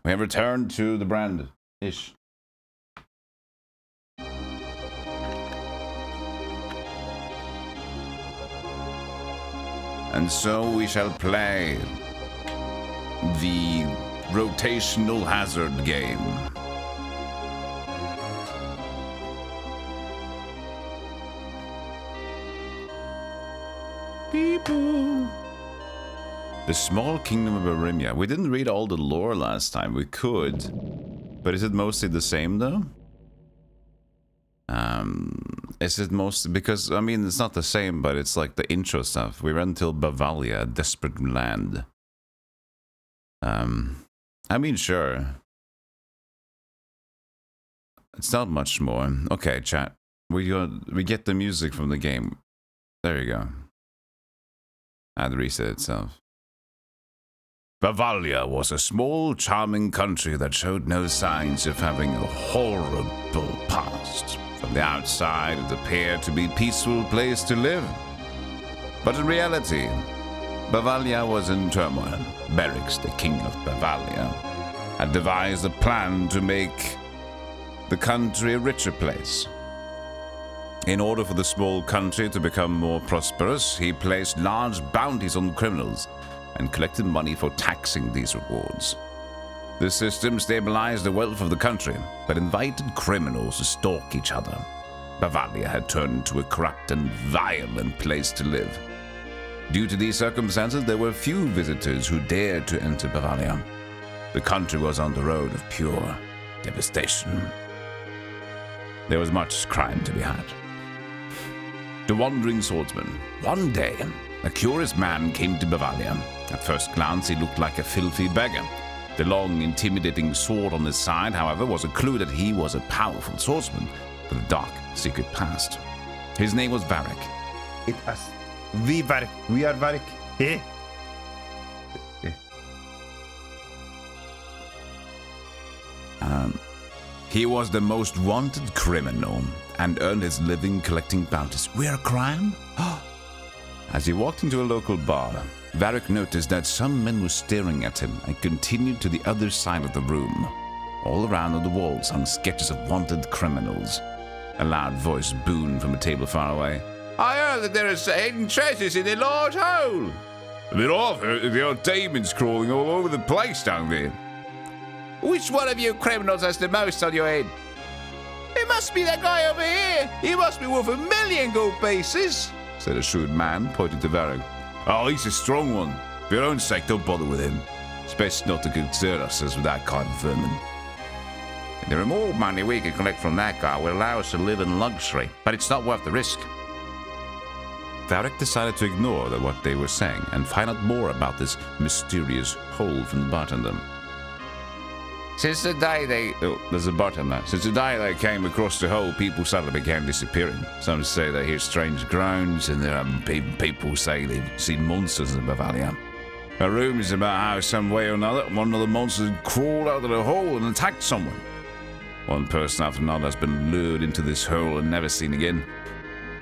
We have returned to the Brandish. And so we shall play the rotational hazard game. People. The small kingdom of Arimia. We didn't read all the lore last time. We could. But is it mostly the same though? Is it mostly because I mean it's not the same, but it's like the intro stuff. We ran till Bavalia, a desperate land. I mean sure. It's not much more. Okay, chat. We get the music from the game. There you go. And reset itself. Bavalia was a small, charming country that showed no signs of having a horrible past. From the outside, it appeared to be a peaceful place to live. But in reality, Bavalia was in turmoil. Berix, the king of Bavalia, had devised a plan to make the country a richer place. In order for the small country to become more prosperous, he placed large bounties on criminals and collected money for taxing these rewards. This system stabilized the wealth of the country, but invited criminals to stalk each other. Bavalia had turned into a corrupt and violent place to live. Due to these circumstances, there were few visitors who dared to enter Bavalia. The country was on the road of pure devastation. There was much crime to be had. The Wandering Swordsman. One day, a curious man came to Bavalia. At first glance, he looked like a filthy beggar. The long, intimidating sword on his side, however, was a clue that he was a powerful swordsman with a dark, secret past. His name was Varric. It us. We Varric. We are Varric. Eh? He was the most wanted criminal and earned his living collecting bounties. We're a crime? As he walked into a local bar, Varric noticed that some men were staring at him and continued to the other side of the room. All around on the walls hung sketches of wanted criminals. A loud voice boomed from a table far away. I heard that there are hidden treasures in a large hole. There are demons crawling all over the place down there. Which one of you criminals has the most on your head? It must be that guy over here. He must be worth 1,000,000 gold pieces, said a shrewd man, pointing to Varric. Oh, he's a strong one. For your own sake, don't bother with him. It's best not to concern ourselves with that kind of vermin. The more money we can collect from that guy will allow us to live in luxury, but it's not worth the risk. Varric decided to ignore what they were saying and find out more about this mysterious hole from the bartender. Since the day there's a bartender. Since the day they came across the hole, people suddenly began disappearing. Some say they hear strange groans, and there are people say they've seen monsters in Bavalia. There are rumors about how, some way or another, one of the monsters crawled out of the hole and attacked someone. One person after another has been lured into this hole and never seen again.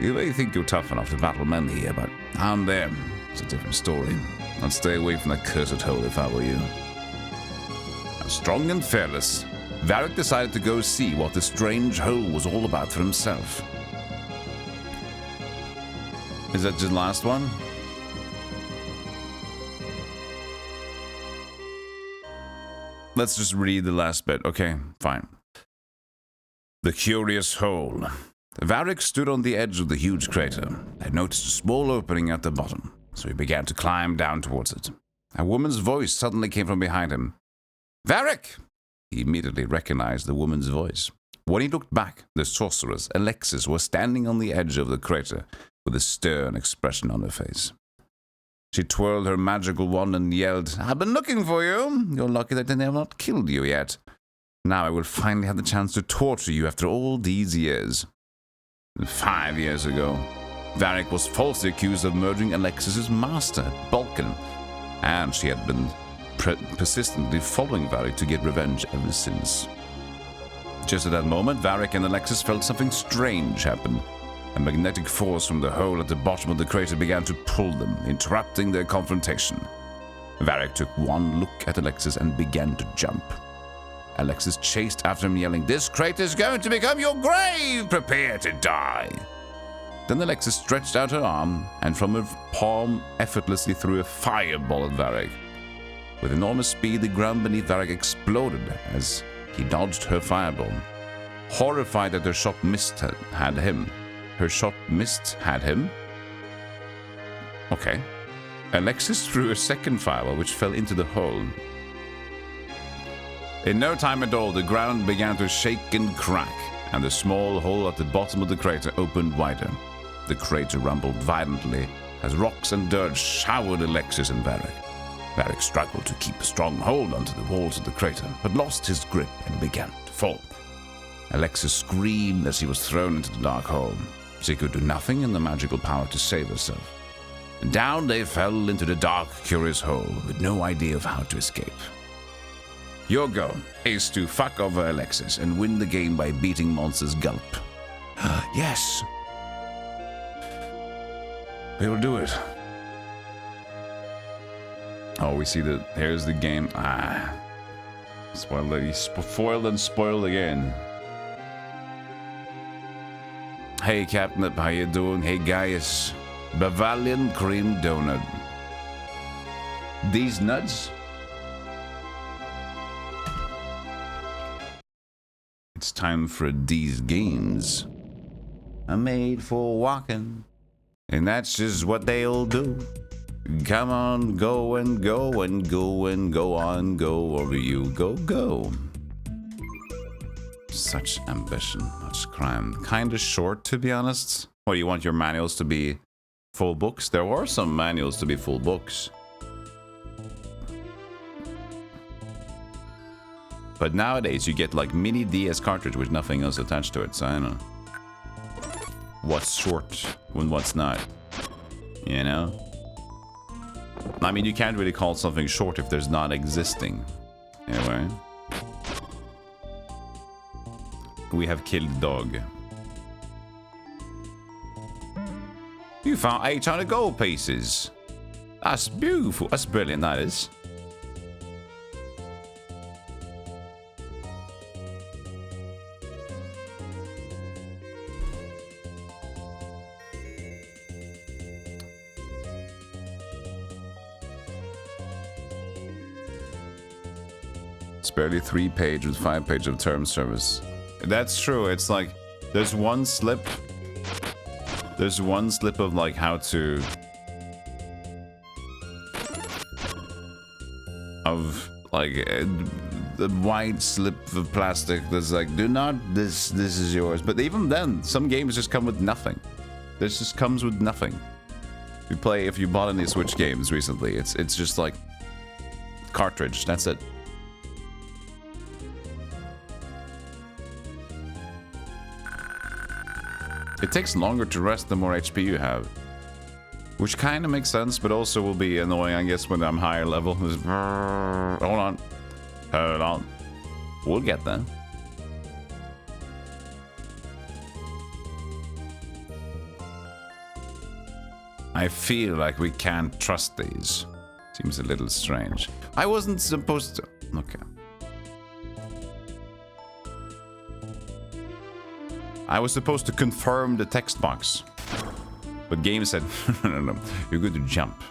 You may think you're tough enough to battle men here, but down there, it's a different story. I'd stay away from that cursed hole if I were you. Strong and fearless, Varric decided to go see what the strange hole was all about for himself. Is that the last one? Let's just read the last bit. Okay, fine. The curious hole. Varric stood on the edge of the huge crater and noticed a small opening at the bottom, so he began to climb down towards it. A woman's voice suddenly came from behind him. Varric! He immediately recognized the woman's voice. When he looked back, the sorceress, Alexis, was standing on the edge of the crater with a stern expression on her face. She twirled her magical wand and yelled, I've been looking for you. You're lucky that they have not killed you yet. Now I will finally have the chance to torture you after all these years. 5 years ago, Varric was falsely accused of murdering Alexis's master, Balkan, and she had been persistently following Varric to get revenge ever since. Just at that moment, Varric and Alexis felt something strange happen. A magnetic force from the hole at the bottom of the crater began to pull them, interrupting their confrontation. Varric took one look at Alexis and began to jump. Alexis chased after him, yelling, "This crate is going to become your grave! Prepare to die!" Then Alexis stretched out her arm, and from her palm effortlessly threw a fireball at Varric. With enormous speed, the ground beneath Varric exploded as he dodged her fireball. Horrified that her shot missed had him. Her shot missed had him? Okay. Alexis threw a second fireball, which fell into the hole. In no time at all, the ground began to shake and crack, and the small hole at the bottom of the crater opened wider. The crater rumbled violently as rocks and dirt showered Alexis and Varric. Varric struggled to keep a strong hold onto the walls of the crater, but lost his grip and began to fall. Alexis screamed as she was thrown into the dark hole. She could do nothing in the magical power to save herself. Down they fell into the dark, curious hole, with no idea of how to escape. Your goal is to fuck over Alexis and win the game by beating Monster's gulp. Yes! We will do it. Oh, we see that here's the game. Spoiled. He's foiled and spoiled again. Hey, Captain, how you doing? Hey, guys. Bavarian cream donut. These nuts? It's time for these games. I'm made for walking, and that's just what they'll do. Come on, go and go and go and go on, go wherever you go, go. Such ambition, much crime. Kinda short, to be honest. What, do you want your manuals to be full books? There were some manuals to be full books. But nowadays you get like mini DS cartridge with nothing else attached to it, so I don't know what's short when what's not, you know? I mean, you can't really call something short if there's not existing. Anyway. We have killed dog. You found 800 gold pieces. That's beautiful. That's brilliant, that is. It's barely 3 pages with 5 pages of term service. That's true. It's like there's one slip. There's one slip of like how to the white slip of plastic that's like, do not, this is yours. But even then, some games just come with nothing. This just comes with nothing. If you bought any Switch games recently, it's just like cartridge, that's it. It takes longer to rest the more HP you have. Which kind of makes sense, but also will be annoying, I guess, when I'm higher level. Hold on. Hold on. We'll get there. I feel like we can't trust these. Seems a little strange. I wasn't supposed to... Okay. I was supposed to confirm the text box. But game said, no, you're good to jump.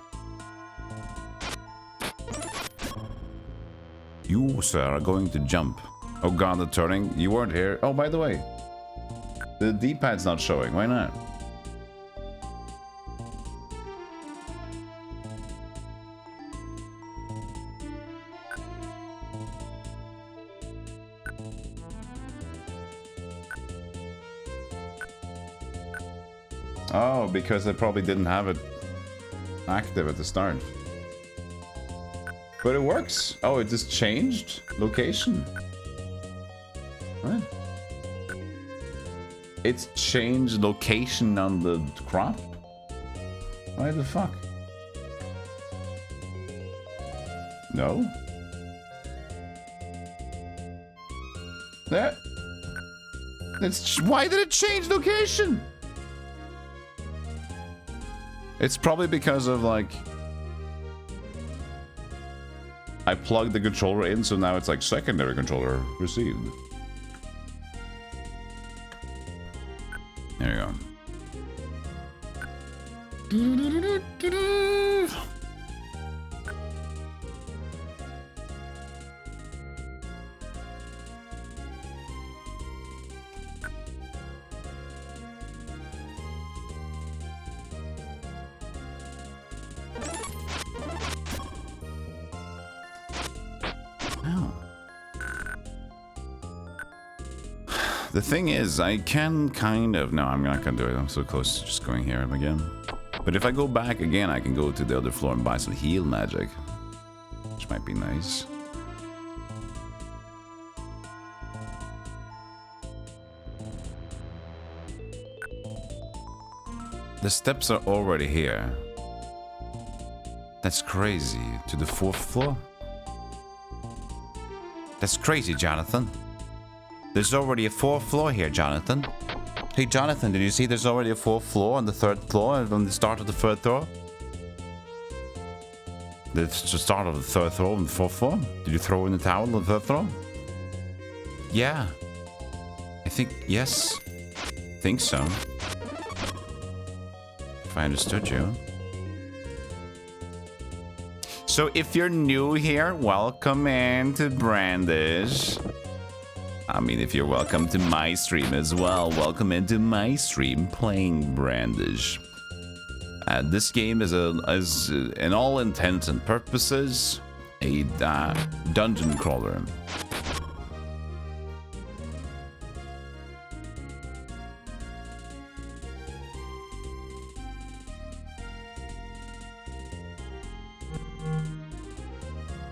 You, sir, are going to jump. Oh god, the turning. You weren't here. Oh, by the way. The D-pad's not showing. Why not? Oh, because I probably didn't have it active at the start. But it works. Oh, it just changed location. What? It's changed location on the crop? Why the fuck? No? That... Why did it change location? It's probably because of, like... I plugged the controller in, so now it's like secondary controller received. There you go. The thing is, I can kind of... No, I'm not gonna do it. I'm so close to just going here again. But if I go back again, I can go to the other floor and buy some heal magic. Which might be nice. The steps are already here. That's crazy. To the 4th floor? That's crazy, Jonathan. There's already a 4th floor here, Jonathan. Hey, Jonathan, did you see there's already a 4th floor on the 3rd floor and on the start of the 3rd floor? The start of the 3rd floor and the 4th floor? Did you throw in the towel on the 3rd floor? Yeah. I think, yes. I think so. If I understood you. So if you're new here, welcome in to Brandish. I mean, if you're welcome to my stream as well, welcome into my stream playing Brandish. This game is, in all intents and purposes, a dungeon crawler.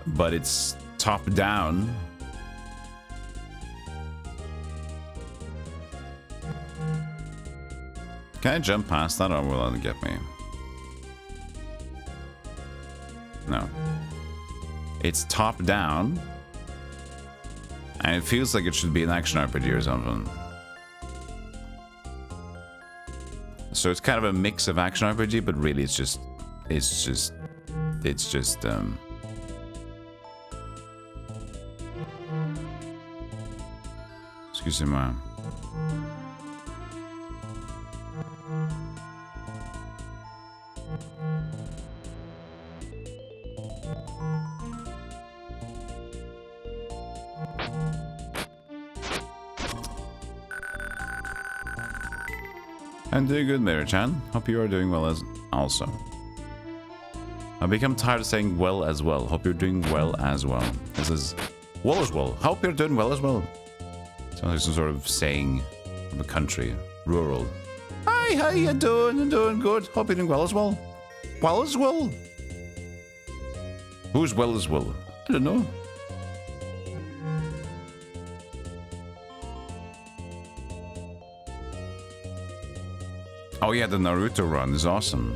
But it's top down. Can I jump past that or will it get me? No. It's top down. And it feels like it should be an action RPG or something. So it's kind of a mix of action RPG, but really it's just excusez-moi. I'm doing good, Mary-chan. Hope you are doing well as also. I've become tired of saying well as well. Hope you're doing well as well. This is well as well. Hope you're doing well as well. Sounds like some sort of saying from a country. Rural. Hi, how you doing? I'm doing good. Hope you're doing well as well. Well as well? Who's well as well? I don't know. Oh yeah, the Naruto run is awesome.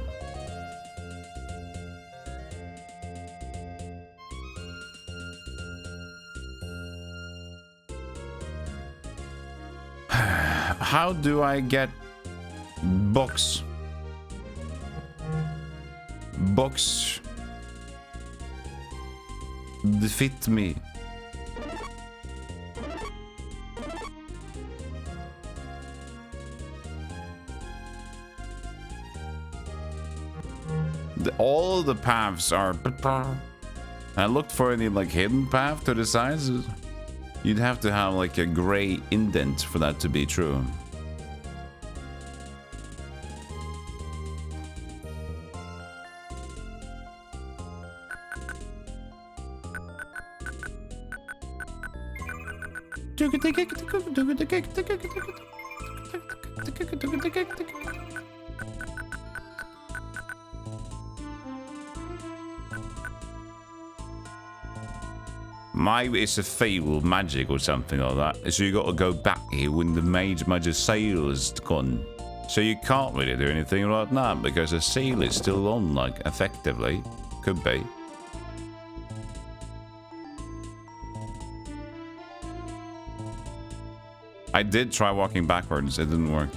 How do I get books? Books defeat me. All the paths are... I looked for any like hidden path to the sides. You'd have to have like a gray indent for that to be true. Maybe it's a failed magic or something like that. So you got to go back here when the major sail is gone. So you can't really do anything right now because the sail is still on, like, effectively. Could be. I did try walking backwards. It didn't work.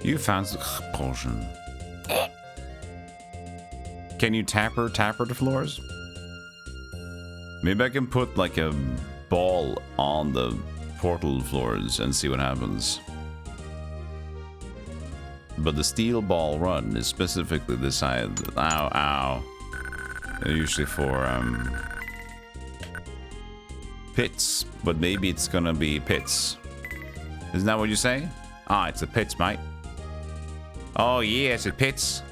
You found the potion. Can you tapper the floors? Maybe I can put like a ball on the portal floors and see what happens. But the steel ball run is specifically designed. Ow, ow. Usually for pits, but maybe it's gonna be pits. Isn't that what you say? Ah, it's a pits, mate. Oh yeah, it's a pits.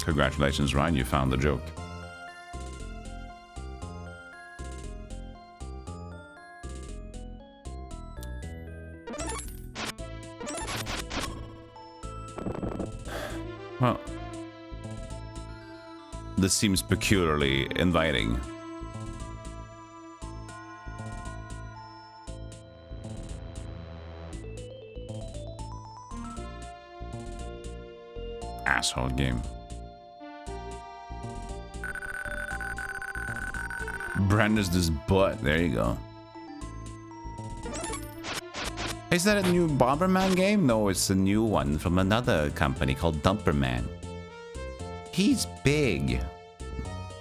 Congratulations, Ryan, you found the joke. Well, this seems peculiarly inviting. Asshole game. Brandish this butt. There you go. Is that a new Bomberman game? No, it's a new one from another company called Dumperman. He's big.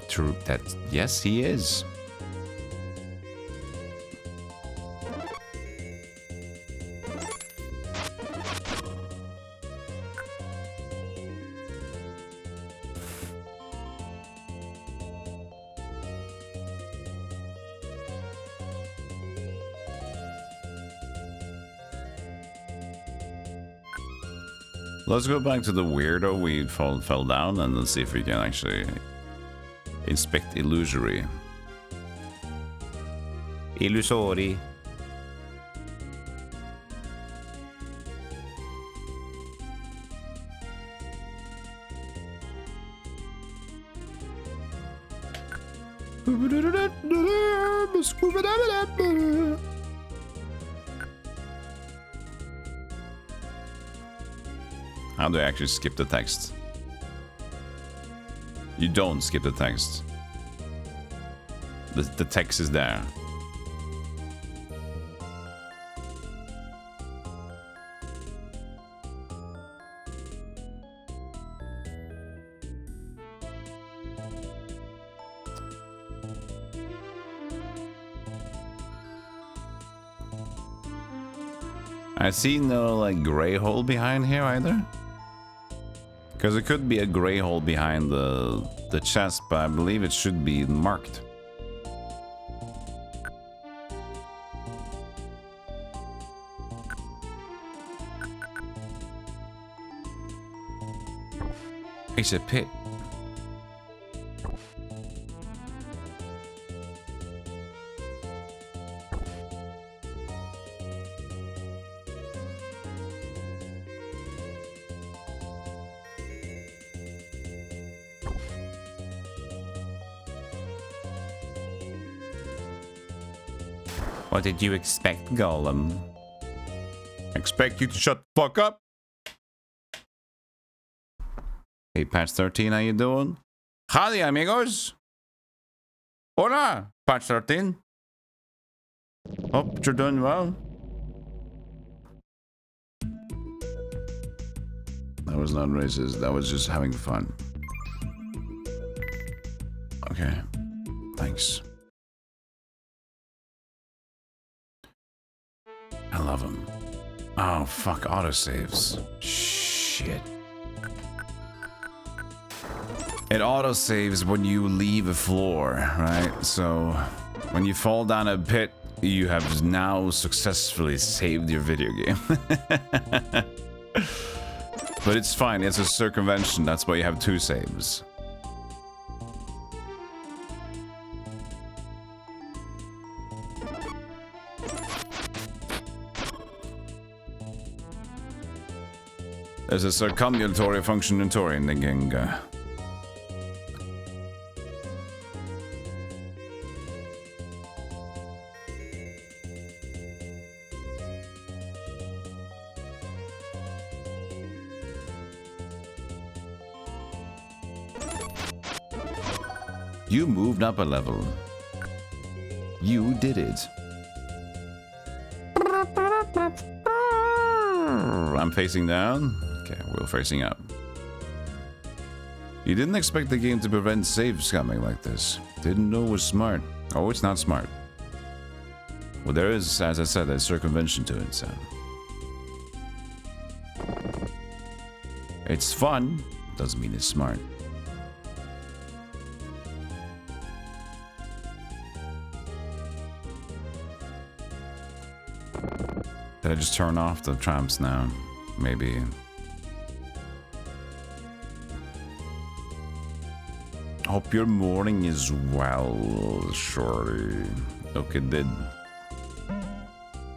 True. That. Yes, he is. Let's go back to the weirdo we fell down and let's see if we can actually inspect illusory. Illusory. How do I actually skip the text? You don't skip the text. The text is there. I see no like gray hole behind here either. Because it could be a gray hole behind the chest, but I believe it should be marked. It's a pit. What did you expect, Golem? Expect you to shut the fuck up? Hey, Patch 13, how you doing? Howdy, amigos. Hola, Patch 13. Hope you're doing well. That was not racist. That was just having fun. Okay. Thanks. I love them. Oh, fuck. Autosaves. Shit. It autosaves when you leave a floor, right? So, when you fall down a pit, you have now successfully saved your video game. But it's fine. It's a circumvention. That's why you have 2 saves. There's a circumambulatory function in thinking. You moved up a level. You did it. I'm facing down. Okay, we're facing up. You didn't expect the game to prevent saves coming like this. Didn't know it was smart. Oh, it's not smart. Well, there is, as I said, a circumvention to it, so... It's fun. Doesn't mean it's smart. Did I just turn off the tramps now? Maybe. Hope your morning is well, shorty. Okay, did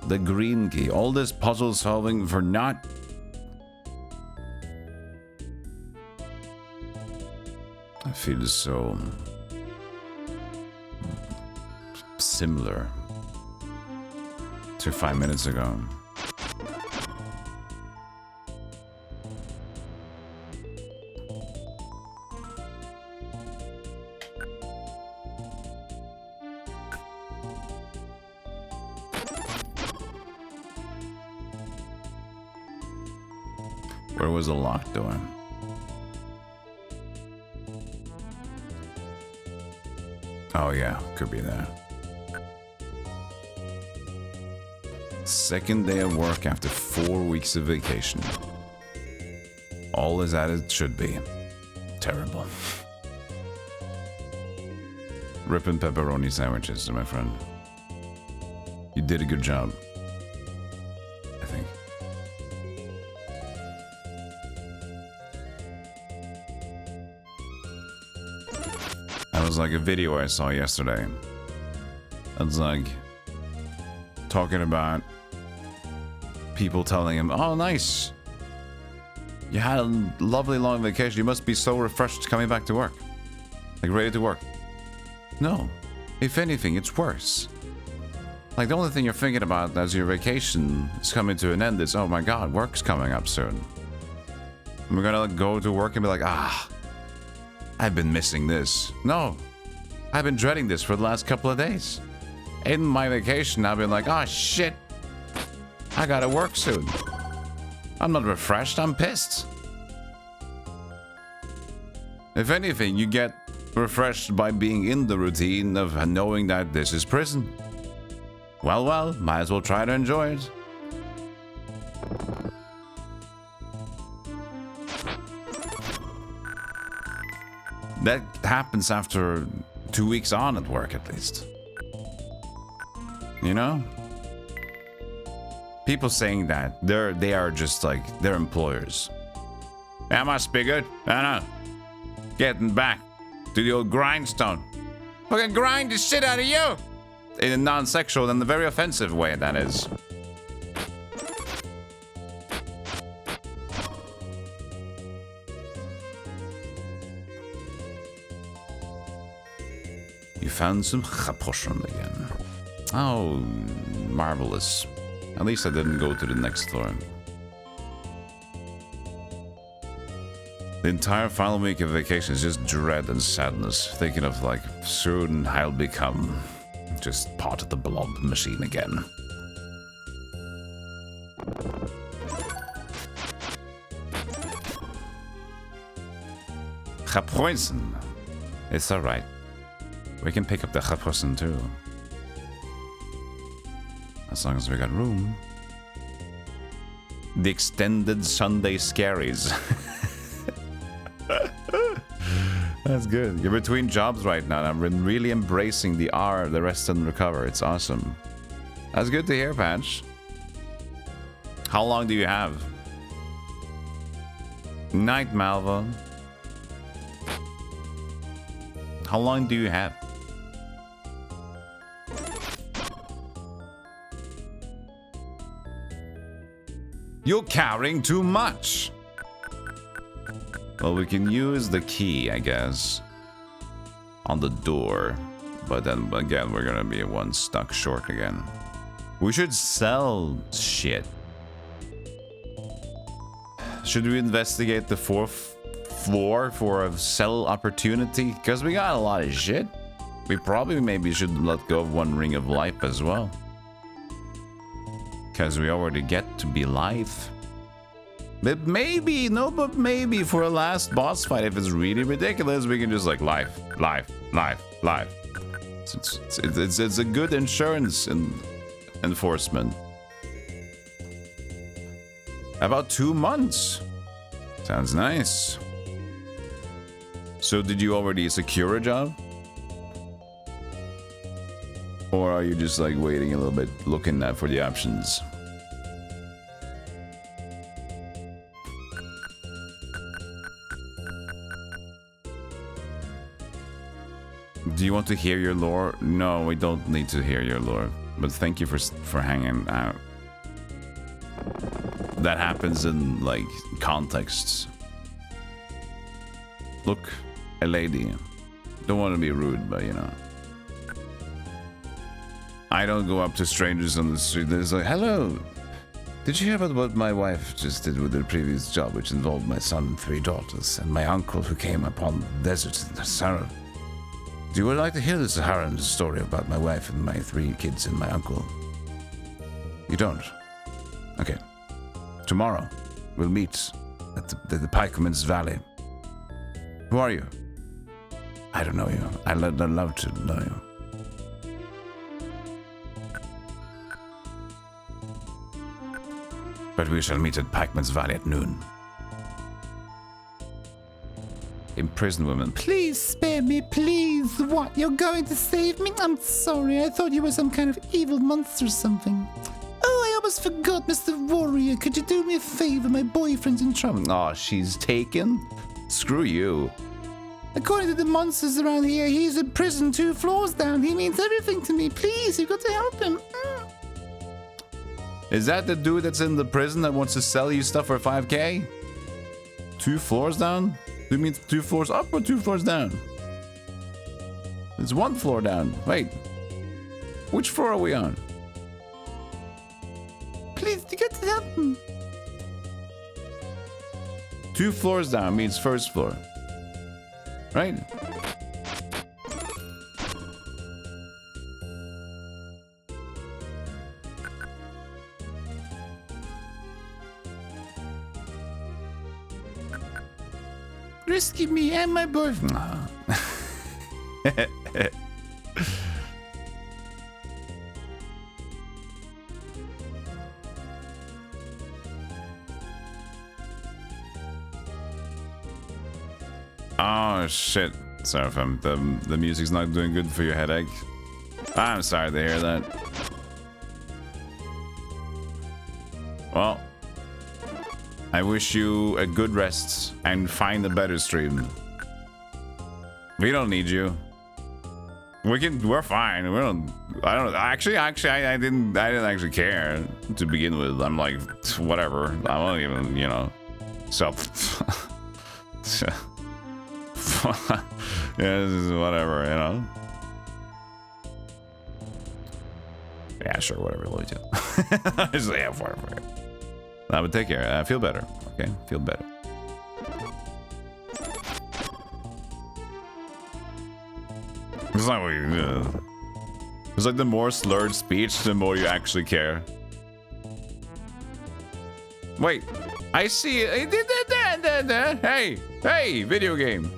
the green key. All this puzzle solving for not. I feel so similar to 5 minutes ago. Where was the locked door? Oh yeah, could be there. Second day of work after 4 weeks of vacation. All is as it should be. Terrible. Ripping pepperoni sandwiches, my friend. You did a good job. I think. That was like a video I saw yesterday. It's like talking about people telling him, "Oh, nice. You had a lovely long vacation. You must be so refreshed coming back to work. Like ready to work." No. If anything, it's worse. Like the only thing you're thinking about as your vacation is coming to an end is, oh my god, work's coming up soon. And we're gonna go to work and be like, I've been missing this. No. I've been dreading this for the last couple of days. In my vacation, I've been like, oh shit. I gotta work soon. I'm not refreshed, I'm pissed. If anything, you get refreshed by being in the routine of knowing that this is prison. Well, might as well try to enjoy it. That happens after 2 weeks on at work, at least. You know? People saying that they are just like their employers. That must be good. I know. Getting back to the old grindstone. Fucking grind the shit out of you! In a non-sexual and a very offensive way, that is. You found some potion again. Oh, marvelous. At least I didn't go to the next floor. The entire final week of vacation is just dread and sadness, thinking of like, soon I'll become just part of the blob machine again. Poison. It's alright. We can pick up the poison too. As long as we got room. The extended Sunday scaries. That's good. You're between jobs right now, and I'm really embracing the rest and recover. It's awesome. That's good to hear, Patch. How long do you have? Night, Malva. How long do you have? You're carrying too much. Well, we can use the key, I guess, on the door. But then again, we're gonna be one stuck short again. We should sell shit. Should we investigate the fourth floor for a sell opportunity? Because we got a lot of shit. We probably maybe should let go of one ring of life as well. Because we already get to be live. But maybe, no, but maybe for a last boss fight, if it's really ridiculous, we can just like life. It's a good insurance and enforcement. About 2 months. Sounds nice. So did you already secure a job? Or are you just like waiting a little bit, looking at for the options? Do you want to hear your lore? No, we don't need to hear your lore. But thank you for hanging out. That happens in like contexts. Look, a lady. Don't want to be rude, but you know. I don't go up to strangers on the street. There's like, hello. Did you hear about what my wife just did with her previous job, which involved my son and 3 daughters, and my uncle who came upon the desert in the Sahara? Do you like to hear the Saharan story about my wife and my 3 kids and my uncle? You don't? Okay. Tomorrow, we'll meet at the Pikeman's Valley. Who are you? I don't know you. I'd love to know you. But we shall meet at Pikeman's Valley at noon. Imprisoned woman. Please spare me, please. What? You're going to save me? I'm sorry. I thought you were some kind of evil monster or something. Oh, I almost forgot, Mr. Warrior. Could you do me a favor? My boyfriend's in trouble. Oh, she's taken? Screw you. According to the monsters around here, he's in prison 2 floors down. He means everything to me. Please, you've got to help him. Is that the dude that's in the prison that wants to sell you stuff for 5K? 2 floors down? Do you mean 2 floors up or 2 floors down? It's 1 floor down. Wait. Which floor are we on? Please, you got to help him. 2 floors down means 1st floor. Right? Rescue me and my boyfriend. Oh shit. Sorry if the music's not doing good for your headache. I'm sorry to hear that. Well, I wish you a good rest and find a better stream. We don't need you. We're fine. I didn't actually care to begin with. I'm like, whatever. I won't even, you know. So yeah, this is whatever, you know. Yeah, sure, whatever, Lloyd. Just yeah, whatever. I would take care. I feel better. Okay, feel better. It's not what you. It's like the more slurred speech, the more you actually care. Wait, I see it. Hey, video game.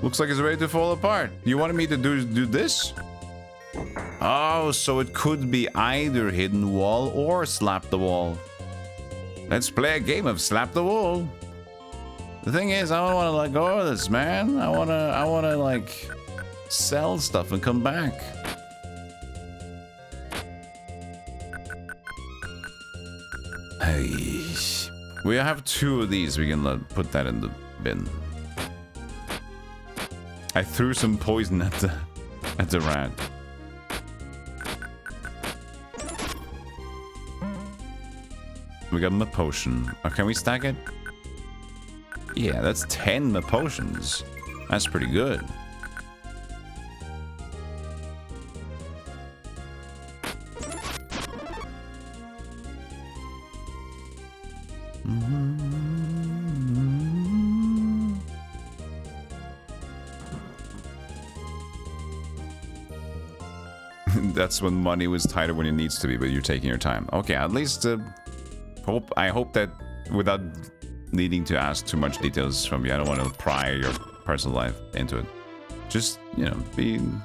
Looks like it's ready to fall apart. You wanted me to do this? Oh, so it could be either hidden wall or slap the wall. Let's play a game of slap the wall. The thing is, I don't want to let go of this, man. I wanna like sell stuff and come back. Hey, we have 2 of these. We can put that in the bin. I threw some poison at the rat. We got a potion. Can we stack it? Yeah, that's 10 potions. That's pretty good. That's when money was tighter when it needs to be, but you're taking your time. Okay, at least I hope that without needing to ask too much details from you, I don't want to pry your personal life into it. Just, you know,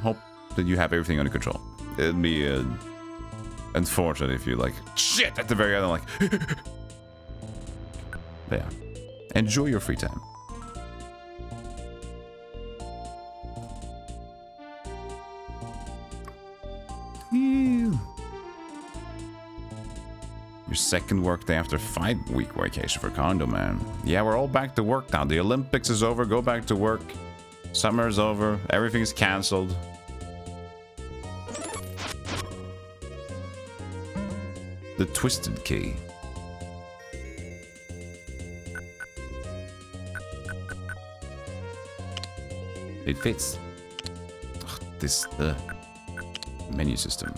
hope that you have everything under control. It'd be unfortunate if you like shit at the very end. I'm like, yeah. Enjoy your free time. Your second work day after 5-week vacation for Condo, man. Yeah, we're all back to work now. The Olympics is over. Go back to work. Summer's over. Everything's cancelled. The Twisted Key. It fits. Ugh, this menu system.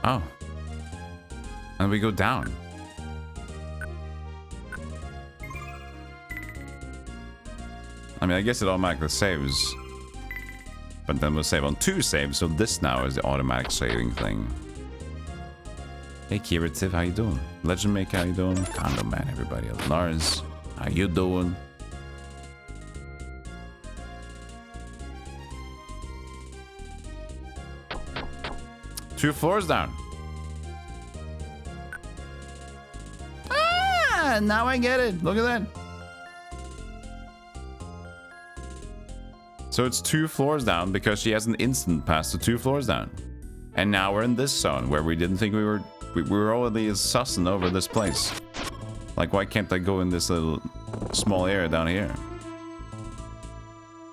Oh. And we go down. I mean, I guess it automatically saves. But then we'll save on 2 saves, so this now is the automatic saving thing. Hey, Kirativ, how you doing? Legend Make, how you doing? Condo Man, everybody else. Lars, how you doing? Two floors down. Ah, now I get it. Look at that. So it's 2 floors down because she has an instant pass to 2 floors down. And now we're in this zone where we didn't think we were already sussing over this place. Like, why can't I go in this little small area down here?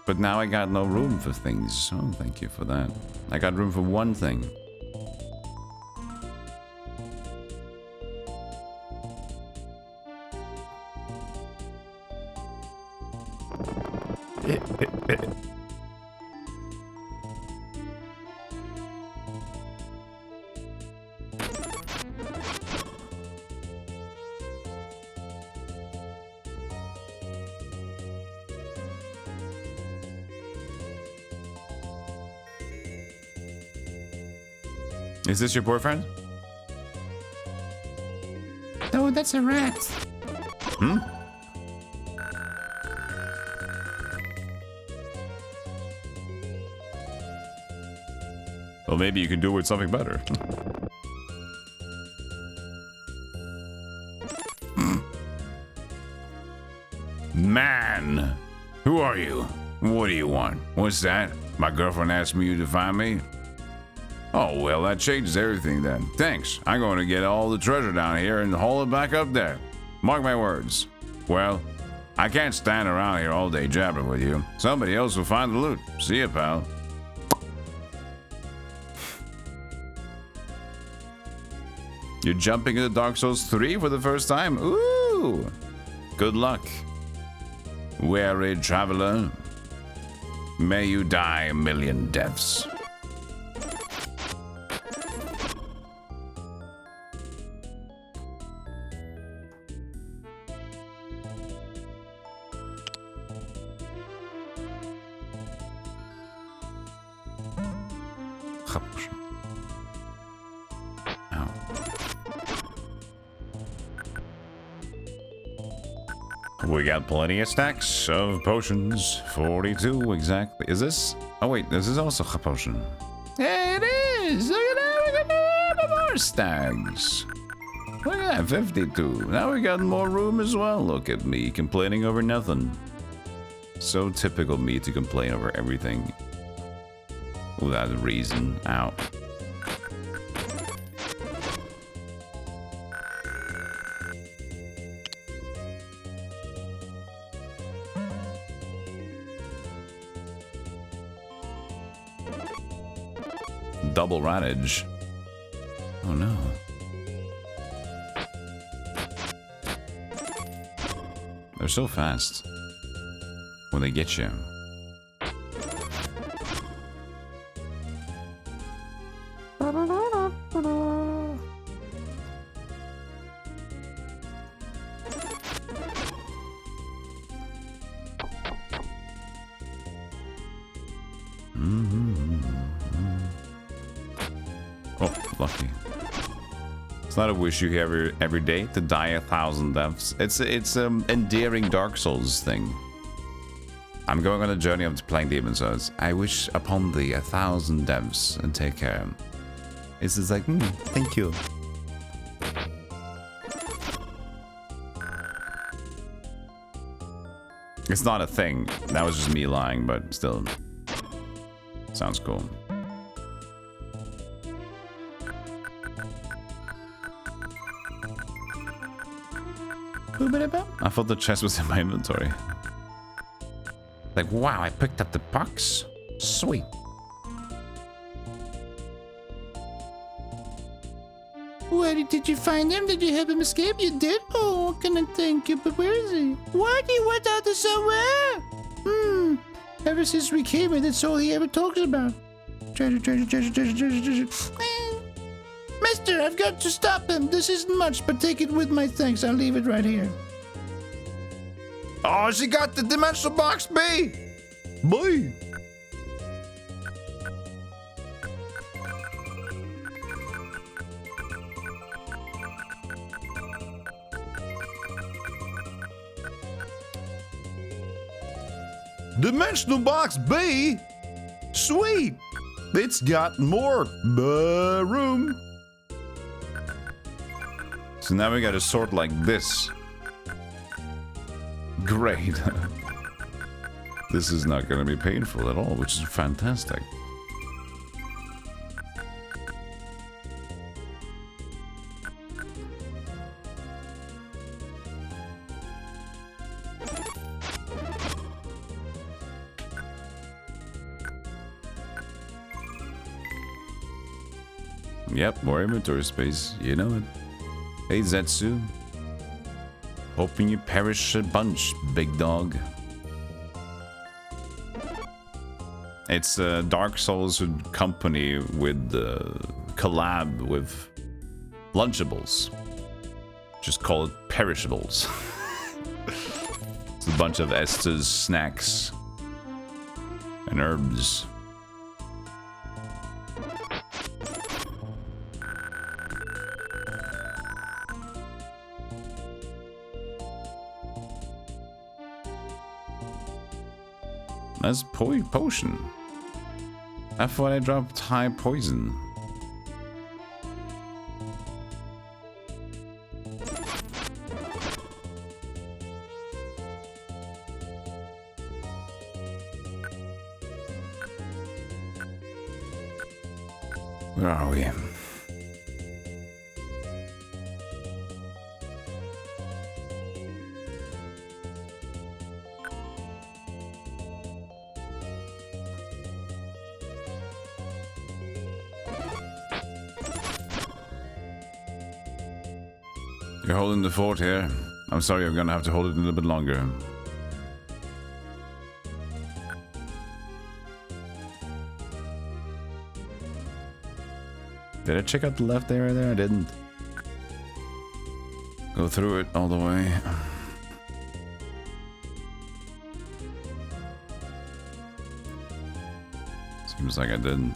But now I got no room for things. Oh, thank you for that. I got room for one thing. Is this your boyfriend? No, that's a rat. Hmm? Well, maybe you can do it with something better. Man! Who are you? What do you want? What's that? My girlfriend asked me to find me? Oh, well, that changes everything then. Thanks. I'm going to get all the treasure down here and haul it back up there. Mark my words. Well, I can't stand around here all day jabbering with you. Somebody else will find the loot. See ya, pal. You're jumping into Dark Souls 3 for the first time? Ooh! Good luck. Weary traveler. May you die a million deaths. We got plenty of stacks of potions. 42 exactly. Is this? Oh wait, this is also a potion. Yeah, it is. Look at that. We got more stacks. Look at that, 52. Now we got more room as well. Look at me complaining over nothing. So typical me to complain over everything without a reason. Ow. Double Radage. Oh no. They're so fast when they get you. Oh, lucky. It's not a wish you hear every day to die 1,000 deaths. It's endearing Dark Souls thing. I'm going on a journey of playing Demon Souls. I wish upon thee 1,000 deaths and take care. It's just like, thank you. It's not a thing. That was just me lying, but still. Sounds cool. I thought the chest was in my inventory. Like, wow, I picked up the box. Sweet. Where did you find him? Did you help him escape? You did? Oh, can I thank you? But where is he? What? He went out to somewhere? Ever since we came in, that's all he ever talks about. Treasure, treasure, treasure, treasure, treasure, treasure. Mister, I've got to stop him. This isn't much, but take it with my thanks. I'll leave it right here. Oh, she got the dimensional box B! Boy! Dimensional box B? Sweet! It's got more room. So now we gotta sort like this. Great. This is not gonna be painful at all, which is fantastic. Yep, more inventory space. You know it. Hey, Zetsu. Hoping you perish a bunch, big dog. It's a Dark Souls company with collab with Lunchables. Just call it Perishables. It's a bunch of Esther's snacks and herbs. That's potion. I thought I dropped high poison. Where are we? You're holding the fort here. I'm sorry, I'm gonna have to hold it a little bit longer. Did I check out the left area there? I didn't. Go through it all the way. Seems like I didn't.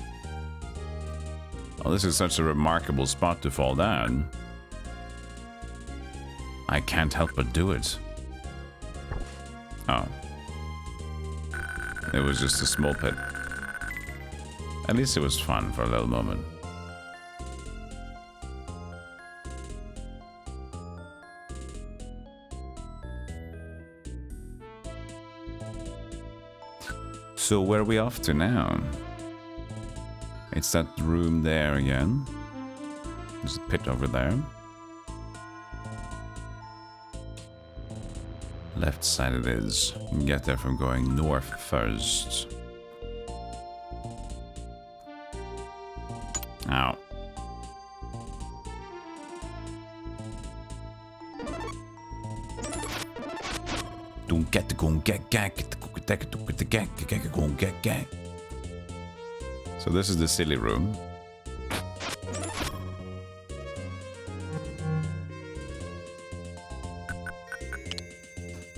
Oh, this is such a remarkable spot to fall down. I can't help but do it. Oh. It was just a small pit. At least it was fun for a little moment. So where are we off to now? It's that room there again. There's a pit over there. Left side it is. You can get there from going north first. Ow. Don't get the gon get gag. So this is the silly room.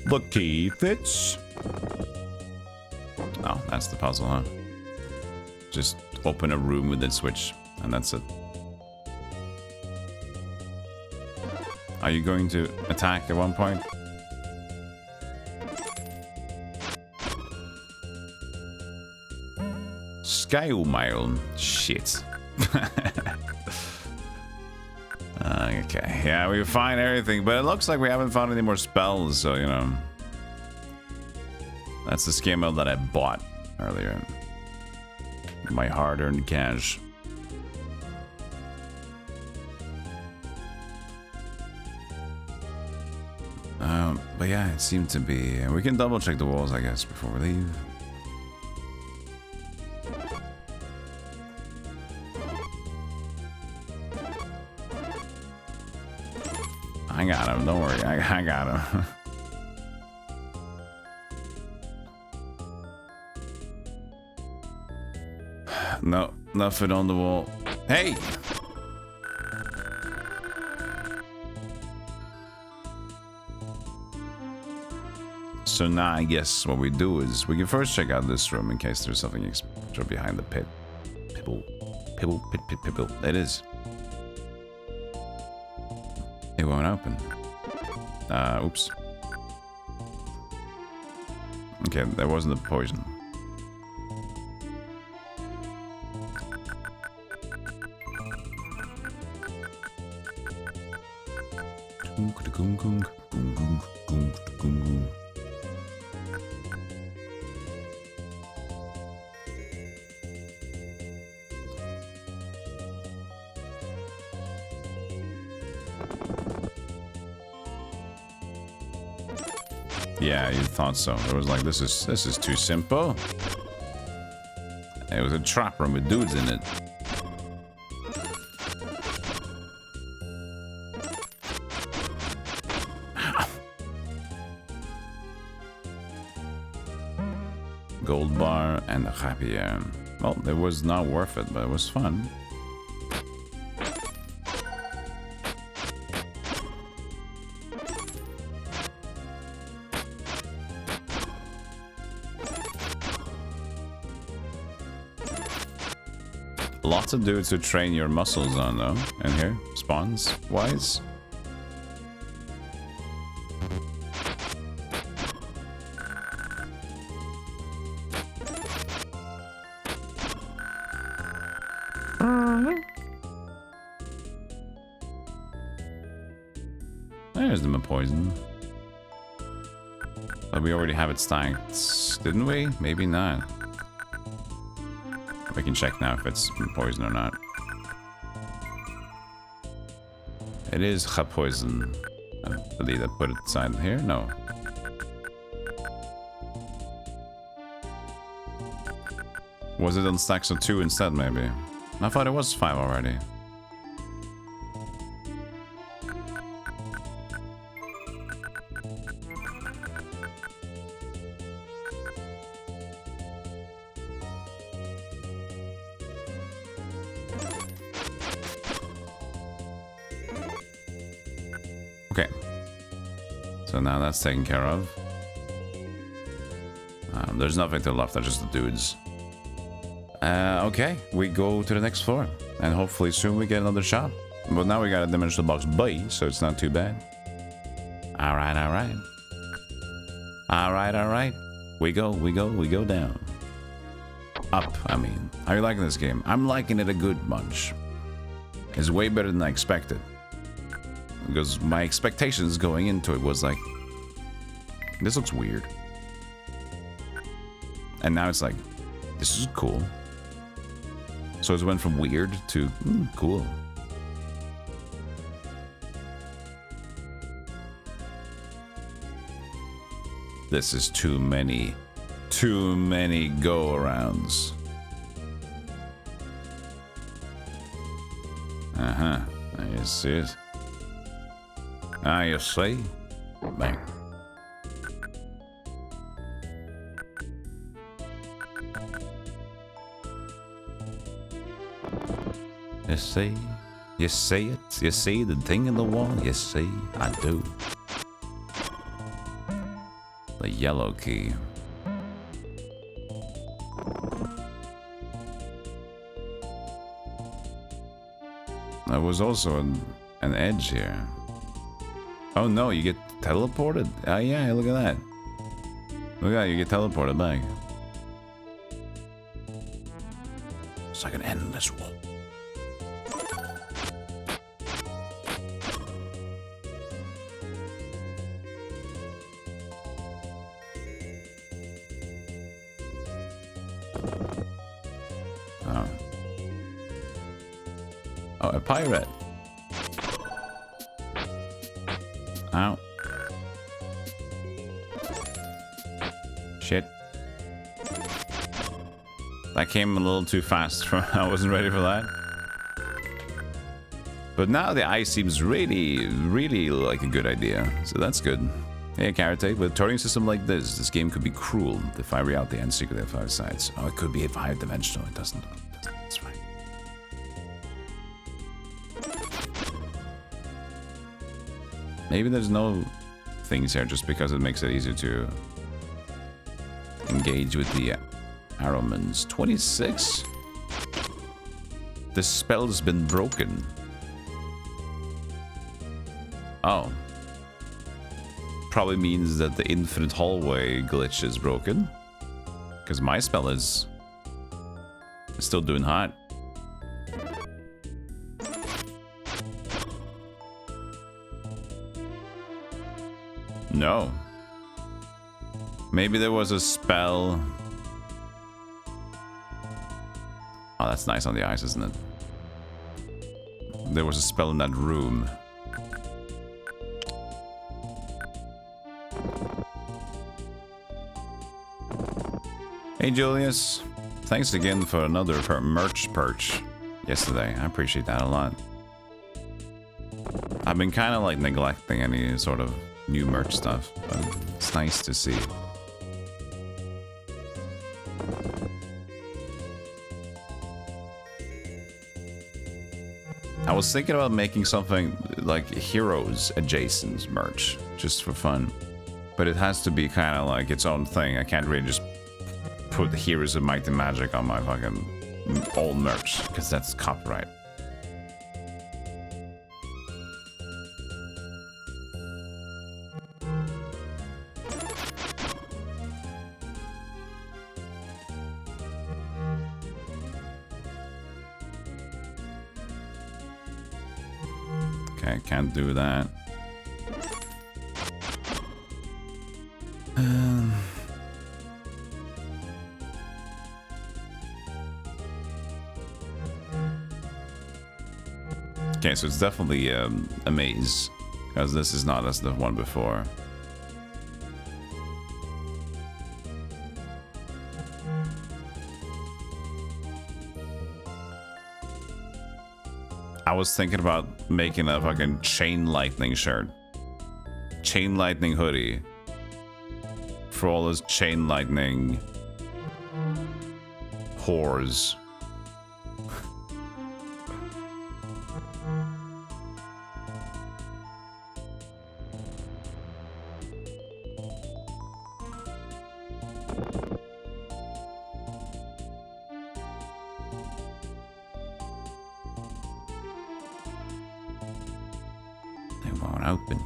The key fits. Oh, that's the puzzle, huh? Just open a room with a switch, and that's it. Are you going to attack at one point? Skymail. Shit. Okay, yeah, we find everything, but it looks like we haven't found any more spells, so, you know. That's the Skymail that I bought earlier. My hard-earned cash. But yeah, it seemed to be... We can double-check the walls, I guess, before we leave. I got him, don't worry, I got him. No, nothing on the wall. Hey! So now I guess what we do is we can first check out this room in case there's something extra behind the pit. Pibble, pibble. It is. It won't open. Oops. Okay, that wasn't the poison. Yeah, you thought so. It was like, this is too simple. It was a trap room with dudes in it. Gold bar and a happy well, it was not worth it, but it was fun. Lots of dudes to train your muscles on, though. In here, spawns wise. There's the poison. But we already have it stacked, didn't we? Maybe not. We can check now if it's poison or not. It is poison. I believe I put it inside here. No. Was it on stacks of 2 instead, maybe? I thought it was 5 already. Okay. So now that's taken care of. There's nothing to the left, they're just the dudes. Okay, we go to the next floor. And hopefully soon we get another shop. But now we got a dimensional box buy, so it's not too bad. Alright, alright. Alright, alright. We go down. Up, I mean. How are you liking this game? I'm liking it a good bunch. It's way better than I expected. Because my expectations going into it was like, this looks weird. And now it's like, this is cool. So it went from weird to cool. This is too many go-arounds. Uh-huh. You see it? Ah, you see? Bang. You see? You see it? You see the thing in the wall? You see? I do. The yellow key. There was also an edge here. Oh no, you get teleported? Oh yeah, look at that. Look at that, you get teleported back. It's like an endless wall. Oh. Oh, a pirate. Ow. Shit. That came a little too fast. I wasn't ready for that. But now the ice seems really, really like a good idea. So that's good. Hey, Karate, with a turning system like this game could be cruel. Defy reality and secretly have 5 sides. Oh, it could be 5-dimensional. It doesn't. That's right. Maybe there's no things here just because it makes it easier to engage with the arrowmans. 26? The spell's been broken. Oh. Probably means that the infinite hallway glitch is broken. Because my spell is still doing hot. No. Maybe there was a spell. Oh, that's nice on the ice, isn't it? There was a spell in that room. Hey, Julius. Thanks again for another merch perch yesterday. I appreciate that a lot. I've been kind of like neglecting any sort of new merch stuff, but it's nice to see. I was thinking about making something like Heroes adjacent merch, just for fun. But it has to be kind of like its own thing. I can't really just put the Heroes of Might and Magic on my fucking old merch, because that's copyright. Okay, can't do that. Okay, so it's definitely a maze, because this is not as the one before. I was thinking about making a fucking chain lightning shirt. Chain lightning hoodie. For all those chain lightning whores. Open.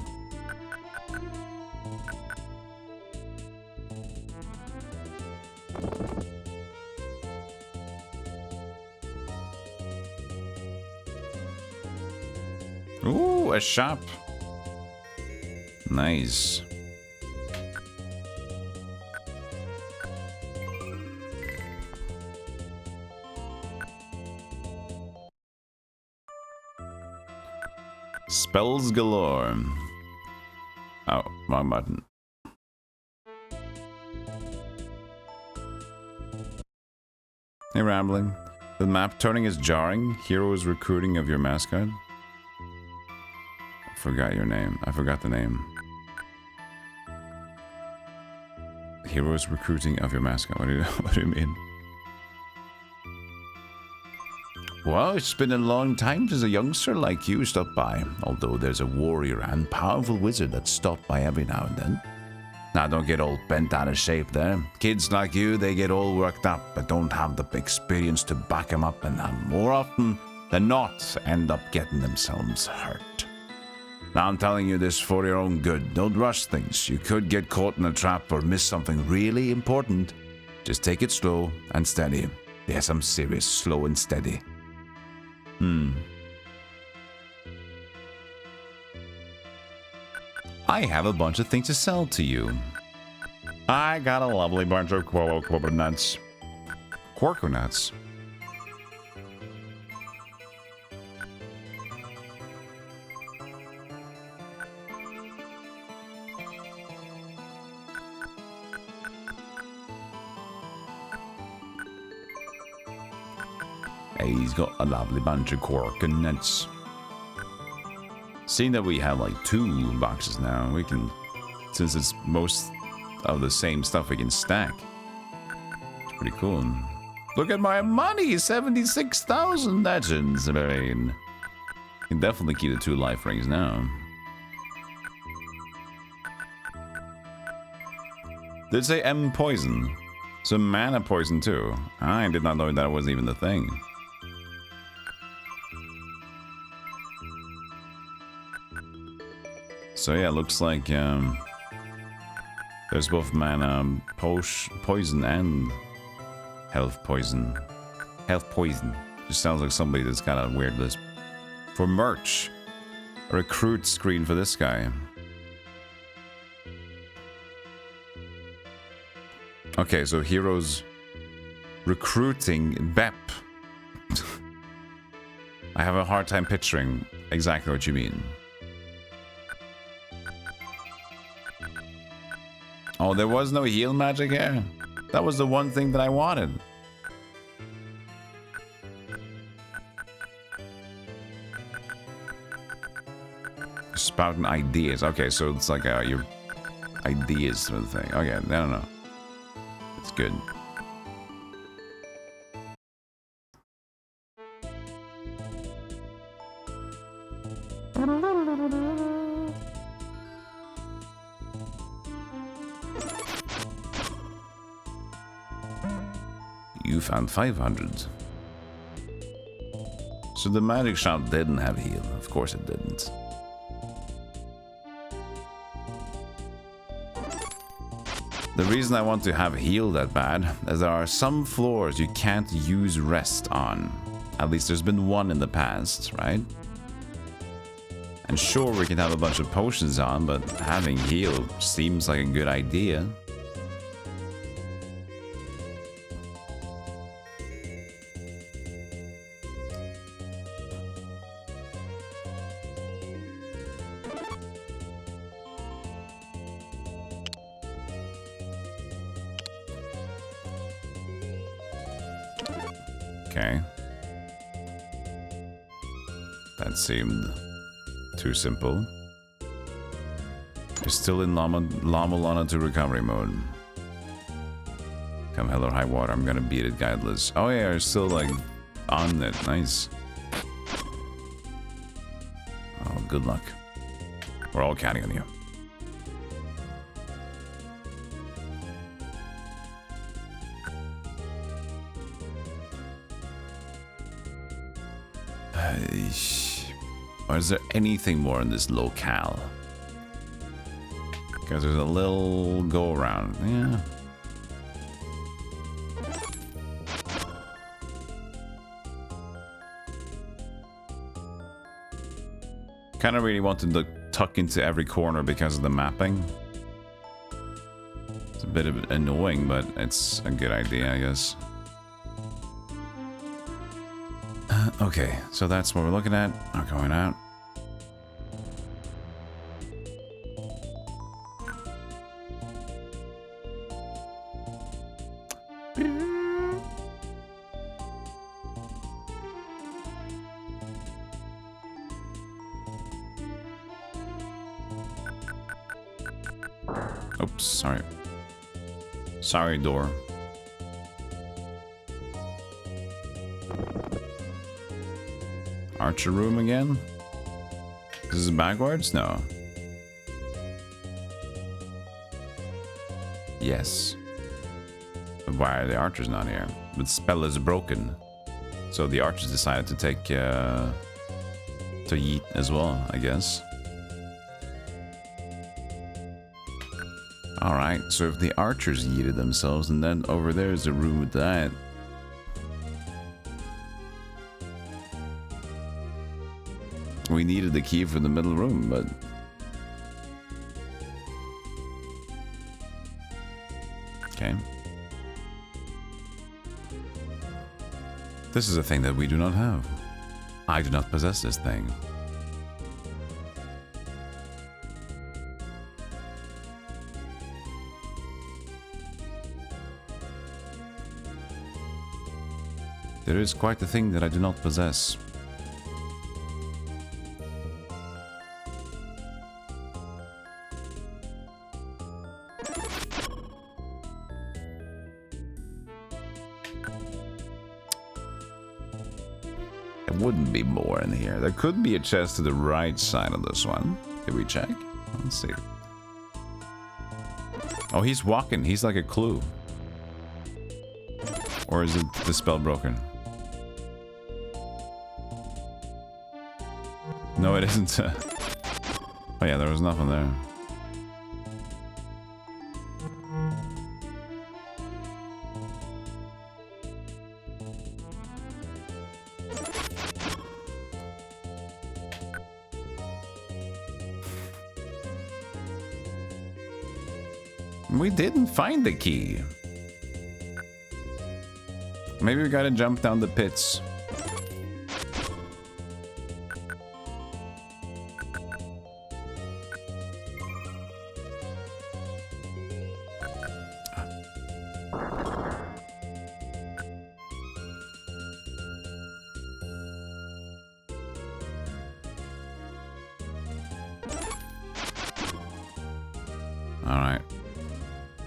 Ooh, a shop. Nice. Spells galore. Oh, wrong button. Hey, Rambling. The map turning is jarring. Heroes recruiting of your mascot. I forgot your name. I forgot the name. Heroes recruiting of your mascot. What do you mean? Well, it's been a long time since a youngster like you stopped by, although there's a warrior and powerful wizard that stopped by every now and then. Now, don't get all bent out of shape there. Kids like you, they get all worked up, but don't have the experience to back them up, and more often than not, end up getting themselves hurt. Now I'm telling you this for your own good. Don't rush things. You could get caught in a trap or miss something really important. Just take it slow and steady. Yes, I'm serious. Slow and steady. I have a bunch of things to sell to you. I got a lovely bunch of coconuts. Coconuts? He's got a lovely bunch of coconuts. Seeing that we have like 2 boxes now, we can, since it's most of the same stuff we can stack. It's pretty cool. Look at my money, 76,000. That's insane. Can definitely keep the 2 life rings now. Did it say M poison? So mana poison too. I did not know that was even the thing. So yeah, it looks like there's both mana poison and health poison. Health poison. Just sounds like somebody that's got a weird list. For merch, a recruit screen for this guy. Okay, so heroes recruiting BEP. I have a hard time picturing exactly what you mean. Oh, there was no heal magic here? That was the one thing that I wanted. Spouting ideas. Okay, so it's like your ideas sort of thing. Okay, I don't know. It's good. You found 500. So the magic shop didn't have heal. Of course it didn't. The reason I want to have heal that bad is there are some floors you can't use rest on. At least there's been one in the past, right? And sure, we can have a bunch of potions on, but having heal seems like a good idea. Okay. That seemed too simple. You're still in Llama Lana to recovery mode. Come hell or high water, I'm gonna beat it guideless. Oh yeah, you're still like on it. Nice. Oh, good luck. We're all counting on you. Or is there anything more in this locale? Because there's a little go around. Yeah. Kind of really wanted to tuck into every corner because of the mapping. It's a bit annoying, but it's a good idea, I guess. Okay, so that's what we're looking at. Not going out. Oops, sorry. Sorry, door. Archer room again? This is backwards? No. Yes. But why are the archers not here? The spell is broken. So the archers decided to take to yeet as well, I guess. Alright, so if the archers yeeted themselves, and then over there is a room with that. We needed the key for the middle room, but... Okay. This is a thing that we do not have. I do not possess this thing. There is quite a thing that I do not possess. There wouldn't be more in here. There could be a chest to the right side of this one. Did we check? Let's see. Oh, he's walking. He's like a clue. Or is it the spell broken? No, it isn't. Oh yeah, there was nothing there. We didn't find the key. Maybe we gotta jump down the pits. Alright.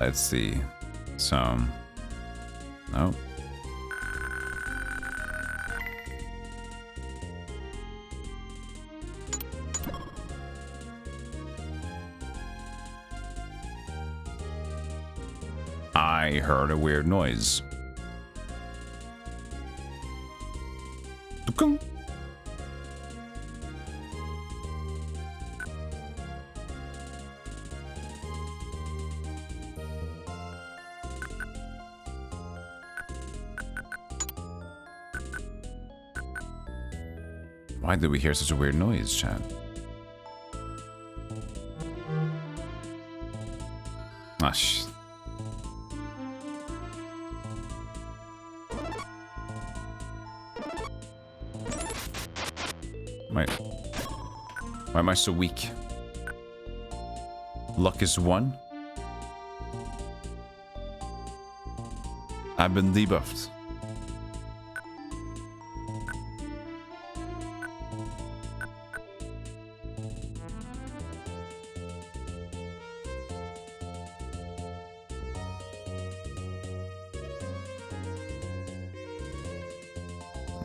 Let's see. Some. No. I heard a weird noise. Tukung. Why did we hear such a weird noise, chat? Ah, shh. Wait. Why am I so weak? Luck is 1. I've been debuffed.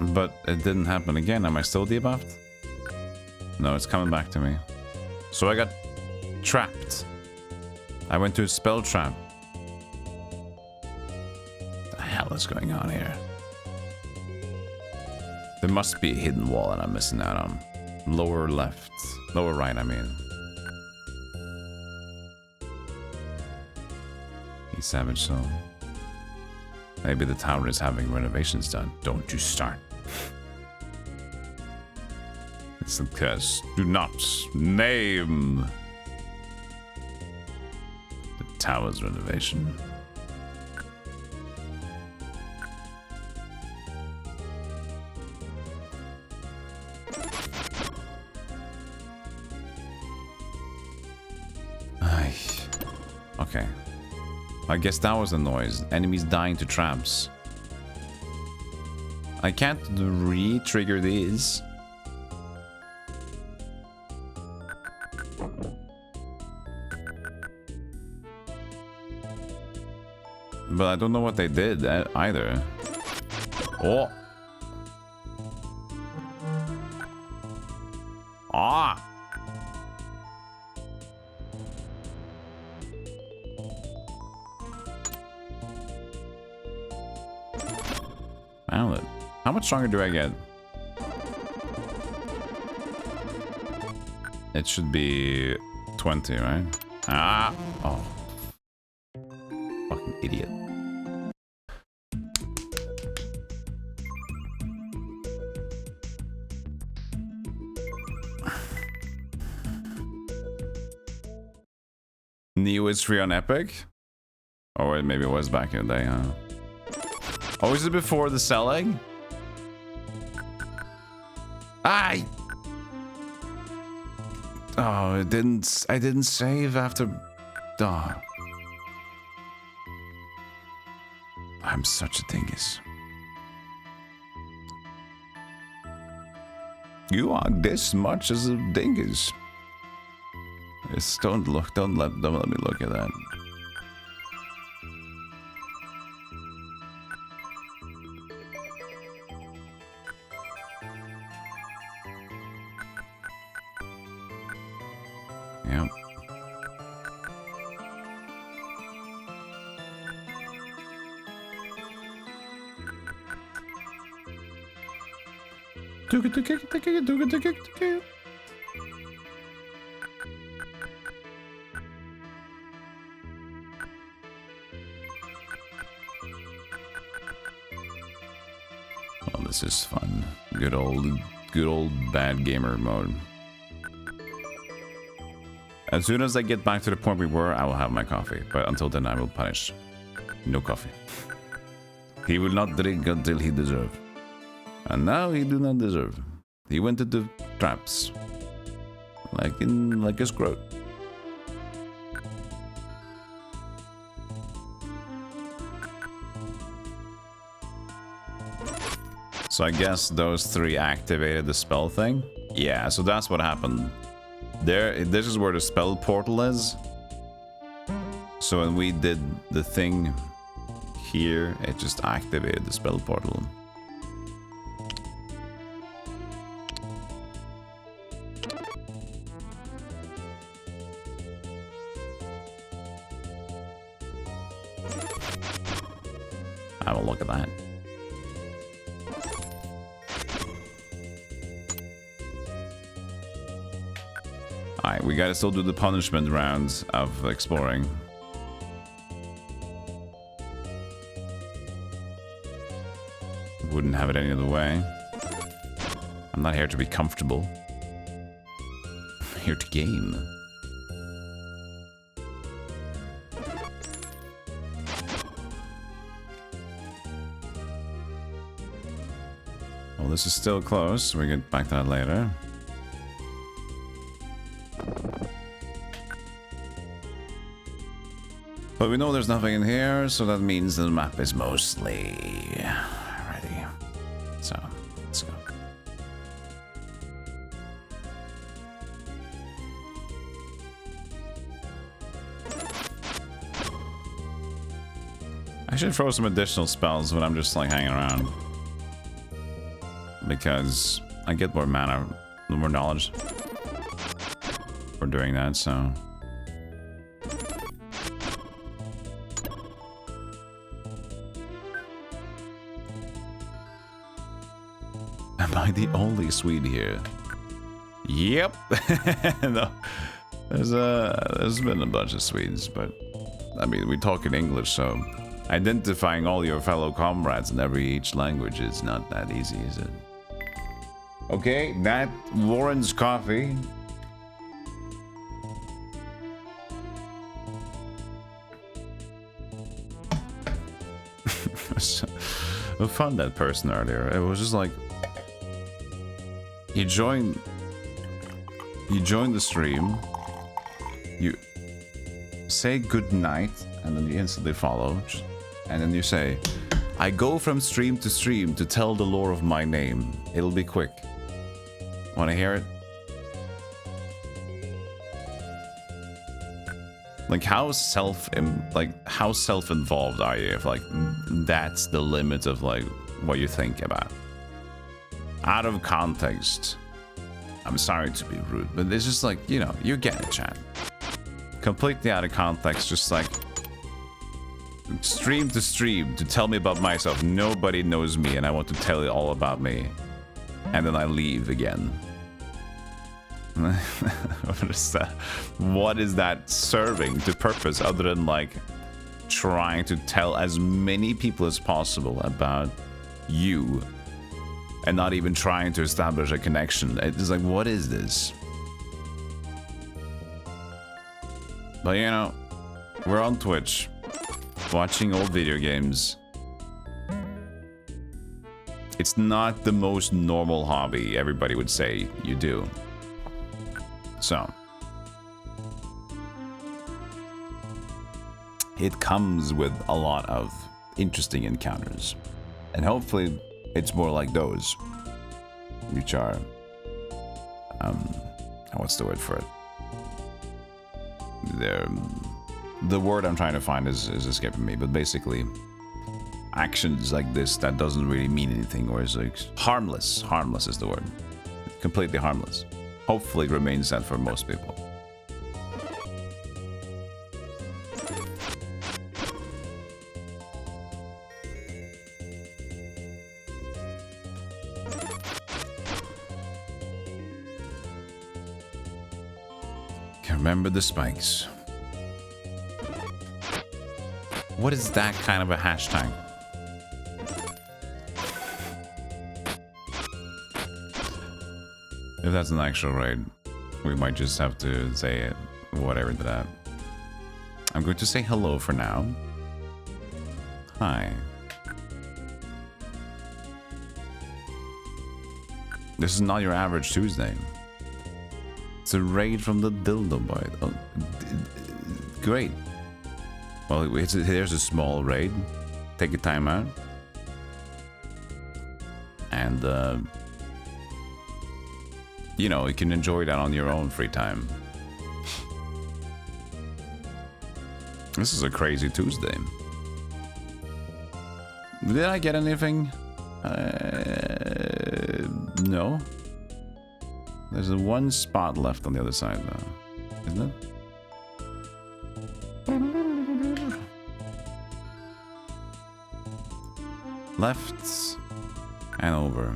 But it didn't happen again. Am I still debuffed? No, it's coming back to me. So I got trapped. I went to a spell trap. What the hell is going on here? There must be a hidden wall that I'm missing out on. Lower left. Lower right, I mean. He's savage soul. Maybe the tower is having renovations done. Don't you start. It's a curse. Do not name the tower's renovation. Ay. Okay. I guess that was the noise. Enemies dying to traps. I can't re-trigger these. But I don't know what they did either. Oh. Ah. Found it. How much stronger do I get? It should be 20, right? Ah. Oh. Idiot. Neo is free on Epic? Or maybe it was back in the day, huh? Oh, is it before the selling? I didn't save after. Oh. I'm such a dingus. You are this much as a dingus. Just don't let me look at that. Yep. Well, this is fun. Good old bad gamer mode. As soon as I get back to the point we were, I will have my coffee. But until then, I will punish. No coffee. He will not drink until he deserves. And now he do not deserve. He went into traps. Like a scrote. So I guess those three activated the spell thing? Yeah, so that's what happened. This is where the spell portal is. So when we did the thing here, it just activated the spell portal. I will look at that. Alright, we gotta still do the punishment rounds of exploring. Wouldn't have it any other way. I'm not here to be comfortable. I'm here to game. Well, this is still close. We get back to that later. But we know there's nothing in here, so that means the map is mostly ready. So, let's go. I should throw some additional spells when I'm just like hanging around. Because I get more mana, more knowledge for doing that, so... Am I the only Swede here? Yep. No, there's been a bunch of Swedes, but I mean, we talk in English, so identifying all your fellow comrades in each language is not that easy, is it? Okay, that Warren's coffee. I found that person earlier. It was just like you join the stream, you say good night, and then you instantly follow, and then you say, I go from stream to tell the lore of my name. It'll be quick. Want to hear it? Like how self-involved are you if like that's the limit of like what you think about? Out of context, I'm sorry to be rude, but it's just like, you know, you get it, chat. Completely out of context, just like stream to tell me about myself. Nobody knows me and I want to tell you all about me. And then I leave again. What is that serving to purpose other than like trying to tell as many people as possible about you and not even trying to establish a connection. It's like, what is this? But you know, we're on Twitch watching old video games. It's not the most normal hobby everybody would say you do. So it comes with a lot of interesting encounters. And hopefully it's more like those, which are, what's the word for it? The word I'm trying to find is escaping me, but basically actions like this that doesn't really mean anything, or is like harmless. Harmless is the word. Completely harmless. Hopefully it remains that for most people. Remember the spikes. What is that kind of a hashtag? If that's an actual raid, we might just have to say it, whatever to that. I'm going to say hello for now. Hi. This is not your average Tuesday. It's a raid from the Dildo Boy. Oh, great. Well, here's a small raid. Take your time out. And, you know, you can enjoy that on your own free time. This is a crazy Tuesday. Did I get anything? No. There's one spot left on the other side, though. Isn't it? Left and over.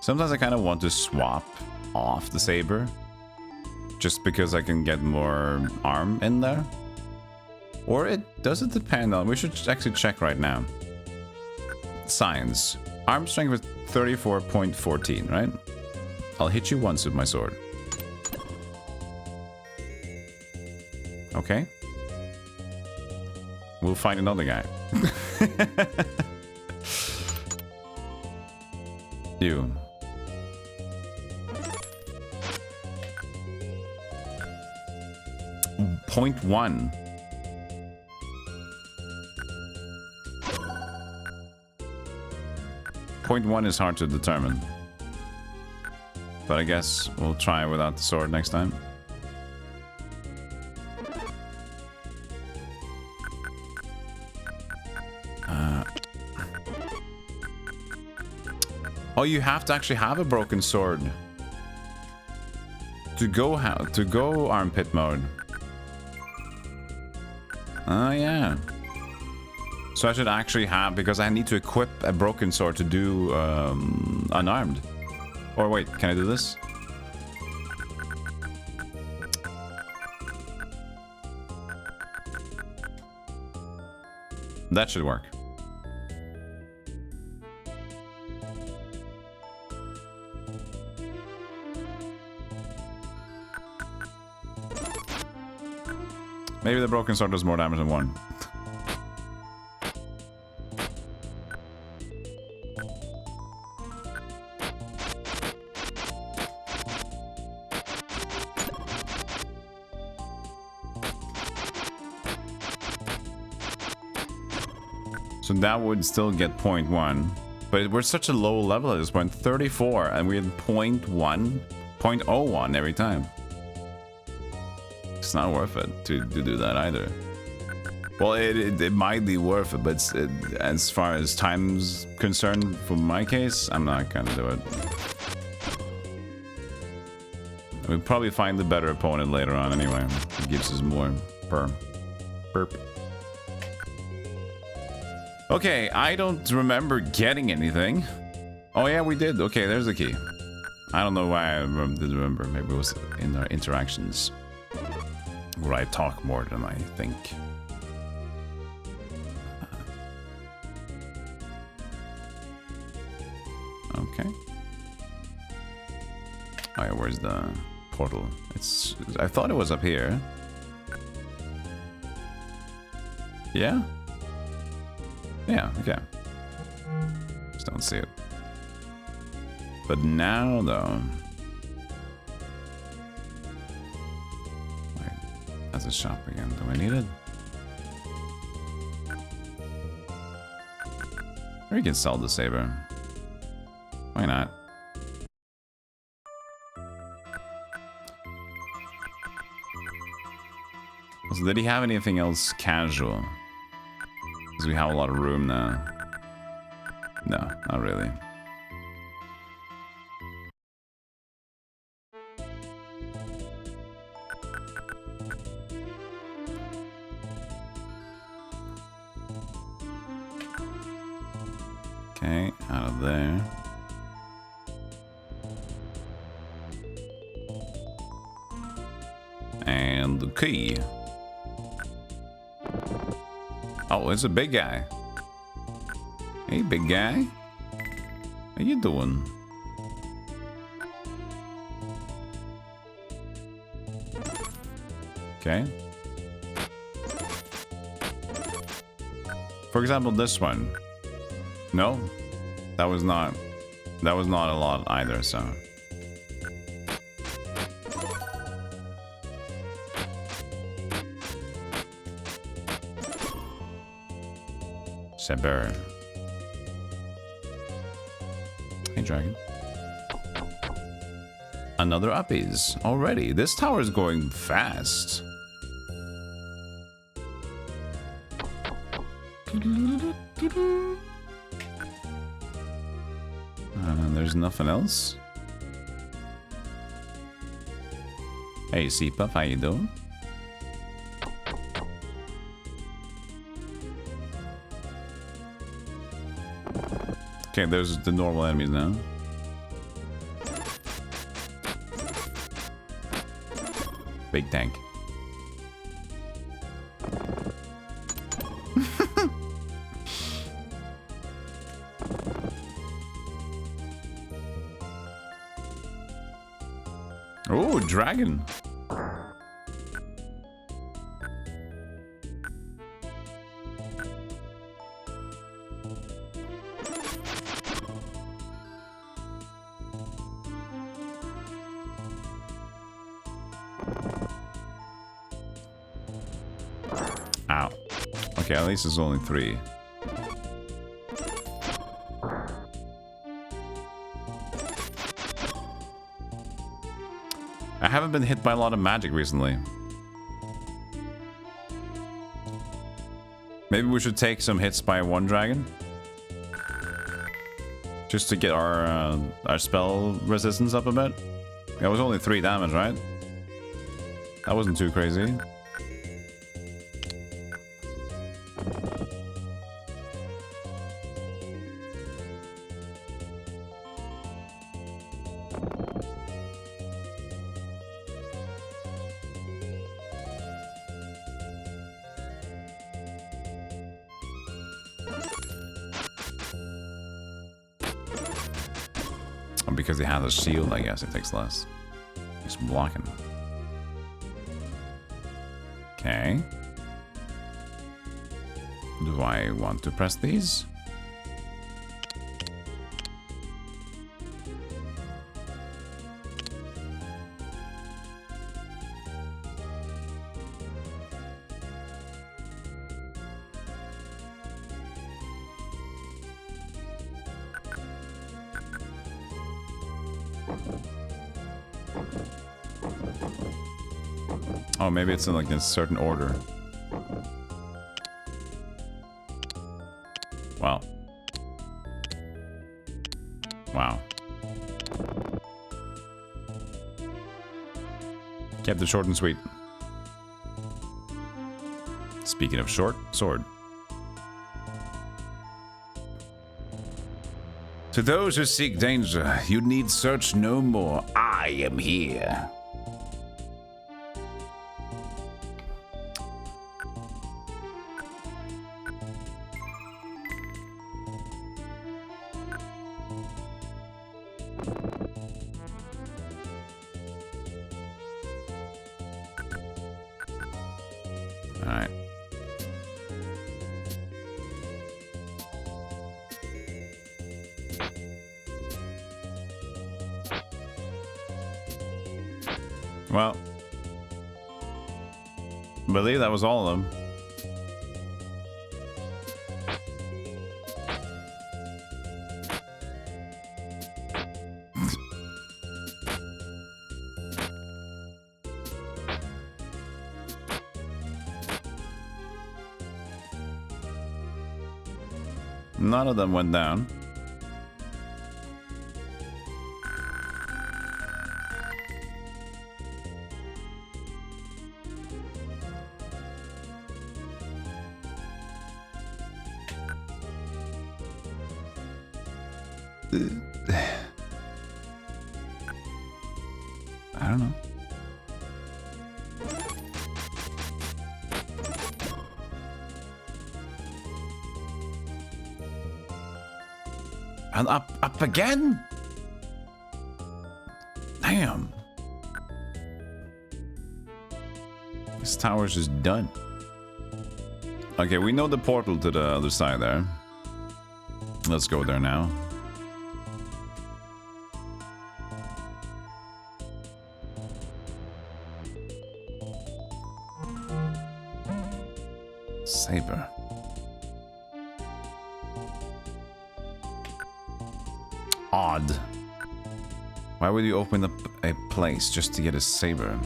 Sometimes I kind of want to swap off the saber, just because I can get more arm in there. Or it doesn't depend on. We should actually check right now. Science. Arm strength with 34.14, right? I'll hit you once with my sword. Okay. We'll find another guy. You. Point 1. Point 1 is hard to determine. But I guess we'll try without the sword next time. Oh, you have to actually have a broken sword to go armpit mode. Oh yeah. So I should actually have, because I need to equip a broken sword to do unarmed. Or wait, can I do this? That should work. Maybe the broken sword does more damage than one. So that would still get 0.1. But we're such a low level at this point. 34, and we had 0.1, 0.01 every time. It's not worth it to do that either. Well, it might be worth it, but as far as time's concerned, for my case, I'm not gonna do it. We'll probably find a better opponent later on anyway. It gives us more perp. Okay, I don't remember getting anything. Oh yeah, we did. Okay, there's the key. I don't know why I didn't remember. Maybe it was in our interactions where I talk more than I think. Okay. Oh yeah, where's the portal? I thought it was up here. Yeah? Yeah, okay. Just don't see it. But now, though... Wait, that's a shop again. Do I need it? Or you can sell the saber. Why not? So did he have anything else casual? Because we have a lot of room now. No, not really. Okay, out of there. And the key. Oh, it's a big guy. Hey, big guy. How you doing? Okay. For example, this one. No, that was not a lot either, so. Saber. Hey, dragon. Another uppies already. This tower is going fast. There's nothing else. Hey, Seapuff, how you doing? Okay, there's the normal enemies now. Big tank. Oh, dragon. Ow. Okay, at least it's only 3. I haven't been hit by a lot of magic recently. Maybe we should take some hits by one dragon. Just to get our spell resistance up a bit. That was only 3 damage, right? That wasn't too crazy. Because he has a shield, I guess it takes less. He's blocking. Okay. Do I want to press these? Oh, maybe it's in like a certain order. Wow. Wow. Kept it short and sweet. Speaking of short, sword. To those who seek danger, you need search no more. I am here. All right. Well, I believe that was all of them. None of them went down. I don't know. And up again? Damn. This tower's just done. Okay, we know the portal to the other side there. Let's go there now. Saber. Odd. Why would you open up a place just to get a saber?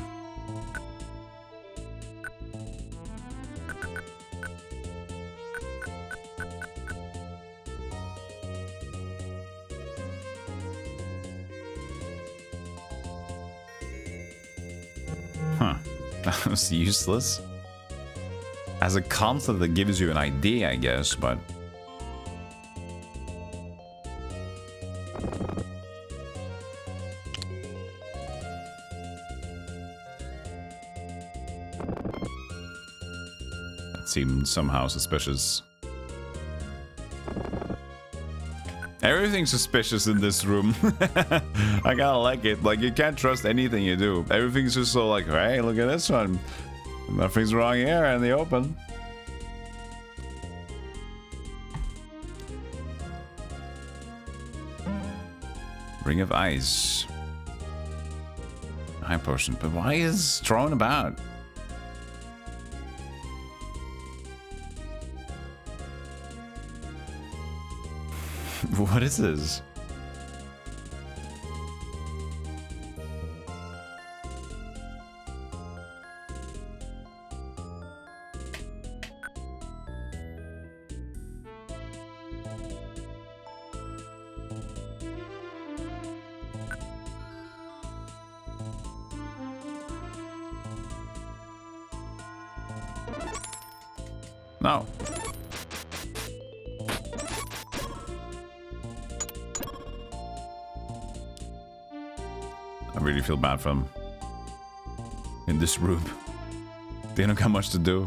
Huh. That was useless. As a concept that gives you an idea, I guess, but... that seemed somehow suspicious. Everything's suspicious in this room. I kinda like it. Like, you can't trust anything you do. Everything's just so like, hey, look at this one. Nothing's wrong here in the open. Ring of Ice. High potion. But why is thrown about? What is this? No. I really feel bad for them in this room. They don't got much to do.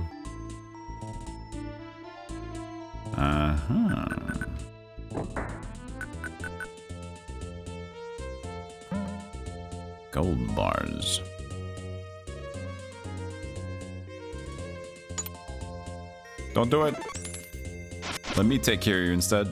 Gold bars. Don't do it. Let me take care of you instead.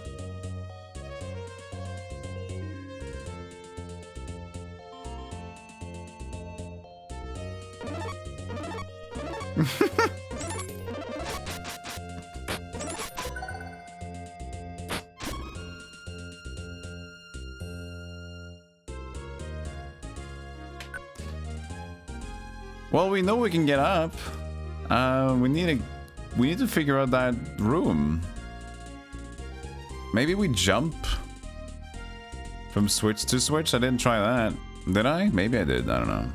Well, we know we can get up. We need to figure out that room. Maybe we jump from switch to switch. I didn't try that. Did I? Maybe I did. I don't know.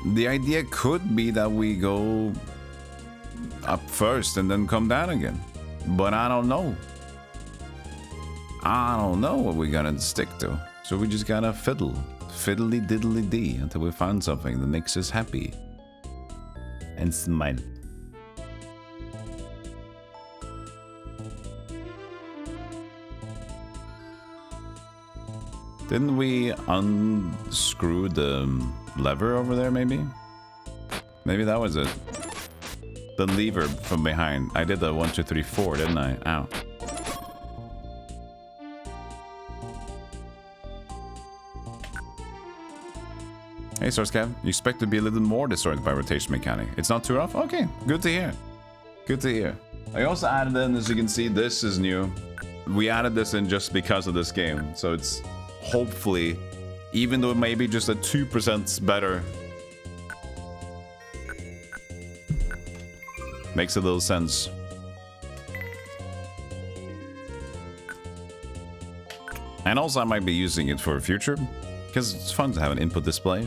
The idea could be that we go up first and then come down again. But I don't know. I don't know what we're gonna stick to. So we just gotta fiddle. Fiddly diddly dee until we find something that makes us happy. And smile. Didn't we unscrew the lever over there, maybe? Maybe that was it. The lever from behind. I did the 1, 2, 3, 4, didn't I? Ow. Hey, Sourcecav. You expect to be a little more disoriented by rotation mechanic. It's not too rough? Okay, good to hear. Good to hear. I also added in, as you can see, this is new. We added this in just because of this game. So it's hopefully, even though it may be just a 2% better, makes a little sense. And also I might be using it for the future, because it's fun to have an input display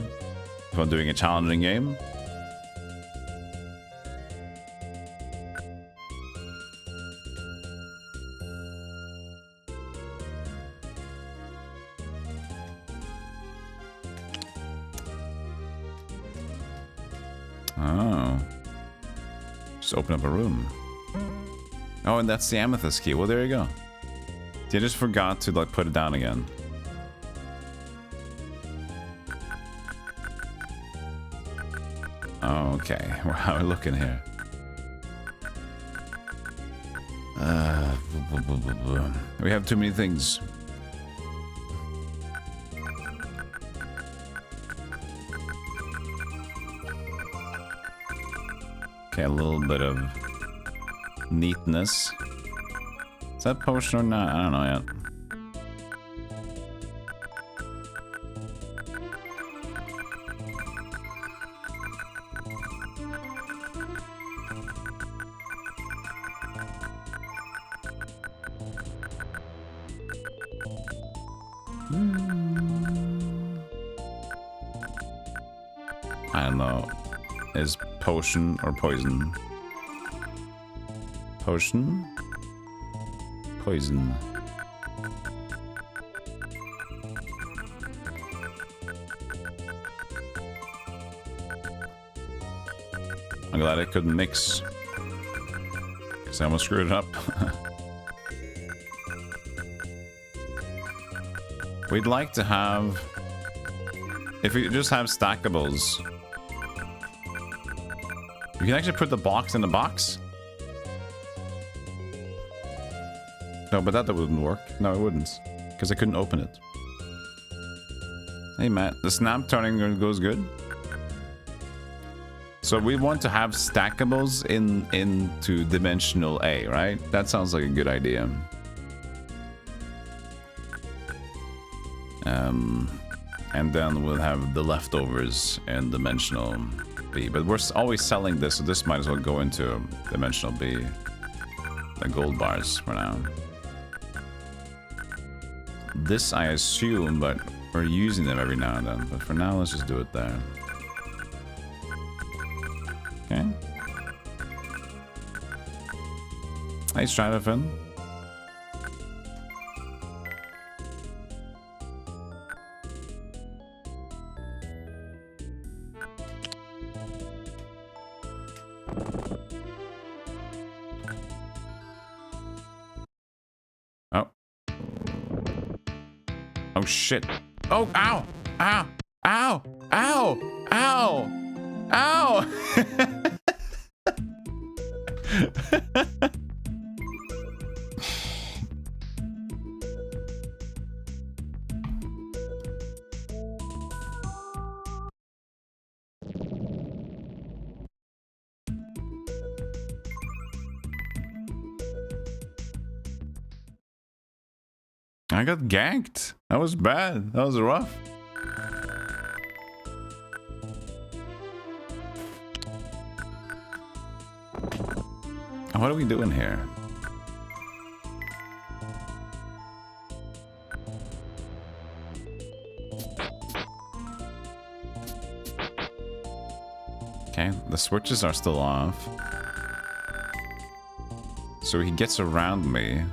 if I'm doing a challenging game. Oh. Just open up a room. Oh, and that's the amethyst key. Well, there you go. I just forgot to like put it down again. Oh, okay. How are we looking here? We have too many things. Okay, a little bit of neatness. Is that potion or not? I don't know yet. I don't know. Is potion or poison? Potion? Poison. I'm glad I couldn't mix, because I almost screwed it up. We'd like to have, if we just have stackables, you can actually put the box in the box. No, but that wouldn't work. No, it wouldn't, because I couldn't open it. Hey, Matt, the snap turning goes good. So we want to have stackables into dimensional A, right? That sounds like a good idea. And then we'll have the leftovers in dimensional B. But we're always selling this, so this might as well go into dimensional B. The gold bars for now. This I assume, but we're using them every now and then. But for now, let's just do it there. Okay. Hey, Stratafin. Oh. Oh, shit. Oh, ow! Ow! Ow! Ow! Ow! Ow! I got ganked. That was bad. That was rough. What are we doing here? Okay, the switches are still off. So he gets around me.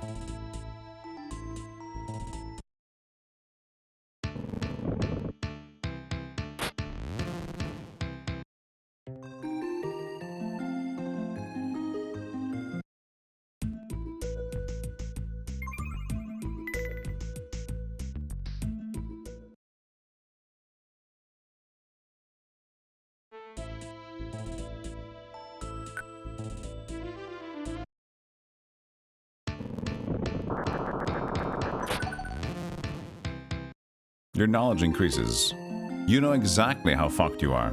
Your knowledge increases. You know exactly how fucked you are.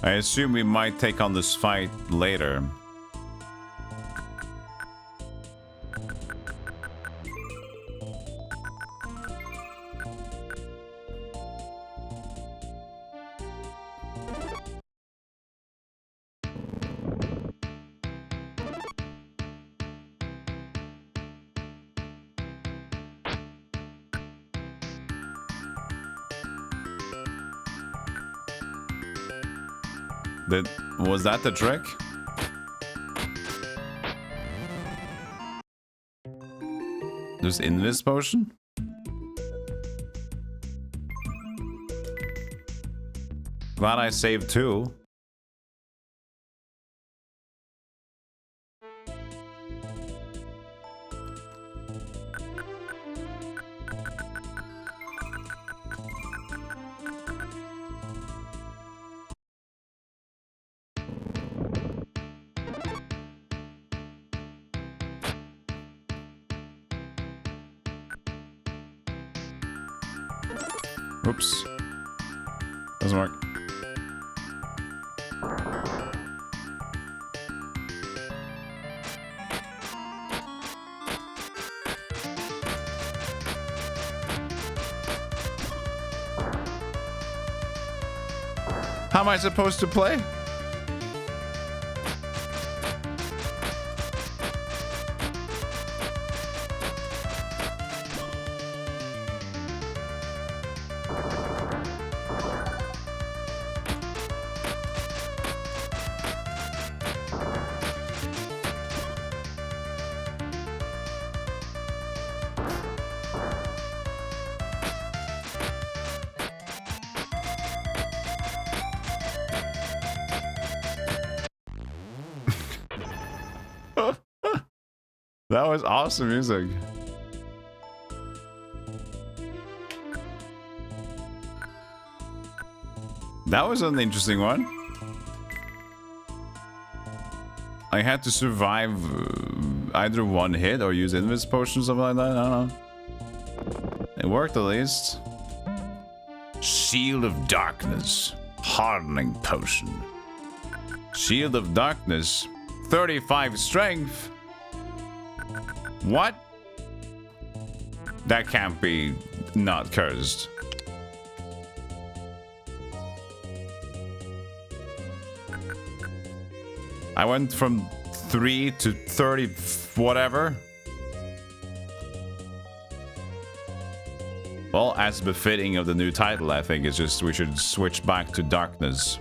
I assume we might take on this fight later. Was that the trick? There's invis potion? Glad I saved too. Oops. Doesn't work. How am I supposed to play? That was awesome music. That was an interesting one. I had to survive either one hit or use invis potion, something like that. I don't know. It worked at least. Shield of Darkness. Hardening potion. Shield of Darkness. 35 strength. What? That can't be not cursed. I went from 3 to 30 whatever. Well, as befitting of the new title, I think it's just we should switch back to darkness.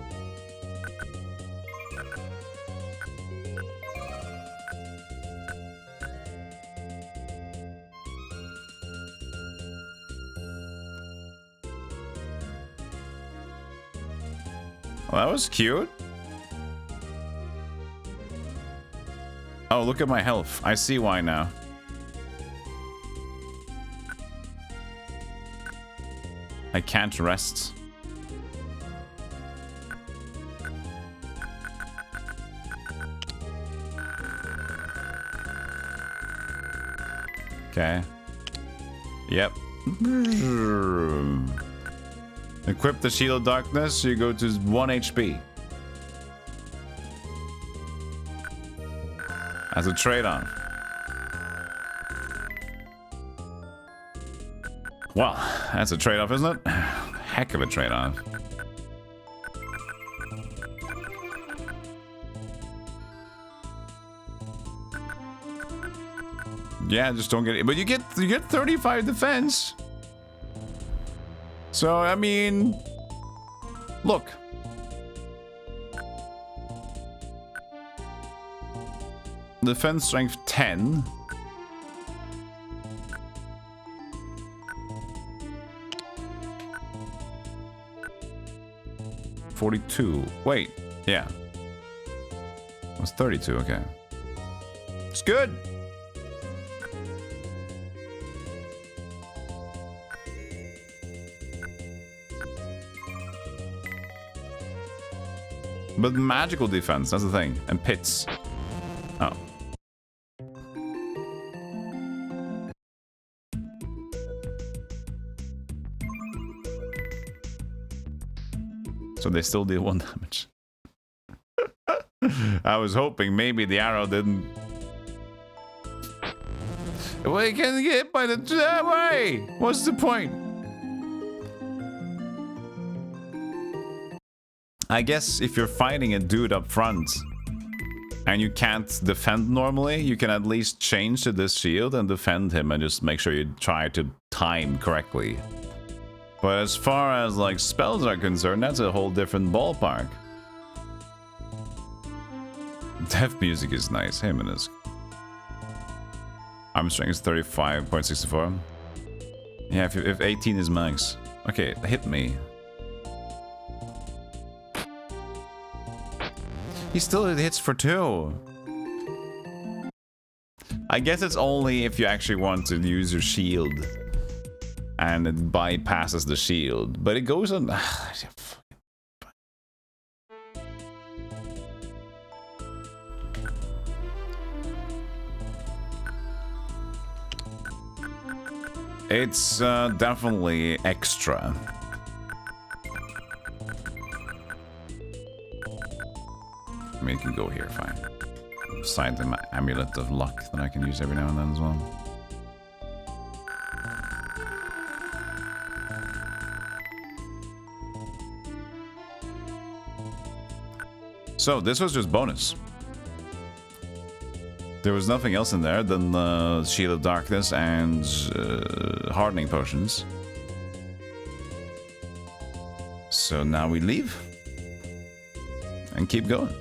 Well, that was cute. Oh, look at my health. I see why now. I can't rest. Okay. Yep. Equip the Shield of Darkness, you go to 1 HP. As a trade-on. Well, that's a trade-off, isn't it? Heck of a trade-off. Yeah, just don't get it. But you get 35 defense. So I mean, look. Defense strength 10. $42. Wait, yeah. It was 32, okay. It's good. But magical defense, that's the thing. And pits. Oh. So they still deal 1 damage. I was hoping maybe the arrow didn't. Well, you can get hit by the way. What's the point? I guess if you're fighting a dude up front and you can't defend normally, you can at least change to this shield and defend him and just make sure you try to time correctly. But as far as like spells are concerned, that's a whole different ballpark. Death music is nice. Hey, Minisk. Arm strength is 35.64. Yeah, if 18 is max. Okay, hit me. He still hits for 2. I guess it's only if you actually want to use your shield. And it bypasses the shield. But it goes on... It's definitely extra. I mean, it can go here, fine. Besides the amulet of luck that I can use every now and then as well. So, this was just bonus. There was nothing else in there than the Shield of Darkness and hardening potions. So now we leave and keep going.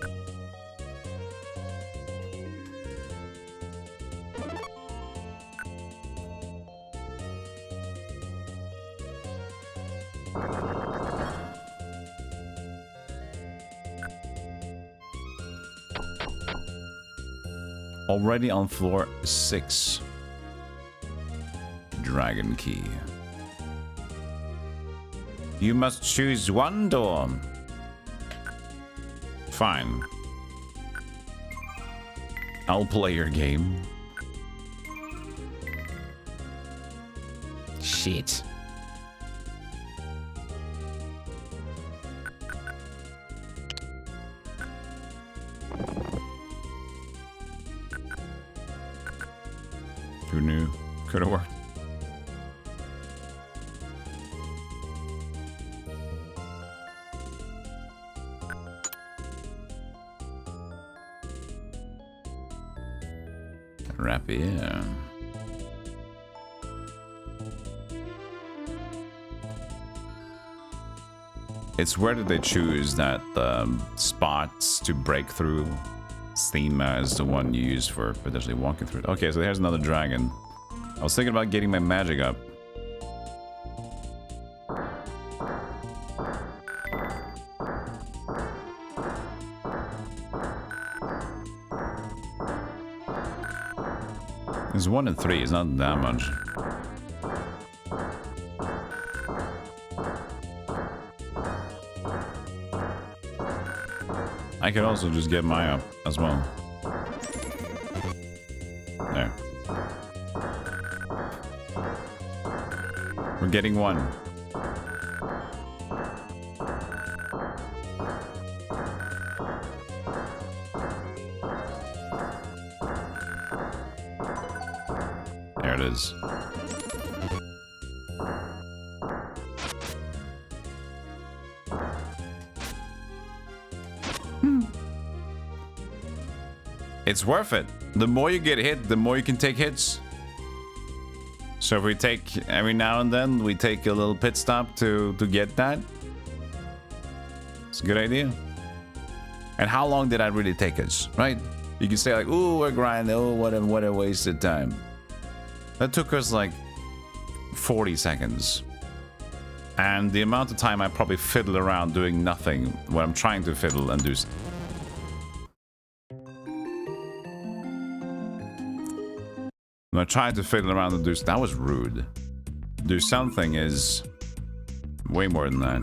Already on floor 6. Dragon key. You must choose one door. Fine. I'll play your game. Shit. Who knew? Could have worked. Rapier. It's where did they choose that spots to break through? Thema is the one you use for potentially walking through it. Okay, so here's another dragon. I was thinking about getting my magic up. It's 1 and 3, it's not that much. I could also just get my up as well. There. We're getting 1. There it is. It's worth it. The more you get hit, the more you can take hits. So if we take, every now and then, we take a little pit stop to get that. It's a good idea. And how long did that really take us, right? You can say like, ooh, we're grinding, oh, what a wasted time. That took us like 40 seconds. And the amount of time I probably fiddle around doing nothing when I'm trying to fiddle and do stuff. When I tried to fiddle around and do stuff, that was rude. Do something is way more than that.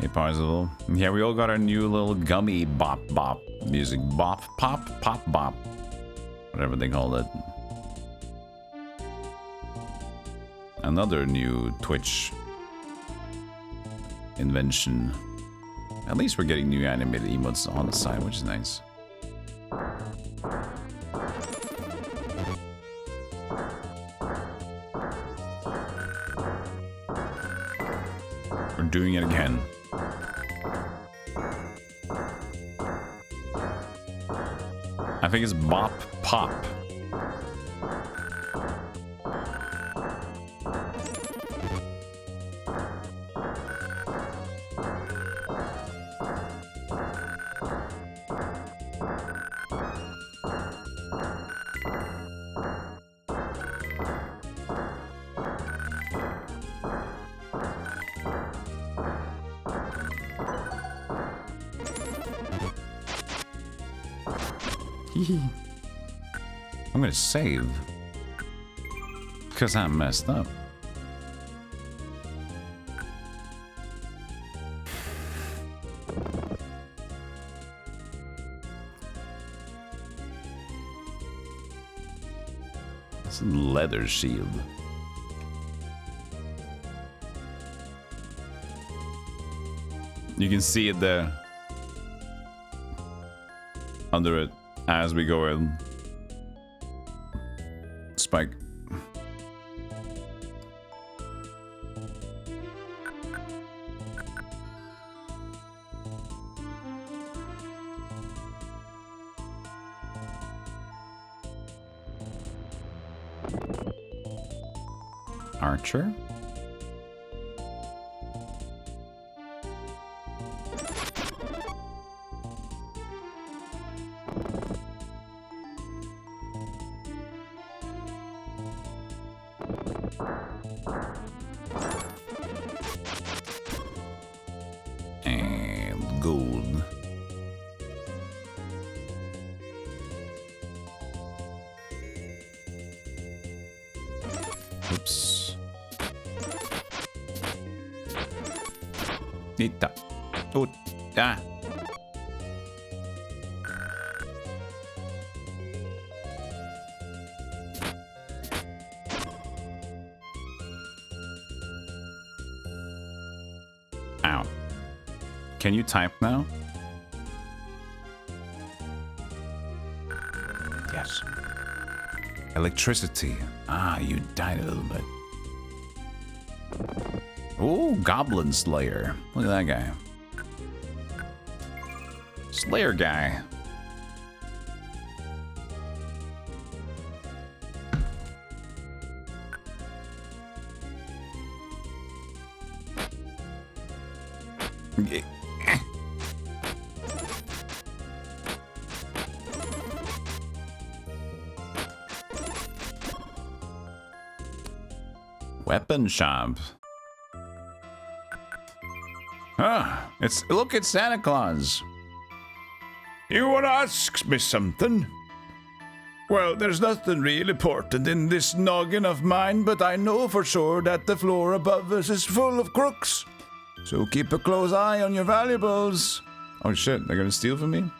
Hey, Parzival. Yeah, we all got our new little gummy bop bop music. Bop, pop, pop, bop. Whatever they call it. Another new Twitch invention. At least we're getting new animated emotes on the side, which is nice. We're doing it again. I think it's bop pop. I'm gonna save because I'm messed up. It's a leather shield. You can see it there under it as we go in. Spike. Archer. And gold. Oops. Ita. Ut. Ah. Ow. Can you type now? Yes. Electricity. Ah, you died a little bit. Oh, Goblin Slayer. Look at that guy. Slayer guy. Weapon shop. Ah, look, it's Santa Claus. You want to ask me something? Well, there's nothing real important in this noggin of mine, but I know for sure that the floor above us is full of crooks. So keep a close eye on your valuables. Oh shit, they're gonna steal from me?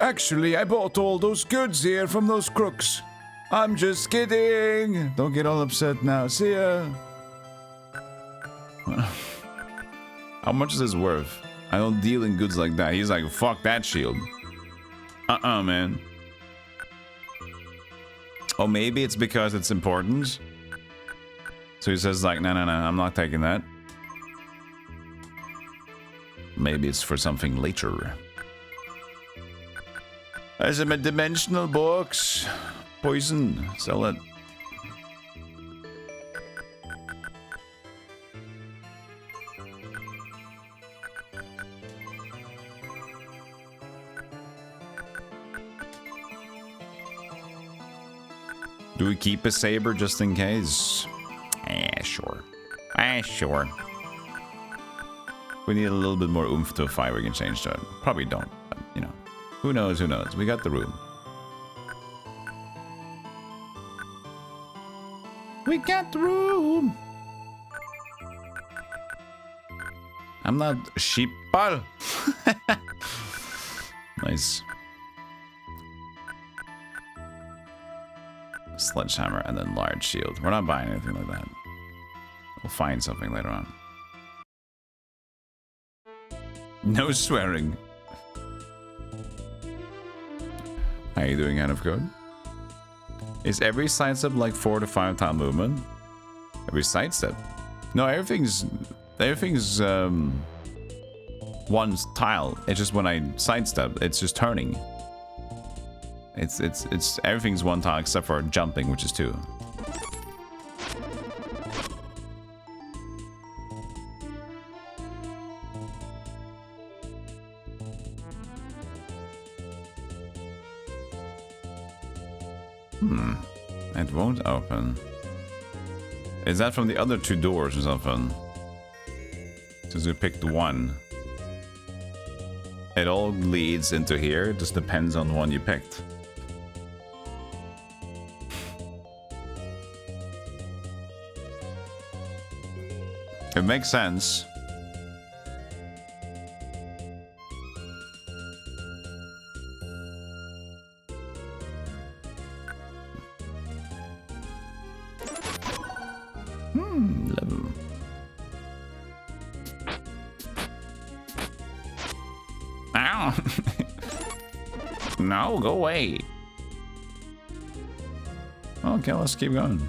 Actually, I bought all those goods here from those crooks. I'm just kidding. Don't get all upset now. See ya. How much is this worth? I don't deal in goods like that. He's like, fuck that shield. Man. Oh, maybe it's because it's important. So he says like, no, I'm not taking that. Maybe it's for something later. There's a dimensional box. Poison. Sell it. Do we keep a saber just in case? Sure. Sure. We need a little bit more oomph to a fight we can change to it. Probably don't, but, you know. Who knows, who knows? We got the room. We got the room! I'm not sheeple. Nice. Sledgehammer and then large shield. We're not buying anything like that. We'll find something later on. No swearing. How are you doing, Hand of Code? Is every sidestep like 4 to 5 tile movement? Every sidestep? No, everything's one tile. It's just when I sidestep, it's just turning. It's everything's one tile except for jumping, which is 2. It won't open. Is that from the other 2 doors or something? Since we picked one. It all leads into here. It just depends on the one you picked. It makes sense. Level. Ow! No, go away. Okay, let's keep going.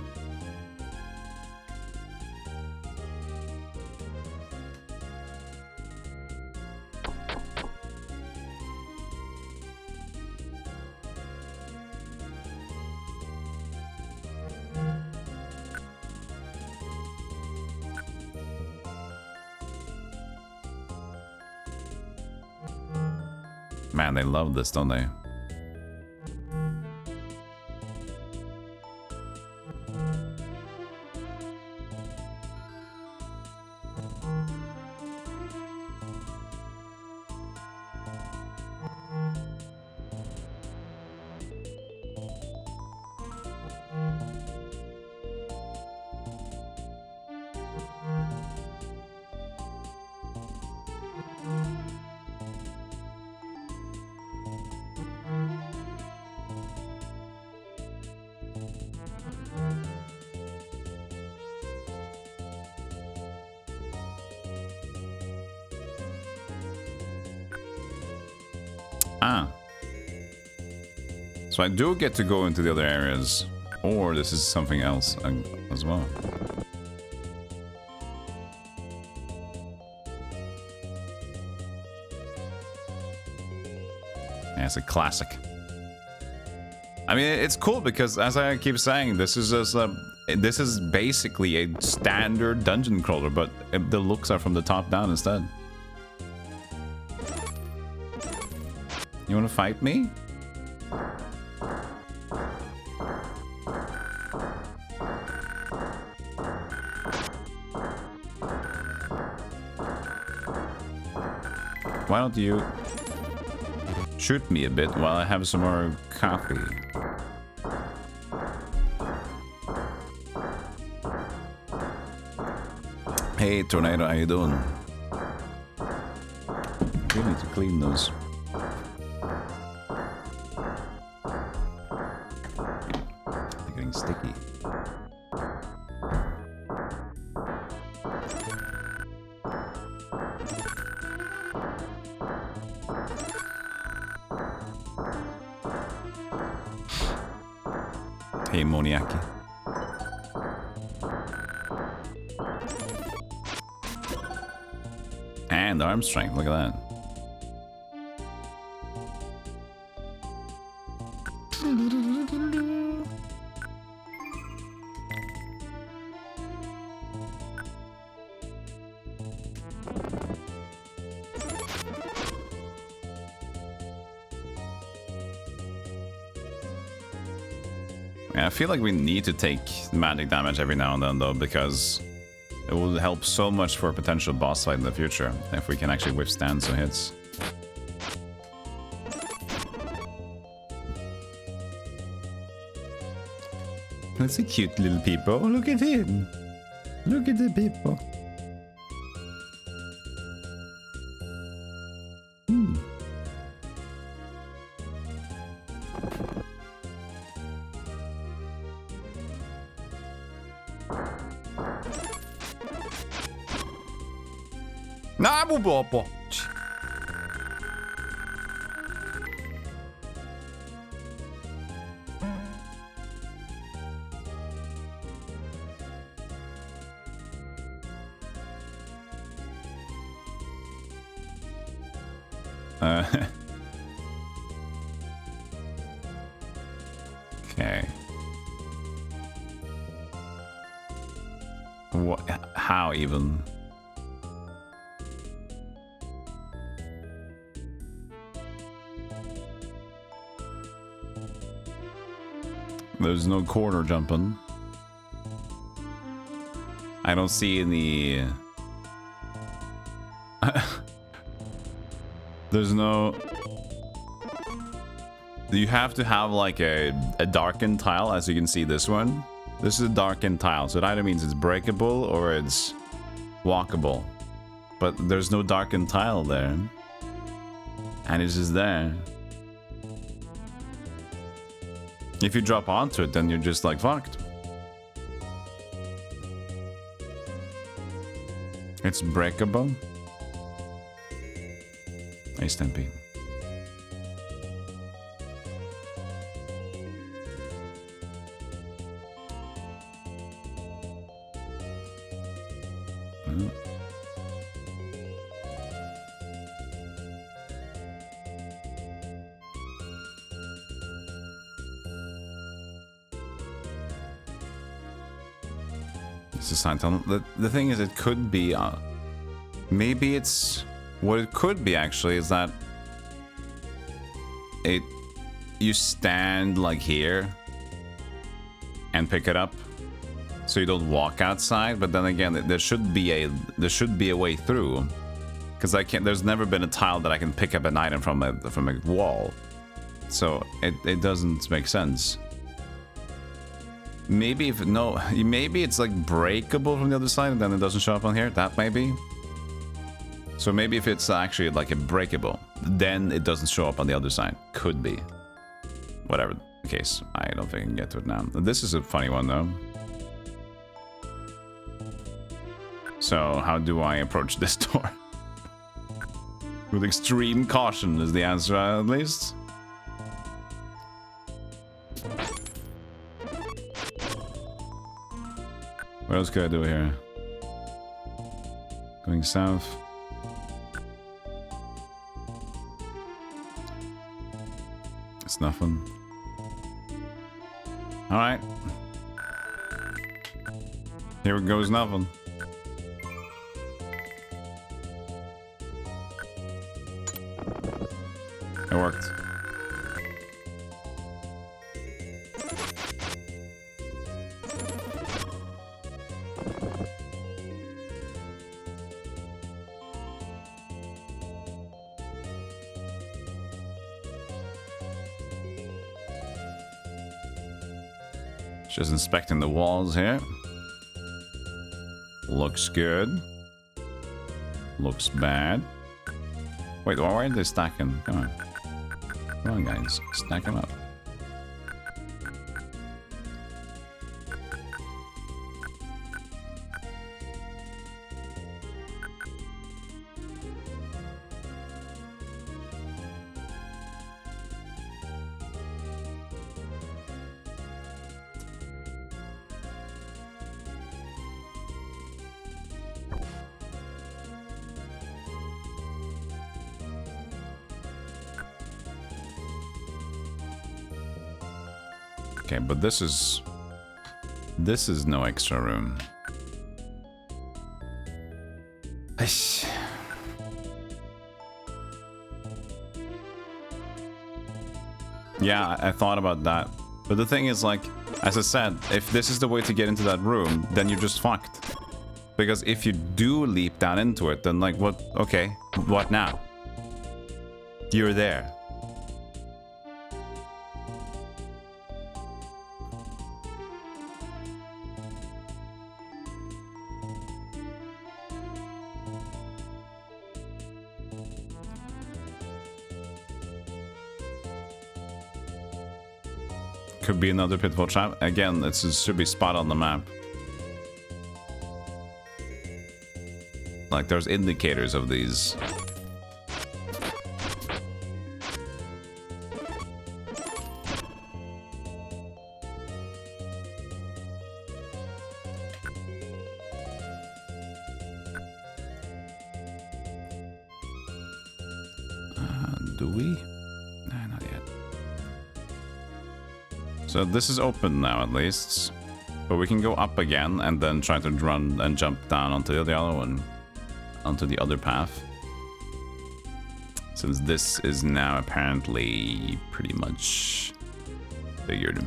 Man, they love this, don't they? So I do get to go into the other areas, or this is something else as well. Yeah, it's a classic. I mean, it's cool because, as I keep saying, this is just this is basically a standard dungeon crawler, but the looks are from the top down instead. You want to fight me? Why don't you shoot me a bit while I have some more coffee? Hey, Tornado, how you doing? We need to clean those. They're getting sticky. Hey, Moniaki. And arm strength, look at that. Yeah, I feel like we need to take magic damage every now and then, though, because it will help so much for a potential boss fight in the future if we can actually withstand some hits. That's a cute little peepo. Look at him. Look at the peepo. Nah, bobo. Okay. What? How even? There's no corner jumping. I don't see any. There's no. You have to have like a darkened tile, as you can see this one. This is a darkened tile, so it either means it's breakable or it's walkable. But there's no darkened tile there. And it's just there. If you drop onto it, then you're just like fucked. It's breakable. Hey, Stampy. This is sign tunnel. The thing is, it could be maybe it's what it could be actually is that you stand like here and pick it up so you don't walk outside, but then again there should be a way through, because there's never been a tile that I can pick up an item from a wall, so it doesn't make sense. Maybe maybe it's like breakable from the other side and then it doesn't show up on here. That may be. So maybe if it's actually like a breakable, then it doesn't show up on the other side. Could be. Whatever the case, I don't think I can get to it now. This is a funny one though. So how do I approach this door? With extreme caution is the answer, at least. What else could I do here? Going south. It's nothing. Alright. Here goes nothing. It worked. Just inspecting the walls here. Looks good. Looks bad. Wait, why aren't they stacking? Come on. Come on, guys. Stack them up. Okay, but this is no extra room. Yeah, I thought about that. But the thing is, like, as I said, if this is the way to get into that room, then you're just fucked. Because if you do leap down into it, then like, what? Okay, what now? You're there. Could be another pitfall trap. Again, it should be spot on the map. Like, there's indicators of these. Do we? Nah, not yet. So this is open now, at least. But we can go up again and then try to run and jump down onto the other one. Onto the other path. Since this is now apparently pretty much figured.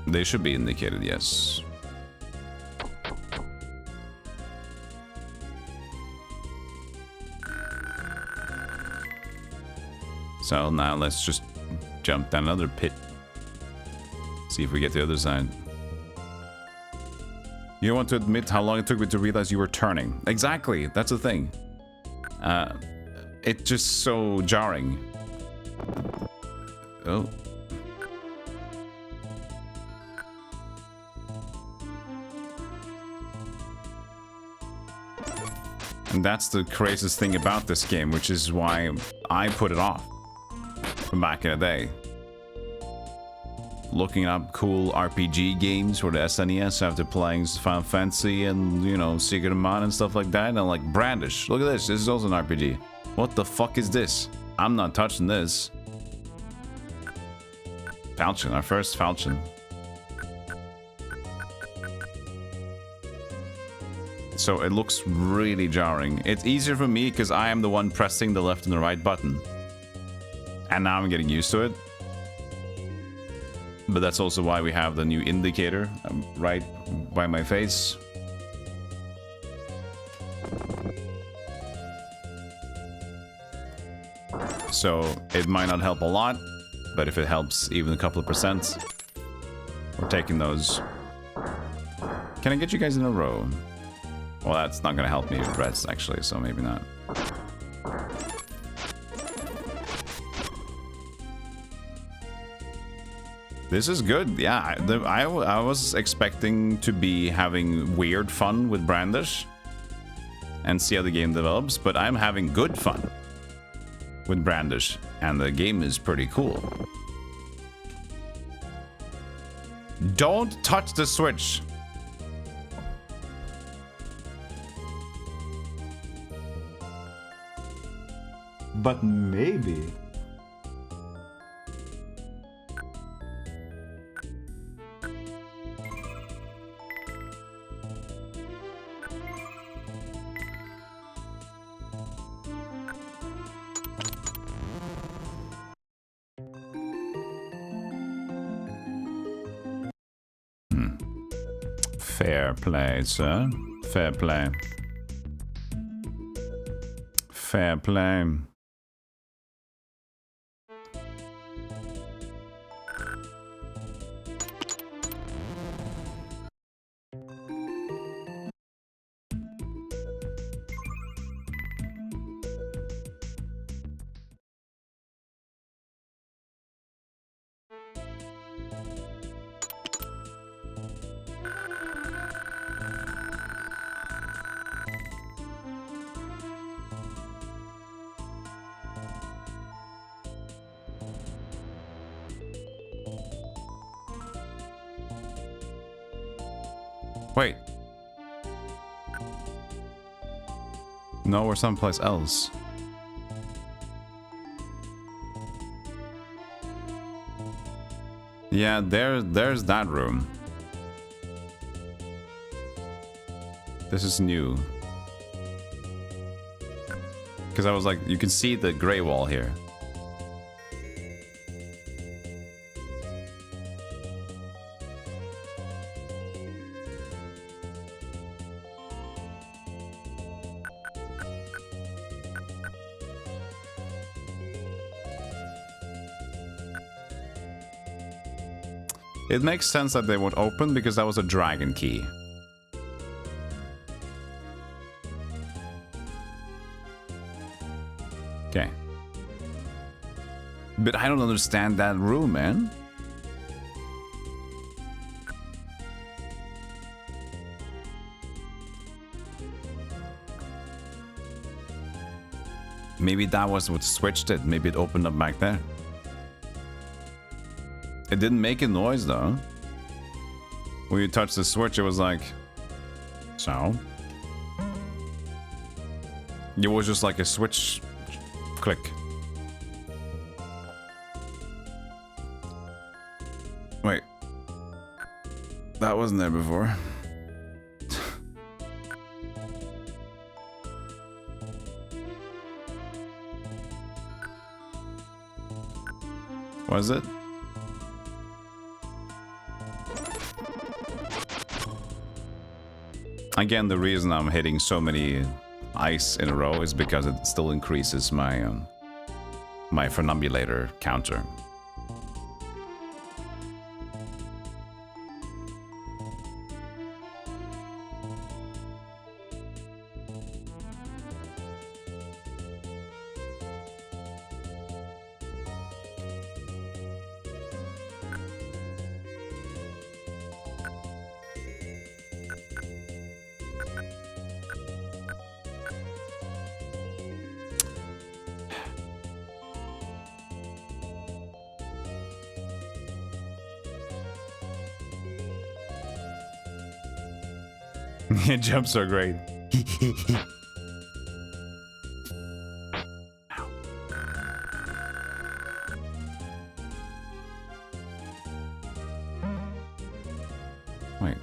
They should be indicated, yes. So now let's just jump down another pit. See if we get to the other side. You don't want to admit how long it took me to realize you were turning. Exactly, that's the thing. It's just so jarring. Oh. And that's the craziest thing about this game, which is why I put it off from back in the day. Looking up cool RPG games for the SNES after playing Final Fantasy and, you know, Secret of Mana and stuff like that. And I'm like, Brandish, look at this. This is also an RPG. What the fuck is this? I'm not touching this. Falchion, our first Falchion. So it looks really jarring. It's easier for me because I am the one pressing the left and the right button. And now I'm getting used to it. But that's also why we have the new indicator right by my face. So it might not help a lot, but if it helps even a couple of percent, we're taking those. Can I get you guys in a row? Well, that's not gonna help me with rest actually, so maybe not. This is good, yeah. I was expecting to be having weird fun with Brandish and see how the game develops, but I'm having good fun with Brandish, and the game is pretty cool. Don't touch the switch. But maybe. Fair play, sir. Fair play. Fair play. Wait. No, we're someplace else. Yeah, there's that room. This is new. Because I was like, you can see the gray wall here. It makes sense that they would open because that was a dragon key. Okay. But I don't understand that room, man. Maybe that was what switched it. Maybe it opened up back there. It didn't make a noise though. When you touched the switch, it was like... So? It was just like a switch click. Wait. That wasn't there before. Was it? Again, the reason I'm hitting so many ice in a row is because it still increases my my funambulator counter. Jumps are great. Wait.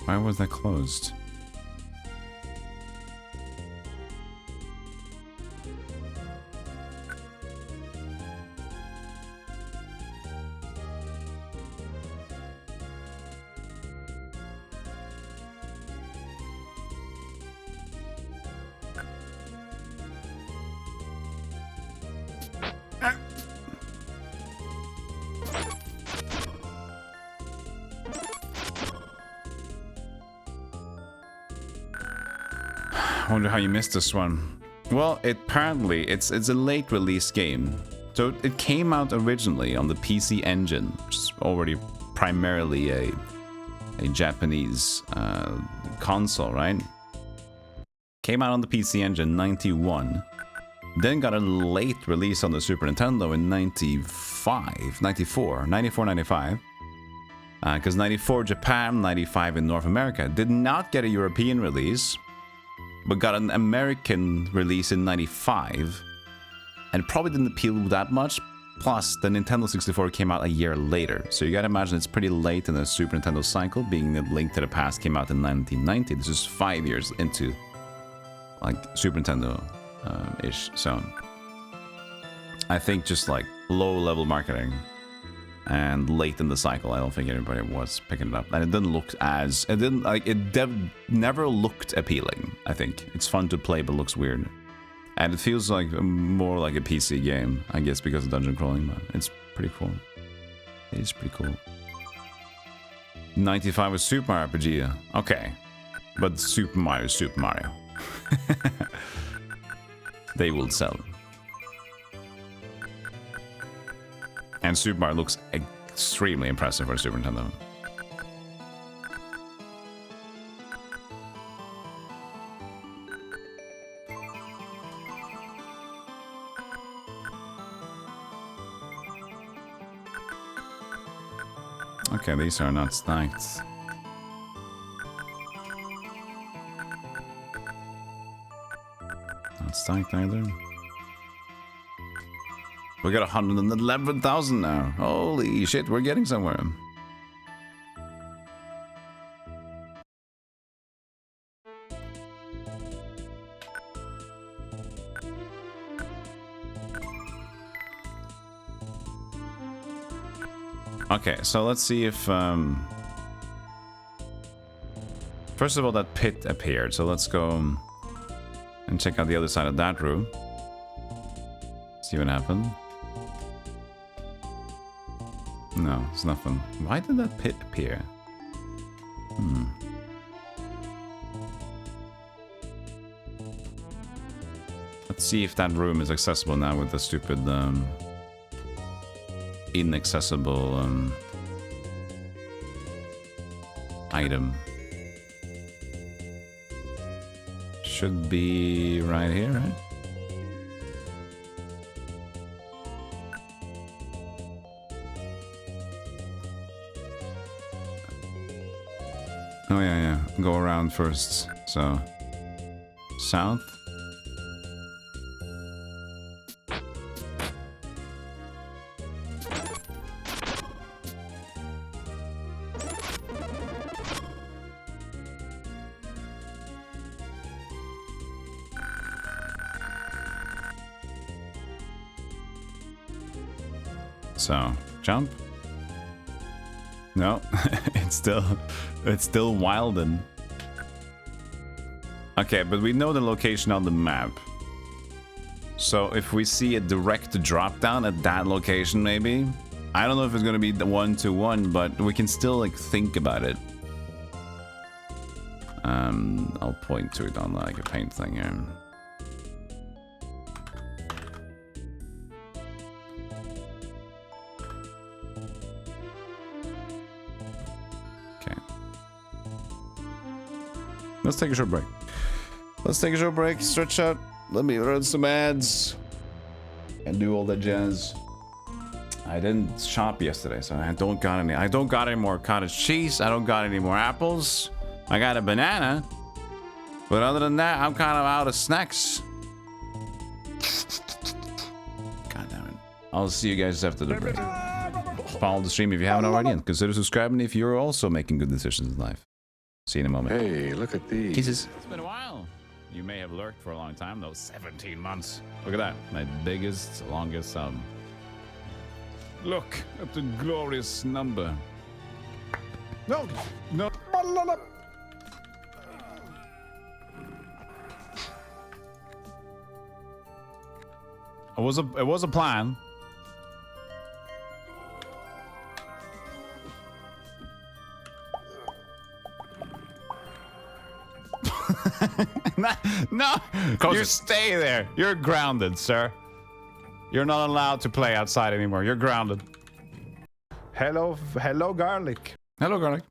Why was that closed? I wonder how you missed this one. Well, apparently it's a late release game. So it came out originally on the PC Engine, which is already primarily a Japanese console, right? Came out on the PC Engine 91. Then got a late release on the Super Nintendo in 94, 95. Because 94 Japan, 95 in North America. Did not get a European release, but got an American release in 95. And probably didn't appeal that much. Plus, the Nintendo 64 came out a year later. So you gotta imagine it's pretty late in the Super Nintendo cycle, being that Link to the Past came out in 1990. This is 5 years into, like, Super Nintendo-ish. So, I think just, like, low-level marketing. And late in the cycle, I don't think anybody was picking it up. And it didn't look as... It didn't, like, never looked appealing, I think. It's fun to play, but looks weird. And it feels like more like a PC game, I guess, because of dungeon crawling, but it's pretty cool. It is pretty cool. 95 was Super Mario RPG. Okay. But Super Mario is Super Mario. They will sell. And Super Mario looks extremely impressive for Super Nintendo. Okay, these are not stacked. Not stacked either. We got 111,000 now. Holy shit, we're getting somewhere. Okay, so let's see if... First of all, that pit appeared, so let's go and check out the other side of that room. See what happened. No, it's nothing. Why did that pit appear? Let's see if that room is accessible now with the stupid inaccessible item. Should be right here, right? Oh yeah, go around first. So south. So, jump. No, it's still Wilden. Okay, but we know the location on the map. So if we see a direct drop down at that location, maybe. I don't know if it's gonna be the 1-to-1, but we can still like think about it. I'll point to it on like a paint thing here. Let's take a short break. Stretch out. Let me run some ads. And do all that jazz. I didn't shop yesterday, so I don't got any more cottage cheese. I don't got any more apples. I got a banana. But other than that, I'm kind of out of snacks. God damn it. I'll see you guys after the break. Follow the stream if you haven't already, and consider subscribing if you're also making good decisions in life. See you in a moment. Hey, look at these. Kisses. It's been a while. You may have lurked for a long time, though. 17 months. Look at that. My biggest, longest sub. Look at the glorious number. No. It was a plan. No, you stay there. You're grounded, sir. You're not allowed to play outside anymore. You're grounded. Hello, garlic. Hello, garlic.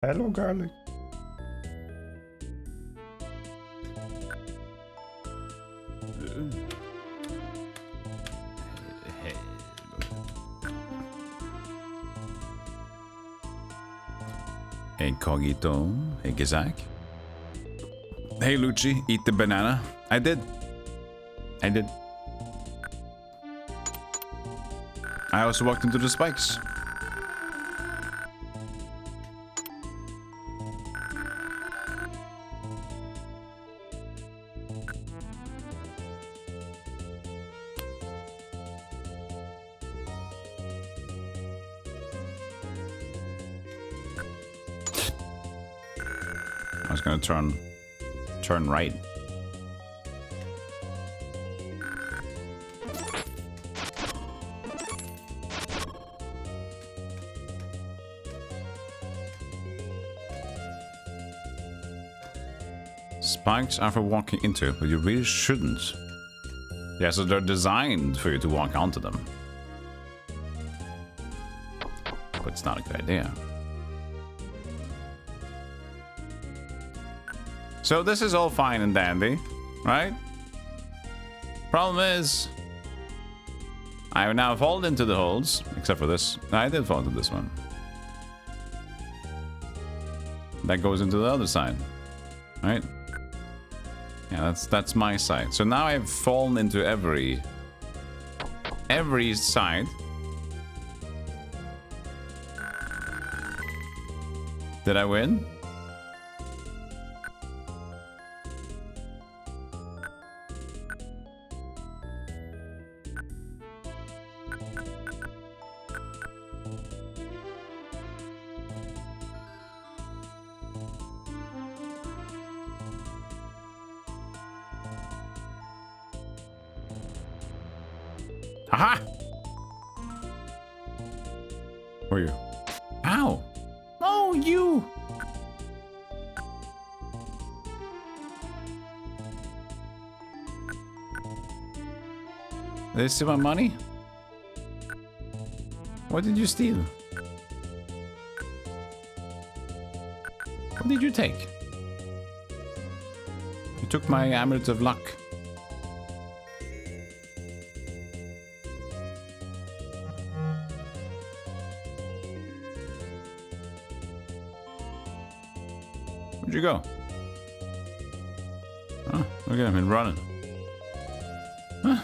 Hello, garlic. Hey, Cogito. Hey, Gizak. Hey, Lucci. Eat the banana. I did. I also walked into the spikes. I was gonna turn right. Spikes are for walking into, but you really shouldn't. Yeah, so they're designed for you to walk onto them. But it's not a good idea. So this is all fine and dandy, right? Problem is, I have now fallen into the holes, except for this. I did fall into this one. That goes into the other side, right? Yeah, that's my side. So now I've fallen into every every side. Did I win? Aha! Where are you? Ow! Oh, you! Did they steal my money? What did you steal? What did you take? You took my amulet of luck. Where'd you go? Oh, look at him, he's running. Huh.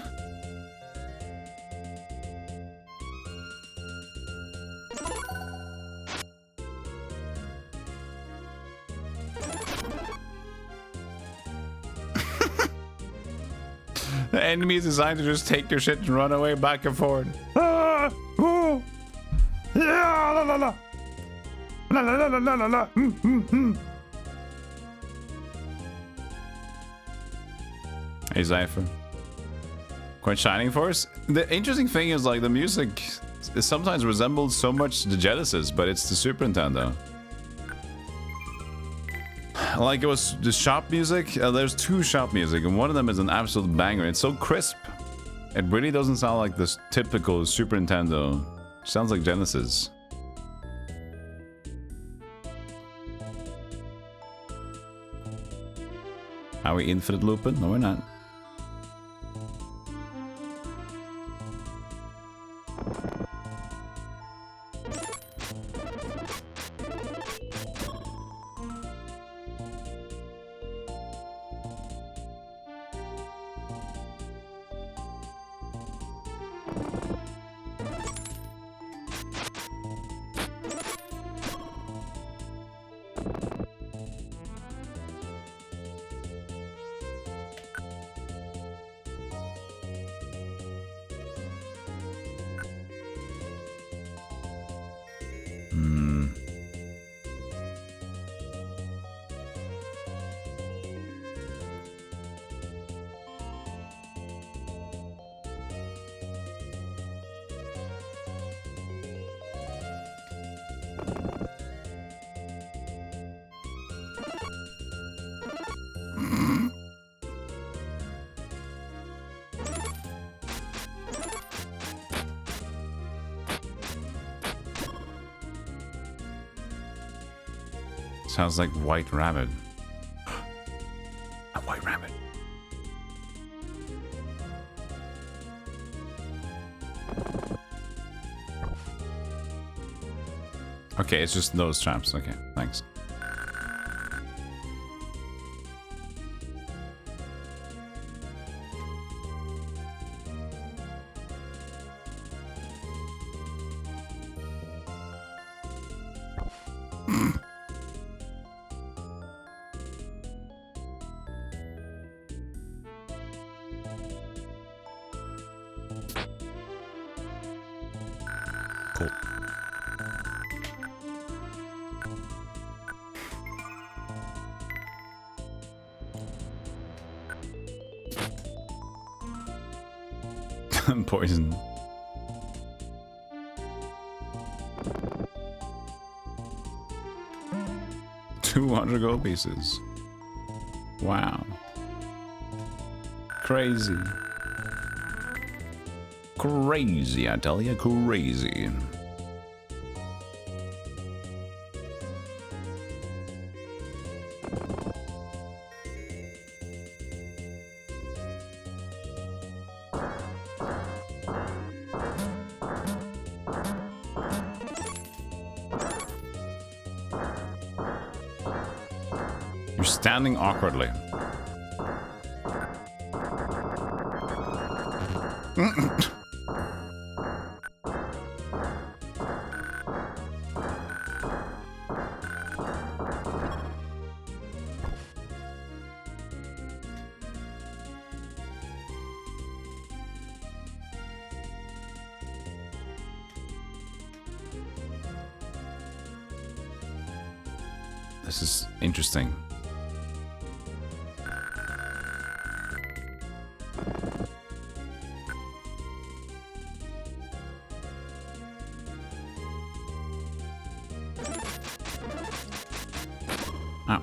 The enemy is designed to just take your shit and run away back and forth. Ah! Oh! Yeah! La la la! La la la la la la! Hey, Zypher. Quite Shining Force? The interesting thing is, like, the music sometimes resembles so much the Genesis, but it's the Super Nintendo. Like, it was the shop music. There's two shop music, and one of them is an absolute banger. It's so crisp. It really doesn't sound like this typical Super Nintendo. It sounds like Genesis. Are we infinite looping? No, we're not. Sounds like White Rabbit. A White Rabbit. Okay, it's just those traps. Okay, thanks. Poison. $200 gold pieces. Wow. Crazy. Crazy, I tell you, crazy. Standing awkwardly. This is interesting. Oh.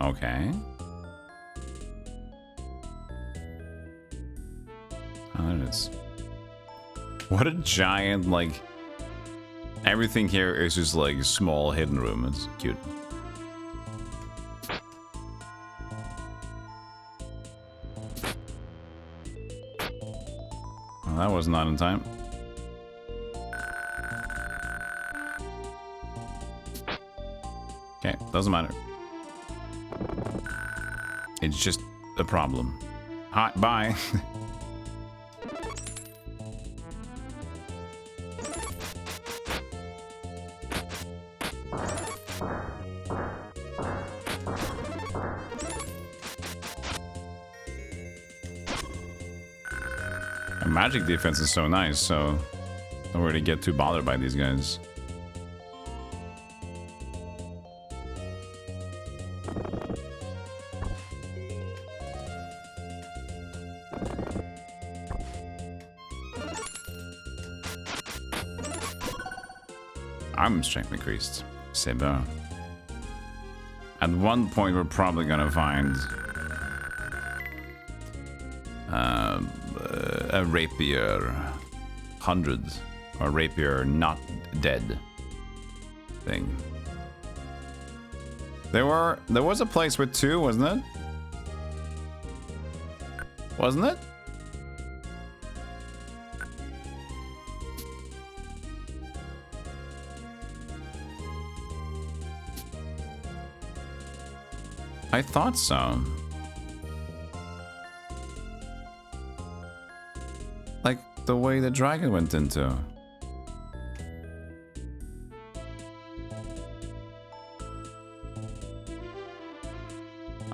Okay. Oh, there it is. What a giant, like... Everything here is just like a small hidden room. It's cute. Well, that was not in time. Okay, doesn't matter. It's just a problem. Hi, bye. Magic defense is so nice, so don't really get too bothered by these guys. Arm strength increased. C'est bon. At one point, we're probably gonna find a rapier 100 or rapier not dead thing. There was a place with 2, wasn't it? Wasn't it? I thought so. Like the way the dragon went into.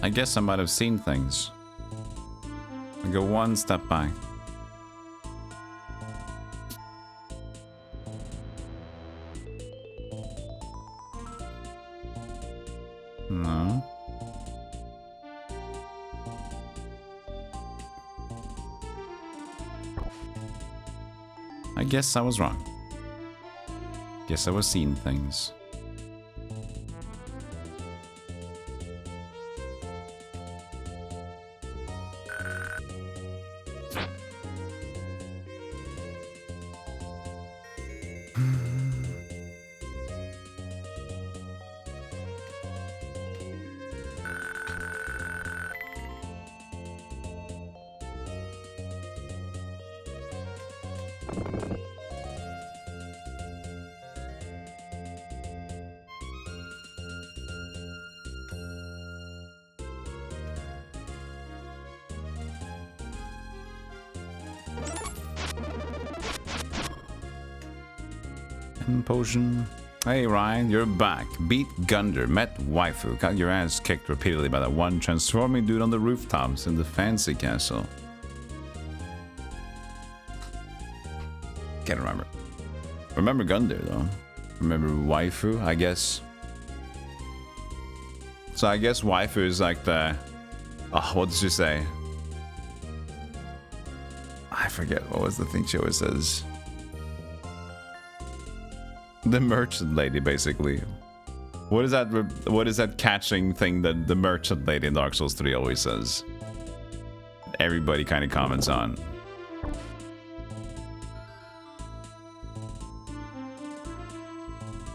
I guess I might have seen things. I go one step back. No. I guess I was wrong. Guess I was seeing things. Potion. Hey Ryan, you're back. Beat Gunder, met waifu, got your ass kicked repeatedly by that one transforming dude on the rooftops in the fancy castle. Can't remember. Remember Gunder though. Remember waifu, I guess. So I guess waifu is like the... Oh, what did she say? I forget, what was the thing she always says? The merchant lady, basically. What is that catching thing that the merchant lady in Dark Souls 3 always says? Everybody kind of comments on.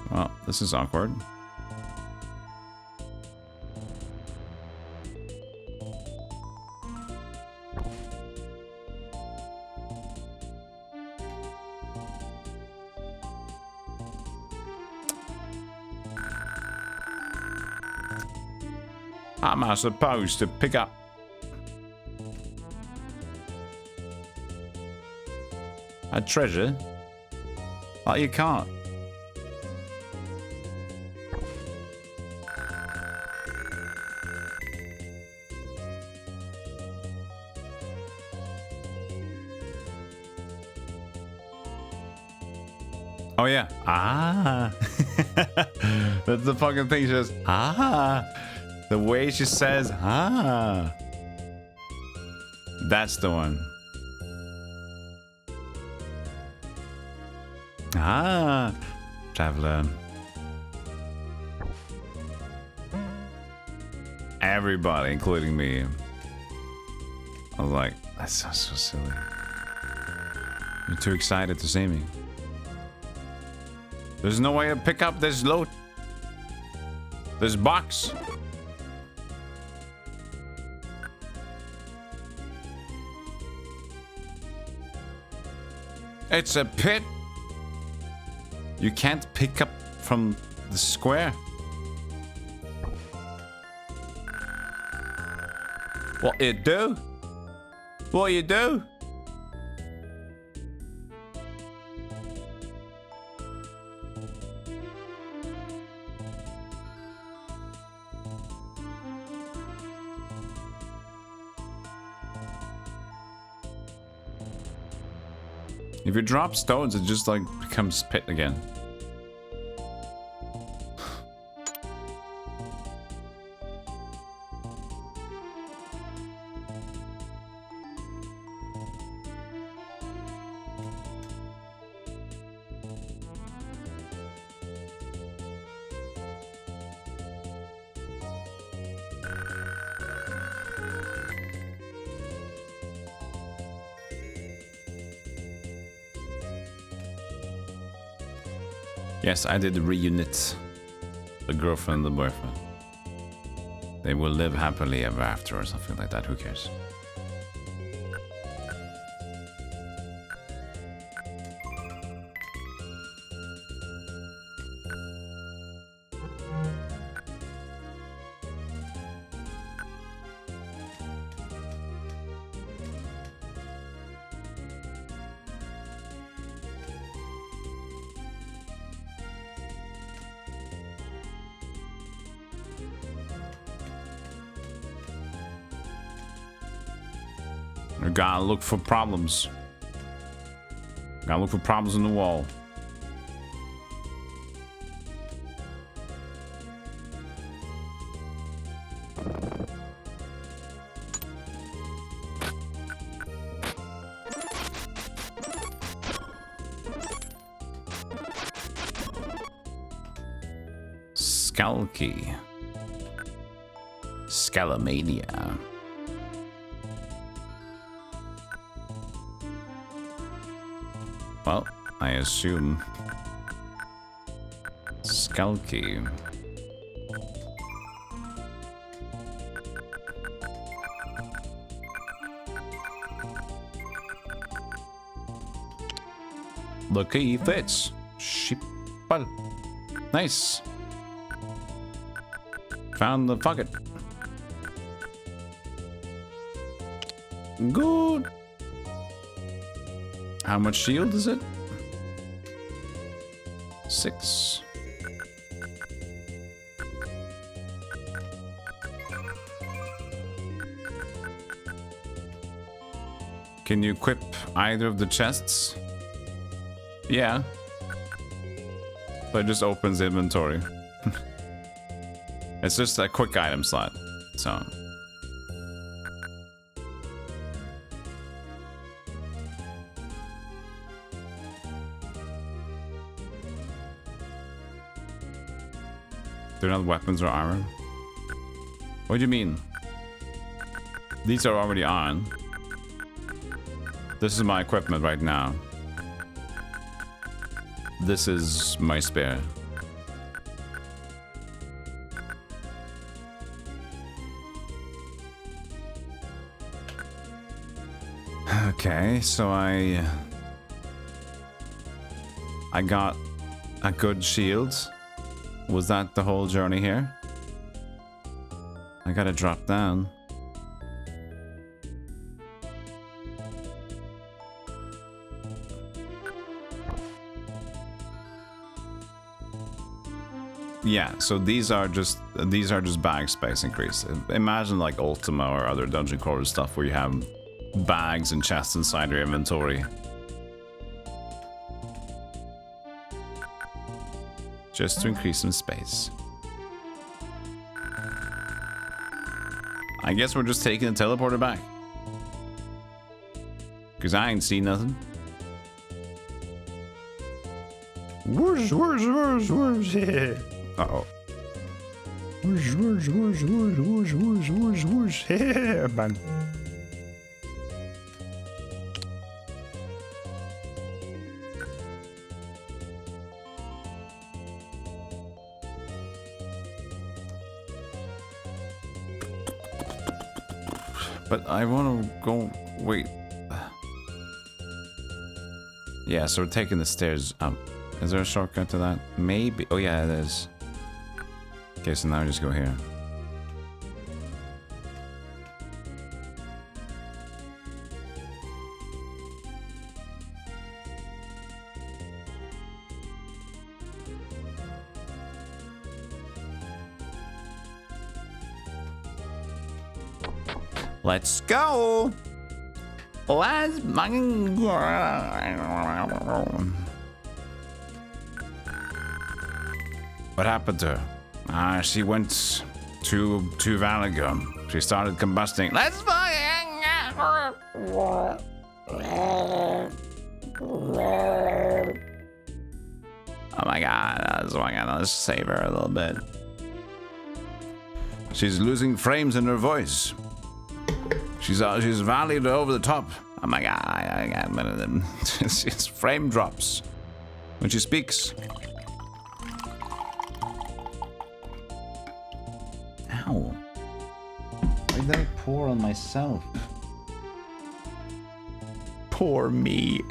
Well, this is awkward. Am I supposed to pick up? A treasure? Oh, you can't. Oh yeah. Ah. That's the fucking thing. She says, ah. The way she says, ah. That's the one. Ah. Traveler. Everybody, including me. I was like, that's so silly. You're too excited to see me. There's no way to pick up this loot. This box. It's a pit. You can't pick up from the square. What you do? What you do? If you drop stones, it just like becomes pit again. Yes, I did reunite the girlfriend and the boyfriend. They will live happily ever after or something like that. Who cares? You gotta look for problems. Gotta look for problems in the wall. Skulky. Scalamania. Well, I assume Skulky. The key fits. Shipal. Nice. Found the pocket. Good. How much shield is it? 6. Can you equip either of the chests? Yeah. But it just opens the inventory. It's just a quick item slot. So. They're not weapons or armor? What do you mean? These are already on. This is my equipment right now. This is my spare. Okay, so I got a good shield. Was that the whole journey here? I gotta drop down. Yeah, so these are just bag space increase. Imagine like Ultima or other dungeon crawler stuff where you have bags and chests inside your inventory. just to increase some space. I guess we're just taking the teleporter back. Because I ain't seen nothing. Whoosh, whoosh, whoosh, whoosh. Uh-oh. Whoosh, whoosh, whoosh, whoosh, whoosh, whoosh, whoosh, whoosh. Bang. But I want to go... Wait. Yeah, so we're taking the stairs up. Is there a shortcut to that? Maybe. Oh, yeah, it is. Okay, so now I just go here. Let's go! Let's fucking go! What happened to her? She went to Valagum. She started combusting. Let's fucking... Oh my god, let's save her a little bit. She's losing frames in her voice. She's valued over the top. Oh my god, I got a minute. She's frame drops when she speaks. Ow. Why did I pour on myself? Poor me.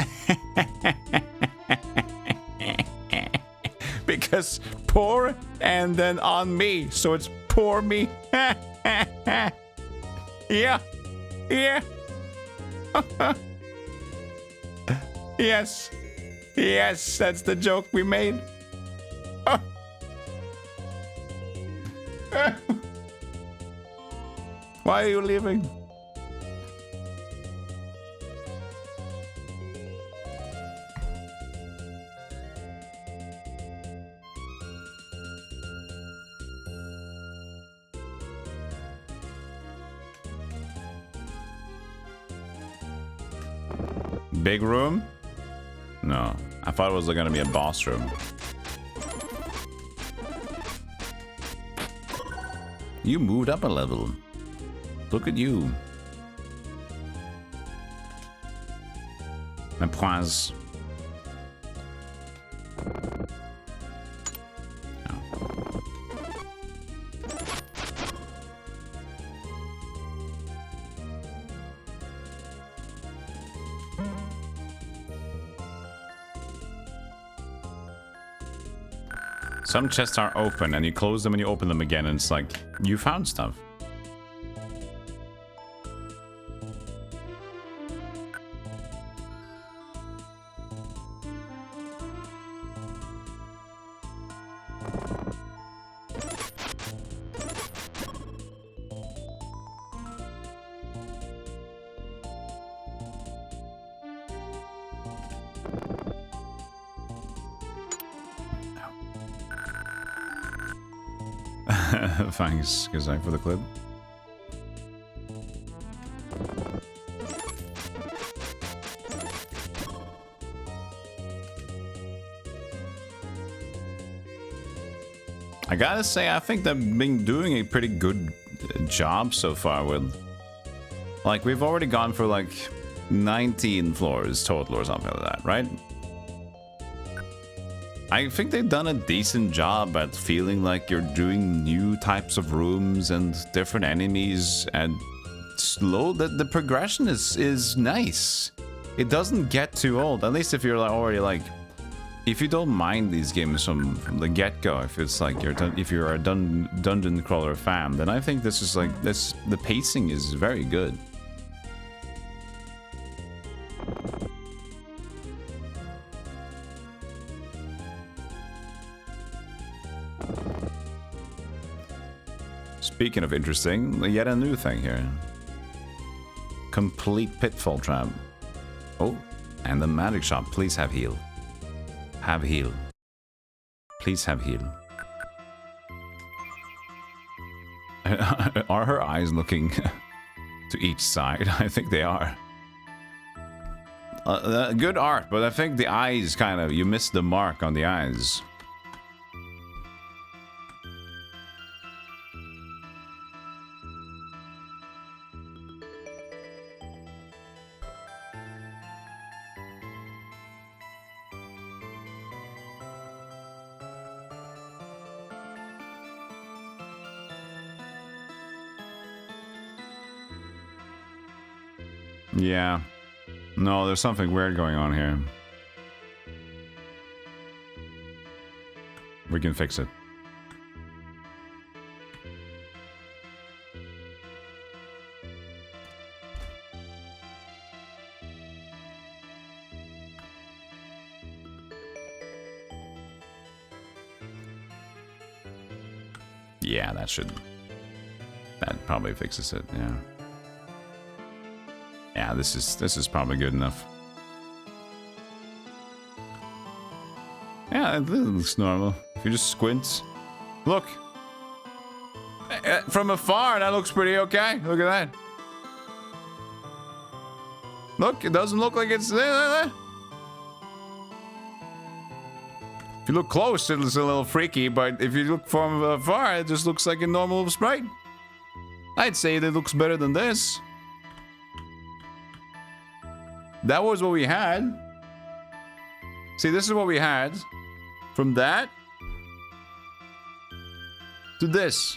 Because pour and then on me, so it's poor me. Yeah. Yeah. Yes. Yes, that's the joke we made. Why are you leaving? Big room? No, I thought it was gonna be a boss room. You moved up a level. Look at you. My points. Some chests are open and you close them and you open them again and it's like, you found stuff. Thanks, Gazak, for the clip. I gotta say, I think they've been doing a pretty good job so far with... Like, we've already gone for like 19 floors total or something like that, right? I think they've done a decent job at feeling like you're doing new types of rooms and different enemies, and slow. The progression is nice. It doesn't get too old. At least if you're like already like, if you don't mind these games from the get-go, if it's like if you're a dungeon crawler fan, then I think this is like this. The pacing is very good. Speaking of interesting, yet a new thing here. Complete pitfall trap. Oh, and the magic shop. Please have heal. Have heal. Please have heal. Are her eyes looking to each side? I think they are. Good art, but I think the eyes kind of... You missed the mark on the eyes. Yeah. No, there's something weird going on here. We can fix it. Yeah, that should... That probably fixes it, yeah. Yeah, this is probably good enough. Yeah, it looks normal. If you just squint. Look! From afar, that looks pretty okay. Look at that. Look, it doesn't look like it's... If you look close, it's a little freaky, but if you look from afar, it just looks like a normal sprite. I'd say that it looks better than this. That was what we had. See, this is what we had. From that to this.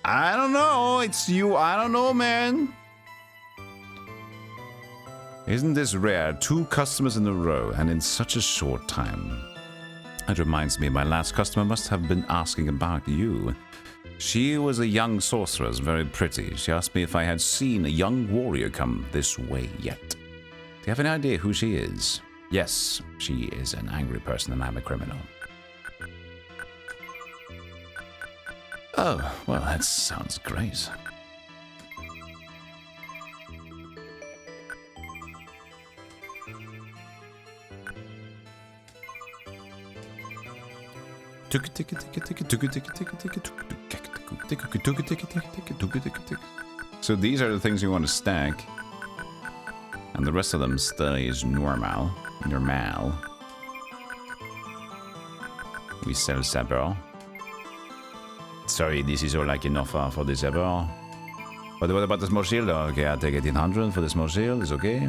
I don't know. It's you. I don't know, man. Isn't this rare? 2 customers in a row and in such a short time. That reminds me, my last customer must have been asking about you. She was a young sorceress, very pretty. She asked me if I had seen a young warrior come this way yet. Do you have any idea who she is? Yes, she is an angry person and I'm a criminal. Oh, well, that sounds great. So these are the things you want to stack. And the rest of them stays normal. Normal. We sell sabre. Sorry, this is all I can offer for the sabre. But what about the small shield? Okay, I'll take 1800 for the small shield. It's okay.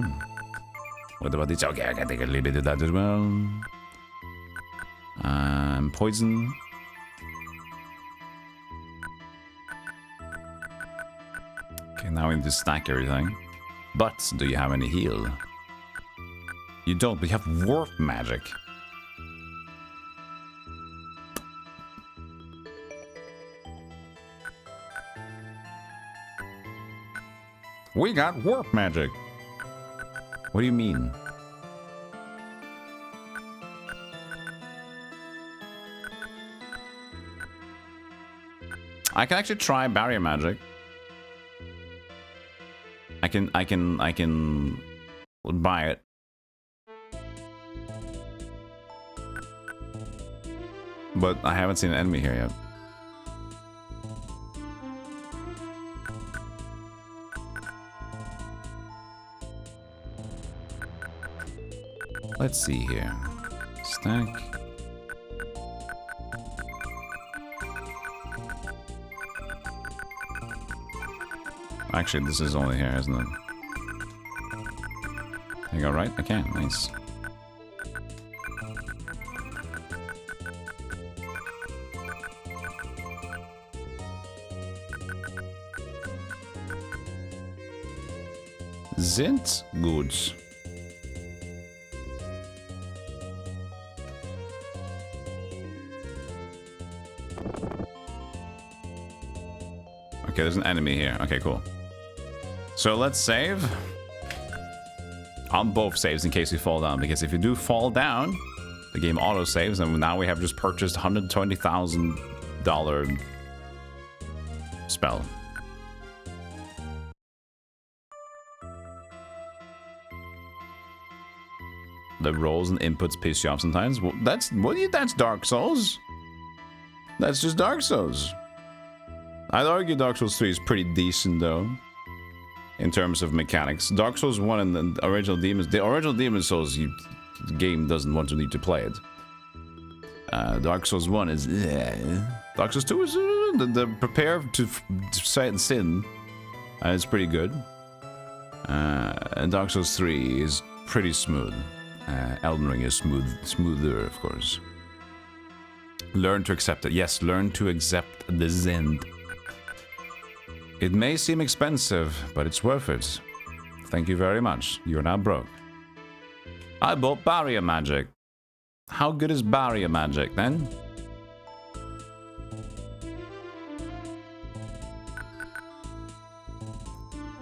What about this? Okay, I can take a little bit of that as well. Poison. Okay, now we need to stack everything. But do you have any heal? You don't, but you have warp magic. We got warp magic. What do you mean? I can actually try barrier magic. I can buy it. But I haven't seen an enemy here yet. Let's see here. Stack. Actually, this is only here, isn't it? Can I go right? I can. Nice. Sind gut. Okay, there's an enemy here. Okay, cool. So let's save on both saves in case we fall down, because if you do fall down, the game auto saves, and now we have just purchased $120,000 spell. the roles and inputs piss you off sometimes. Well, that's Dark Souls. That's just Dark Souls. I'd argue Dark Souls 3 is pretty decent though, in terms of mechanics. Dark Souls 1 and the original Demon's Souls, the game doesn't want you to play it. Dark Souls 1 is Dark Souls 2 is the prepare to sin. It's pretty good. And Dark Souls 3 is pretty smooth. Elden Ring is smoother, of course. Learn to accept it. Yes, learn to accept the Zend. It may seem expensive, but it's worth it. Thank you very much. You're now broke. I bought barrier magic. How good is barrier magic then?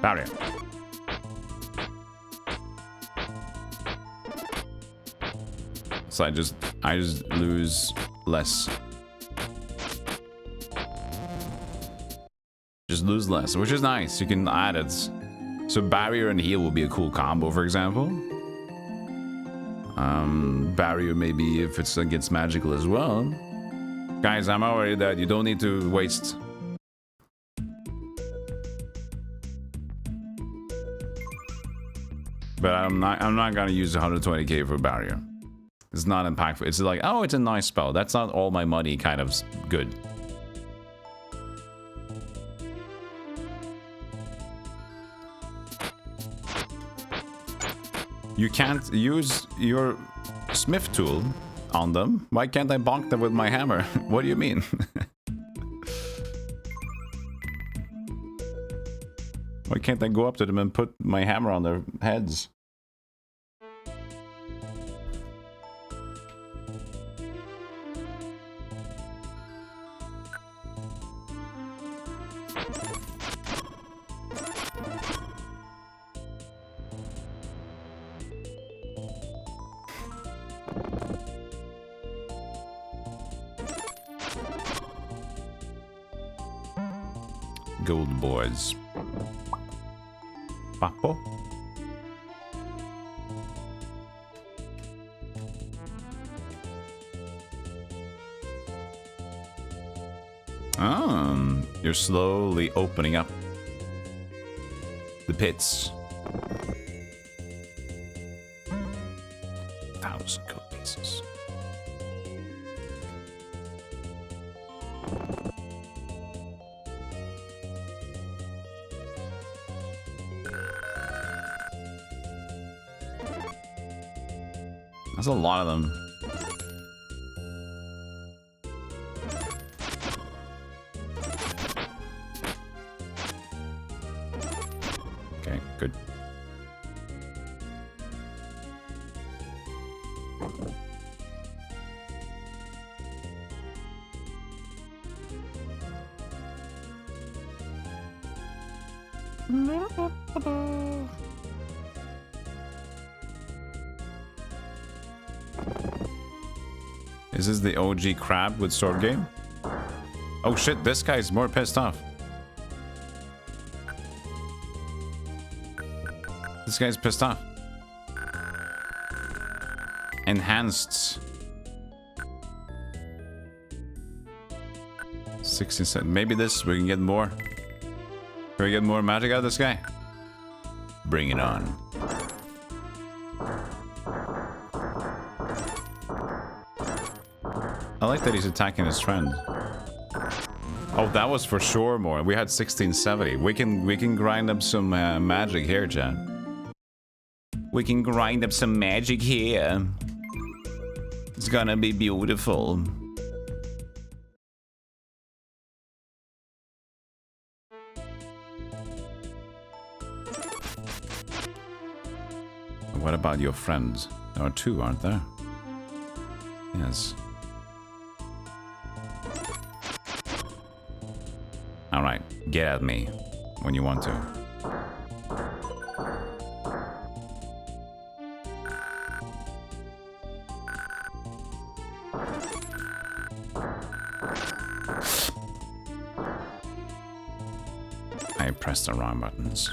Barrier. So I just lose less. Just lose less, which is nice. You can add it. So barrier and heal will be a cool combo, for example. Barrier maybe if it's against magical as well. Guys, I'm already dead. You don't need to waste. But I'm not gonna use 120k for barrier. It's not impactful. It's like, oh, it's a nice spell. That's not all my money kind of good. You can't use your smith tool on them. Why can't I bonk them with my hammer? What do you mean? Why can't I go up to them and put my hammer on their heads? Gold boys. Papo. You're slowly opening up the pits. 1,000 gold pieces. That's a lot of them. Okay, good. Is this the OG crab with sword game? Oh shit, this guy's more pissed off. This guy's pissed off. Enhanced. 16 cents. Maybe this, we can get more. Can we get more magic out of this guy? Bring it on. I like that he's attacking his friend. Oh, that was for sure more. We had 1670. We can grind up some magic here, chat. We can grind up some magic here. It's gonna be beautiful. What about your friends? There are two, aren't there? Yes. Alright, get at me when you want to. I pressed the wrong buttons.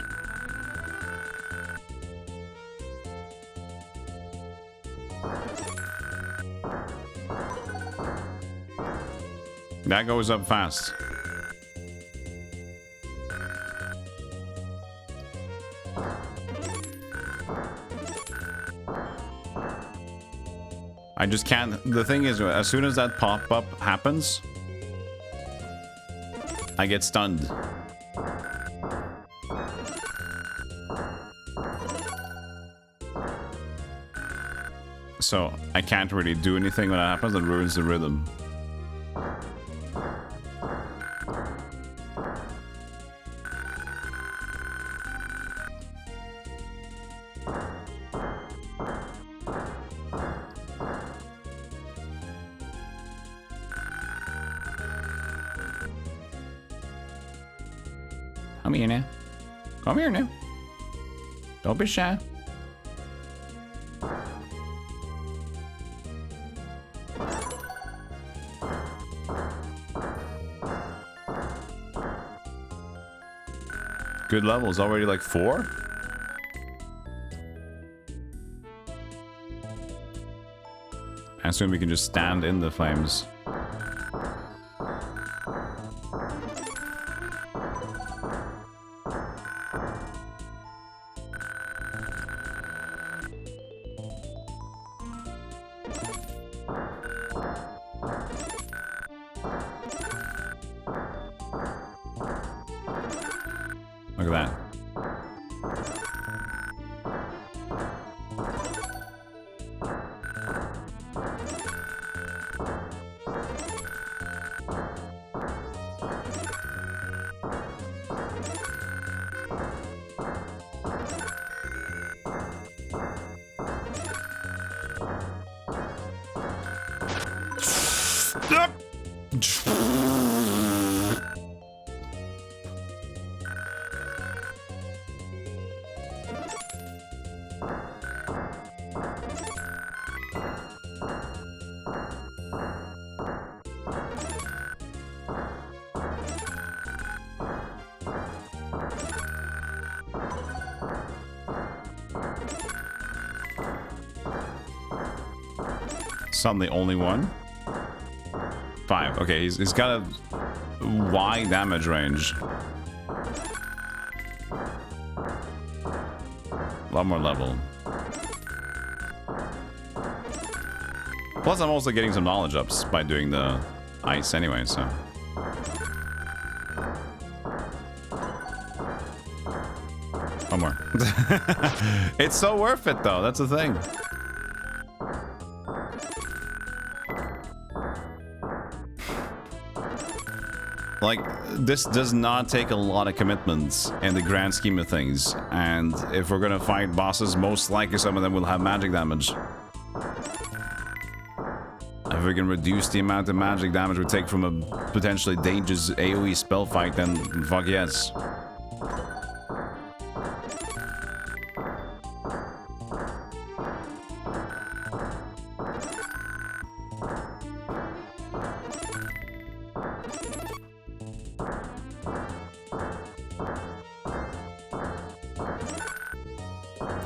That goes up fast. I just can't. The thing is, as soon as that pop-up happens, I get stunned. So I can't really do anything when that happens. It ruins the rhythm. Come here now. Come here now. Don't be shy. Good levels, already like 4? And soon we can just stand in the flames. Look at that. Suddenly only one? 5. Okay, he's got a wide damage range. A lot more level. Plus, I'm also getting some knowledge ups by doing the ice anyway, so. One more. It's so worth it, though. That's the thing. Like, this does not take a lot of commitments in the grand scheme of things. And if we're gonna fight bosses, most likely some of them will have magic damage. If we can reduce the amount of magic damage we take from a potentially dangerous AoE spell fight, then fuck yes.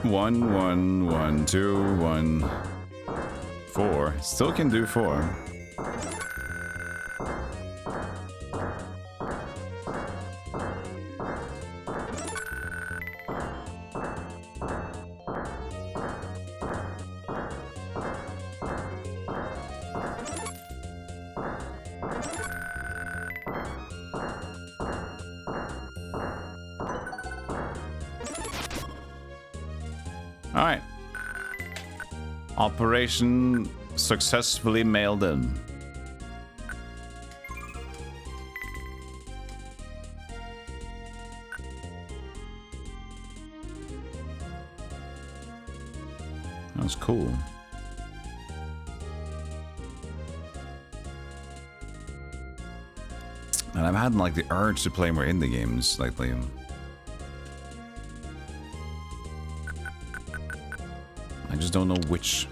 One, 1, 1, 2, 1, 4. Still can do 4. Alright. Operation successfully mailed in. That was cool. And I've had like the urge to play more indie games lately. I just don't know which.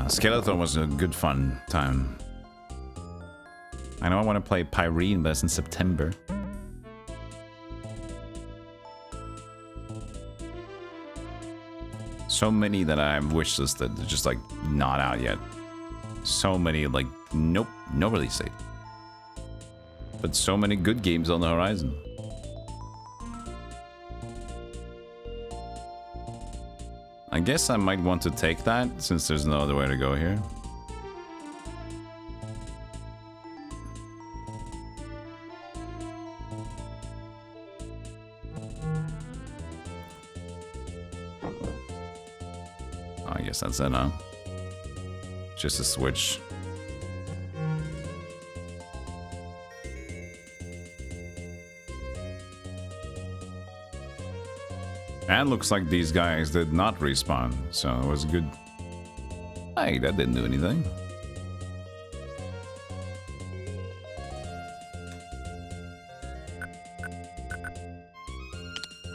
Skeleton was a good fun time. I know I want to play Pyrene, but it's in September. So many that I've wishlisted, they're just like not out yet. So many, like, nope, no release date. But so many good games on the horizon. I guess I might want to take that, since there's no other way to go here. I guess that's it, huh? Just a switch. And looks like these guys did not respawn, so it was good. Hey, that didn't do anything.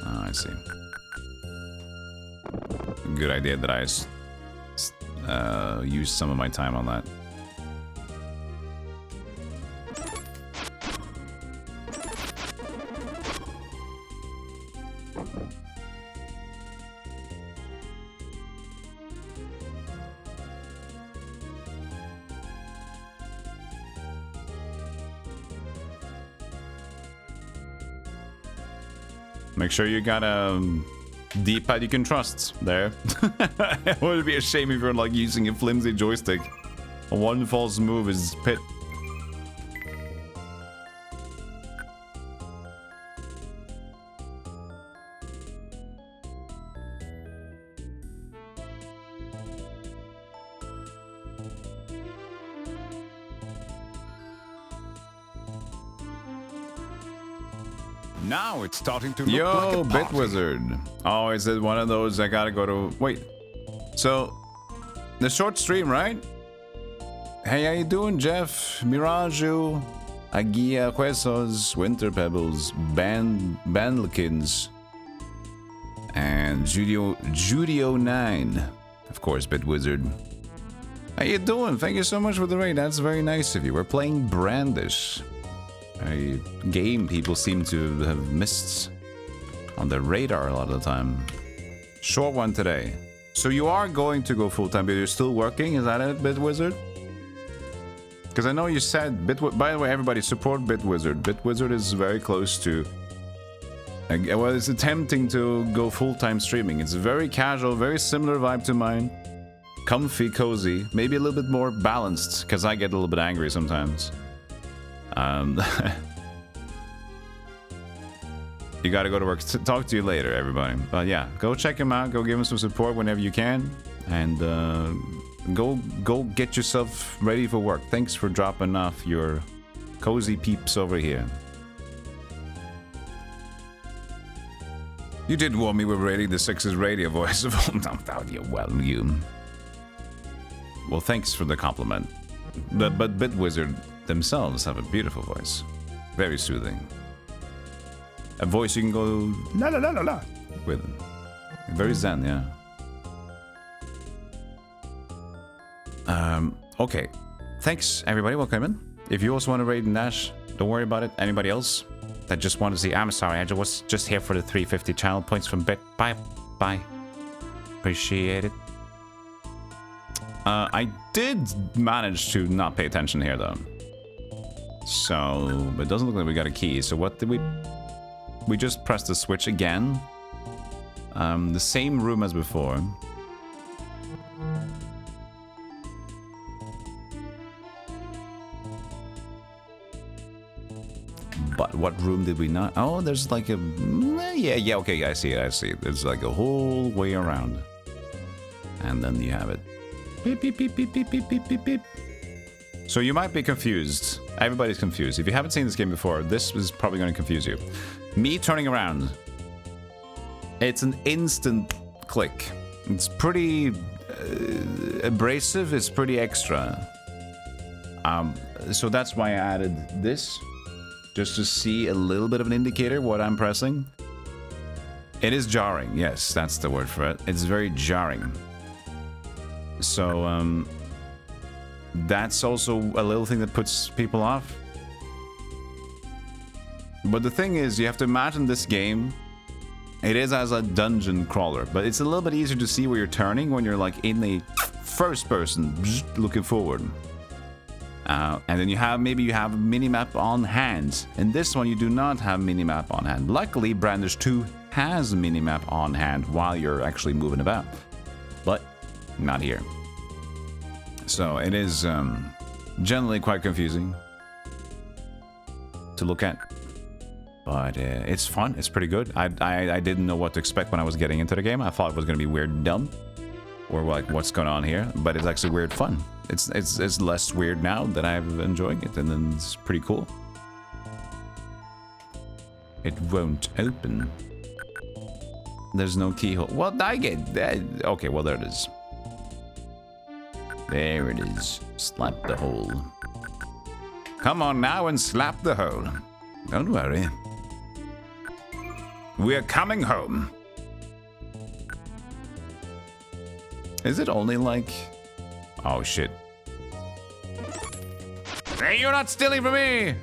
Oh, I see. Good idea that I used some of my time on that. Make sure you got a D-pad you can trust there. It would be a shame if you're like using a flimsy joystick. One false move is pit. Now it's starting to look Yo, like a party. Bitwizard. Oh, is it one of those I gotta go to... Wait. So, the short stream, right? Hey, how you doing, Jeff? Miraju, Agia Quesos, Winter Pebbles, Bandlikins, and Judio 9. Of course, Bitwizard. How you doing? Thank you so much for the raid. That's very nice of you. We're playing Brandish. A game people seem to have missed on their radar a lot of the time. Short one today. So you are going to go full-time, but you're still working? Is that it, Bitwizard? Because I know you said... By the way, everybody, support Bitwizard. Bitwizard is very close to... Well, it's attempting to go full-time streaming. It's very casual, very similar vibe to mine. Comfy, cozy, maybe a little bit more balanced, because I get a little bit angry sometimes. You gotta go to work. Talk to you later, everybody. But yeah, go check him out. Go give him some support whenever you can, and go get yourself ready for work. Thanks for dropping off your cozy peeps over here. You did warn me with rating the Six's radio voice of well, thanks for the compliment. But Bitwizard themselves have a beautiful voice. Very soothing. A voice you can go La la la la la with. Very zen, yeah. Okay. Thanks everybody, welcome in. If you also want to raid Nash, don't worry about it. Anybody else that just want to see, I'm sorry, I was just here for the 350 channel points from Bit. Bye. Appreciate it. I did manage to not pay attention here though. So, it doesn't look like we got a key. So what did we... We just pressed the switch again. The same room as before. But what room did we not... Oh, there's like a... Yeah, okay, I see it. There's like a whole way around. And then you have it. Beep, beep, beep, beep, beep, beep, beep, beep, beep. So you might be confused. Everybody's confused. If you haven't seen this game before, this is probably going to confuse you. Me turning around. It's an instant click. It's pretty abrasive. It's pretty extra. So that's why I added this. Just to see a little bit of an indicator what I'm pressing. It is jarring. Yes, that's the word for it. It's very jarring. So, that's also a little thing that puts people off. But the thing is, you have to imagine this game It is as a dungeon crawler, but it's a little bit easier to see where you're turning when you're like in the first person, looking forward. And then you have, maybe you have a mini-map on hand. In this one, you do not have mini-map on hand. Luckily, Brandish 2 has a mini-map on hand while you're actually moving about. But not here. So it is generally quite confusing to look at. But it's fun. It's pretty good. I didn't know what to expect when I was getting into the game. I thought it was going to be weird and dumb. Or like, what's going on here? But it's actually weird fun. It's less weird now that I'm enjoying it, and then it's pretty cool. It won't open. There's no keyhole. Well, I get that. Okay, well, there it is. There it is. Slap the hole. Come on now and slap the hole. Don't worry. We're coming home. Is it only like... Oh, shit. Hey, you're not stealing from me!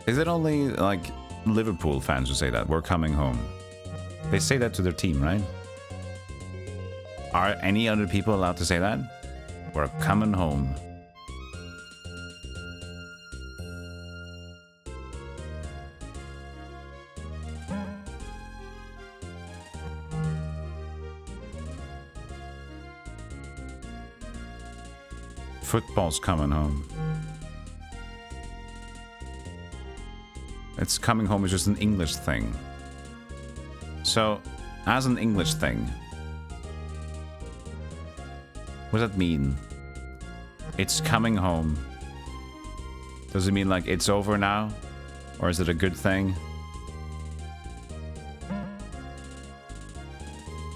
Is it only, like, Liverpool fans who say that? We're coming home. They say that to their team, right? Are any other people allowed to say that? We're coming home. Football's coming home. It's coming home is just an English thing. So, as an English thing, what does that mean? It's coming home. Does it mean like it's over now? Or is it a good thing?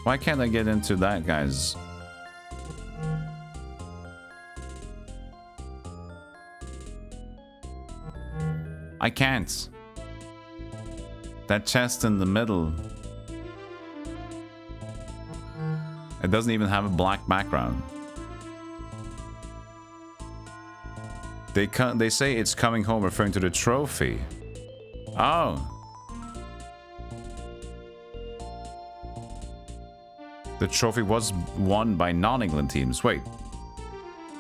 Why can't I get into that, guys? I can't. That chest in the middle. It doesn't even have a black background. They say it's coming home referring to the trophy. Oh. The trophy was won by non-England teams. Wait.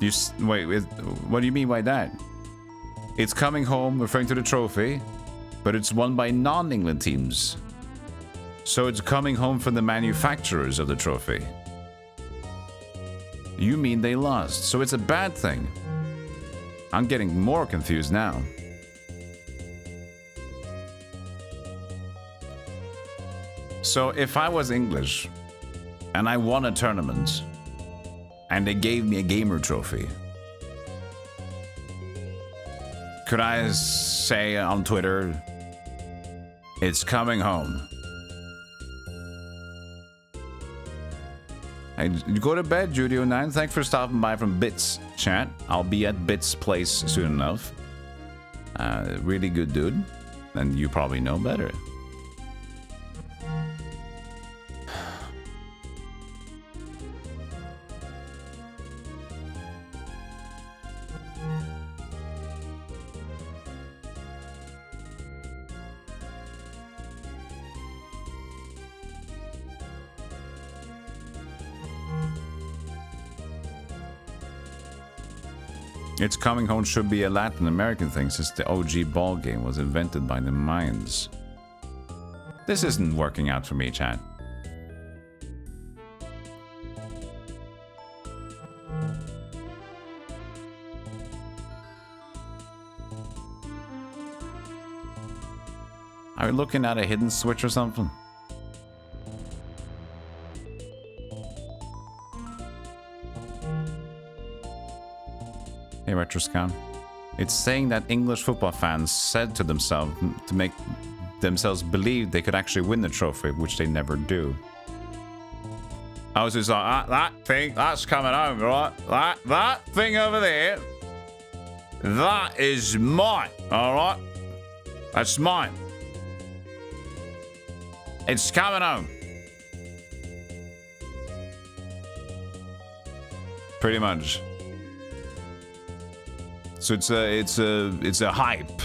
Wait, what do you mean by that? It's coming home referring to the trophy, but it's won by non-England teams. So it's coming home from the manufacturers of the trophy. You mean they lost, so it's a bad thing. I'm getting more confused now. So if I was English and I won a tournament and they gave me a gamer trophy, could I say on Twitter, it's coming home? Hey, you go to bed, Judio9. Thanks for stopping by from Bits chat. I'll be at Bits place soon enough. Really good dude. And you probably know better. It's coming home should be a Latin American thing since the OG ball game was invented by the Mayans. This isn't working out for me, chat. Are we looking at a hidden switch or something? Hey, Retroscan. It's saying that English football fans said to themselves to make themselves believe they could actually win the trophy, which they never do. I was just like, that thing, that's coming home, right? That thing over there, that is mine, all right? That's mine. It's coming home. Pretty much. So it's a hype.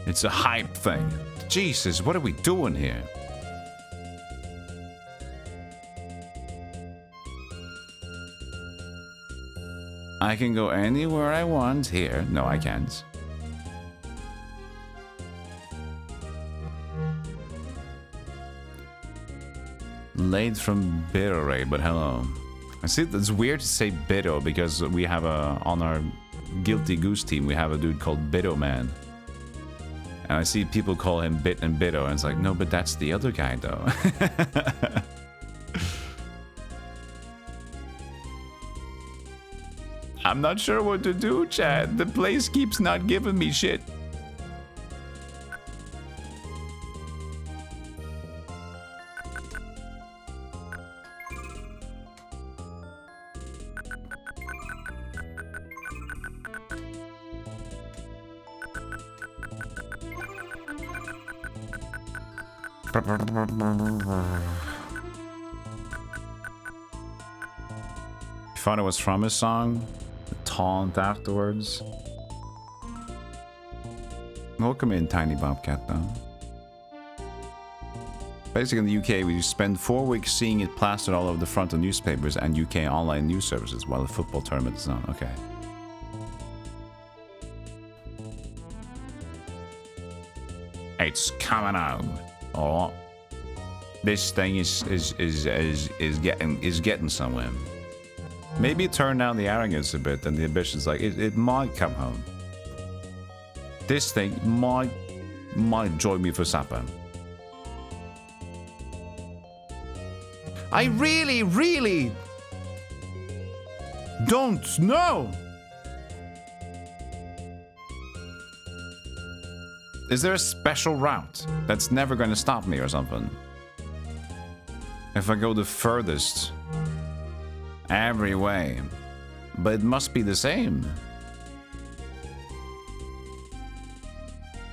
It's a hype thing. Jesus, what are we doing here? I can go anywhere I want here. No, I can't. Late from Biddo, but hello. I see it's weird to say Biddo because we have on our Guilty Goose team we have a dude called Biddo Man. And I see people call him Bit and Biddo, and it's like, no, but that's the other guy though. I'm not sure what to do, Chad. The place keeps not giving me shit. You thought it was from his song? The taunt afterwards? Welcome in, Tiny Bobcat, though. Basically, in the UK, we spend 4 weeks seeing it plastered all over the front of newspapers and UK online news services while the football tournament is on. Okay. It's coming home. Oh, this thing is getting somewhere. Maybe turn down the arrogance a bit and the ambitions. Like it might come home. This thing might join me for supper. I really don't know. Is there a special route that's never going to stop me or something? If I go the furthest every way, but it must be the same.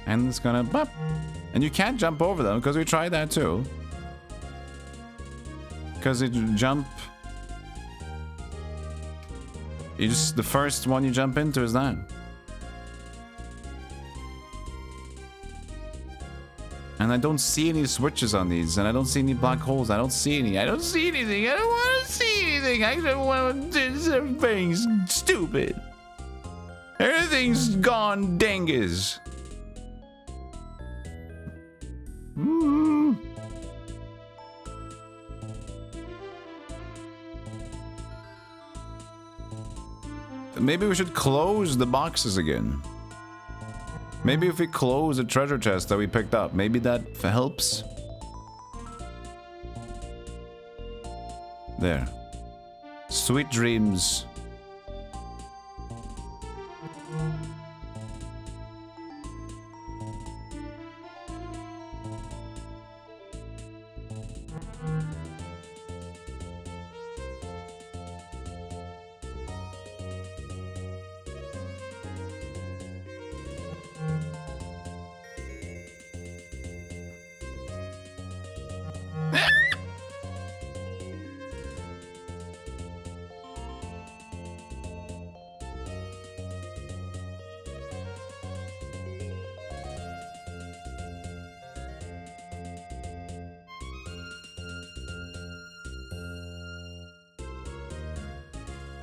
And it's gonna bop. And you can't jump over them because we tried that too. Because you jump. You just, the first one you jump into is that. And I don't see any switches on these, and I don't see any black holes. I don't see any. I don't see anything. I don't want to see anything. I don't want to. Everything's stupid. Everything's gone dingus. Maybe we should close the boxes again. Maybe if we close the treasure chest that we picked up, maybe that helps. There. Sweet dreams.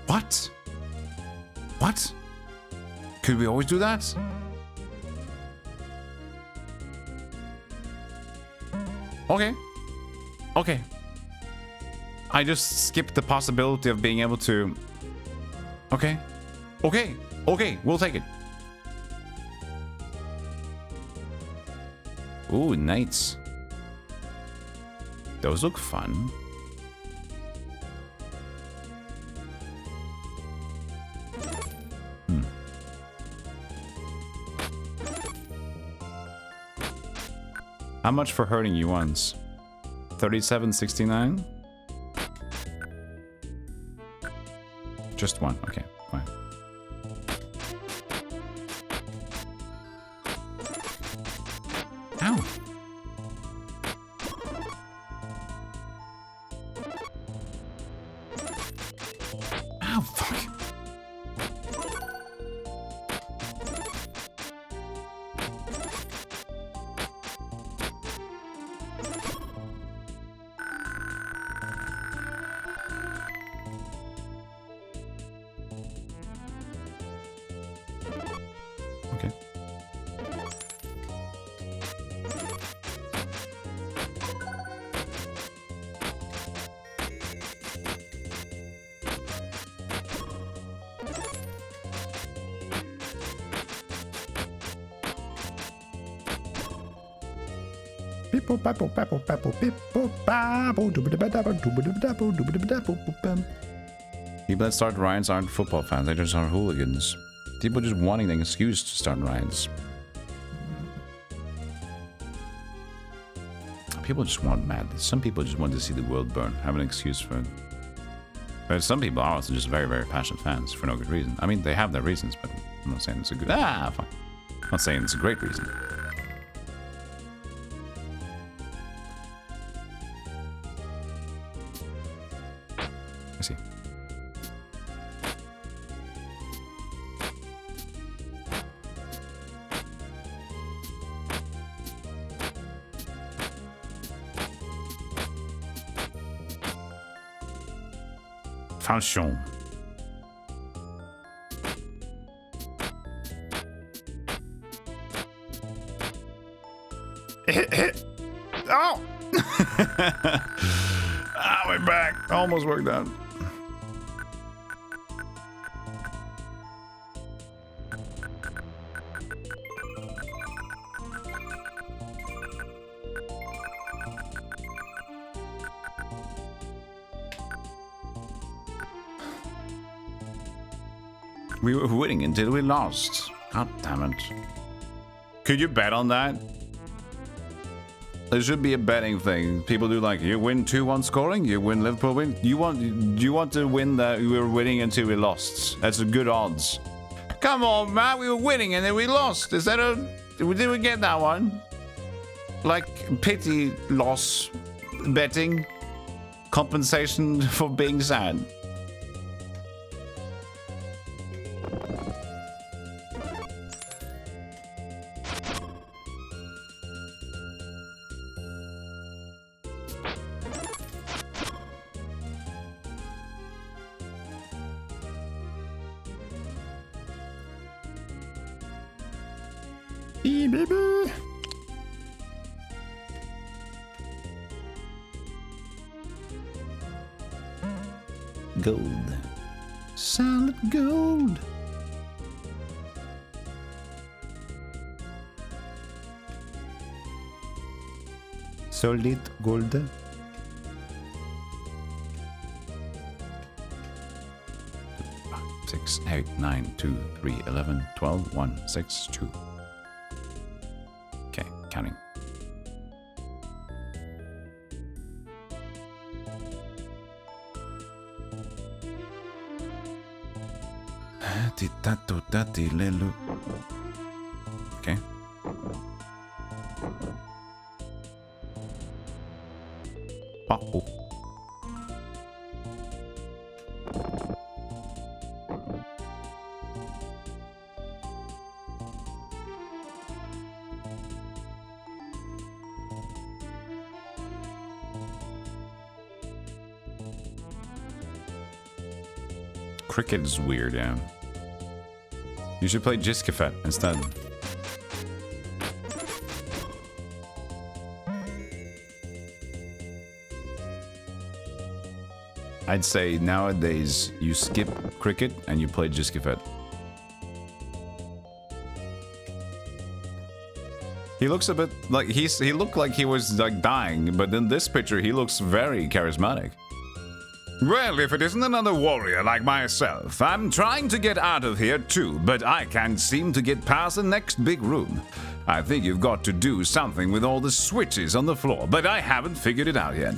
What? What? Could we always do that? Okay. Okay. I just skipped the possibility of being able to... Okay. Okay. Okay. We'll take it. Ooh, knights. Those look fun. How much for hurting you once? 37.69? Just one. Okay, fine. Ow. Ow, fuck. People, babble, babble, babble, people, babble, dooba-dabba-dabba, dooba-dabba-dabba, dooba-dabba-dabba. People that start riots aren't football fans, they just are hooligans. People just wanting an excuse to start riots. People just want madness. Some people just want to see the world burn, have an excuse for it. But some people are also just very, very passionate fans for no good reason. I mean, they have their reasons, but I'm not saying it's a good... fine. I'm not saying it's a great reason. I see. Falchion. Oh! We're back. Almost worked out. We were winning until we lost. God damn it. Could you bet on that? There should be a betting thing. People do like, you win 2-1 scoring, you win Liverpool win. You want to win that we were winning until we lost. That's a good odds. Come on, man, we were winning and then we lost. Is that a... Did we get that one? Like, pity loss betting? Compensation for being sad? Baby. Gold. Solid gold. Solid gold. Six, 8, 9, 2, 3, 11, 12, 1, 6, 2. Okay, counting. Okay. Oh. Cricket is weird, yeah. You should play Jiskafet instead. I'd say nowadays you skip cricket and you play Jiskafet. He looks a bit like he looked like he was like dying, but in this picture he looks very charismatic. Well, if it isn't another warrior like myself, I'm trying to get out of here too, but I can't seem to get past the next big room. I think you've got to do something with all the switches on the floor, but I haven't figured it out yet.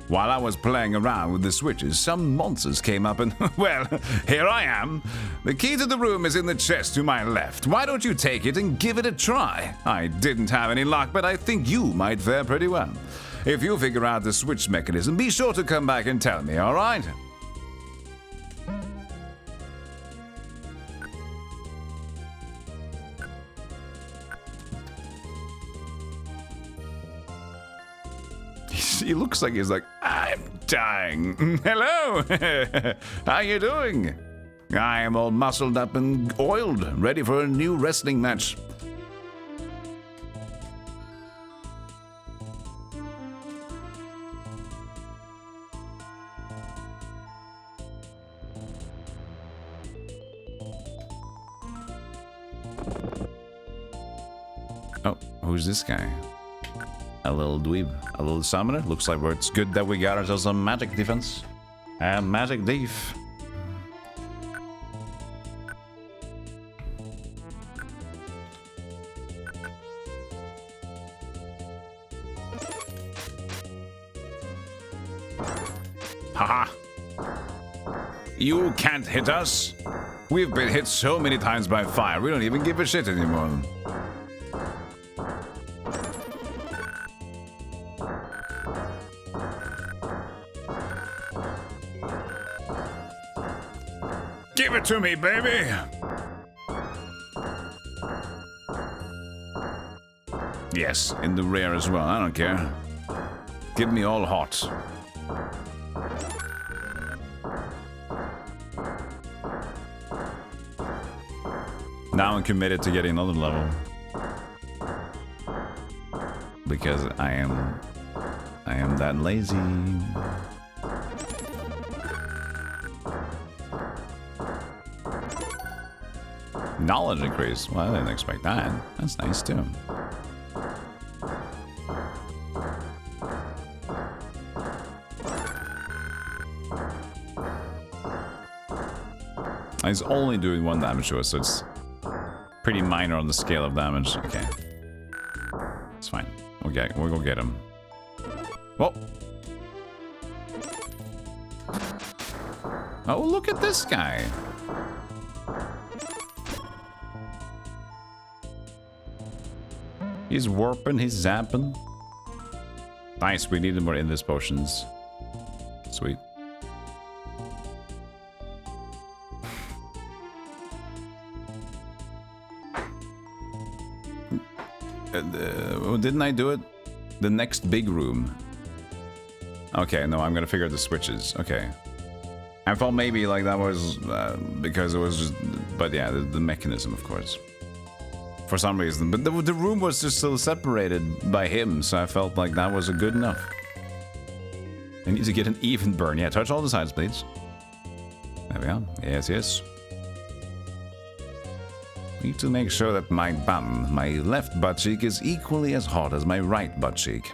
While I was playing around with the switches, some monsters came up and, well, here I am. The key to the room is in the chest to my left. Why don't you take it and give it a try? I didn't have any luck, but I think you might fare pretty well. If you figure out the switch mechanism, be sure to come back and tell me, alright? He looks like he's like, I'm dying. Hello! How you doing? I am all muscled up and oiled, ready for a new wrestling match. Oh, who's this guy? A little dweeb. A little summoner. Looks like it's good that we got ourselves some magic defense. And magic def. Haha. You can't hit us. We've been hit so many times by fire, we don't even give a shit anymore. Give it to me, baby! Yes, in the rear as well, I don't care. Give me all hot. Now I'm committed to getting another level. Because I am that lazy. Knowledge increase. Well, I didn't expect that. That's nice too. He's only doing 1 damage to us, so it's pretty minor on the scale of damage. Okay. It's fine. We'll go get him. Whoa. Oh, look at this guy. He's warping, he's zapping. Nice, we needed more Invis potions. Sweet. Didn't I do it? The next big room. Okay, no, I'm gonna figure out the switches. Okay. I thought maybe like that was because it was just... But yeah, the mechanism, of course. For some reason. But the room was just still separated by him, so I felt like that was good enough. I need to get an even burn. Yeah, touch all the sides, please. There we go. Yes, yes. Need to make sure that my bum, my left butt cheek, is equally as hot as my right butt cheek.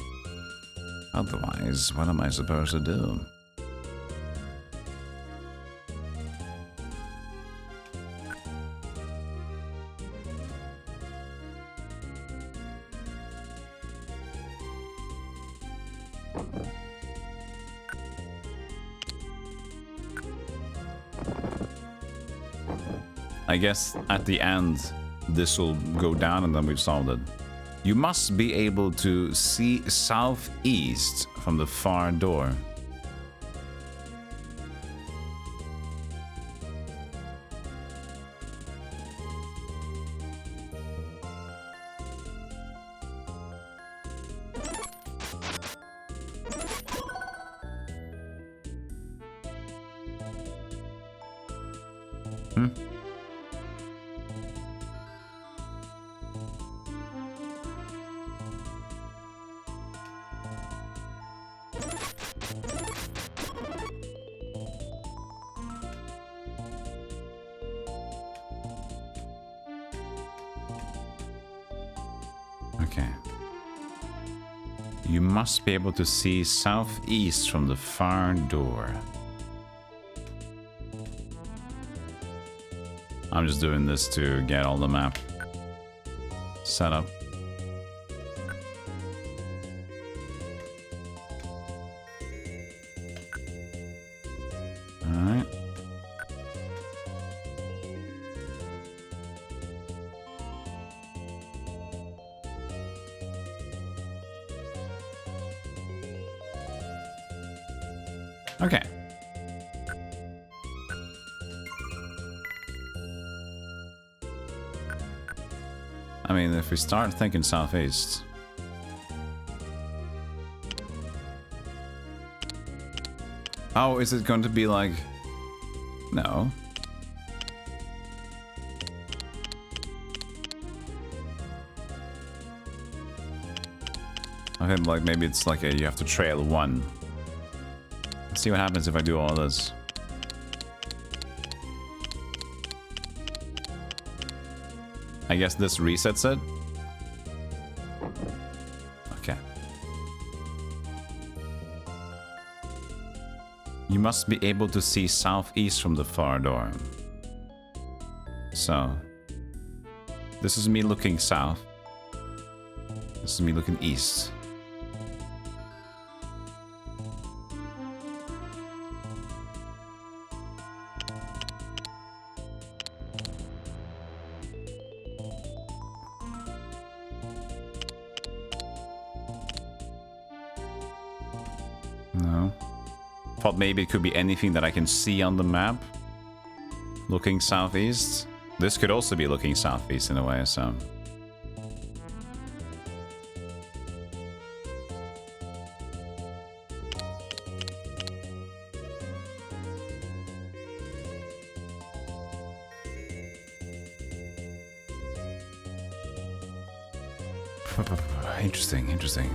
Otherwise, what am I supposed to do? I guess at the end, this will go down and then we've solved it. You must be able to see southeast from the far door. Okay. You must be able to see southeast from the far door. I'm just doing this to get all the map set up. Alright. Okay. I mean, if we start thinking southeast. Oh, is it going to be like... No. Okay, like maybe it's like you have to trail one. Let's see what happens if I do all this. I guess this resets it. Okay. You must be able to see southeast from the far door. So, this is me looking south. This is me looking east. No. Thought maybe it could be anything that I can see on the map. Looking southeast. This could also be looking southeast in a way, so... Interesting, interesting.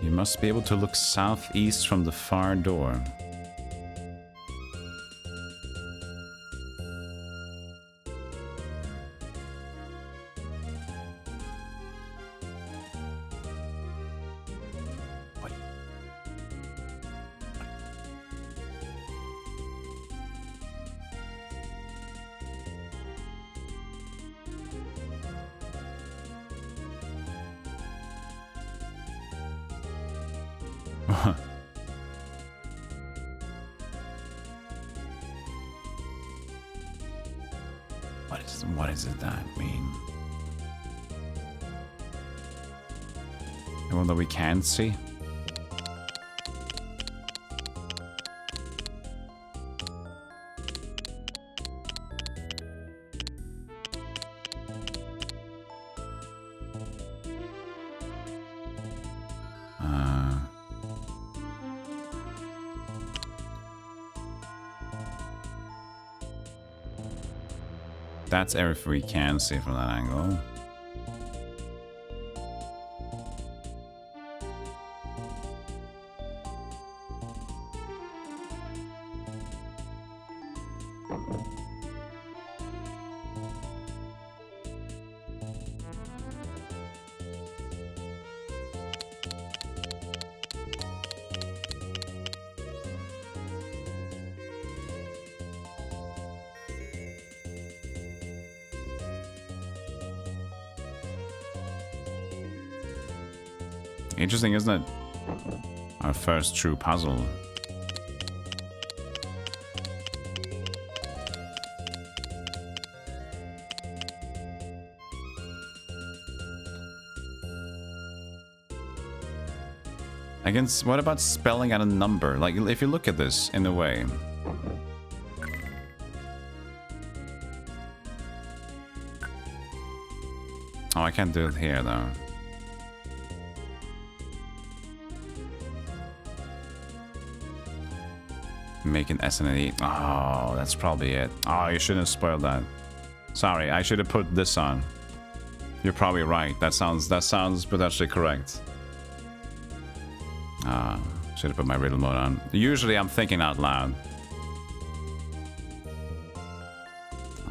You must be able to look southeast from the far door. What does that mean? The one that we can't see? That's everything we can see from that angle. Interesting, isn't it? Our first true puzzle. Against, what about spelling out a number? Like, if you look at this in a way. Oh, I can't do it here, though. Make an S and an E. Oh, that's probably it. Oh, you shouldn't have spoiled that. Sorry, I should have put this on. You're probably right. That sounds potentially correct. Should have put my riddle mode on. Usually I'm thinking out loud.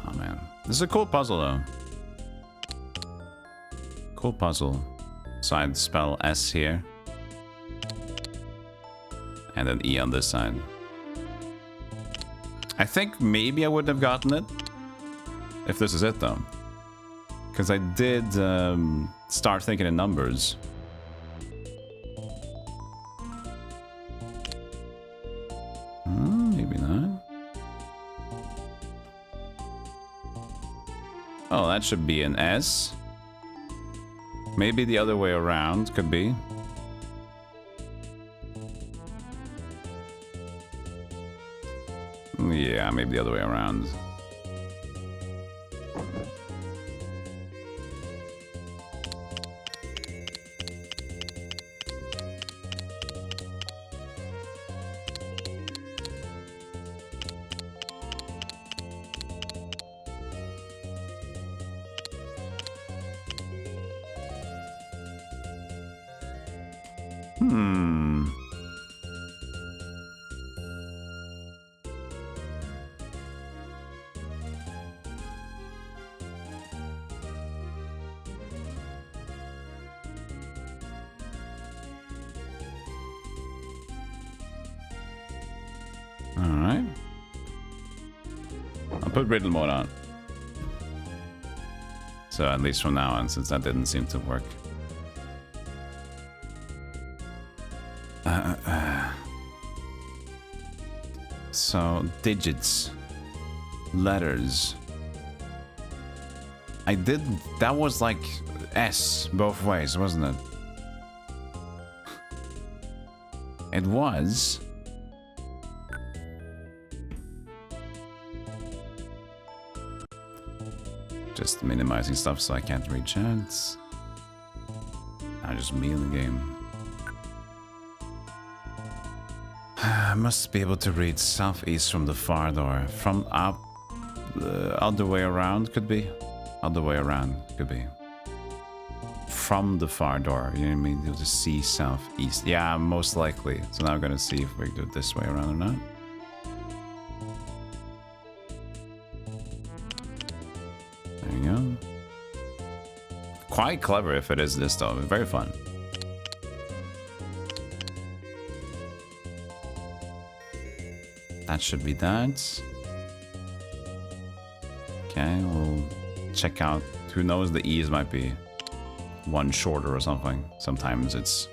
Oh man. This is a cool puzzle though. Cool puzzle. So I'd spell S here. And then E on this side. I think maybe I wouldn't have gotten it if this is it though, because I did start thinking in numbers. Maybe not. Oh, that should be an S. Maybe the other way around could be. Yeah, maybe the other way around. Alright. I'll put riddle mode on. So at least from now on, since that didn't seem to work. So, digits. Letters. I did... That was like S both ways, wasn't it? It was... Just minimizing stuff so I can't read chats. I just me in the game. I must be able to read southeast from the far door. From up... other way around could be. Other way around could be. From the far door. You know what I mean? You'll just see southeast. Yeah, most likely. So now I'm gonna see if we can do it this way around or not. There you go. Quite clever if it is this though. Very fun. That should be that. Okay, we'll check out. Who knows, the E's might be one shorter or something. Sometimes it's...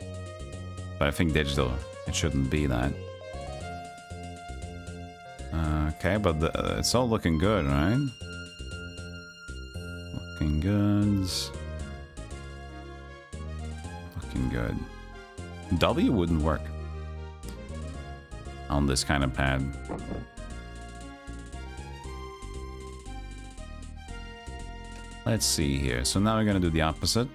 But I think digital, it shouldn't be that. Okay, but it's all looking good, right? Looking good. Looking good. W wouldn't work on this kind of pad. Let's see here. So now we're gonna do the opposite.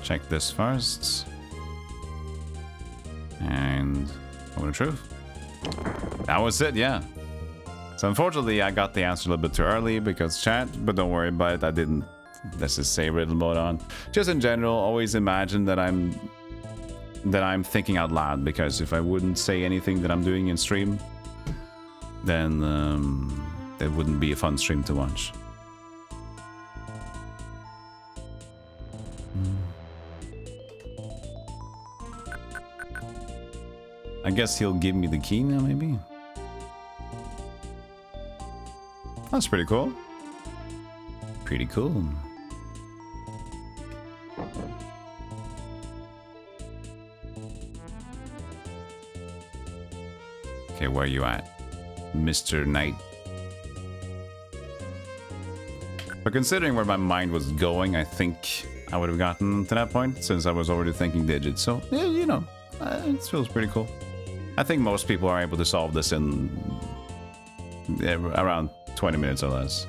Check this first. And moment of truth. That was it, yeah. So unfortunately I got the answer a little bit too early because chat, but don't worry about it, I didn't. Let's just say riddle mode on. Just in general, always imagine that I'm thinking out loud, because if I wouldn't say anything that I'm doing in stream, then it wouldn't be a fun stream to watch. I guess he'll give me the key now, maybe? That's pretty cool. Pretty cool. Okay, where are you at, Mr. Knight? But considering where my mind was going, I think I would have gotten to that point since I was already thinking digits. So, yeah, you know, it feels pretty cool. I think most people are able to solve this in around 20 minutes or less.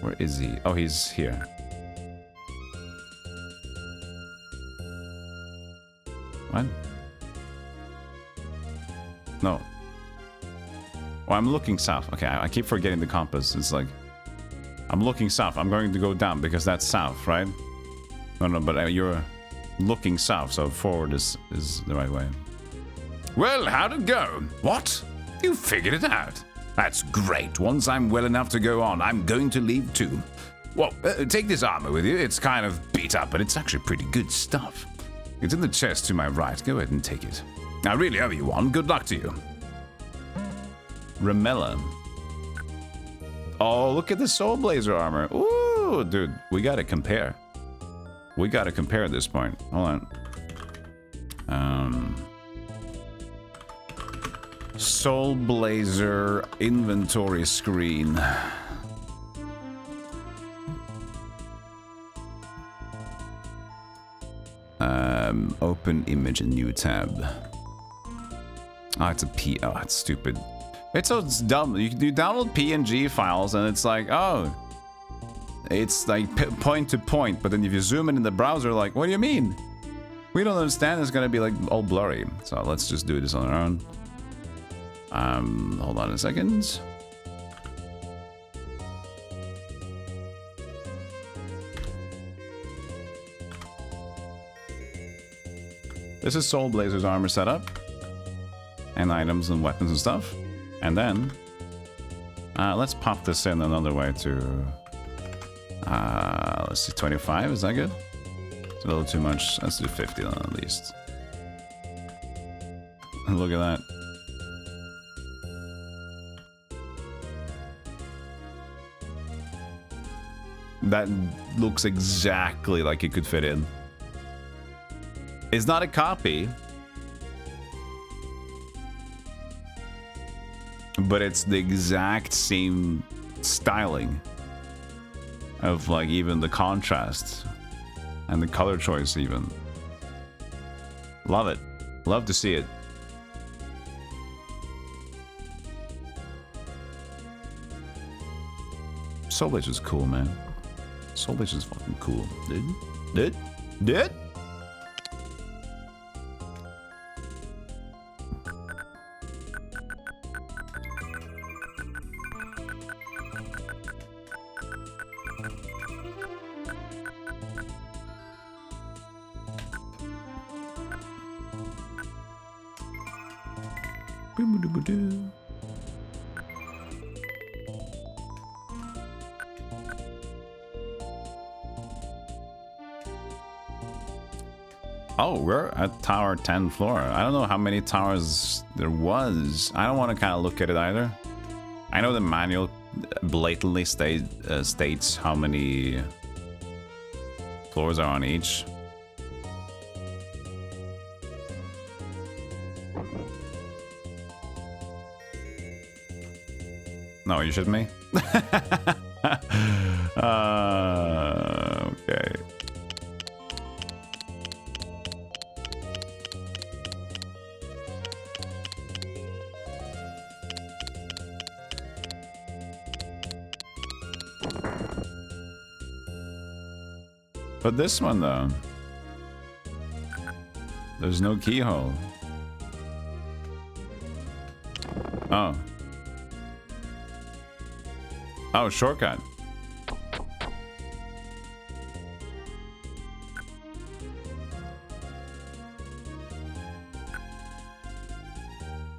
Where is he? Oh, he's here. What? No. Oh, I'm looking south. Okay, I keep forgetting the compass. It's like... I'm looking south. I'm going to go down because that's south, right? No, but you're looking south, so forward is the right way. Well, how'd it go? What? You figured it out. That's great. Once I'm well enough to go on, I'm going to leave too. Well, take this armor with you. It's kind of beat up, but it's actually pretty good stuff. It's in the chest to my right. Go ahead and take it. I really owe you one. Good luck to you. Ramella. Oh, look at the Soul Blazer armor. Ooh, dude, we gotta compare. We gotta compare at this point. Hold on. Soul Blazer inventory screen. Open image in new tab. Oh, it's a P. Oh, it's stupid. It's so dumb. You download PNG files and it's like, oh, it's like point to point. But then if you zoom in the browser, like, what do you mean? We don't understand. It's gonna be like all blurry. So let's just do this on our own. Hold on a second. This is Soul Blazer's armor setup. and items and weapons and stuff. And then let's pop this in another way to let's see, 25. Is that good? It's a little too much. Let's do 50 then at least. Look at that. That looks exactly like it could fit in. It's not a copy, but it's the exact same styling of like even the contrast and the color choice even. Love it. Love to see it. Soul Blade is cool, man. Soul Blade is fucking cool, dude. Dude? Oh, we're at Tower 10 floor. I don't know how many towers there was. I don't want to kind of look at it either. I know the manual blatantly states how many floors are on each. No, you shouldn't me? Okay. But this one though, there's no keyhole. Oh. Oh, shortcut.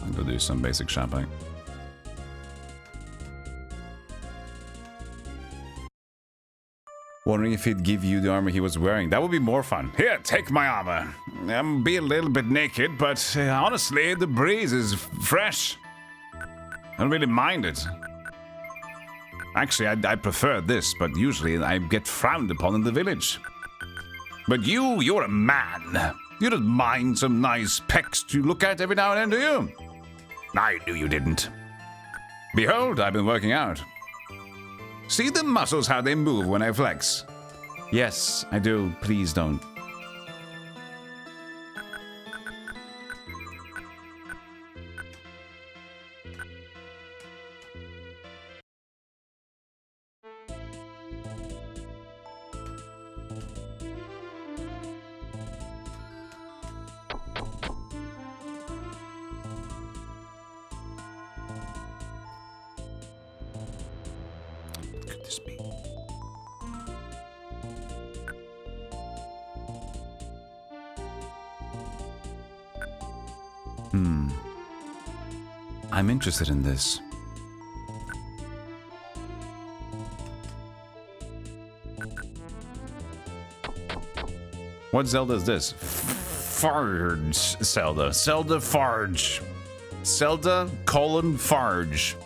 I'll go do some basic shopping. Wondering if he'd give you the armor he was wearing. That would be more fun. Here, take my armor. I'm be a little bit naked, but honestly, the breeze is fresh. I don't really mind it. Actually, I prefer this, but usually I get frowned upon in the village. But you're a man. You don't mind some nice pecs to look at every now and then, do you? I knew you didn't. Behold, I've been working out. See the muscles, how they move when I flex? Yes, I do. Please don't. Could this be? I'm interested in this. What Zelda is this? Farge Zelda. Zelda Farge. Zelda : Farge.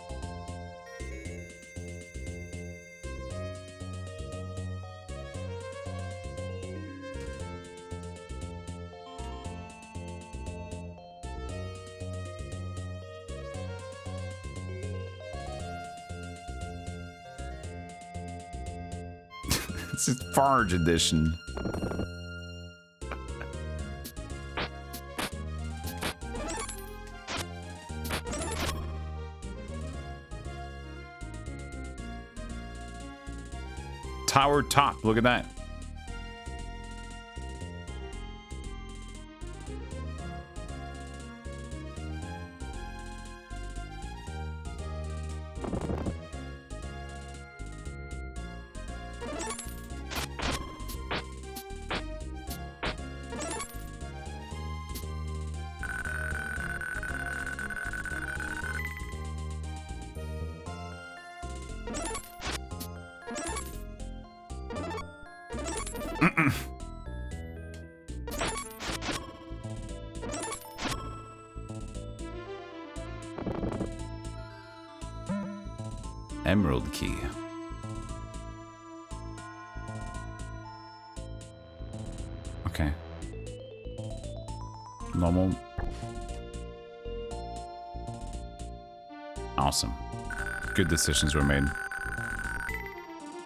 It's a Farge edition. Tower top, look at that. Emerald key. Okay. Normal. Awesome. Good decisions were made.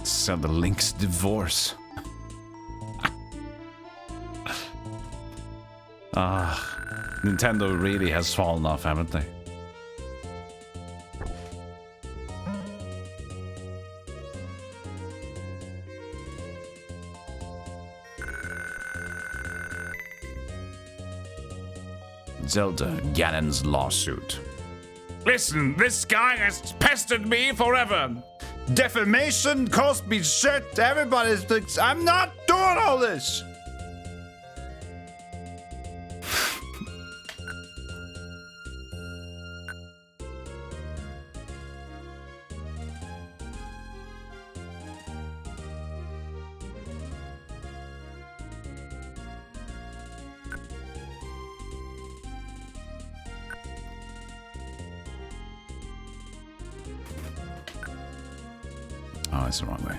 So the Link's divorce. Nintendo really has fallen off, haven't they? Zelda, Ganon's lawsuit. Listen, this guy has pestered me forever. Defamation cost me shit. Everybody's thinks I'm not doing all this. Oh, that's the wrong way.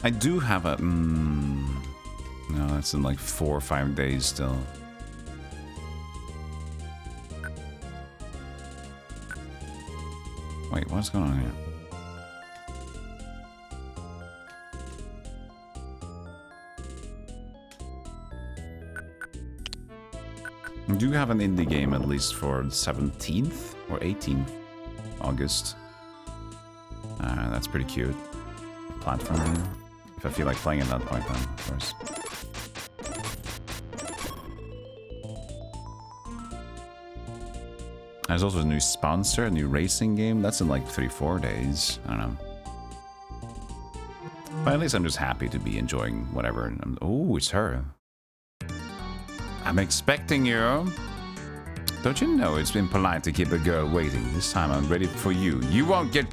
I do have a... no, that's in like 4 or 5 days still. Wait, what's going on here? I do have an indie game at least for 17th or 18th August. That's pretty cute. Platform game. If I feel like playing at that point then, of course. There's also a new sponsor, a new racing game. That's in like 3-4 days. I don't know. But at least I'm just happy to be enjoying whatever. Oh, it's her. I'm expecting you. Don't you know it's been polite to keep a girl waiting? This time I'm ready for you. You won't get...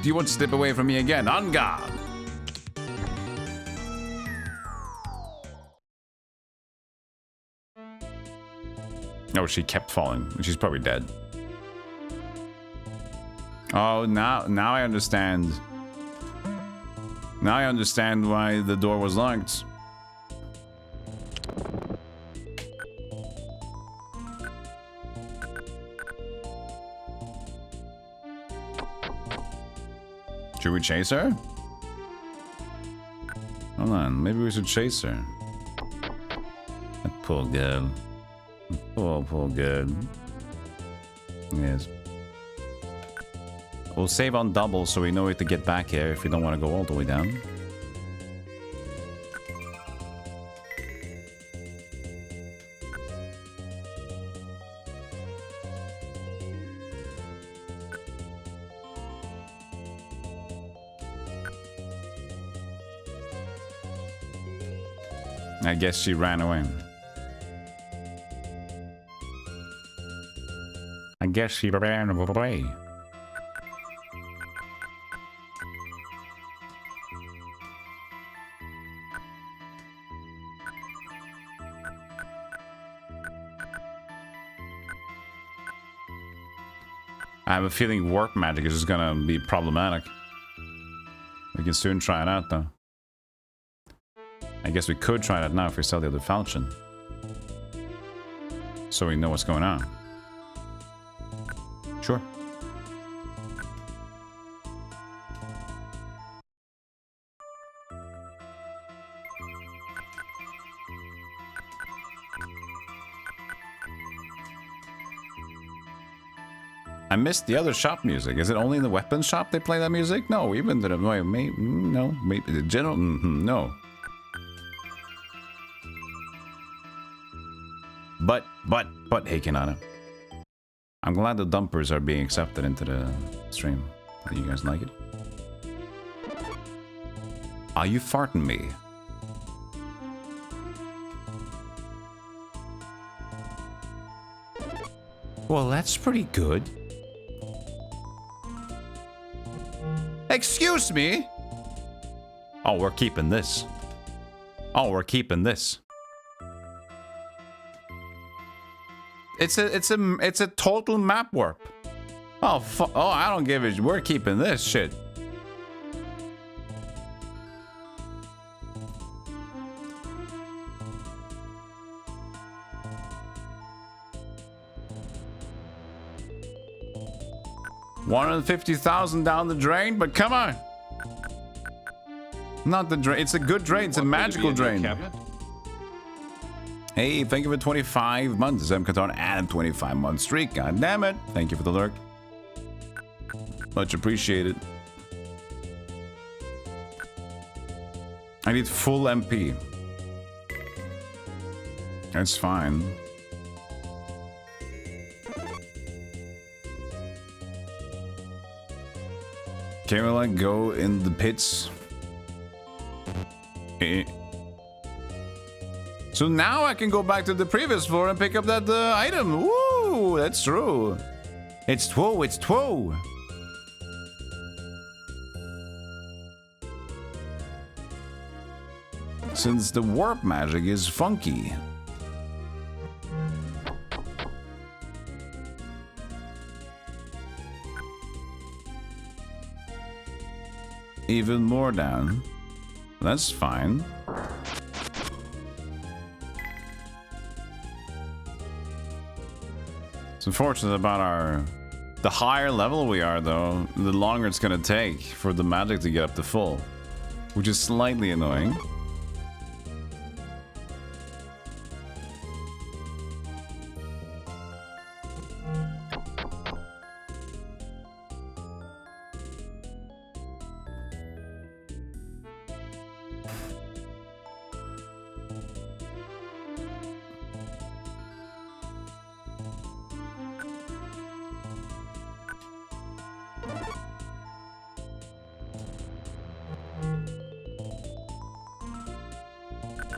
You won't slip away from me again. On guard. Oh, she kept falling. She's probably dead. Oh, now I understand. Now I understand why the door was locked. Should we chase her? Hold on, maybe we should chase her. That poor girl. Poor girl. Yes. We'll save on double so we know where to get back here if we don't want to go all the way down. I guess she ran away. I guess she ran away. I have a feeling warp magic is just gonna be problematic. We can soon try it out though. I guess we could try that now if we sell the other falchion. So we know what's going on. Sure. I missed the other shop music. Is it only in the weapons shop they play that music? No, we've been to the... Wait, no, maybe the general... no. But, hey, Kanata. I'm glad the dumpers are being accepted into the stream. Do you guys like it? Are you farting me? Well, that's pretty good. Excuse me? Oh, we're keeping this. Oh, we're keeping this. It's a total map warp. Oh, oh, I don't give a... We're keeping this shit. $150,000 down the drain, but come on. Not the drain. It's a good drain. It's a magical drain. Hey, thank you for 25 months. I'm Katon and 25-month streak. God damn it. Thank you for the lurk. Much appreciated. I need full MP. That's fine. Can we like go in the pits? So now I can go back to the previous floor and pick up that item. Woo! That's true. It's true. It's true. Since the warp magic is funky. Even more down. That's fine. It's unfortunate about the higher level we are though, the longer it's gonna take for the magic to get up to full, which is slightly annoying.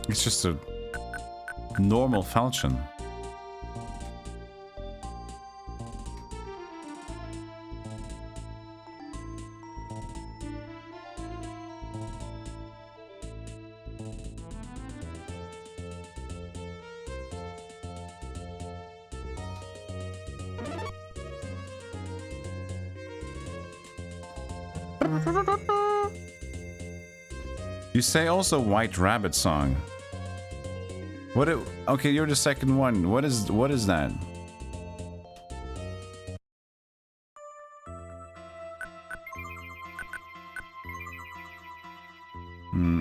It's just a normal falchion. You say also White Rabbit song. What it, okay, you're the second one. What is that?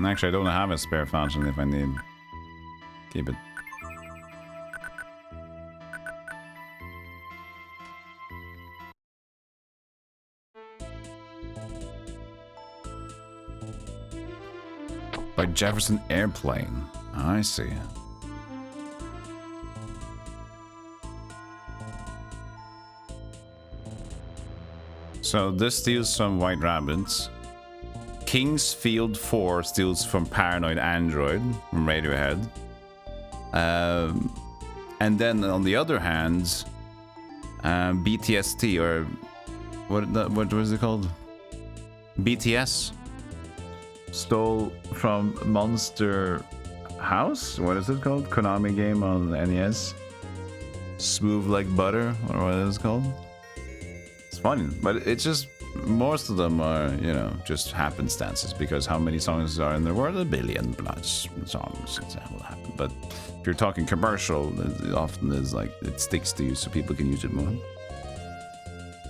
Actually, I don't have a spare falchion if I need. Keep it. By Jefferson Airplane. I see. So this steals from White Rabbits. King's Field 4 steals from Paranoid Android from Radiohead. And then on the other hand, BTST or what was it called? BTS stole from Monster House. What is it called? Konami game on the NES. Smooth Like Butter, or what is it called? It's funny, but it's just most of them are, you know, just happenstances because how many songs are in the world? 1 billion plus songs. That will happen. But if you're talking commercial, it often is like it sticks to you so people can use it more.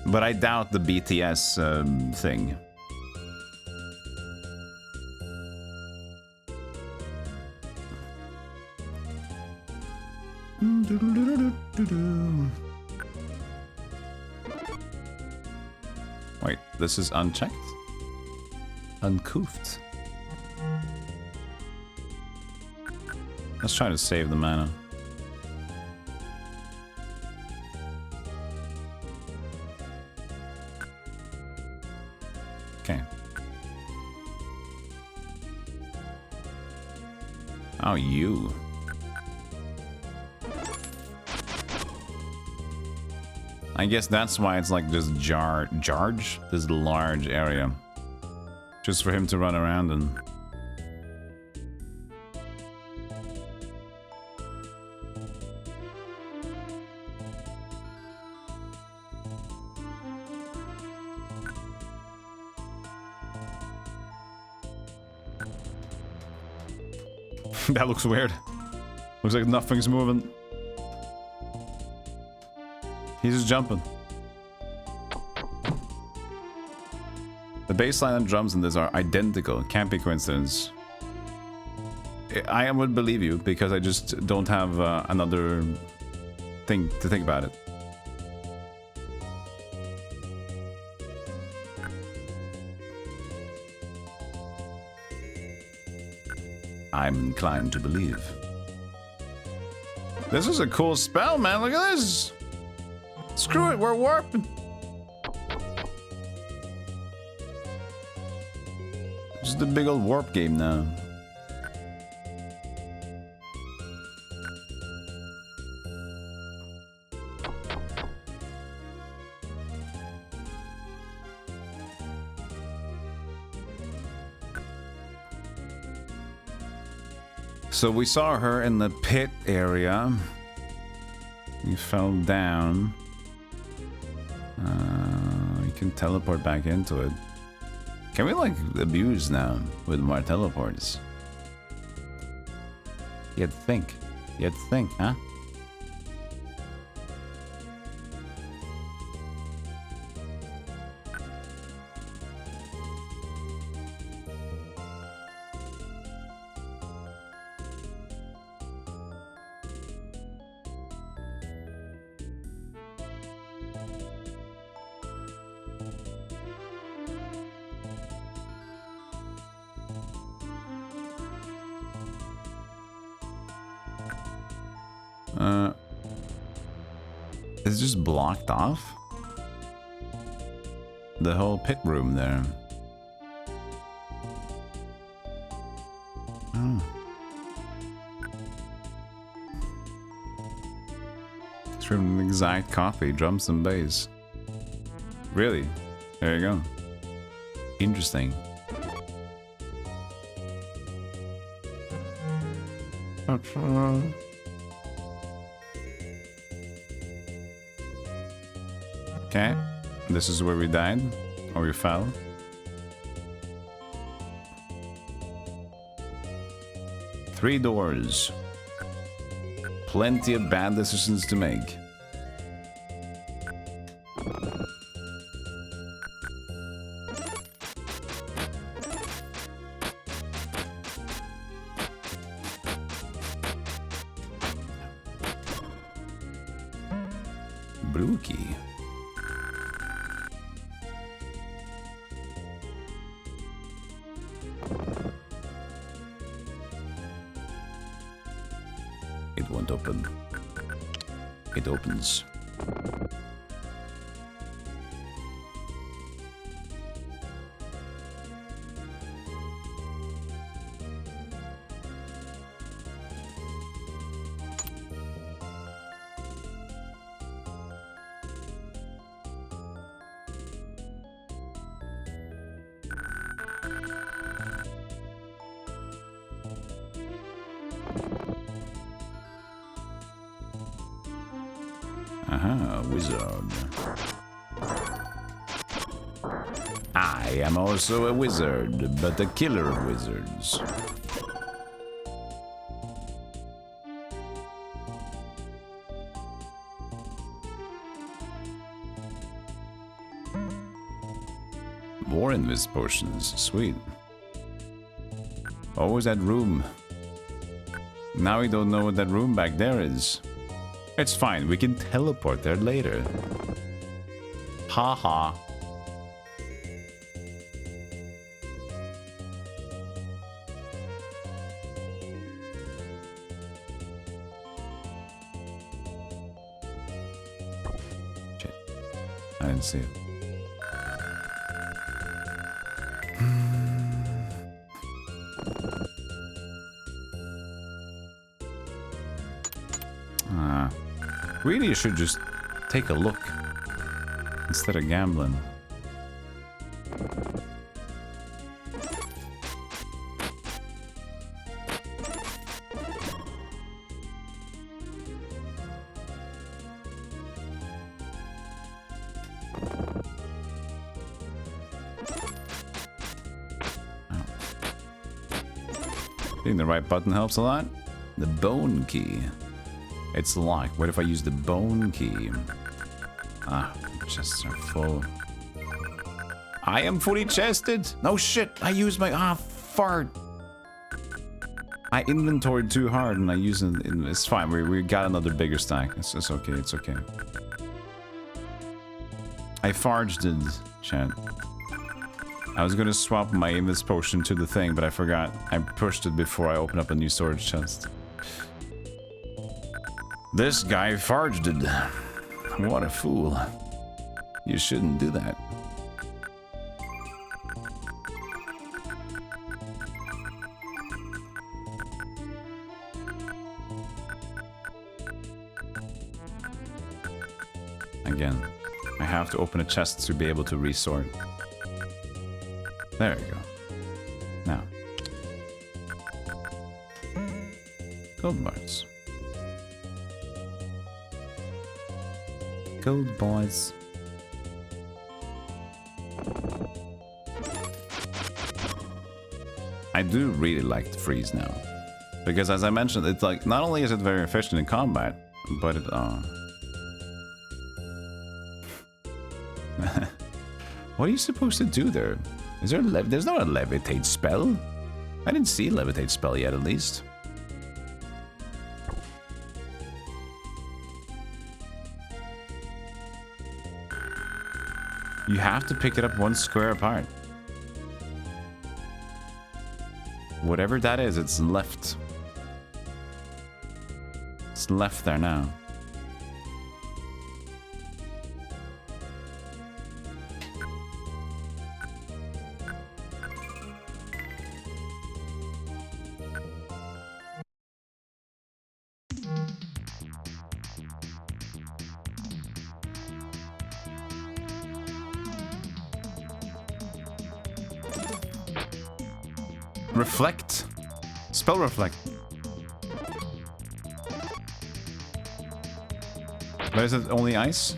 But I doubt the BTS thing. Wait, this is unchecked? Uncoofed. Let's try to save the mana. Okay. Oh, you. I guess that's why it's like this this large area. Just for him to run around and... That looks weird. Looks like nothing's moving. He's just jumping. The bassline and drums in this are identical. Can't be coincidence. I would believe you because I just don't have another thing to think about it. I'm inclined to believe. This is a cool spell, man. Look at this. Screw it, we're warping. This is the big old warp game now. So we saw her in the pit area. We fell down. We can teleport back into it. Can we like abuse now with more teleports? You'd think, huh? It's just blocked off. The whole pit room there. Oh. It's from an exact copy, drums and bass. Really? There you go. Interesting. Okay, this is where we died, or we fell. Three doors. Plenty of bad decisions to make. Blue key. It won't open. It opens. Aha, wizard. I am also a wizard, but a killer of wizards. More invis potions, sweet. Always that room. Now we don't know what that room back there is. It's fine, we can teleport there later. Haha. Shit. I didn't see it. Really, you should just take a look instead of gambling. Hitting the right button helps a lot. The bone key. It's locked. What if I use the bone key? Ah, chests are full. I am fully chested. No shit. I used my fart. I inventoried too hard and I used it. It's fine. We got another bigger stack. It's okay. It's okay. I farged it, chat. I was gonna swap my invis potion to the thing, but I forgot. I pushed it before I opened up a new storage chest. This guy farged it. What a fool. You shouldn't do that. Again, I have to open a chest to be able to resort. There you go. Now. Gold bars. Gold boys. I do really like the freeze now. Because as I mentioned, it's like, not only is it very efficient in combat, but it, what are you supposed to do there? Is there there's not a levitate spell? I didn't see a levitate spell yet, at least. You have to pick it up one square apart. Whatever that is, it's left. It's left there now. Reflect. Spell reflect. But is it only ice?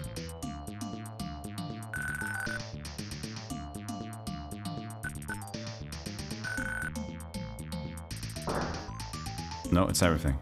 No, it's everything.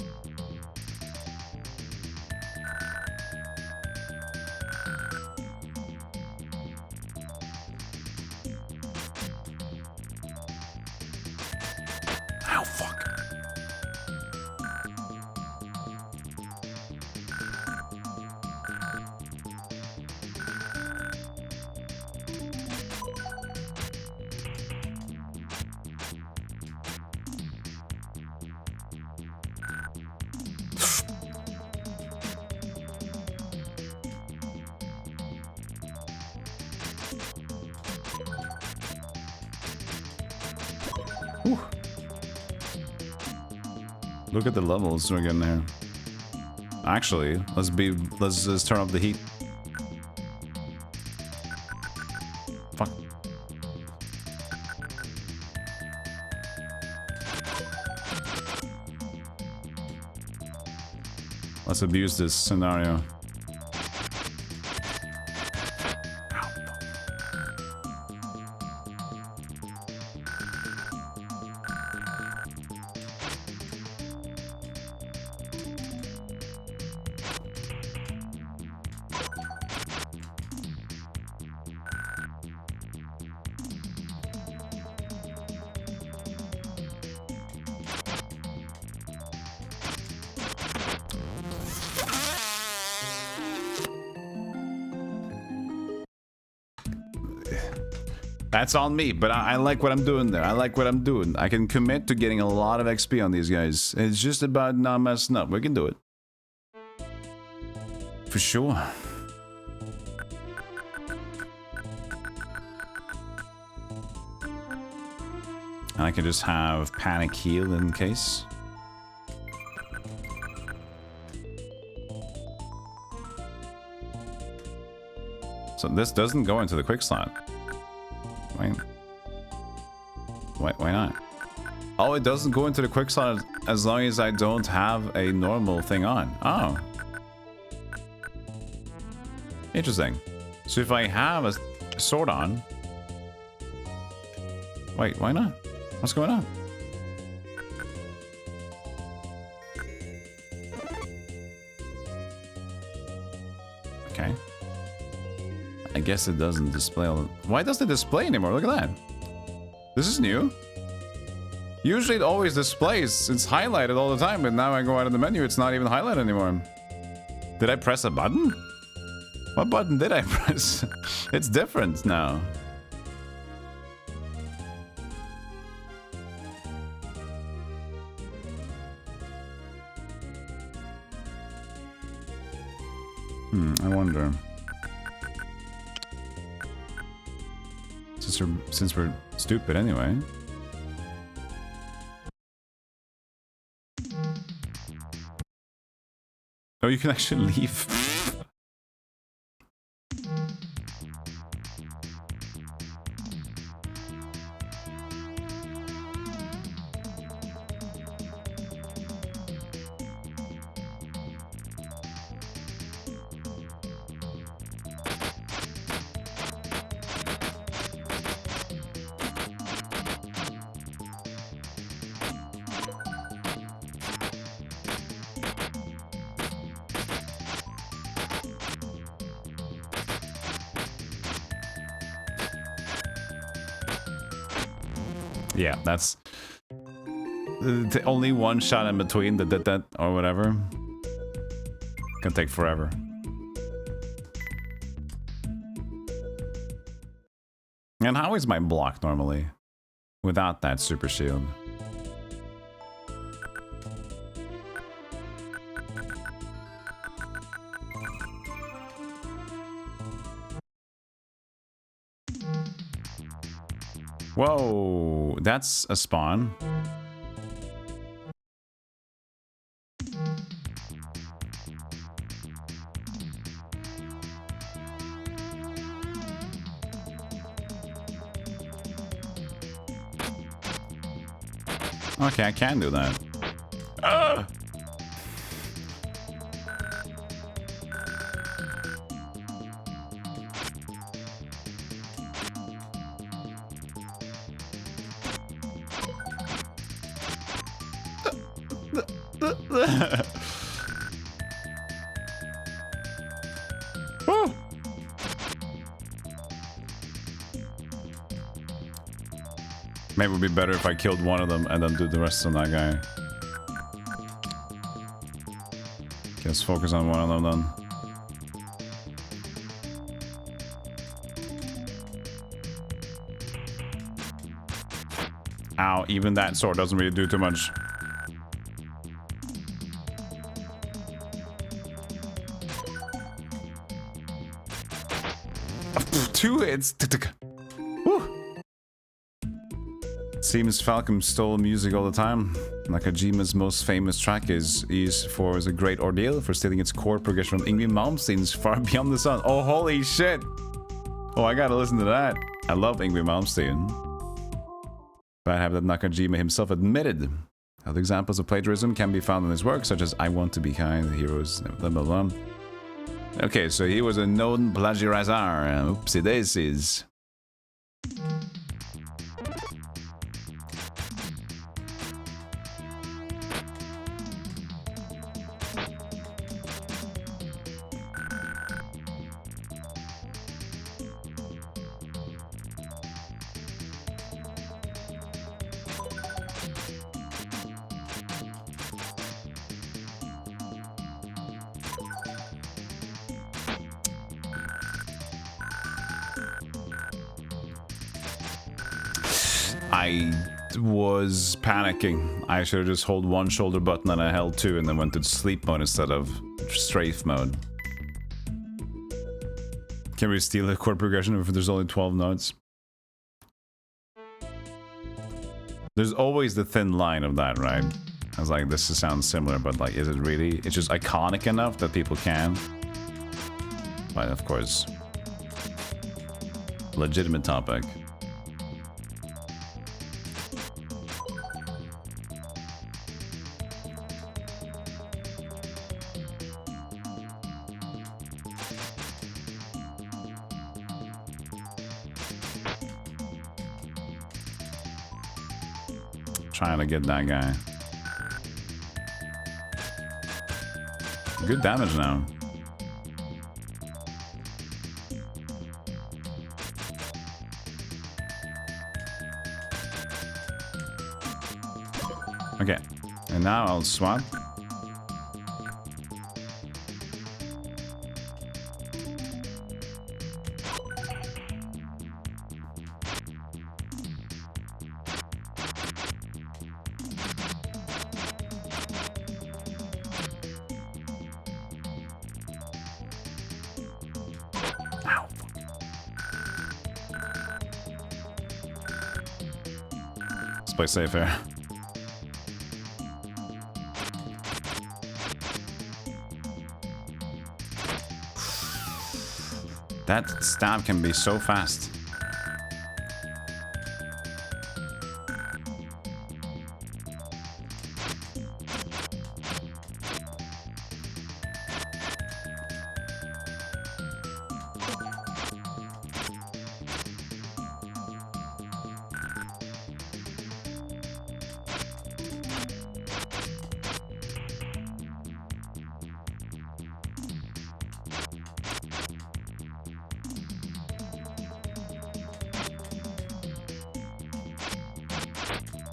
Look at the levels we're getting there. Actually, let's turn up the heat. Fuck. Let's abuse this scenario. That's on me, but I like what I'm doing there. I like what I'm doing. I can commit to getting a lot of XP on these guys. It's just about not messing up. We can do it. For sure. And I can just have panic heal in case. So this doesn't go into the quick slot. Why not? Oh, it doesn't go into the quick slot as long as I don't have a normal thing on. Oh. Interesting. So if I have a sword on... Wait, why not? What's going on? I guess it doesn't display all... Why doesn't it display anymore? Look at that. This is new. Usually it always displays. It's highlighted all the time, but now I go out of the menu, it's not even highlighted anymore. Did I press a button? What button did I press? It's different now. I wonder. Since we're stupid anyway. Oh, you can actually leave. Yeah, that's the only one shot in between that or whatever. Can take forever. And how is my block normally without that super shield? Whoa, that's a spawn. Okay, I can do that. Ah! Maybe it would be better if I killed one of them and then do the rest on that guy. Okay, let's focus on one of them then. Ow, even that sword doesn't really do too much. Two hits. Seems Falcom stole music all the time. Nakajima's most famous track is a great ordeal for stealing its chord progression from Yngwie Malmsteen's Far Beyond the Sun. Oh, holy shit! Oh, I gotta listen to that. I love Yngwie Malmsteen. But I have that Nakajima himself admitted. Other examples of plagiarism can be found in his work, such as I Want to Be Kind, Heroes, blah blah blah. Okay, so he was a known plagiarizer. Oopsie daisies. I was panicking. I should have just held one shoulder button and I held two and then went to sleep mode instead of strafe mode. Can we steal a chord progression if there's only 12 notes? There's always the thin line of that, right? I was like, this sounds similar, but like, is it really? It's just iconic enough that people can. But of course, legitimate topic. Trying to get that guy. Good damage now. Okay. And now I'll swap. Play safe here. That stab can be so fast.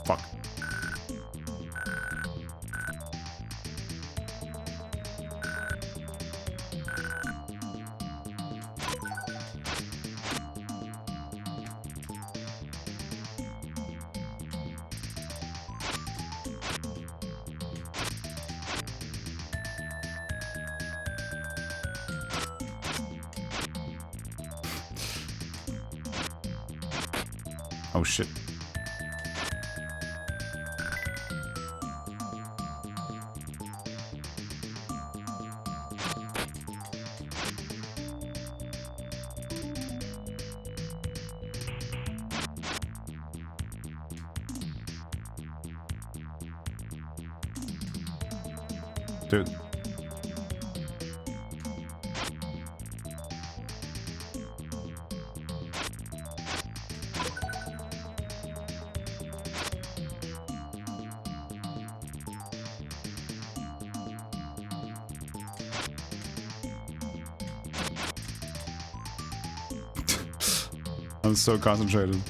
Fuck. Oh shit. Dude. I'm so concentrated.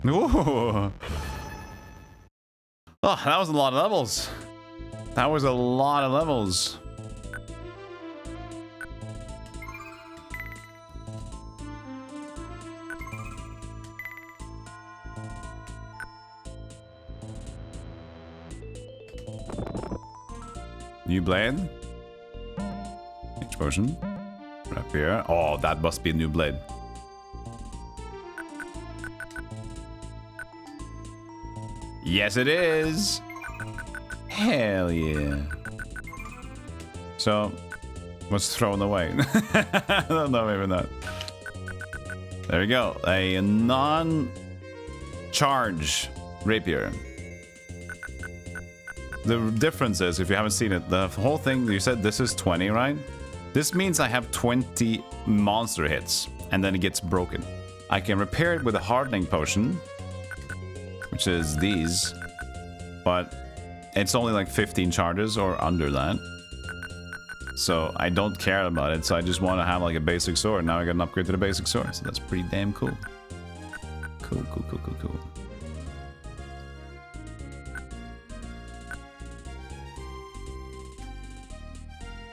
Ooh. Oh, that was a lot of levels. That was a lot of levels. New blade. Each potion. Right up here. Oh, that must be a new blade. Yes, it is. Hell yeah. So, what's thrown away? I don't know, maybe not. There we go. A non-charge rapier. The difference is, if you haven't seen it, the whole thing, you said this is 20, right? This means I have 20 monster hits, and then it gets broken. I can repair it with a hardening potion, which is these, but it's only like 15 charges or under that. So I don't care about it, so I just want to have like a basic sword. Now I got an upgrade to the basic sword, so that's pretty damn cool. Cool.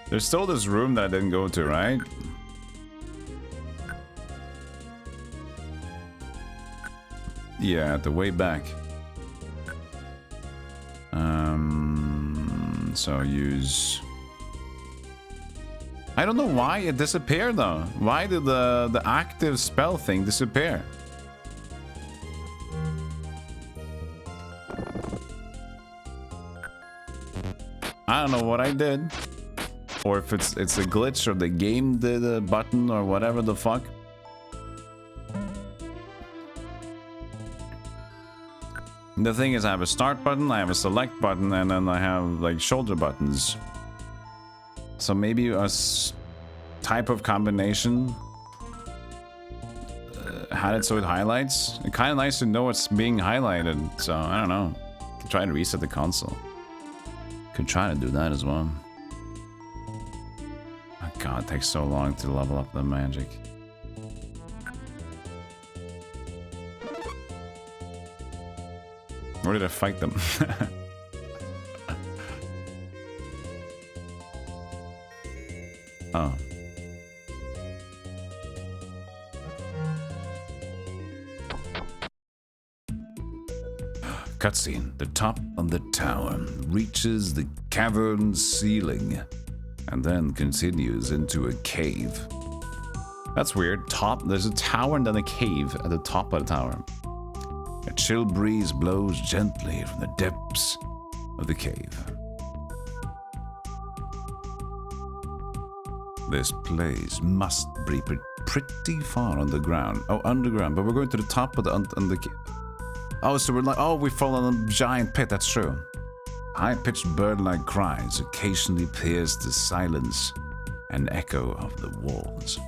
There's still this room that I didn't go to, right? Yeah, at the way back. So use... I don't know why it disappeared though. Why did the active spell thing disappear? I don't know what I did. Or if it's a glitch or the game did a button or whatever the fuck. The thing is, I have a start button, I have a select button, and then I have like shoulder buttons. So maybe a type of combination had it so it highlights. It's kind of nice to know what's being highlighted. So I don't know. Try to reset the console. Could try to do that as well. God, it takes so long to level up the magic. Where did I fight them? Oh. Cutscene. The top of the tower reaches the cavern ceiling and then continues into a cave. That's weird. There's a tower and then a cave at the top of the tower. A chill breeze blows gently from the depths of the cave. This place must be pretty far underground. Oh, underground, but we're going to the top of the oh, so we're like, oh, we fall in a giant pit, that's true. High-pitched bird-like cries occasionally pierce the silence and echo of the walls.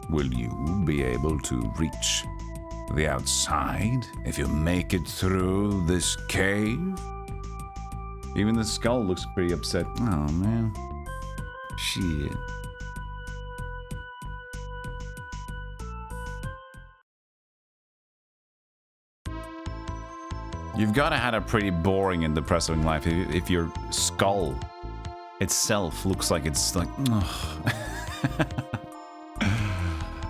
Will you be able to reach the outside if you make it through this cave? Even the skull looks pretty upset. Oh, man. Shit. You've got to have a pretty boring and depressing life if your skull itself looks like it's like...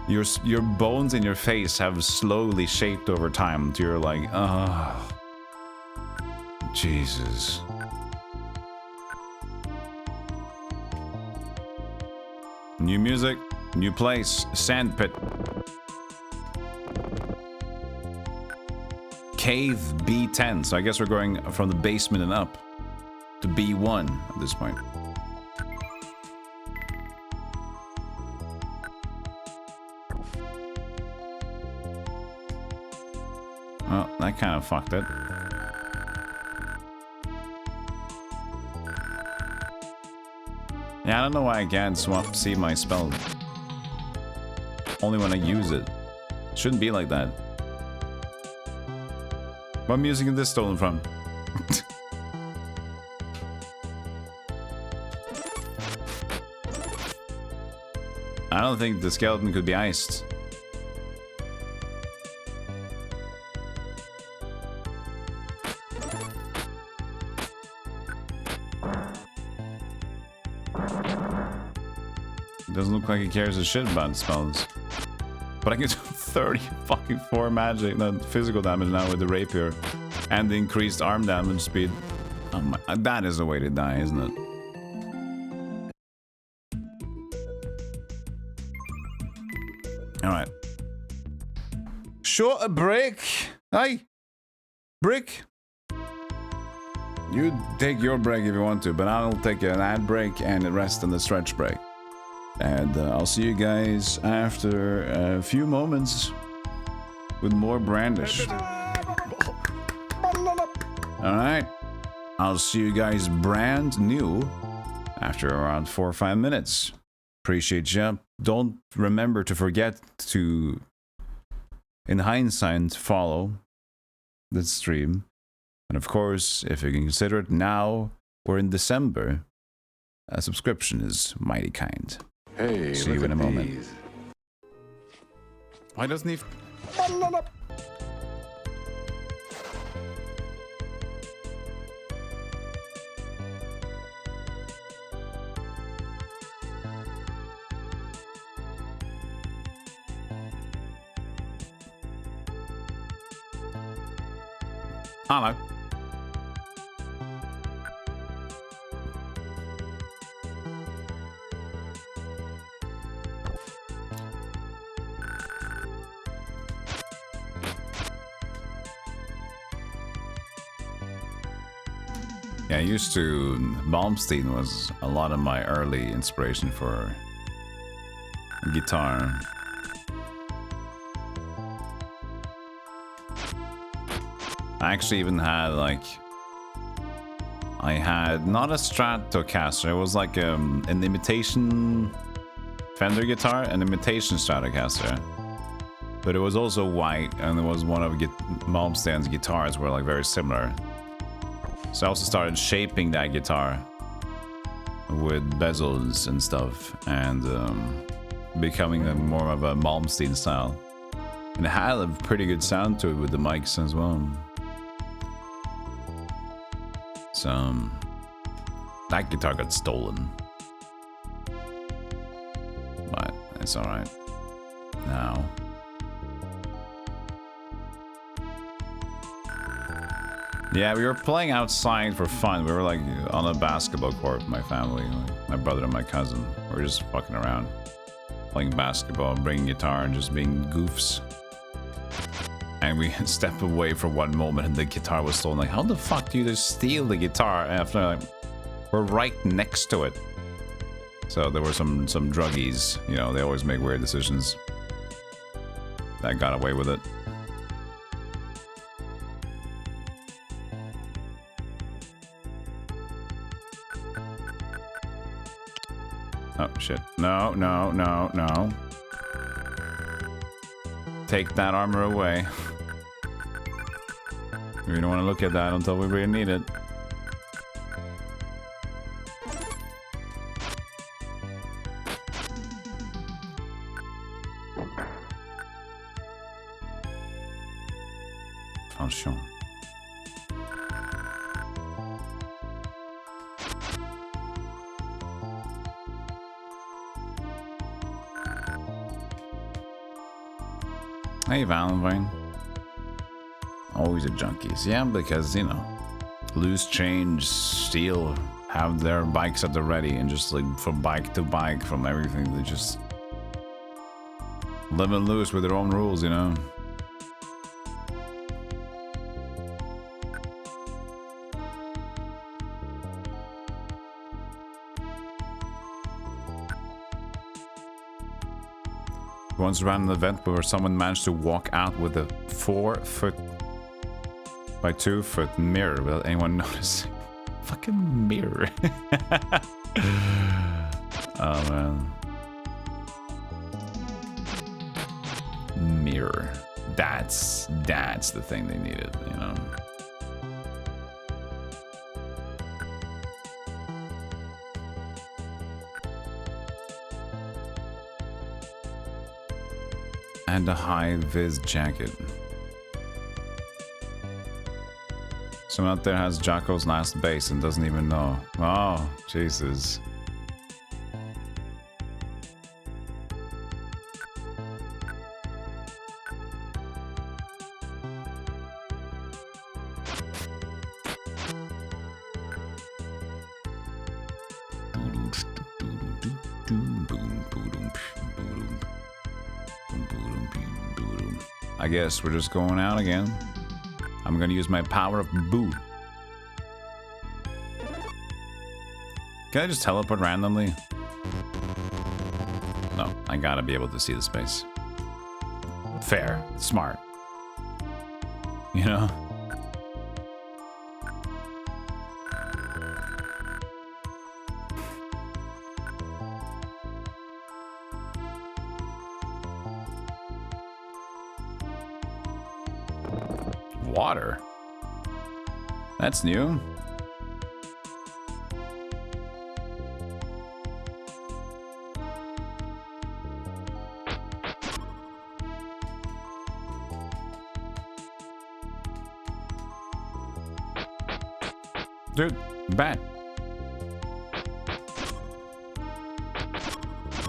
Your bones in your face have slowly shaped over time. You're like, oh, Jesus. New music, new place, sandpit. Cave B10, so I guess we're going from the basement and up to B1 at this point. Oh, that kind of fucked it. Yeah, I don't know why I can't see my spell. Only when I use it. Shouldn't be like that. What music is this stolen from? I don't think the skeleton could be iced. Doesn't look like he cares a shit about spells. But I get 30 fucking 4 magic, not physical damage now with the rapier. And the increased arm damage speed. Oh my, that is the way to die, isn't it? Alright. Short a break. Hey! Brick! You take your break if you want to, but I'll take an ad break and a rest and a stretch break. And I'll see you guys after a few moments with more Brandish. Alright. I'll see you guys brand new after around 4 or 5 minutes. Appreciate you. Don't remember to forget to, in hindsight, follow the stream. And of course, if you can consider it now or in December, a subscription is mighty kind. Hey, see you in a moment. Why doesn't he? Hello. Yeah, I used to... Malmsteen was a lot of my early inspiration for guitar. I actually even had, like... I had not a Stratocaster, it was like an imitation Fender guitar, an imitation Stratocaster. But it was also white, and it was one of Malmsteen's guitars were like very similar. So I also started shaping that guitar with bezels and stuff, and becoming more of a Malmsteen style. And it had a pretty good sound to it with the mics as well. So that guitar got stolen, but it's all right now. Yeah, we were playing outside for fun. We were like on a basketball court with my family, like my brother and my cousin. We were just fucking around, playing basketball, bringing guitar, and just being goofs. And we stepped away for one moment, and the guitar was stolen. Like, how the fuck do you just steal the guitar after like, we're right next to it? So there were some druggies, you know, they always make weird decisions. That got away with it. Oh, shit. No, no, no, no. Take that armor away. We don't want to look at that until we really need it. Attention. Hey, Valentine. Always a junkies. Yeah, because, you know, loose change, steal, have their bikes at the ready, and just like from bike to bike, from everything, they just live and loose with their own rules, you know? Once ran an event where someone managed to walk out with a 4-foot by 2-foot mirror without anyone noticing. Fucking mirror. Oh man. Mirror. That's the thing they needed, you know. And a high-vis jacket. Someone out there has Jocko's last base and doesn't even know. Oh, Jesus. I guess we're just going out again. I'm gonna use my power of boo. Can I just teleport randomly? No, I gotta be able to see the space. Fair, smart. You know? Water. That's new. Dude, bat.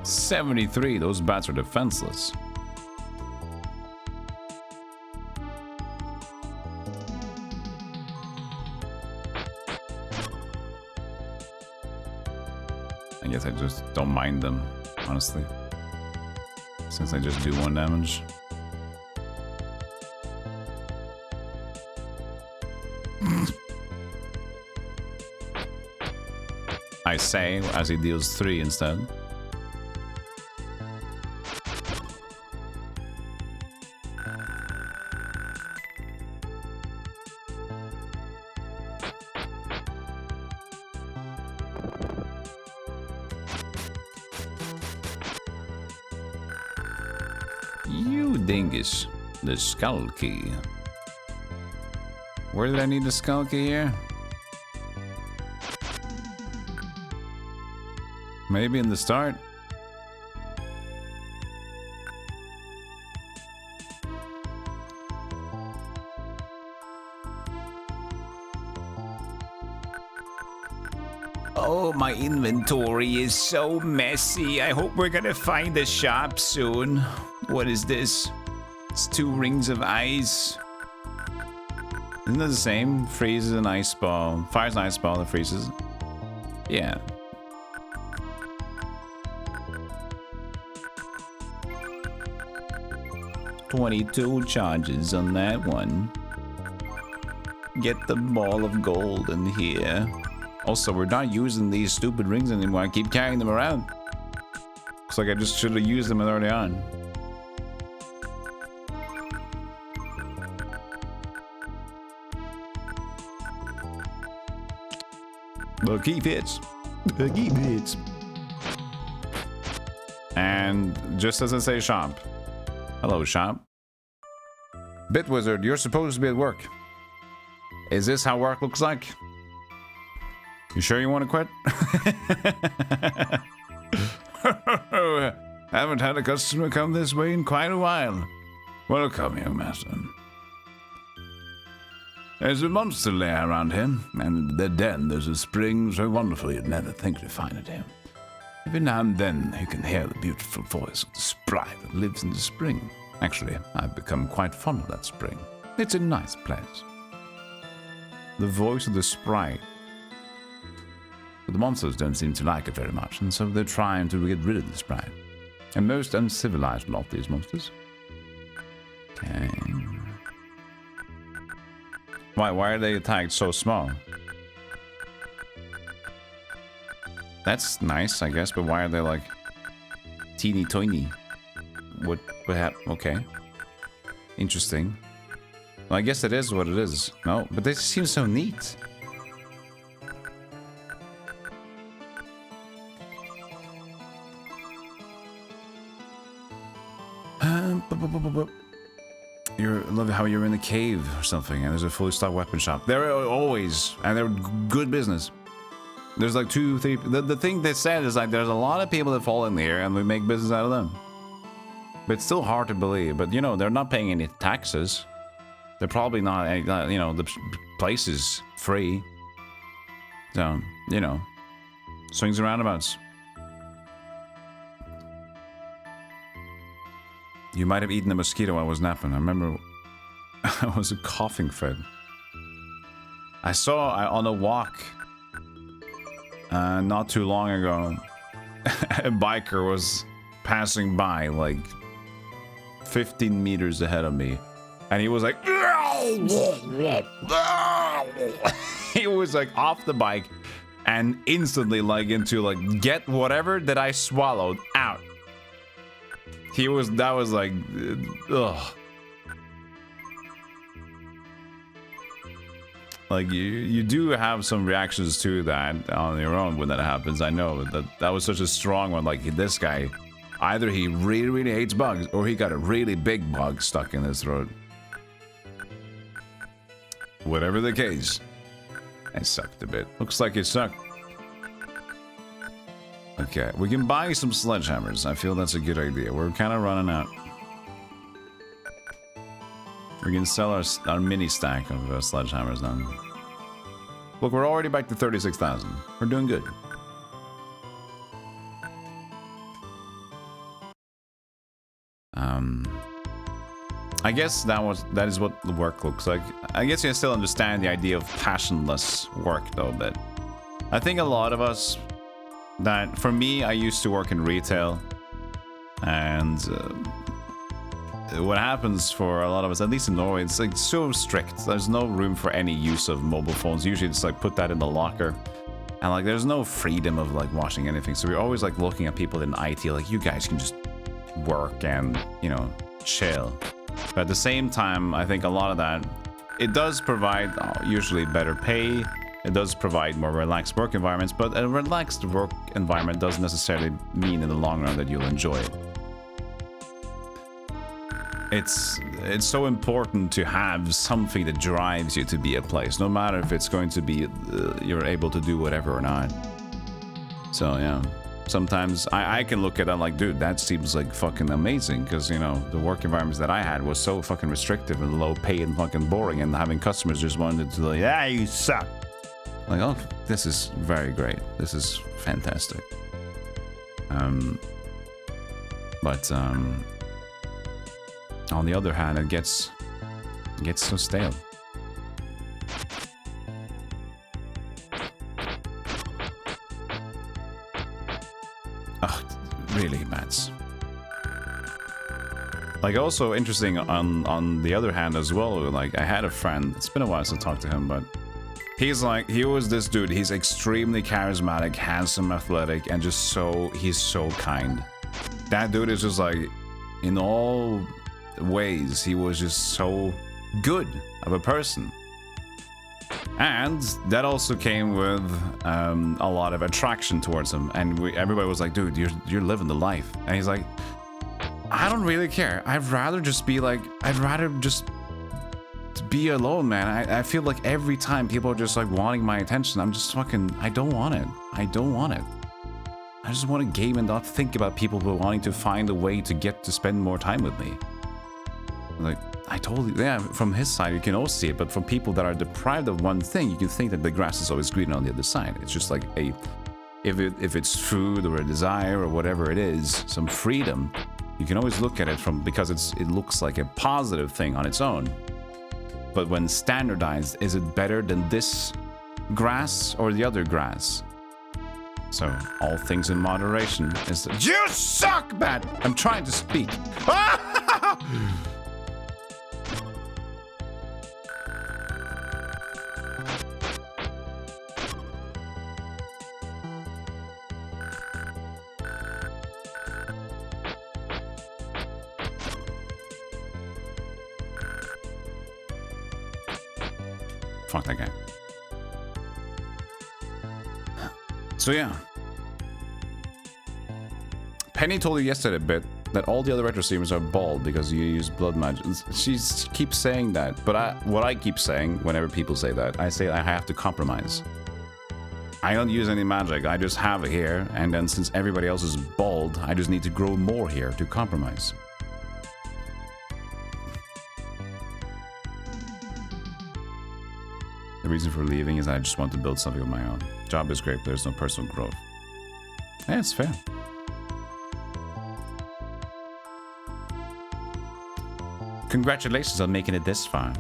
73, those bats are defenseless. I guess I just don't mind them, honestly. Since I just do 1 damage. I say, as he deals 3 instead. You dingus. The skull key. Where did I need the skull key here? Maybe in the start. Oh, my inventory is so messy. I hope we're gonna find a shop soon. What is this? It's 2 rings of ice. Isn't that the same? Freezes an ice ball. Fires an ice ball that freezes. Yeah. $22 charges on that one. Get the ball of gold in here. Also, we're not using these stupid rings anymore. I keep carrying them around. Looks like I just should have used them early on. But keep hits. Keep hits. And just as I say, shop. Hello, shop. Bitwizard, you're supposed to be at work. Is this how work looks like? You sure you want to quit? Haven't had a customer come this way in quite a while. Welcome, young master. There's a monster lair around here, and in the den there's a spring so wonderful you'd never think to find it here. Every now and then you can hear the beautiful voice of the sprite that lives in the spring. Actually, I've become quite fond of that spring. It's a nice place. The voice of the sprite. But the monsters don't seem to like it very much, and so they're trying to get rid of the sprite. And most uncivilized lot, these monsters. Okay. Why are they attacked so small? That's nice, I guess, but why are they like teeny tiny? What happened? Okay. Interesting. Well, I guess it is what it is. No, but they seem so neat. I love how you're in a cave or something, and there's a fully stocked weapon shop. They're always, and they're good business. There's like 2, 3. The thing they said is like there's a lot of people that fall in here, and we make business out of them. But it's still hard to believe. But you know, they're not paying any taxes. They're probably not. You know, the place is free. So you know, swings and roundabouts. You might have eaten a mosquito while I was napping. I remember I was a coughing fit. I saw on a walk not too long ago, a biker was passing by like 15 meters ahead of me. And he was like, he was like off the bike and instantly like into like, get whatever that I swallowed out. That was like, ugh. Like you do have some reactions to that on your own when that happens. I know that was such a strong one. Like this guy, either he really, really hates bugs or he got a really big bug stuck in his throat. Whatever the case, it sucked a bit. Looks like it sucked. Okay, we can buy some sledgehammers. I feel that's a good idea. We're kind of running out. We can sell our mini stack of sledgehammers now. Look, we're already back to 36,000. We're doing good. I guess that is what the work looks like. I guess you still understand the idea of passionless work though, but I think a lot of us that, for me, I used to work in retail, and what happens for a lot of us, at least in Norway, it's like so strict. There's no room for any use of mobile phones. Usually it's like put that in the locker, and like there's no freedom of like watching anything. So we're always like looking at people in IT like, you guys can just work and, you know, chill. But at the same time, I think a lot of that, it does provide usually better pay. It does provide more relaxed work environments, but a relaxed work environment doesn't necessarily mean in the long run that you'll enjoy it. It's so important to have something that drives you to be a place, no matter if it's going to be you're able to do whatever or not. So yeah, sometimes I can look at it like, dude, that seems like fucking amazing, because, you know, the work environments that I had was so fucking restrictive and low pay and fucking boring, and having customers just wanted to like, ah, you suck. Like, oh, this is very great. This is fantastic. But on the other hand, it gets so stale. Ugh, really, Mats. Like, also interesting on the other hand as well, like, I had a friend, it's been a while since I talked to him, but he's like, he was this dude, he's extremely charismatic, handsome, athletic, and just he's so kind. That dude is just like, in all ways, he was just so good of a person. And that also came with a lot of attraction towards him, and everybody was like, dude, you're living the life. And he's like, I don't really care. I'd rather just be alone, man. I feel like every time people are just like wanting my attention, I'm just fucking, I don't want it. I don't want it. I just want to game and not think about people who are wanting to find a way to get to spend more time with me. Like, I told you, yeah, from his side, you can all see it, but from people that are deprived of one thing, you can think that the grass is always greener on the other side. It's just like if it's food or a desire or whatever it is, some freedom, you can always look at it because it looks like a positive thing on its own. But when standardized, is it better than this grass or the other grass? So, all things in moderation is the— You suck, Matt! I'm trying to speak. Fuck that guy. So yeah. Penny told you yesterday a bit that all the other retro streamers are bald because you use blood magic. She keeps saying that, but what I keep saying whenever people say that, I say I have to compromise. I don't use any magic, I just have it here, and then since everybody else is bald, I just need to grow more here to compromise. The reason for leaving is I just want to build something of my own. Job is great, but there's no personal growth. Yeah, it's fair. Congratulations on making it this far.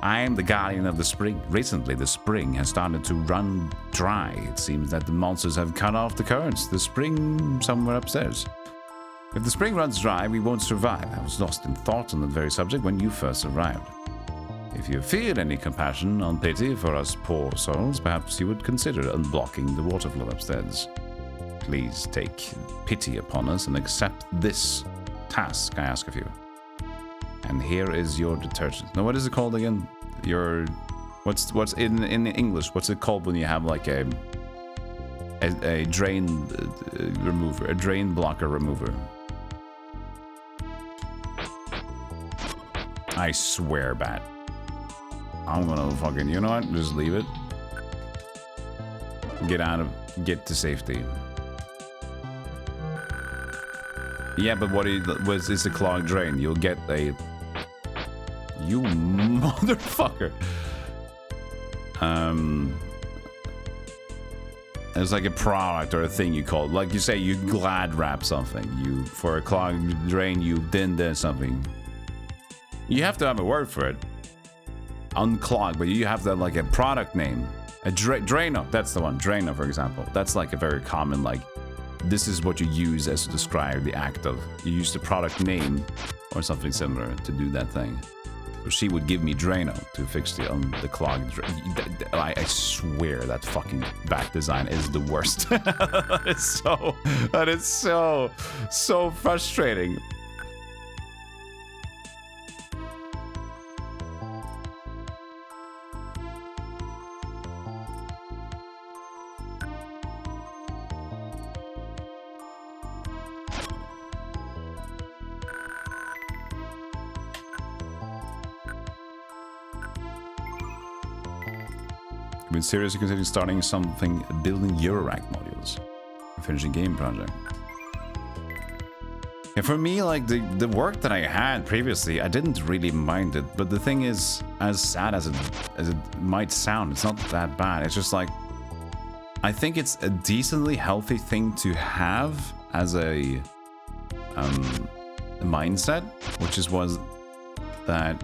I am the guardian of the spring. Recently, the spring has started to run dry. It seems that the monsters have cut off the currents. The spring somewhere upstairs. If the spring runs dry, we won't survive. I was lost in thought on that very subject when you first arrived. If you feel any compassion or pity for us poor souls, perhaps you would consider unblocking the water flow upstairs. Please take pity upon us and accept this task I ask of you. And here is your detergent. Now, what is it called again? Your what's in English? What's it called when you have like a drain remover, a drain blocker remover? I swear, Bat. I'm gonna fucking, you know what? Just leave it. Get to safety. Yeah, but what is a clogged drain? You'll get a... You motherfucker. It's like a product or a thing you call it. Like you say, you glad wrap something. You, for a clogged drain, you did something. You have to have a word for it. Unclog, but you have to have like a product name. A Drano, that's the one. Drano, for example. That's like a very common, like, this is what you use as to describe the act of. You use the product name or something similar to do that thing. So she would give me Drano to fix the clogged. I swear that fucking back design is the worst. That is so frustrating. Been seriously considering starting something building Eurorack modules. Finish a game project. Yeah, for me, like, the work that I had previously, I didn't really mind it. But the thing is, as sad as it might sound, it's not that bad. It's just like, I think it's a decently healthy thing to have as a mindset, which was that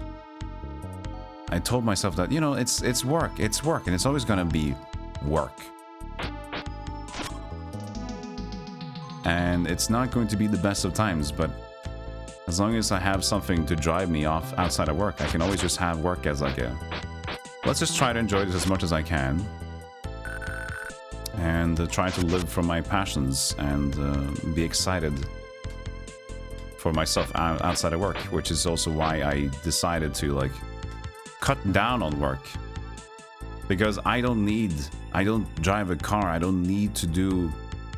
I told myself that, you know, it's work, and it's always gonna be work. And it's not going to be the best of times, but as long as I have something to drive me off outside of work, I can always just have work as like a, let's just try to enjoy this as much as I can. And try to live from my passions and be excited for myself outside of work, which is also why I decided to like cut down on work. Because I don't drive a car, I don't need to do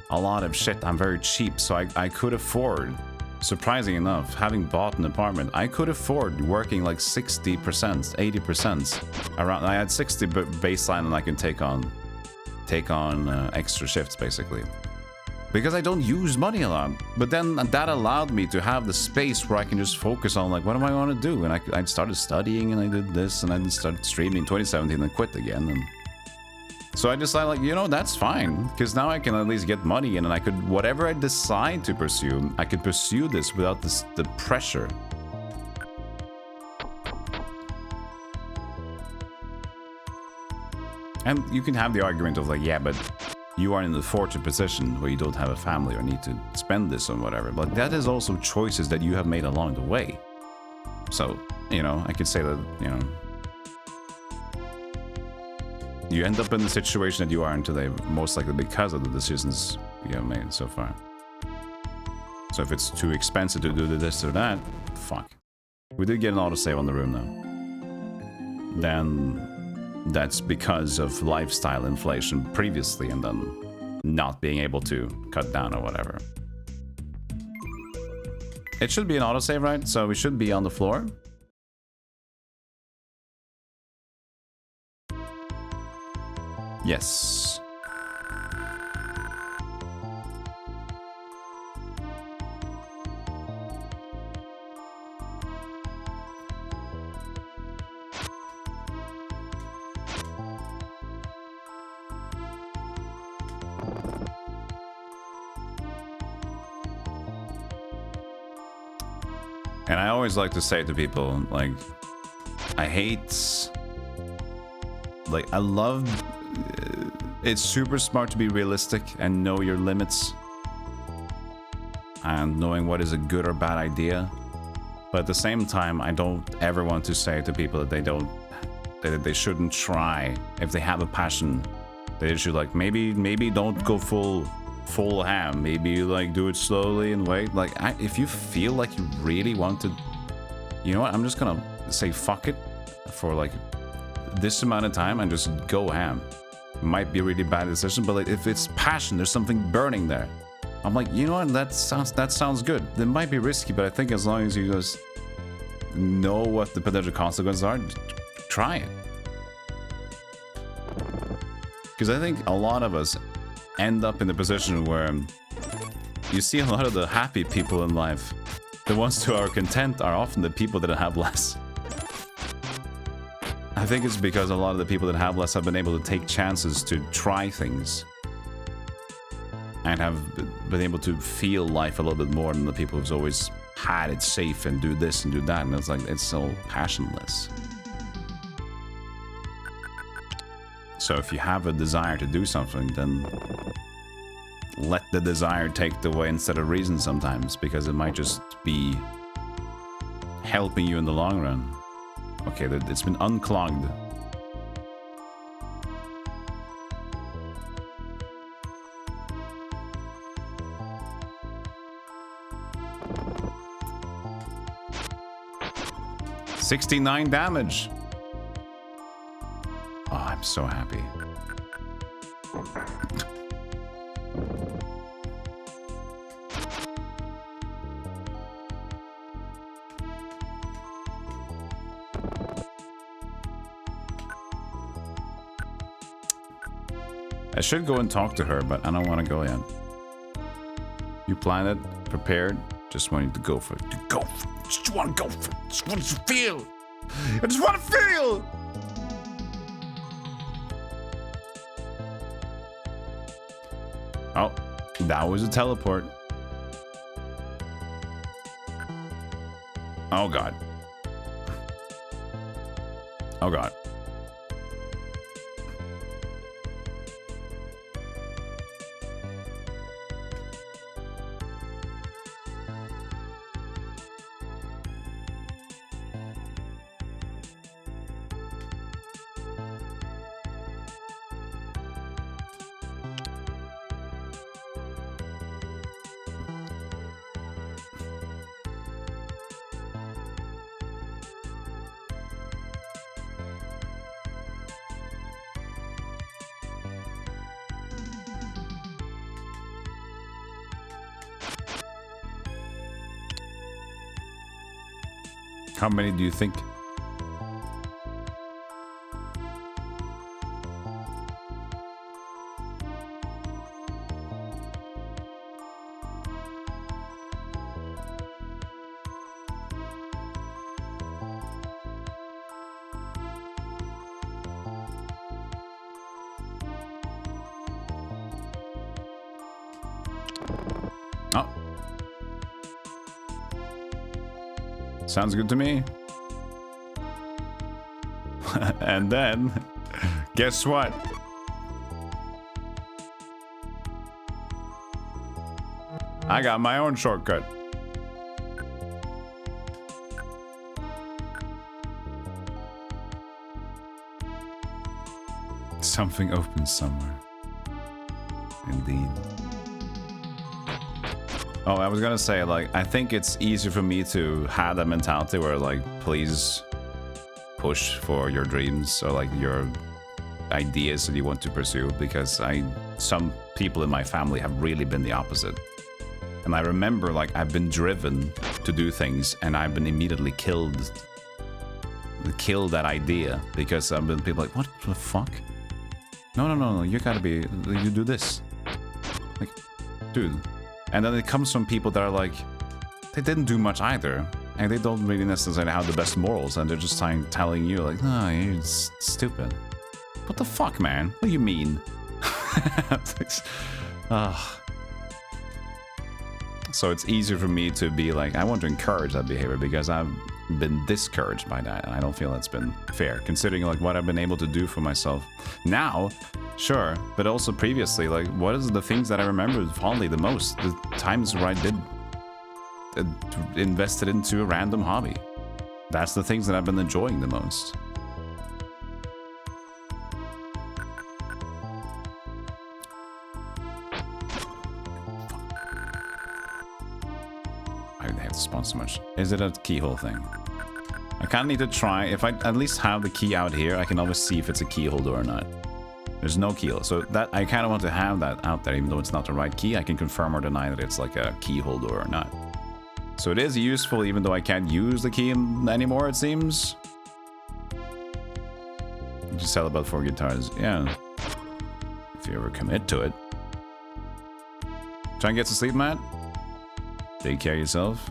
a lot of shit. I'm very cheap, so I could afford, surprisingly enough, having bought an apartment, I could afford working like 60%, 80% around. I had 60 baseline and I can take on extra shifts basically. Because I don't use money a lot. But then that allowed me to have the space where I can just focus on like, what am I going to do? And I started studying and I did this and I started streaming in 2017 and quit again. And so I decided like, you know, that's fine. Because now I can at least get money in and I could, whatever I decide to pursue, I could pursue this without the pressure. And you can have the argument of like, yeah, but you are in the fortunate position where you don't have a family or need to spend this on whatever. But that is also choices that you have made along the way. So, you know, I could say that, you know, you end up in the situation that you are in today, most likely because of the decisions you have made so far. So if it's too expensive to do this or that, fuck. We did get an autosave on the room though. Then that's because of lifestyle inflation previously and then not being able to cut down or whatever. It should be an autosave, right? So we should be on the floor. Yes. And I always like to say to people, like, I love, it's super smart to be realistic and know your limits and knowing what is a good or bad idea. But at the same time, I don't ever want to say to people that they shouldn't try. If they have a passion, they should like, maybe don't go full ham, maybe like do it slowly and wait. Like if you feel like you really want to, you know what, I'm just gonna say fuck it for like this amount of time and just go ham. It might be a really bad decision, but like if it's passion, there's something burning there, I'm like, you know what, that sounds good. It might be risky, but I think as long as you just know what the potential consequences are, try it. Because I think a lot of us end up in the position where you see a lot of the happy people in life, the ones who are content, are often the people that have less. I think it's because a lot of the people that have less have been able to take chances to try things and have been able to feel life a little bit more than the people who've always had it safe and do this and do that, and it's like, it's so passionless. So if you have a desire to do something, then let the desire take the way instead of reason sometimes, because it might just be helping you in the long run. Okay, it's been unclogged. $69 damage. Oh, I'm so happy. I should go and talk to her, but I don't want to go yet. You planned it, prepared, just wanted to go for it. To go for it. Just want to go for it. Just want to feel. I just want to feel. Oh, that was a teleport. Oh god. Oh god. How many do you think? Oh. Sounds good to me. And then, guess what? I got my own shortcut. Something opens somewhere. Indeed. Oh, I was gonna say, like, I think it's easier for me to have that mentality where, like, please push for your dreams or, like, your ideas that you want to pursue, because some people in my family have really been the opposite. And I remember, like, I've been driven to do things and I've been immediately killed that idea, because I've been people like, what the fuck? No, you gotta be, you do this. Like, dude. And then it comes from people that are like, they didn't do much either, and they don't really necessarily have the best morals, and they're just telling you, like, no, you're stupid. What the fuck, man? What do you mean? So it's easier for me to be like, I want to encourage that behavior, because I've been discouraged by that, and I don't feel that's been fair, considering, like, what I've been able to do for myself now. Sure, but also previously, like, what is the things that I remember fondly the most? The times where I did invested into a random hobby. That's the things that I've been enjoying the most. I have to spawn so much. Is it a keyhole thing? I kind of need to try. If I at least have the key out here, I can always see if it's a keyhole door or not. There's no keyhole, so that I kind of want to have that out there, even though it's not the right key. I can confirm or deny that it's like a keyhole door or not. So it is useful, even though I can't use the key anymore, it seems. You just sell about 4 guitars, yeah. If you ever commit to it. Try and get to sleep, Matt. Take care of yourself.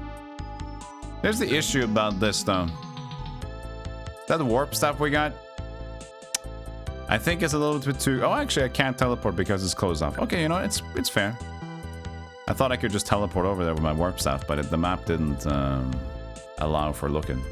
There's the issue about this, though. That warp stuff we got, I think it's a little bit too... Oh, actually, I can't teleport because it's closed off. Okay, you know, it's fair. I thought I could just teleport over there with my warp staff, but the map didn't allow for looking.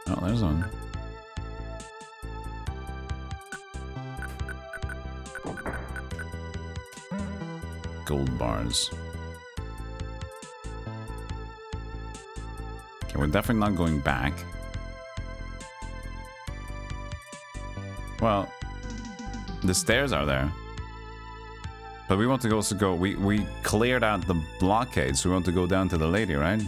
Oh, there's one. Gold bars. Okay, we're definitely not going back. Well, the stairs are there. But we want to also go... We cleared out the blockade, so we want to go down to the lady, right?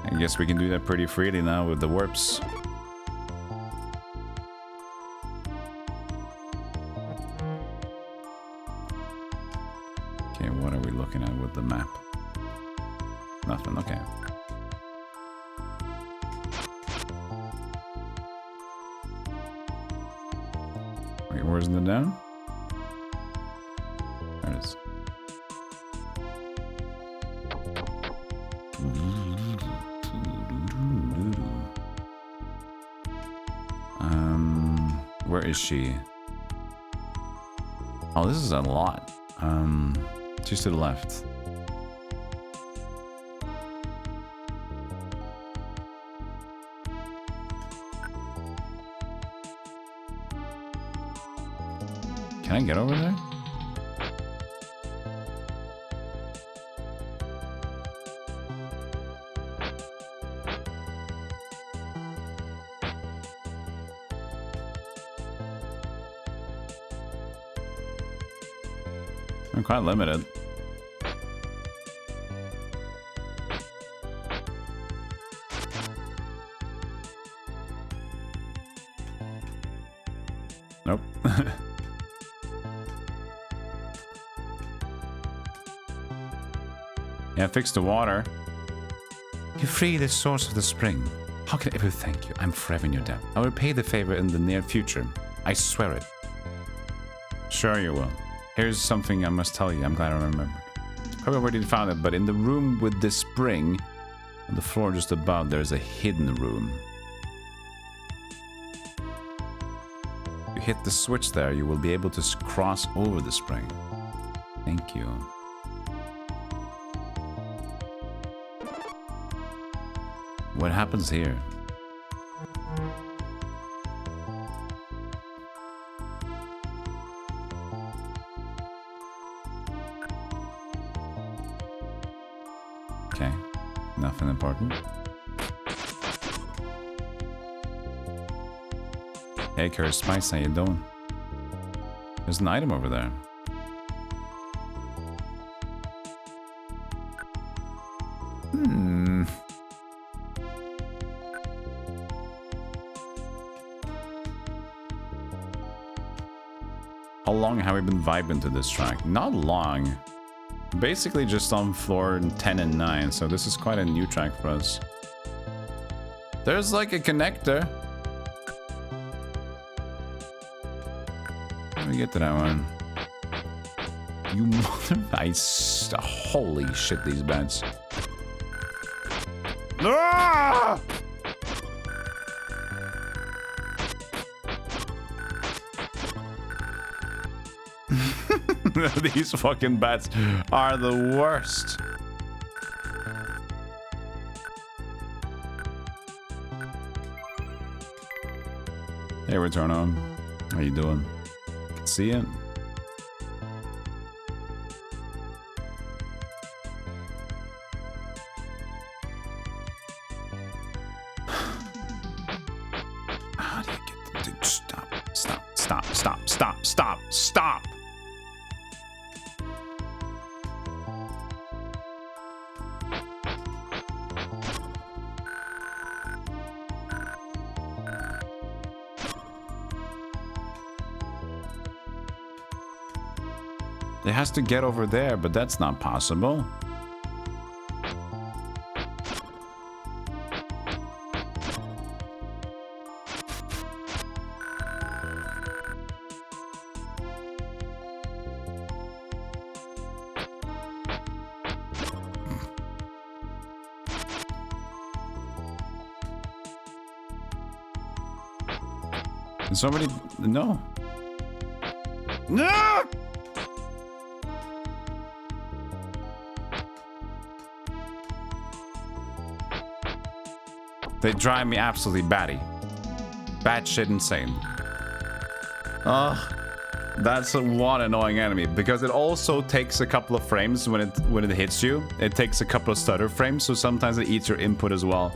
I guess we can do that pretty freely now with the warps. Okay, what are we looking at with the map? Nothing, okay. Wait, where's the down? There it is. Where is she? Oh, this is a lot. She's to the left. Can I get over there? I'm quite limited. Nope. Yeah, fix the water. You free the source of the spring. How can I ever thank you? I'm forever in your debt. I will repay the favor in the near future. I swear it. Sure you will. Here's something I must tell you. I'm glad I remembered. Probably already found it, but in the room with the spring, on the floor just above, there's a hidden room. You hit the switch there, you will be able to cross over the spring. Thank you. What happens here? Okay, nothing important. Hey, Curse Spice, how you doing? There's an item over there. How long have we been vibing to this track? Not long. Basically just on floor 10 and 9, so this is quite a new track for us. There's like a connector. Let me get to that one. You mother... Holy shit, these bats. Ah! These fucking bats are the worst. Hey, return on. How you doing? Can see it. How do you get them to stop? Stop! Stop! Stop! Stop! Stop! Stop! It has to get over there, but that's not possible. Can somebody... No. No! They drive me absolutely batty. Bad shit insane. Ugh. That's one annoying enemy, because it also takes a couple of frames when it hits you. It takes a couple of stutter frames, so sometimes it eats your input as well.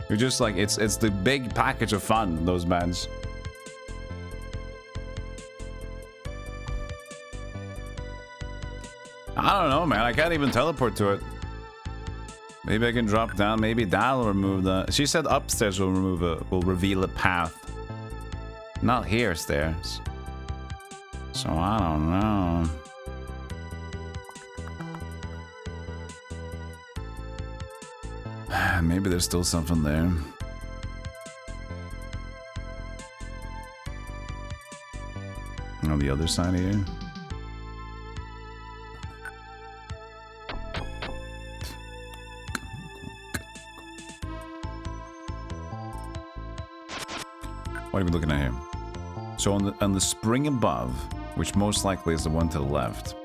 You're just like, it's the big package of fun, those bands. I don't know, man. I can't even teleport to it. Maybe I can drop down. Maybe that'll remove the... She said upstairs will reveal a path. Not here stairs. So I don't know. Maybe there's still something there. On the other side here. What are we looking at here? So on the spring above, which most likely is the one to the left,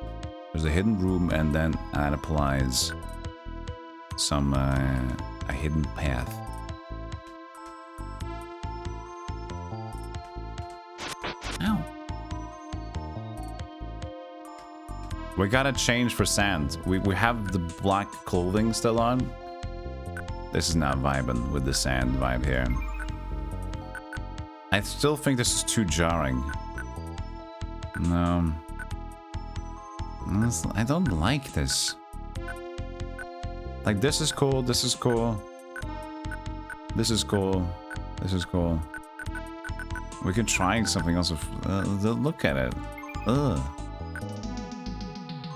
there's a hidden room, and then that applies some a hidden path. Ow. We gotta change for sand. We have the black clothing still on. This is not vibing with the sand vibe here. I still think this is too jarring. No. I don't like this. Like, this is cool, this is cool. This is cool. This is cool. We can try something else with... look at it. Ugh.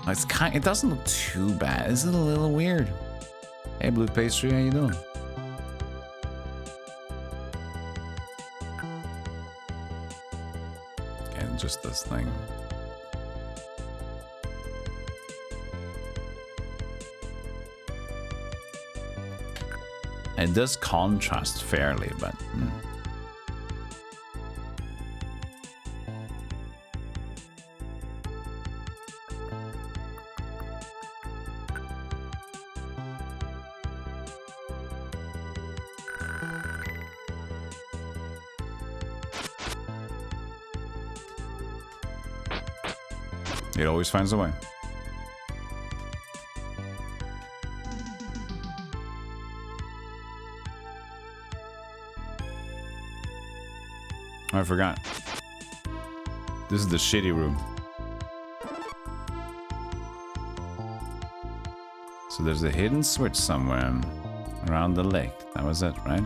It's it doesn't look too bad. Is it a little weird? Hey, Blue Pastry, how you doing? And just this thing. It does contrast fairly, but... It always finds a way. Oh, I forgot. This is the shitty room. So there's a hidden switch somewhere around the lake. That was it, right?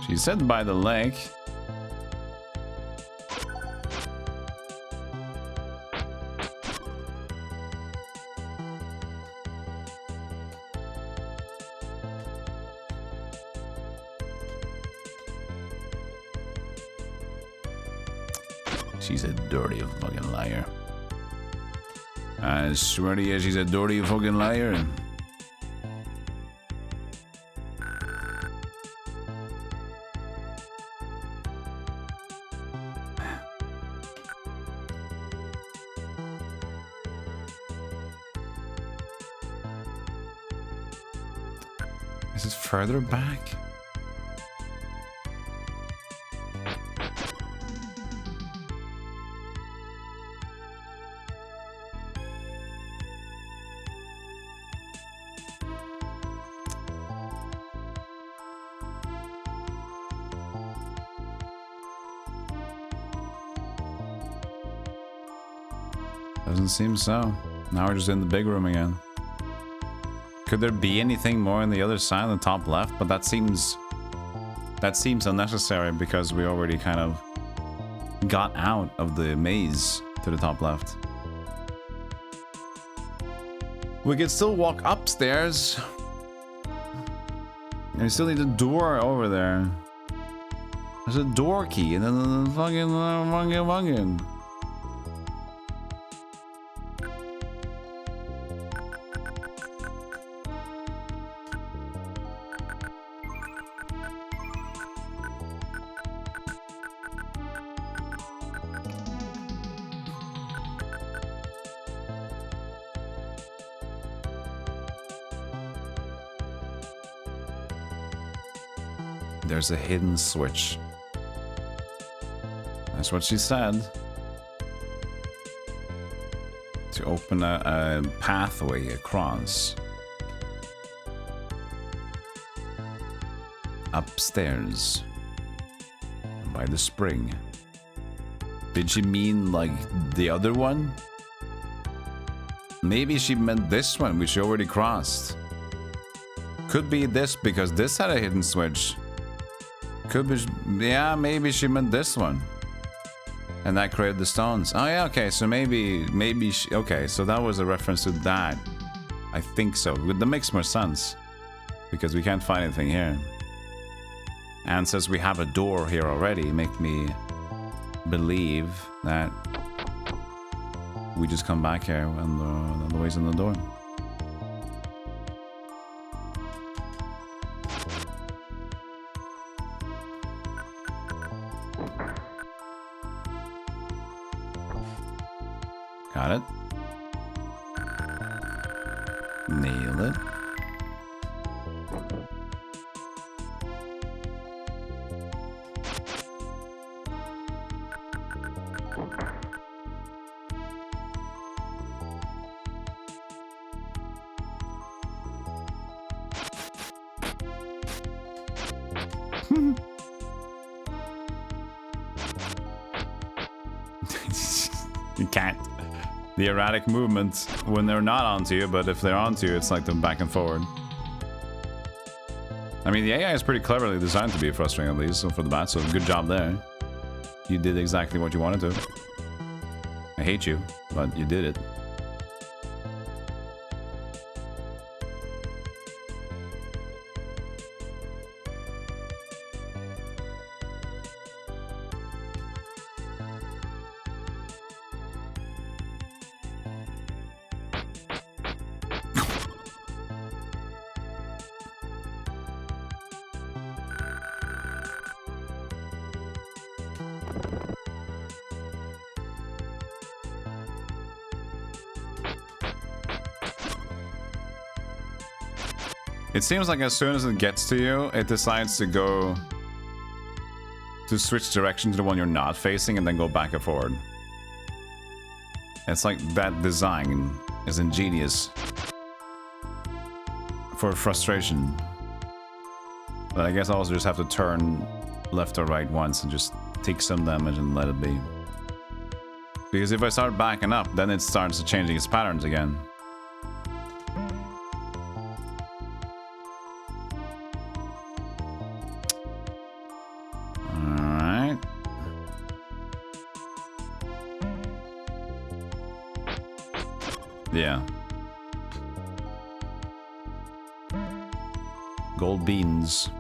She said by the lake. She's a dirty fucking liar. I swear to you, she's a dirty fucking liar. Is it further back? Doesn't seem so. Now we're just in the big room again. Could there be anything more on the other side on the top left? But that seems unnecessary because we already kind of got out of the maze to the top left. We can still walk upstairs. And we still need a door over there. There's a door key and then the fucking. there's a hidden switch. That's what she said. To open a pathway across. Upstairs. By the spring. Did she mean like the other one? Maybe she meant this one, which she already crossed. Could be this because this had a hidden switch. Could be, yeah, maybe she meant this one. And that created the stones. Oh yeah, okay, so maybe she, okay, so that was a reference to that. I think so. That makes more sense. Because we can't find anything here. And since we have a door here already, make me believe that we just come back here and the way's in the door. Got it. Nail it. You can't. The erratic movements when they're not onto you, but if they're onto you, it's like them back and forward. I mean, the AI is pretty cleverly designed to be frustrating, at least, so for the bat, so good job there. You did exactly what you wanted to. I hate you, but you did it. It seems like as soon as it gets to you, it decides to go to switch direction to the one you're not facing and then go back and forward. It's like that design is ingenious for frustration. But I guess I also just have to turn left or right once and just take some damage and let it be. Because if I start backing up, then it starts changing its patterns again. Yeah. Gold beans.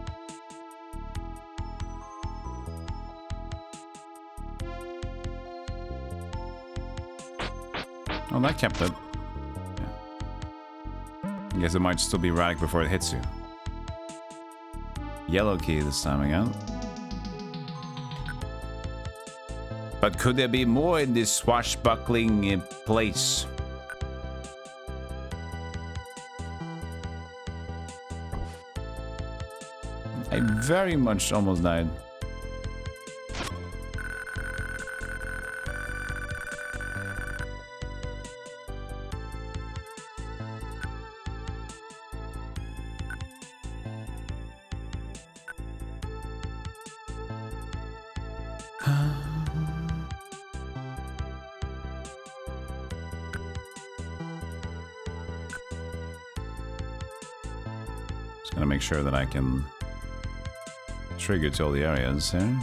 Oh, that kept it. Yeah. I guess it might still be erratic before it hits you. Yellow key this time again. But could there be more in this swashbuckling place? I very much almost died. Just gonna make sure that I can trigger to all the areas here.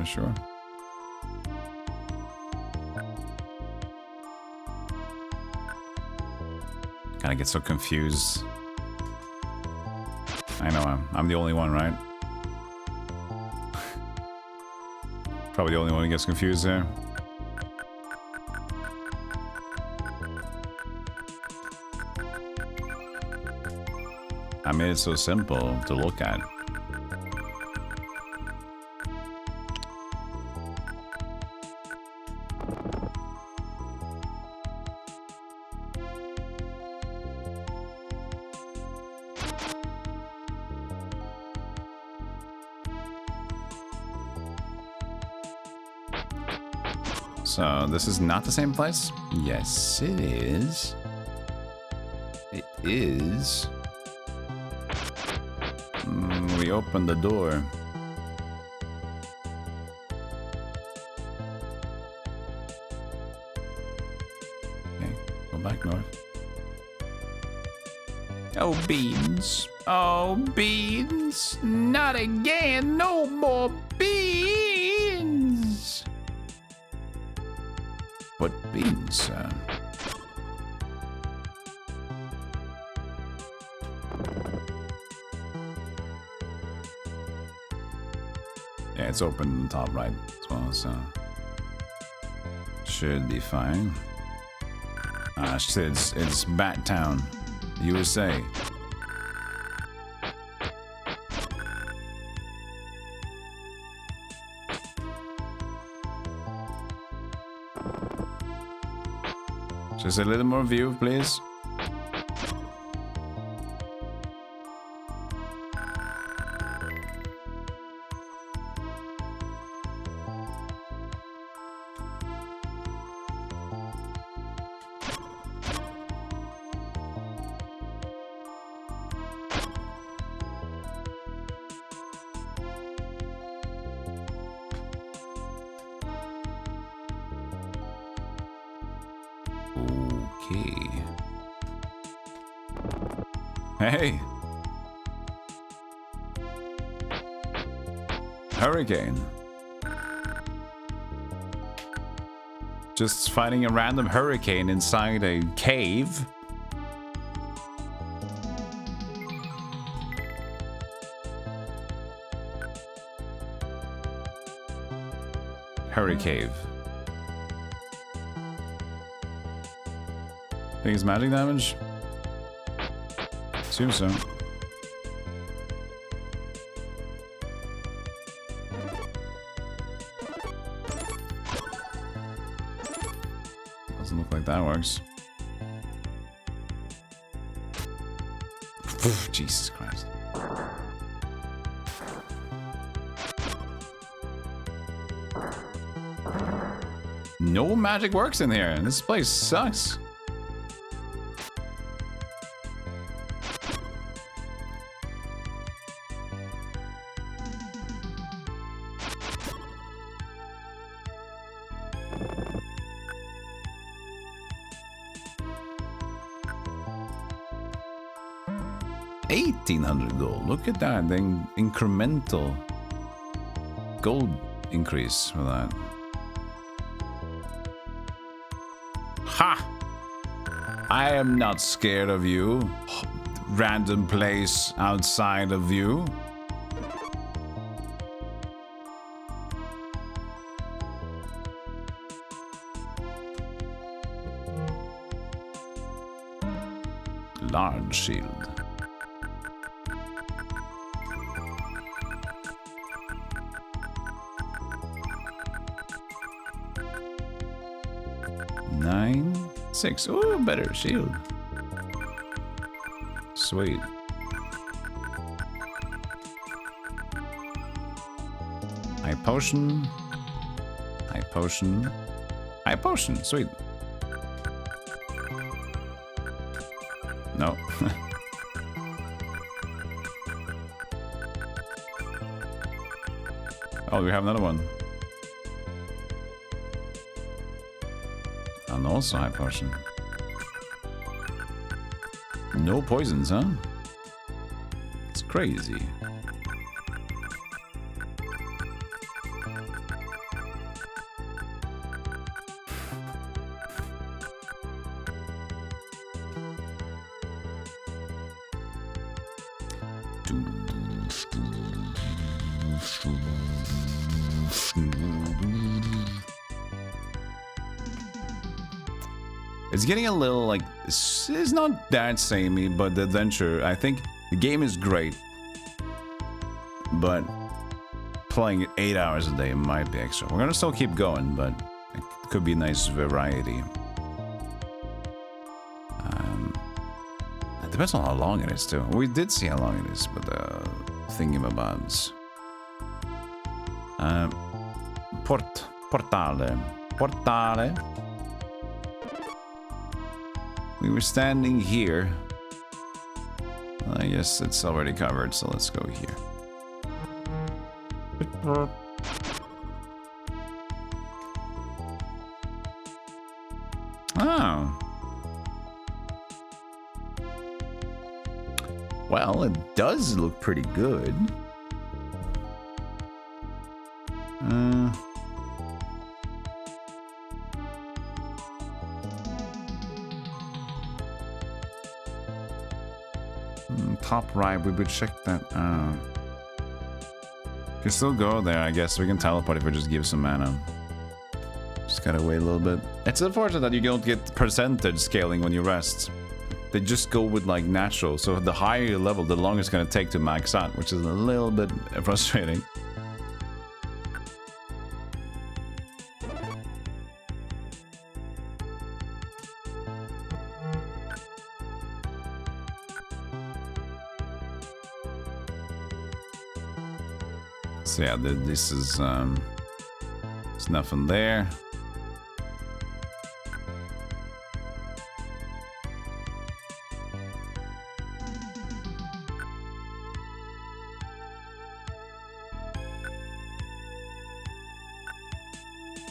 Sure. Kind of get so confused. I know I'm the only one, right? Probably the only one who gets confused there. I made it so simple to look at. So this is not the same place? Yes, it is. It is. We opened the door. Okay, go back north. Oh, beans. Oh, beans. Not again. No more beans. What beans, sir? Yeah, it's open in the top right as well, so should be fine. It's Bat Town, USA. Just a little more view, please. Okay. Hey. Hurricane. Just fighting a random hurricane inside a cave. Hurricane. Think it's magic damage? Assume so. Doesn't look like that works. Jesus Christ. No magic works in here. This place sucks. $1,800 gold. Look at that. The incremental gold increase for that. Ha! I am not scared of you. Random place outside of you. Large shield. $9.6. Ooh, better shield. Sweet. High potion. High potion. High potion. Sweet. No. Oh, we have another one. And also high potion. No poisons, huh? It's crazy. It's getting a little like, it's not that samey, but the adventure, I think the game is great, but playing it 8 hours a day might be extra. We're gonna still keep going, but it could be a nice variety. It depends on how long it is too. We did see how long it is, but thingamabobs. Portale. Portale. We were standing here. I guess it's already covered, so let's go here. Oh. Well, it does look pretty good. Top right, we would check that. Can still go there, I guess. We can teleport if we just give some mana. Just gotta wait a little bit. It's unfortunate that you don't get percentage scaling when you rest. They just go with like natural, so the higher your level, the longer it's gonna take to max out, which is a little bit frustrating. So yeah, this is there's nothing there.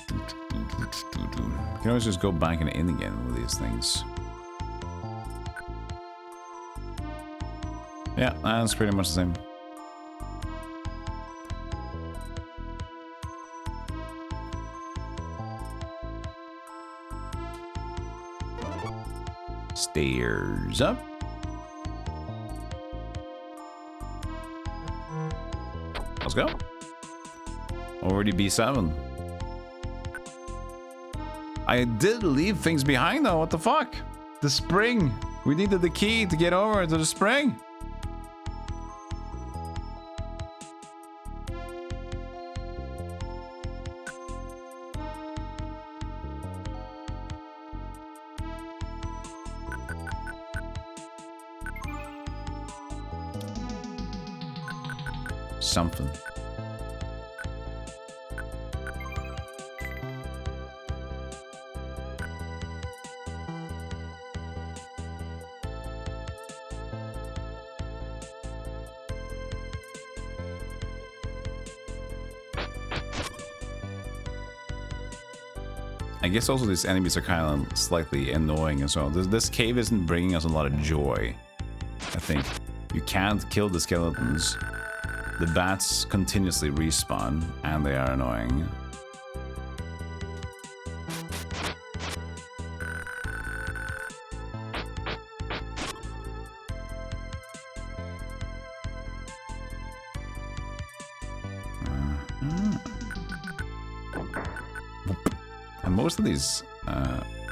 You can always just go back and in again with these things. Yeah, that's pretty much the same. Stairs up. Let's go. Already B7. I did leave things behind though, what the fuck? The spring. We needed the key to get over to the spring. Something. I guess also these enemies are kind of slightly annoying as well. This cave isn't bringing us a lot of joy. I think you can't kill the skeletons. The bats continuously respawn, and they are annoying. And most of these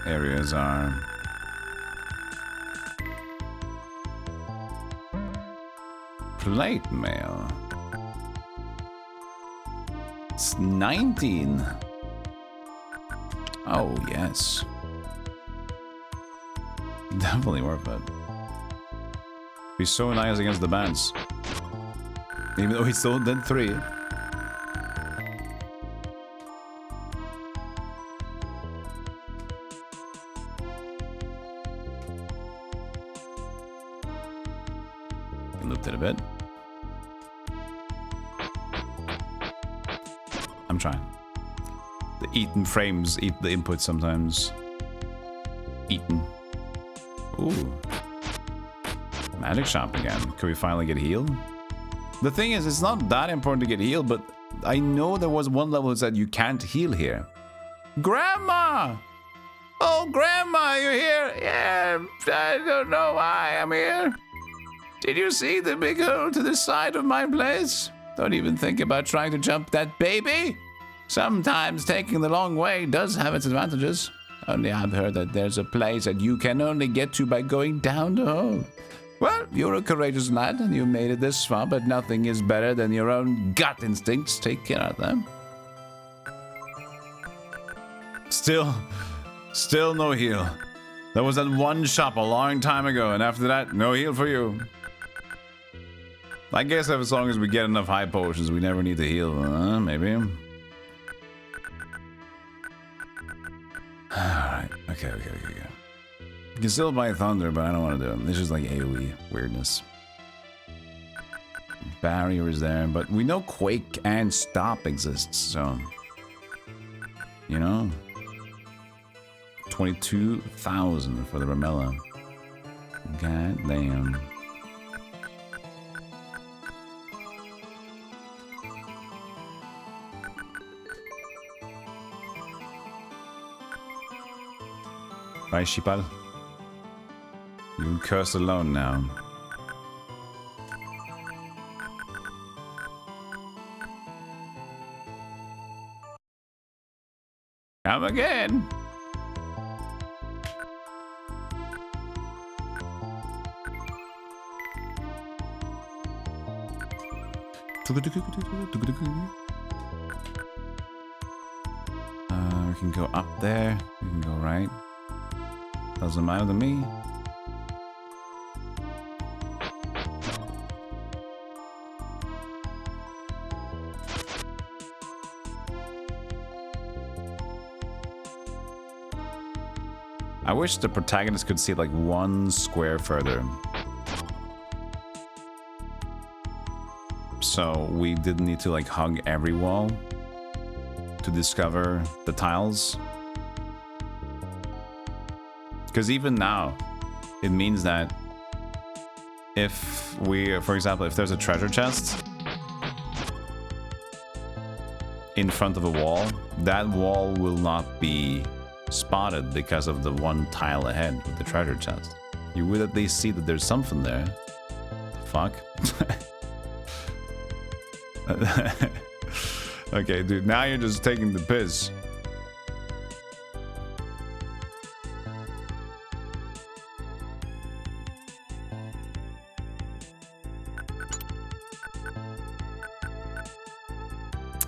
areas are plate mail. It's 19. Oh, yes. Definitely worth it. Be so nice against the bats. Even though he still did 3. Looped it a bit. I'm trying. The eaten frames eat the input sometimes. Eaten. Ooh. Magic shop again. Can we finally get healed? The thing is, it's not that important to get healed, but I know there was one level that said you can't heal here. Grandma! Oh, Grandma, you're here! Yeah, I don't know why I'm here. Did you see the big hole to the side of my place? Don't even think about trying to jump that baby. Sometimes taking the long way does have its advantages. Only I've heard that there's a place that you can only get to by going down the hole. Well, you're a courageous lad and you made it this far, but nothing is better than your own gut instincts. Take care of them. Still no heal. There was that one shop a long time ago, and after that, no heal for you. I guess as long as we get enough high potions, we never need to heal. Maybe. Alright, okay. You can still buy Thunder, but I don't want to do it. It's just like AoE weirdness. Barrier is there, but we know Quake and Stop exists, so... You know? 22,000 for the Ramella. God damn. Bye, Shipal. You can curse alone now. Come again. We can go up there. We can go right. Doesn't matter to me. I wish the protagonist could see like one square further. So we didn't need to like hug every wall to discover the tiles. Because even now, it means that if we, for example, if there's a treasure chest in front of a wall, that wall will not be spotted because of the one tile ahead with the treasure chest. You would at least see that there's something there. Fuck. Okay, dude, now you're just taking the piss.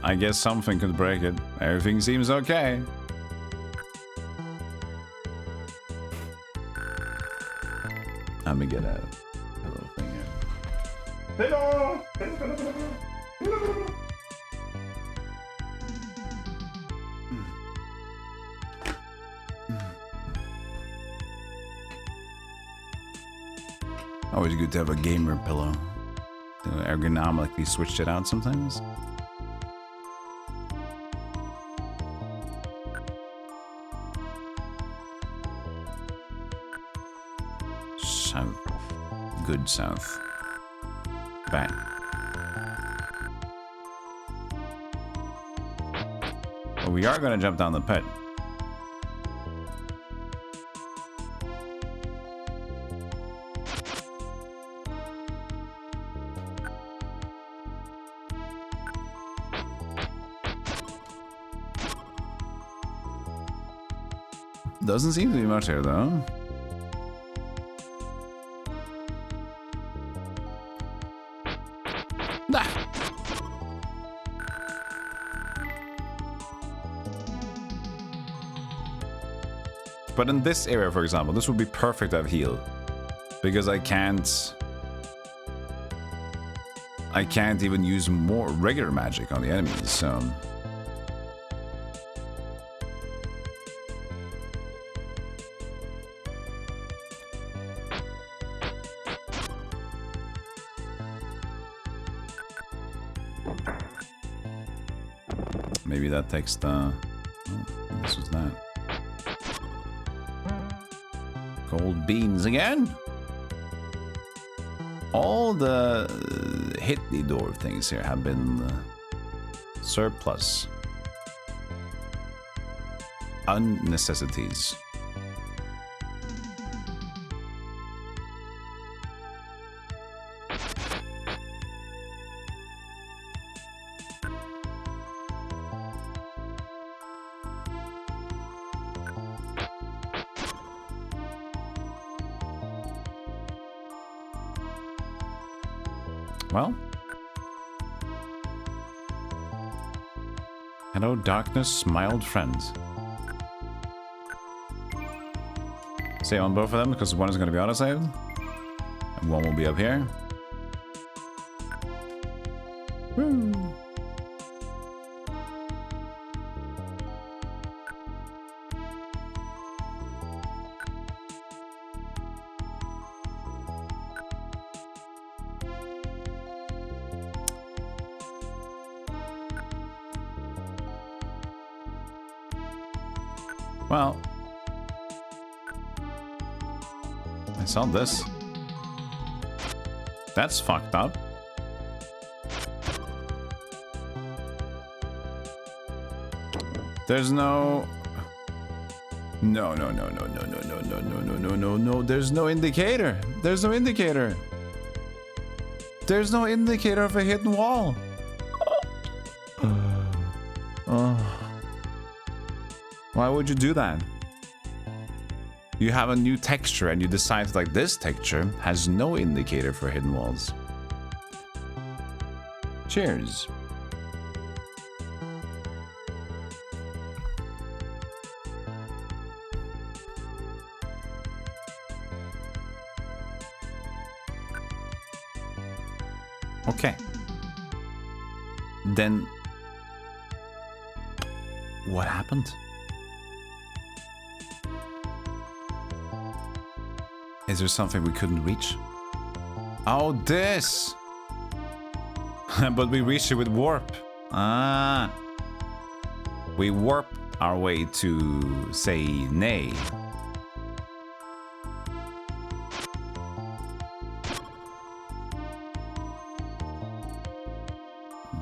I guess something could break it. Everything seems okay. Let me get a little thing here. Hello! Always good to have a gamer pillow. Ergonomically switched it out sometimes. South. Good south. Back. Well, we are gonna jump down the pit. Doesn't seem to be much here though. But in this area, for example, this would be perfect to have heal. Because I can't even use more regular magic on the enemies, so... Maybe that takes the... Oh, this was that. Gold beans again. All the hit-the door things here have been surplus. Unnecessities. Well. Hello, darkness, mild friends. Save on both of them because one is going to be autosaved. And one will be up here. Woo. Well, I saw this. That's fucked up. There's no... No. There's no indicator. There's no indicator. There's no indicator of a hidden wall. Why would you do that? You have a new texture and you decide like this texture has no indicator for hidden walls. Cheers. Okay. Then what happened? Is there something we couldn't reach? Oh, this! But we reached it with warp. Ah. We warp our way to say nay.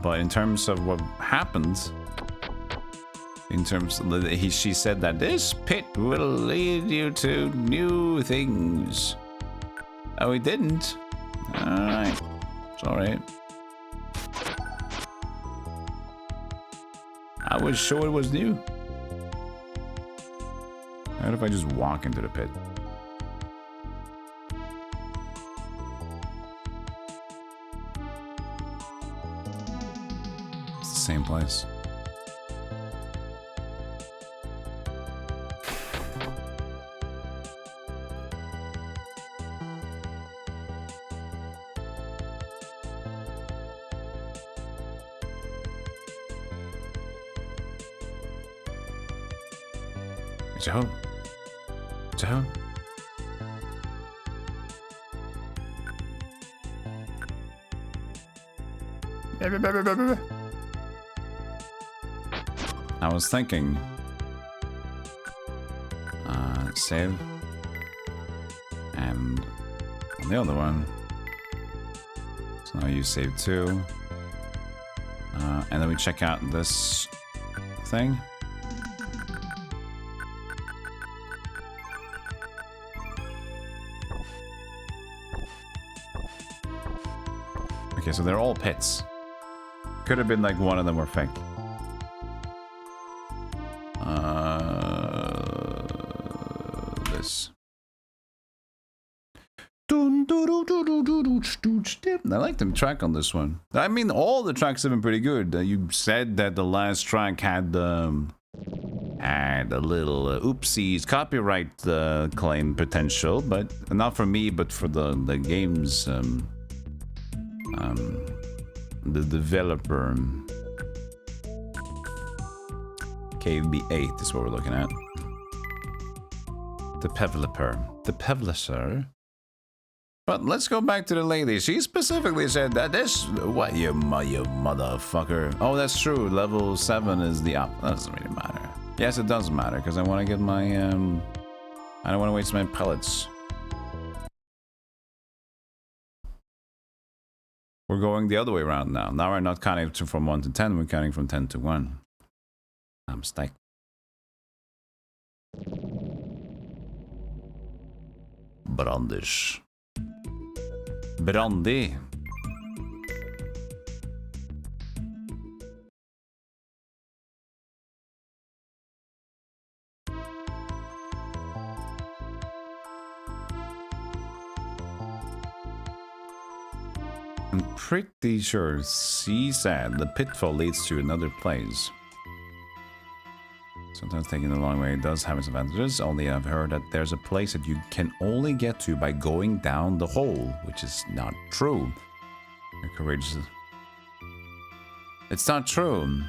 But in terms of what happened, in terms of she said that this pit will lead you to new things. Oh, it didn't. Alright. It's alright. I was sure it was new. What if I just walk into the pit? It's the same place. Joe? Joe? I was thinking. Save. And on the other one. So now you save too. And then we check out this thing. Okay, so they're all pits. Could have been like one of them were fake. This. I like the track on this one. I mean, all the tracks have been pretty good. You said that the last track had a little oopsies copyright claim potential, but not for me, but for the game's the developer. KB8 is what we're looking at. The publisher. But let's go back to the lady. She specifically said that this... What, you motherfucker. Oh, that's true. Level 7 is the up. That doesn't really matter. Yes, it does matter, because I want to get my... I don't want to waste my pellets. We're going the other way around now. Now we're not counting from 1 to 10, we're counting from 10 to 1. I'm mistake. Brandish. Brandy. I'm pretty sure she said the pitfall leads to another place. Sometimes taking the long way does have its advantages, only I've heard that there's a place that you can only get to by going down the hole, which is not true. You're courageous. It's not true.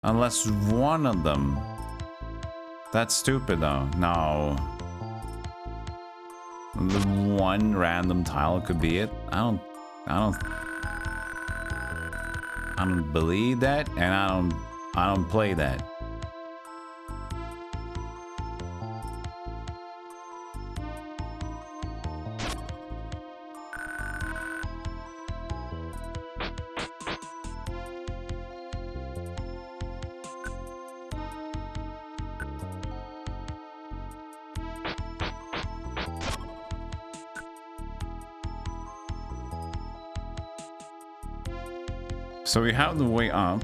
Unless one of them. That's stupid though. No. The one random tile could be it. I don't believe that, and I don't play that. So we have the way up.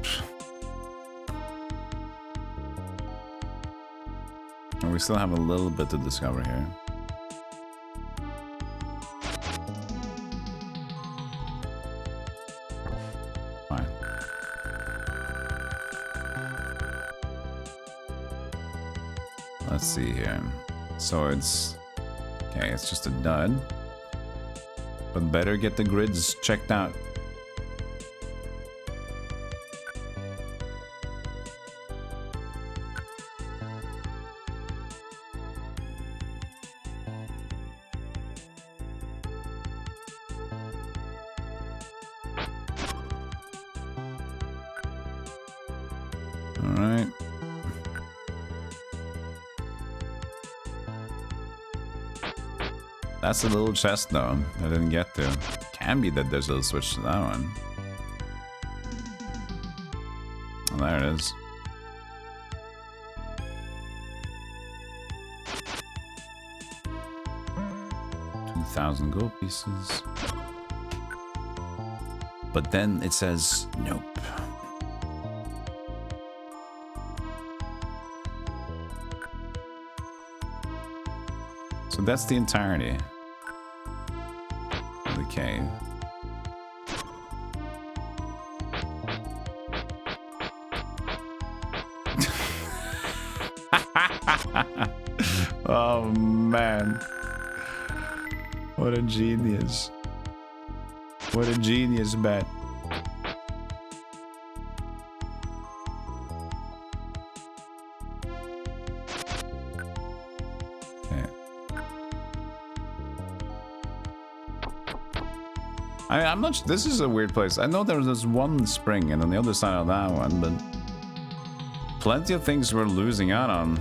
And we still have a little bit to discover here. Fine. Let's see here. So it's... Okay, it's just a dud. But better get the grids checked out. Alright. That's a little chest though, I didn't get to. Can be that there's a switch to that one. Oh, there it is. $2,000 gold pieces. But then it says nope. So that's the entirety of the cave. Oh man. What a genius. What a genius bet. I'm not. This is a weird place. I know there was this one spring, and on the other side of that one, but plenty of things we're losing out on.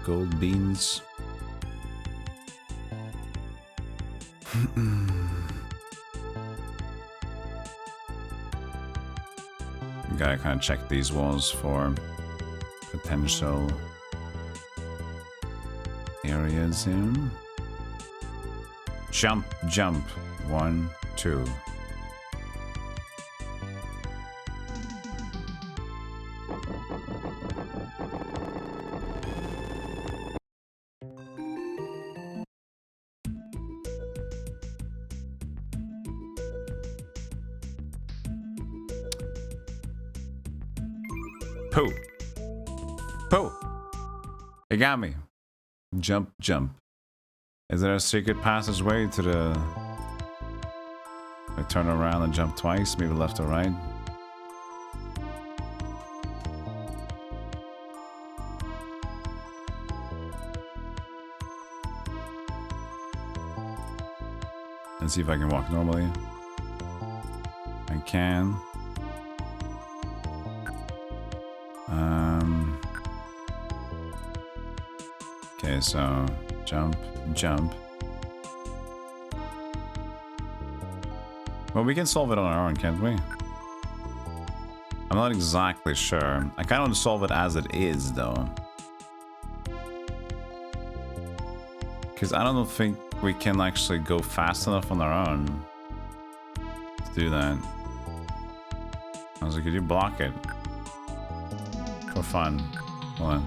Gold beans. Gotta kind of check these walls for potential areas here. Jump, jump. 1, 2. Pooh. Pooh. It got me. Jump, jump. Is there a secret passageway to the... I turn around and jump twice, maybe left or right? Let's see if I can walk normally. I can. Okay, so jump, jump. Well, we can solve it on our own, can't we? I'm not exactly sure. I kind of want to solve it as it is, though. Because I don't think we can actually go fast enough on our own to do that. I was like, could you block it? For fun. Hold on.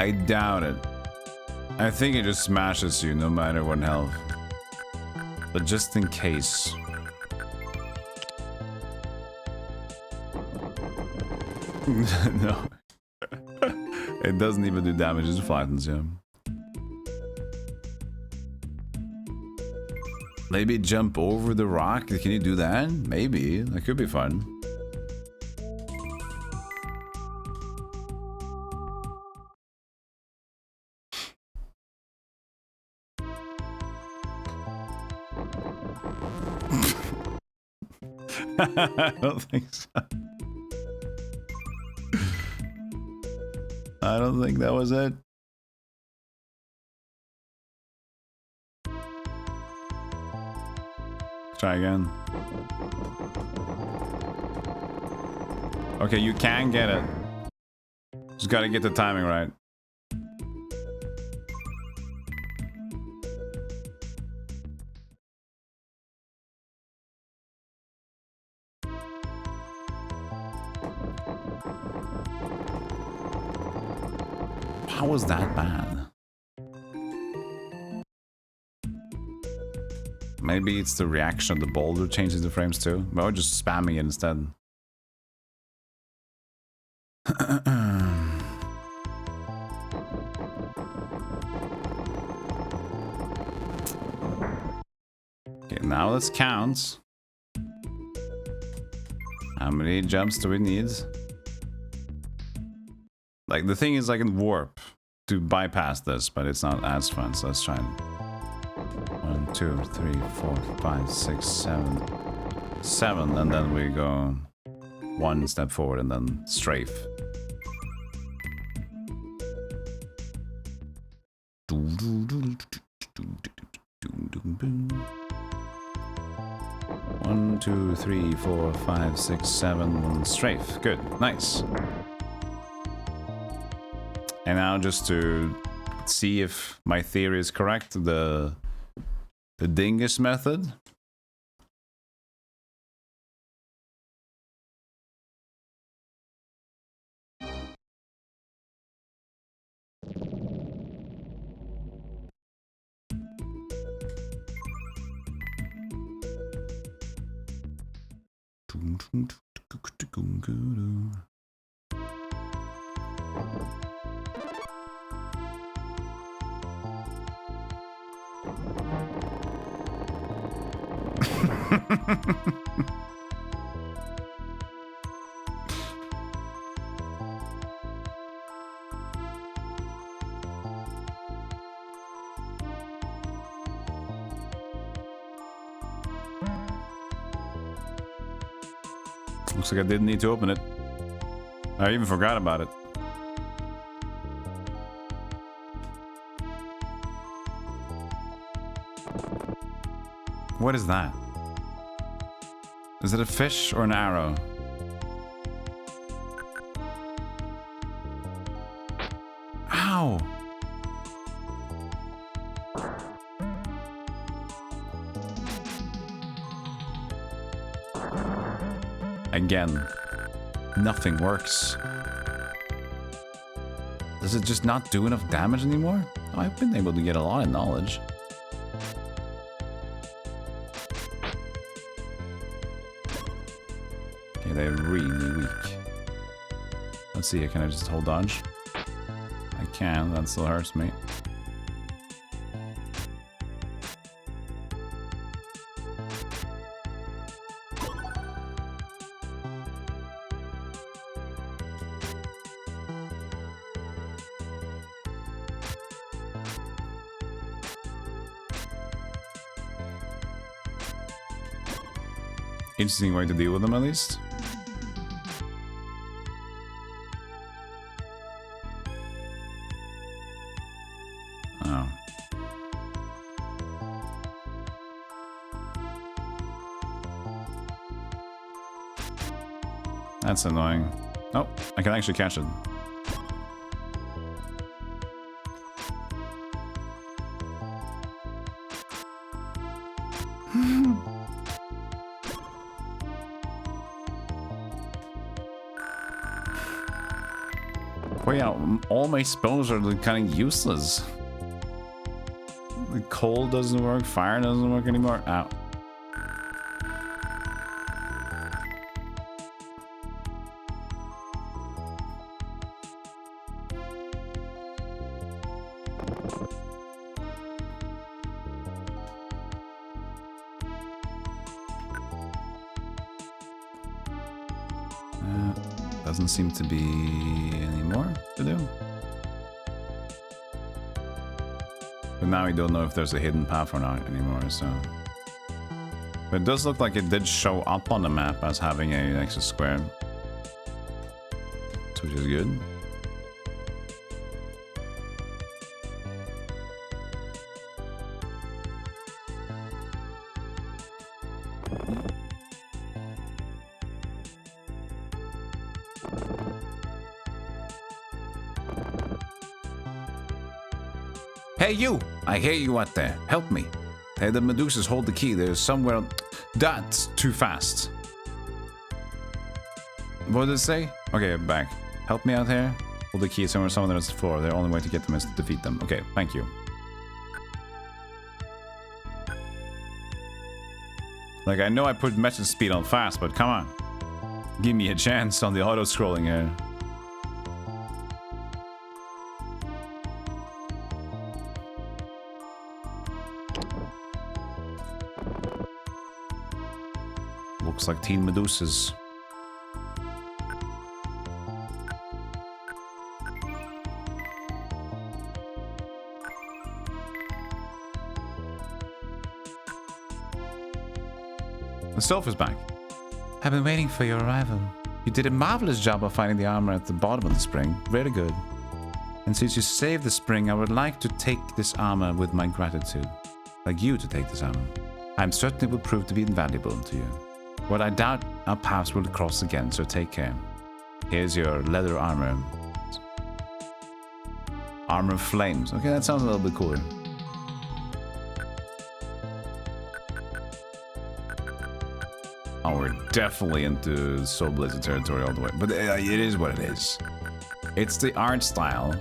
I doubt it. I think it just smashes you no matter what health. But just in case. No. It doesn't even do damage, it just flattens you. Maybe jump over the rock? Can you do that? Maybe. That could be fun. I don't think so. I don't think that was it. Try again. Okay, you can get it. Just gotta get the timing right. How was that bad? Maybe it's the reaction of the boulder changes the frames too. But we're just spamming it instead. Okay, now let's count. How many jumps do we need? Like, the thing is I can warp to bypass this, but it's not as fun, so let's try it. 1, 2, 3, 4, 5, 6, 7. 7, and then we go one step forward and then strafe. One, 2, 3, 4, 5, 6, 7, strafe. Good, nice. And now just to see if my theory is correct, the dingus method. Looks like I didn't need to open it. I even forgot about it. What is that? Is it a fish or an arrow? Ow! Again, nothing works. Does it just not do enough damage anymore? Oh, I've been able to get a lot of knowledge. Okay, they're really weak. Let's see here, can I just hold dodge? I can, that still hurts me. Interesting way to deal with them, at least. Oh. That's annoying. Oh, I can actually catch it. Well, yeah, all my spells are kind of useless. The cold doesn't work, fire doesn't work anymore. Ow. Doesn't seem to be any more to do. But now we don't know if there's a hidden path or not anymore, so... But it does look like it did show up on the map as having an extra square. Which is good. Hey, you! I hear you out there. Help me. Hey, the Medusas hold the key. There's somewhere... That's too fast. What did it say? Okay, I'm back. Help me out here. Hold the key somewhere on the floor. The only way to get them is to defeat them. Okay, thank you. Like, I know I put message speed on fast, but come on. Give me a chance on the auto-scrolling here. Looks like Teen Medusas. The Stealth is back. I've been waiting for your arrival. You did a marvelous job of finding the armor at the bottom of the spring. Very good. And since you saved the spring, I would like to take this armor with my gratitude. Like you to take this armor. I'm certain it will prove to be invaluable to you. But I doubt our paths will cross again, so take care. Here's your leather armor. Armor of flames. Okay, that sounds a little bit cooler. Oh, we're definitely into Soul Blizzard territory all the way. But it is what it is. It's the art style.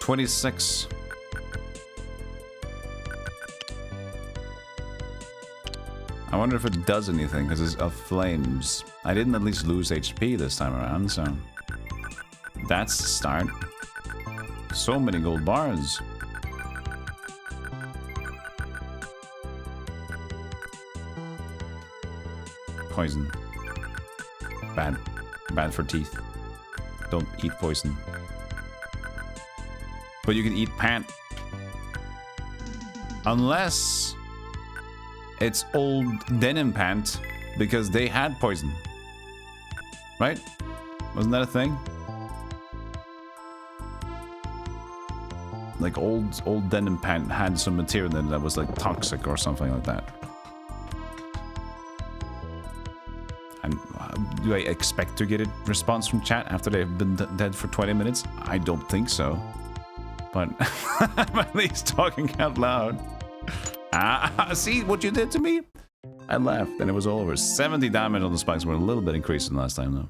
26. I wonder if it does anything, because it's of flames. I didn't at least lose HP this time around, so... That's the start. So many gold bars. Poison. Bad. Bad for teeth. Don't eat poison. But you can eat pant. Unless it's old denim pant, because they had poison. Right? Wasn't that a thing? Like old denim pant had some material in it that was like toxic or something like that. Do I expect to get a response from chat after they've been dead for 20 minutes? I don't think so. But I'm at least talking out loud. Ah, see what you did to me? I laughed and it was all over. 70 damage on the spikes were a little bit increased than last time though.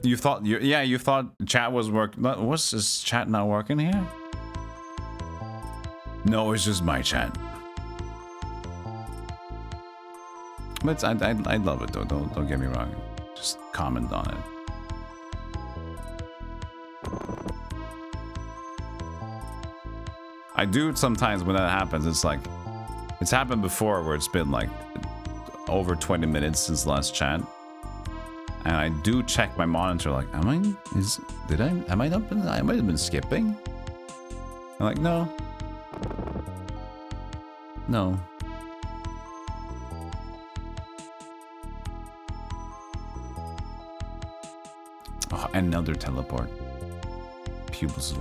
You thought, you thought chat was working. Was this chat not working here? No, it's just my chat. But I love it though. Don't get me wrong. Just comment on it. I do sometimes when that happens. It's like it's happened before where it's been like over 20 minutes since last chat, and I do check my monitor. Like, I might have been skipping. I'm like, no. Oh, another teleport. Pupils.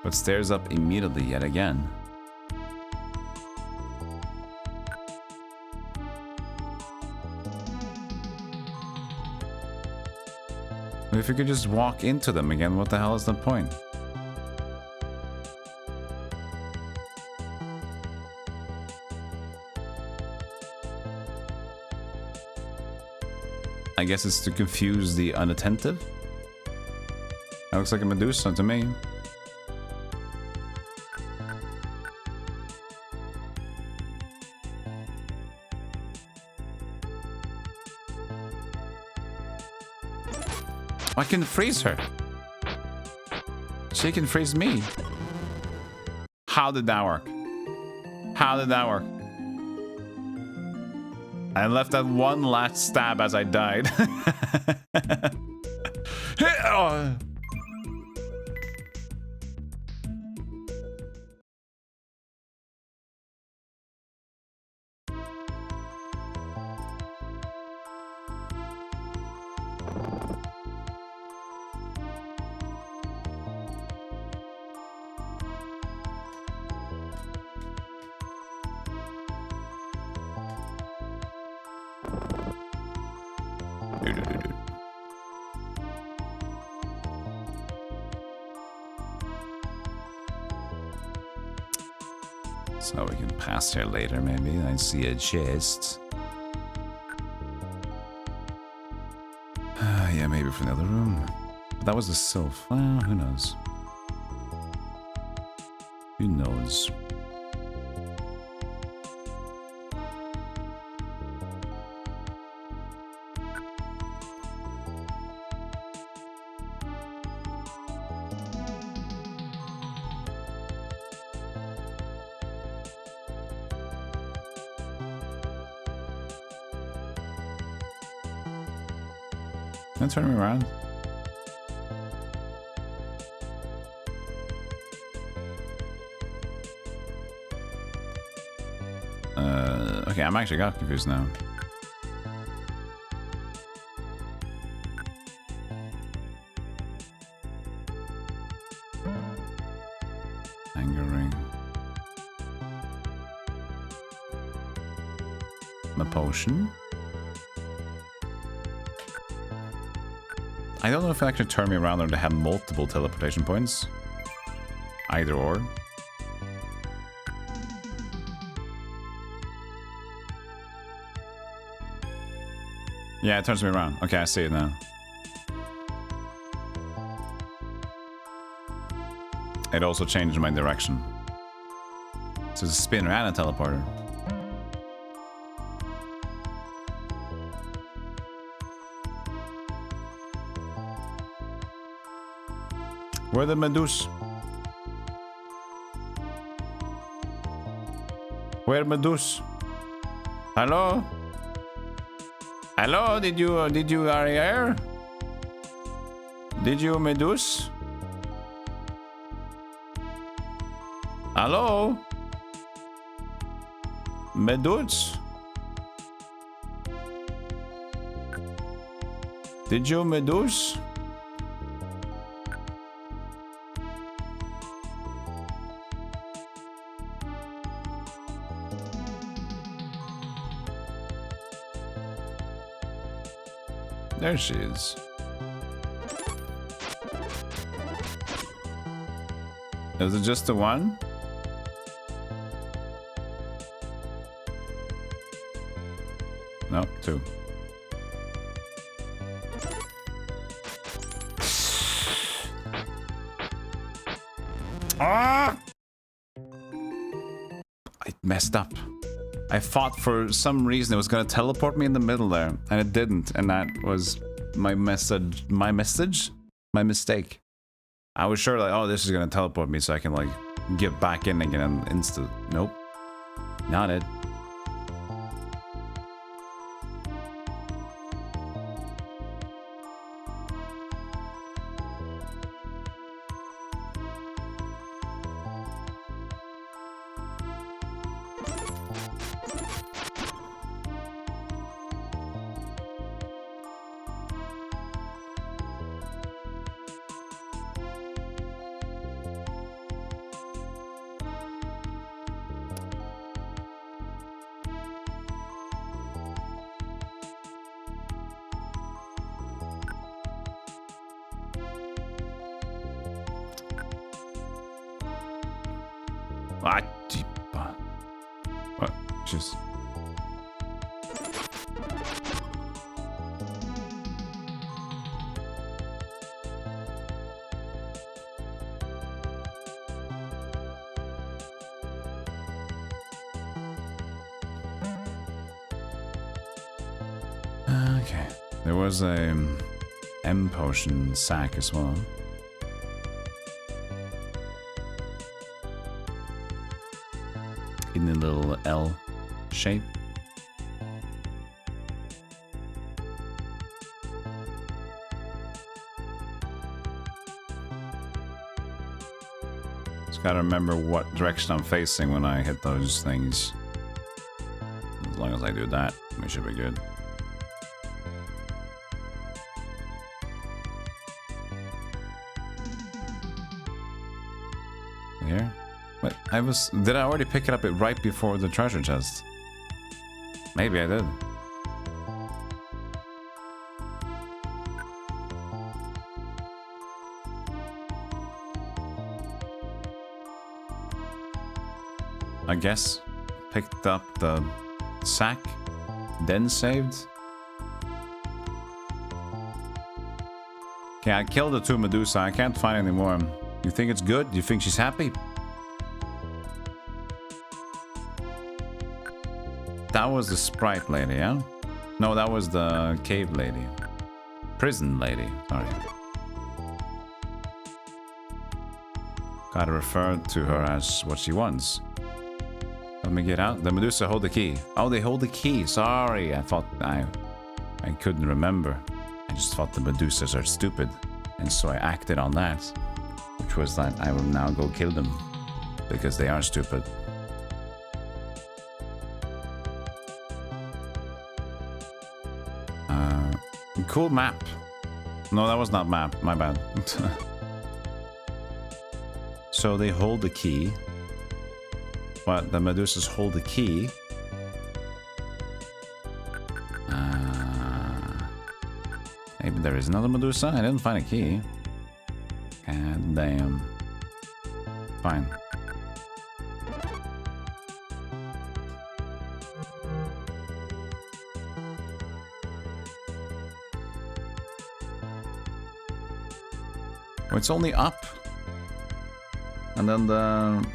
But stairs up immediately yet again. If you could just walk into them again, what the hell is the point? I guess it's to confuse the unattentive. That looks like a Medusa to me. I can freeze her. She can freeze me. How did that work? How did that work? I left that one last stab as I died. So we can pass here later, maybe. I see a chest. Yeah, maybe from the other room. But that was the sylph. Well, who knows? Who knows? Can I turn me around? Okay, I'm actually got confused now. Anger ring. My potion. I don't know if it actually turned me around or to have multiple teleportation points. Either or. Yeah, it turns me around. Okay, I see it now. It also changed my direction. So it's a spinner and a teleporter. Where the Meduse? Where Meduse? Hello? Hello? Did you are here? Did you Meduse? Hello? Meduse? Did you Meduse? There she is. Is it just the one? No, two. Ah! I messed up. I thought for some reason it was gonna teleport me in the middle there, and it didn't, and that was my message. My mistake. I was sure like, oh, this is gonna teleport me so I can like get back in again and instant. Nope, not it. What? Just... Okay. There was a M potion sack as well. In the little L shape. Just gotta remember what direction I'm facing when I hit those things. As long as I do that, we should be good. Here? But did I already pick it up right before the treasure chest? Maybe I did. I guess. Picked up the sack, then saved. Okay, I killed the 2 Medusa. I can't find any more. You think it's good? You think she's happy? That was the sprite lady, yeah? No, that was the cave lady. Prison lady, sorry. Gotta refer to her as what she wants. Let me get out. The Medusa hold the key. Oh, they hold the key. Sorry, I thought I couldn't remember. I just thought the Medusas are stupid. And so I acted on that. Which was that I will now go kill them. Because they are stupid. Cool map. No, that was not map. My bad. So they hold the key. But the Medusas hold the key. Maybe there is another Medusa? I didn't find a key. God damn. Fine. Oh, it's only up. And then the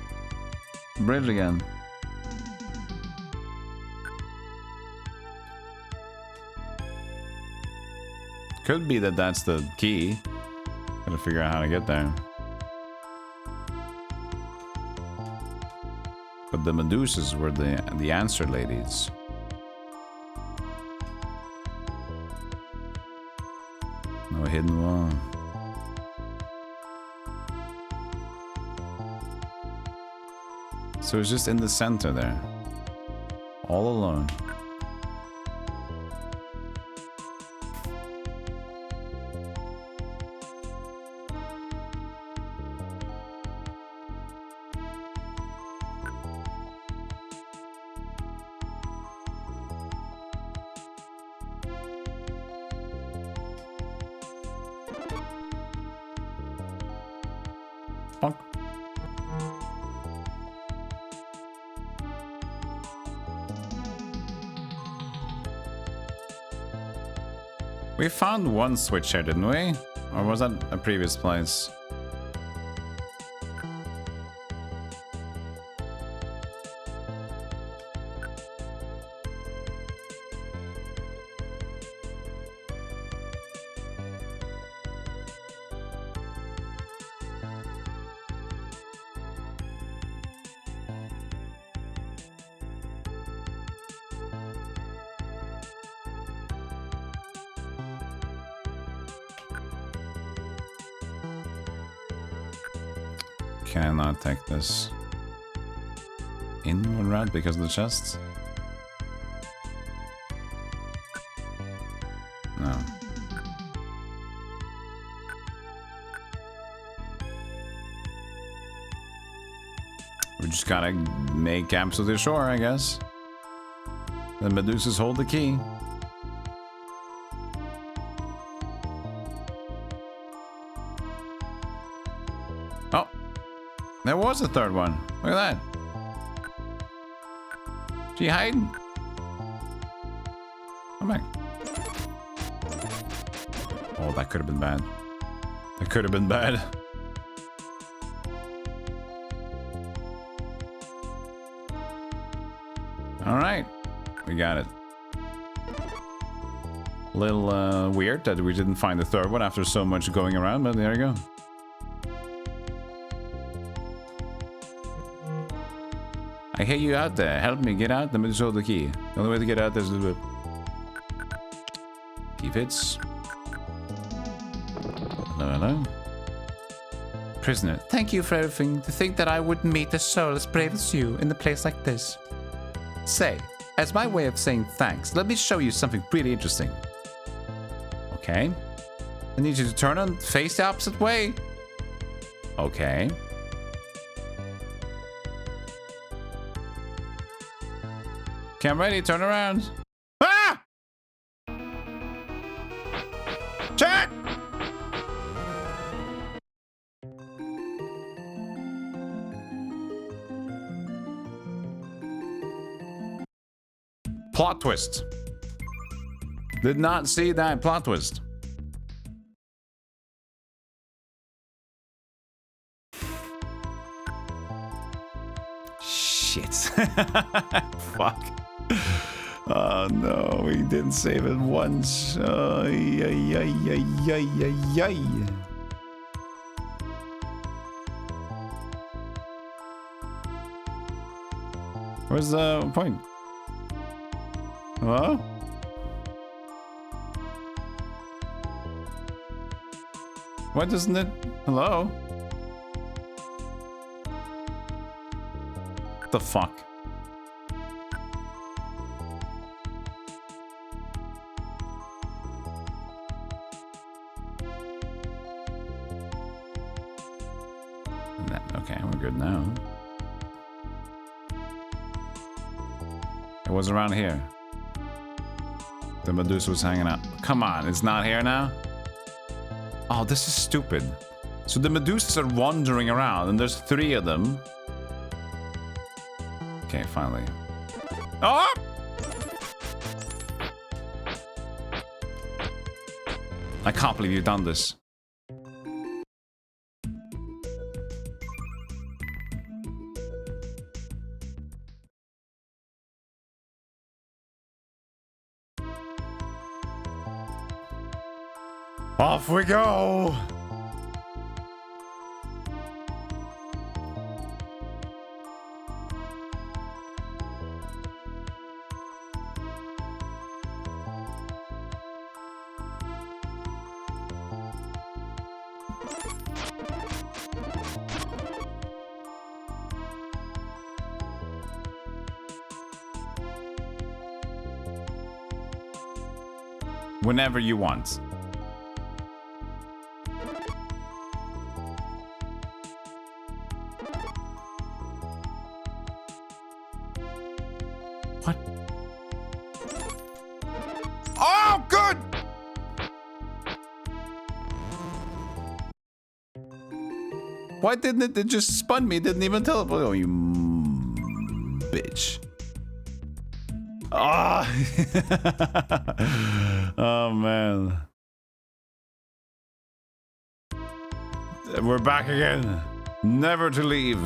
bridge again. Could be that that's the key. Gotta figure out how to get there. But the Medusas were the answer ladies. No hidden wall. So it's just in the center there. All alone. Bonk. We found one switch here, didn't we? Or was that a previous place? Can I not take this inward route because of the chest? No. We just gotta make absolutely sure, I guess. The Medusas hold the key. Oh! There was a third one. Look at that. She hiding. Come back. Oh, that could have been bad. That could have been bad. Alright. We got it. A little weird that we didn't find the third one after so much going around, but there you go. I hear you out there. Help me get out. Let me just hold the key. The only way to get out is to... Key fits. Hello, hello. Prisoner, thank you for everything. To think that I would meet a soul as brave as you in a place like this. Say, as my way of saying thanks, let me show you something really interesting. Okay. I need you to turn and face the opposite way. Okay. Okay, I'm ready. Turn around. Ah! Chat! Plot twist. Did not see that plot twist. Shit. Fuck. Oh no, we didn't save it once. Where's the point? Hello? Why doesn't it? Hello? What the fuck? Okay, we're good now. It was around here. The Medusa was hanging out. Come on, it's not here now? Oh, this is stupid. So the Medusas are wandering around, and there's 3 of them. Okay, finally. Oh! I can't believe you've done this. Off we go! Whenever you want. What? Oh, good! Why didn't it just spun me? It didn't even teleport. Oh, you bitch. Ah! Oh, man. We're back again. Never to leave.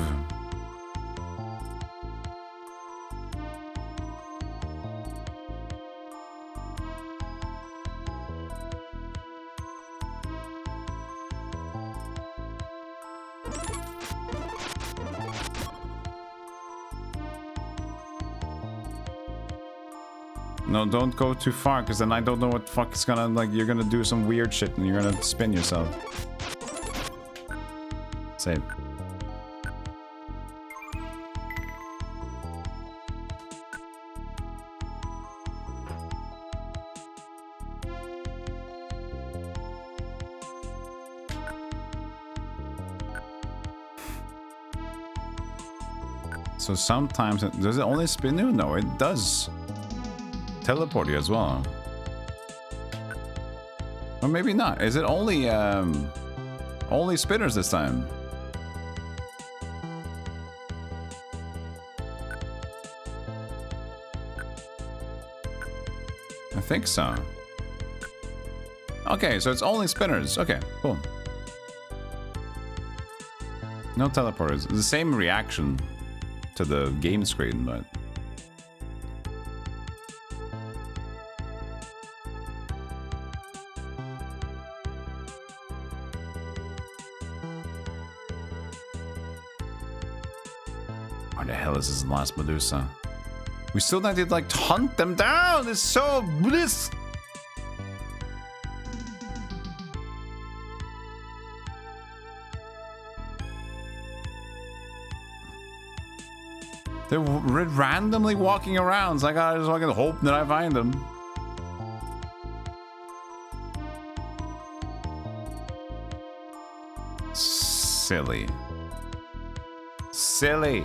No, don't go too far, because then I don't know what the fuck is gonna, like, you're gonna do some weird shit and you're gonna spin yourself. Save. So sometimes, does it only spin you? No, it does. Teleport you as well. Or maybe not. Is it only spinners this time? I think so. Okay, so it's only spinners. Okay, cool. No teleporters. It's the same reaction to the game screen, but where the hell is this last Medusa? We still need to, like, hunt them down. It's so bliss. They're randomly walking around. So I gotta just fucking hope that I find them. Silly. Silly.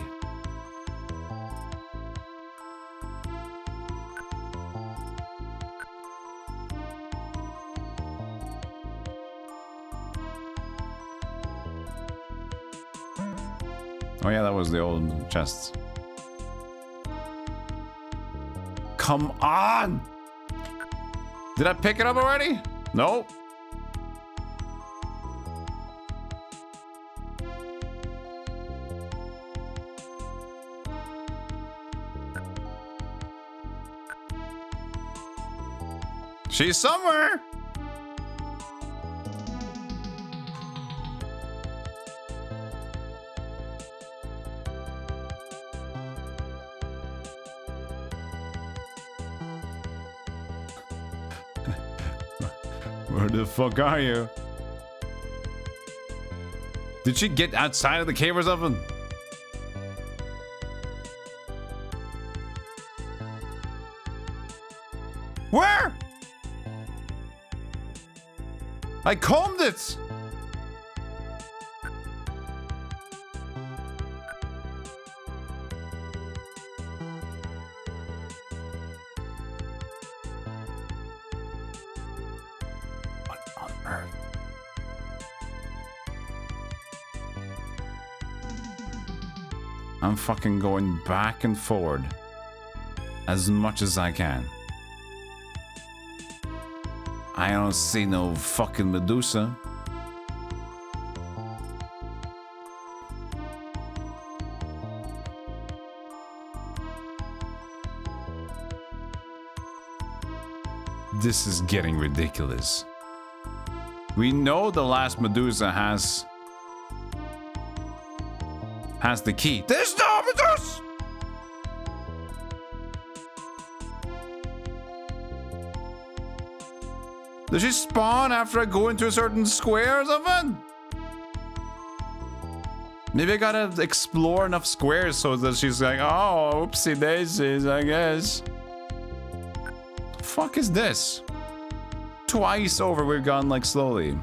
Oh yeah, that was the old chests. come on! Did I pick it up already? No. She's somewhere. Where the fuck are you? Did she get outside of the cave or something? Where? I combed it! What on earth? I'm fucking going back and forward as much as I can. I don't see no fucking Medusa. This is getting ridiculous. We know the last Medusa has the key. There's no Medusa! Does she spawn after I go into a certain square or something? Maybe I gotta explore enough squares so that she's like, oh, oopsie daisies, I guess. The fuck is this? Twice over we've gone like slowly.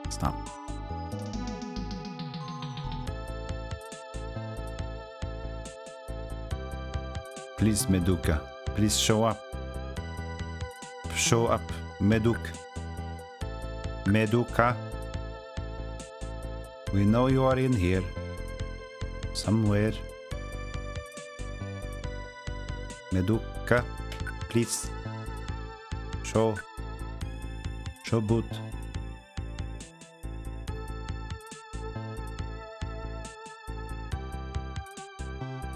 Stop. Please, Medusa. Please show up. Show up, Medusa. Medusa. We know you are in here. Somewhere. Medusa. Please. Show boot.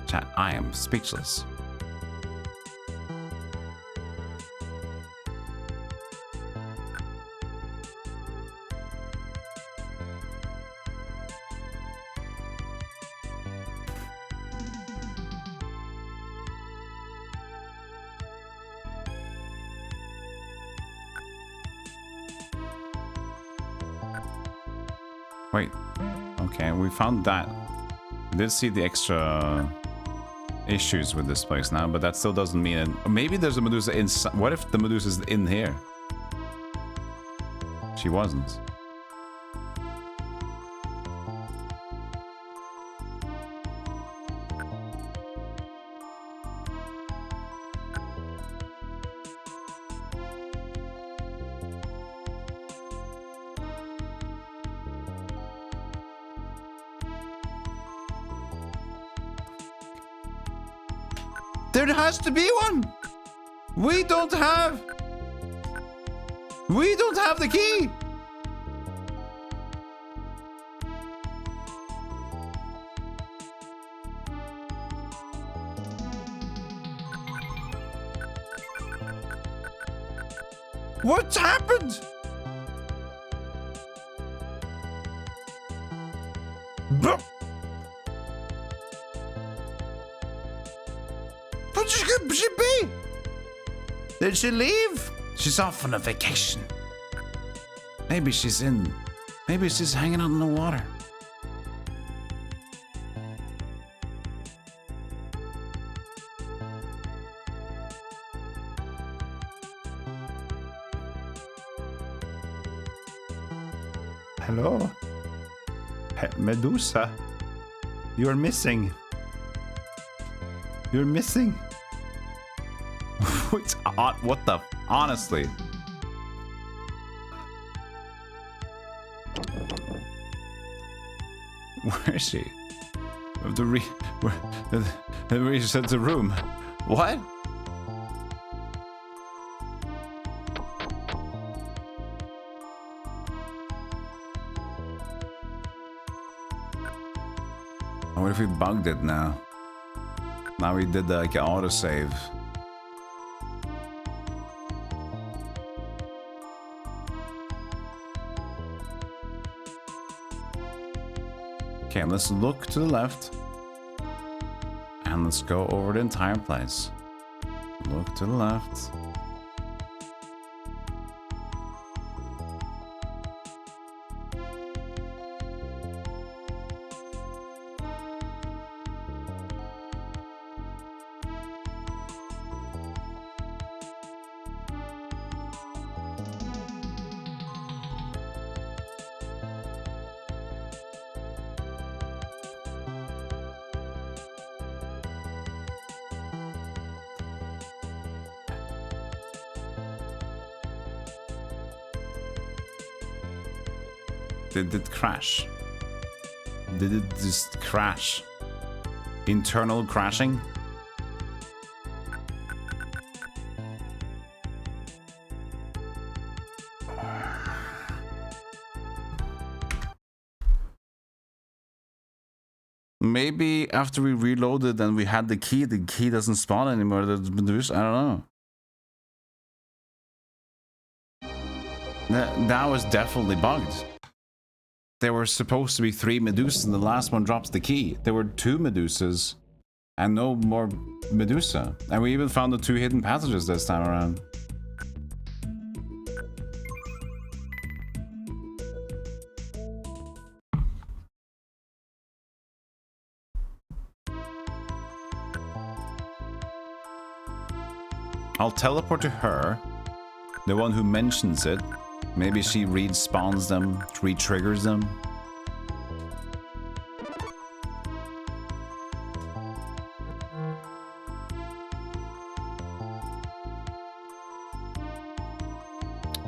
Chat, I am speechless. Wait, okay, we found that. Did see the extra issues with this place now, but that still doesn't mean it. Maybe there's a Medusa inside. What if the Medusa's in here? She wasn't. There has to be one. We don't have the key. What's happened? Where'd she be? Did she leave? She's off on a vacation. Maybe she's hanging out in the water. Hello? Medusa? You're missing. You're missing. It's odd. What the? Honestly. Where is she? have to reset the room. What? What if we bugged it now? Now we did like an autosave. Okay, let's look to the left. And let's go over the entire place. Look to the left. Did it crash? Did it just crash? Internal crashing? Maybe after we reloaded and we had the key doesn't spawn anymore. I don't know. That was definitely bugged. There were supposed to be 3 Medusas and the last one drops the key. There were 2 Medusas and no more Medusa. And we even found the 2 hidden passages this time around. I'll teleport to her, the one who mentions it. Maybe she respawns them, re-triggers them.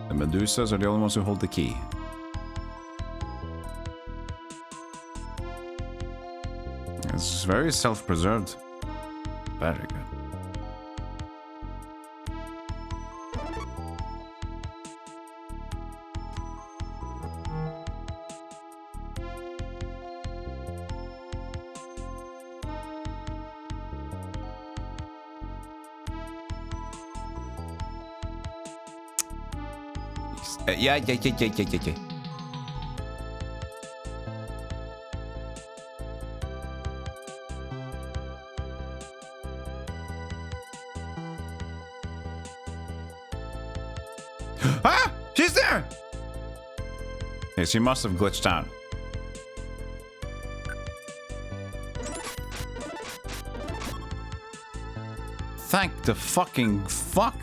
The Medusas are the only ones who hold the key. It's very self-preserved. Very good. Yeah. Ah! She's there! Yeah, she must have glitched out. Thank the fucking fuck!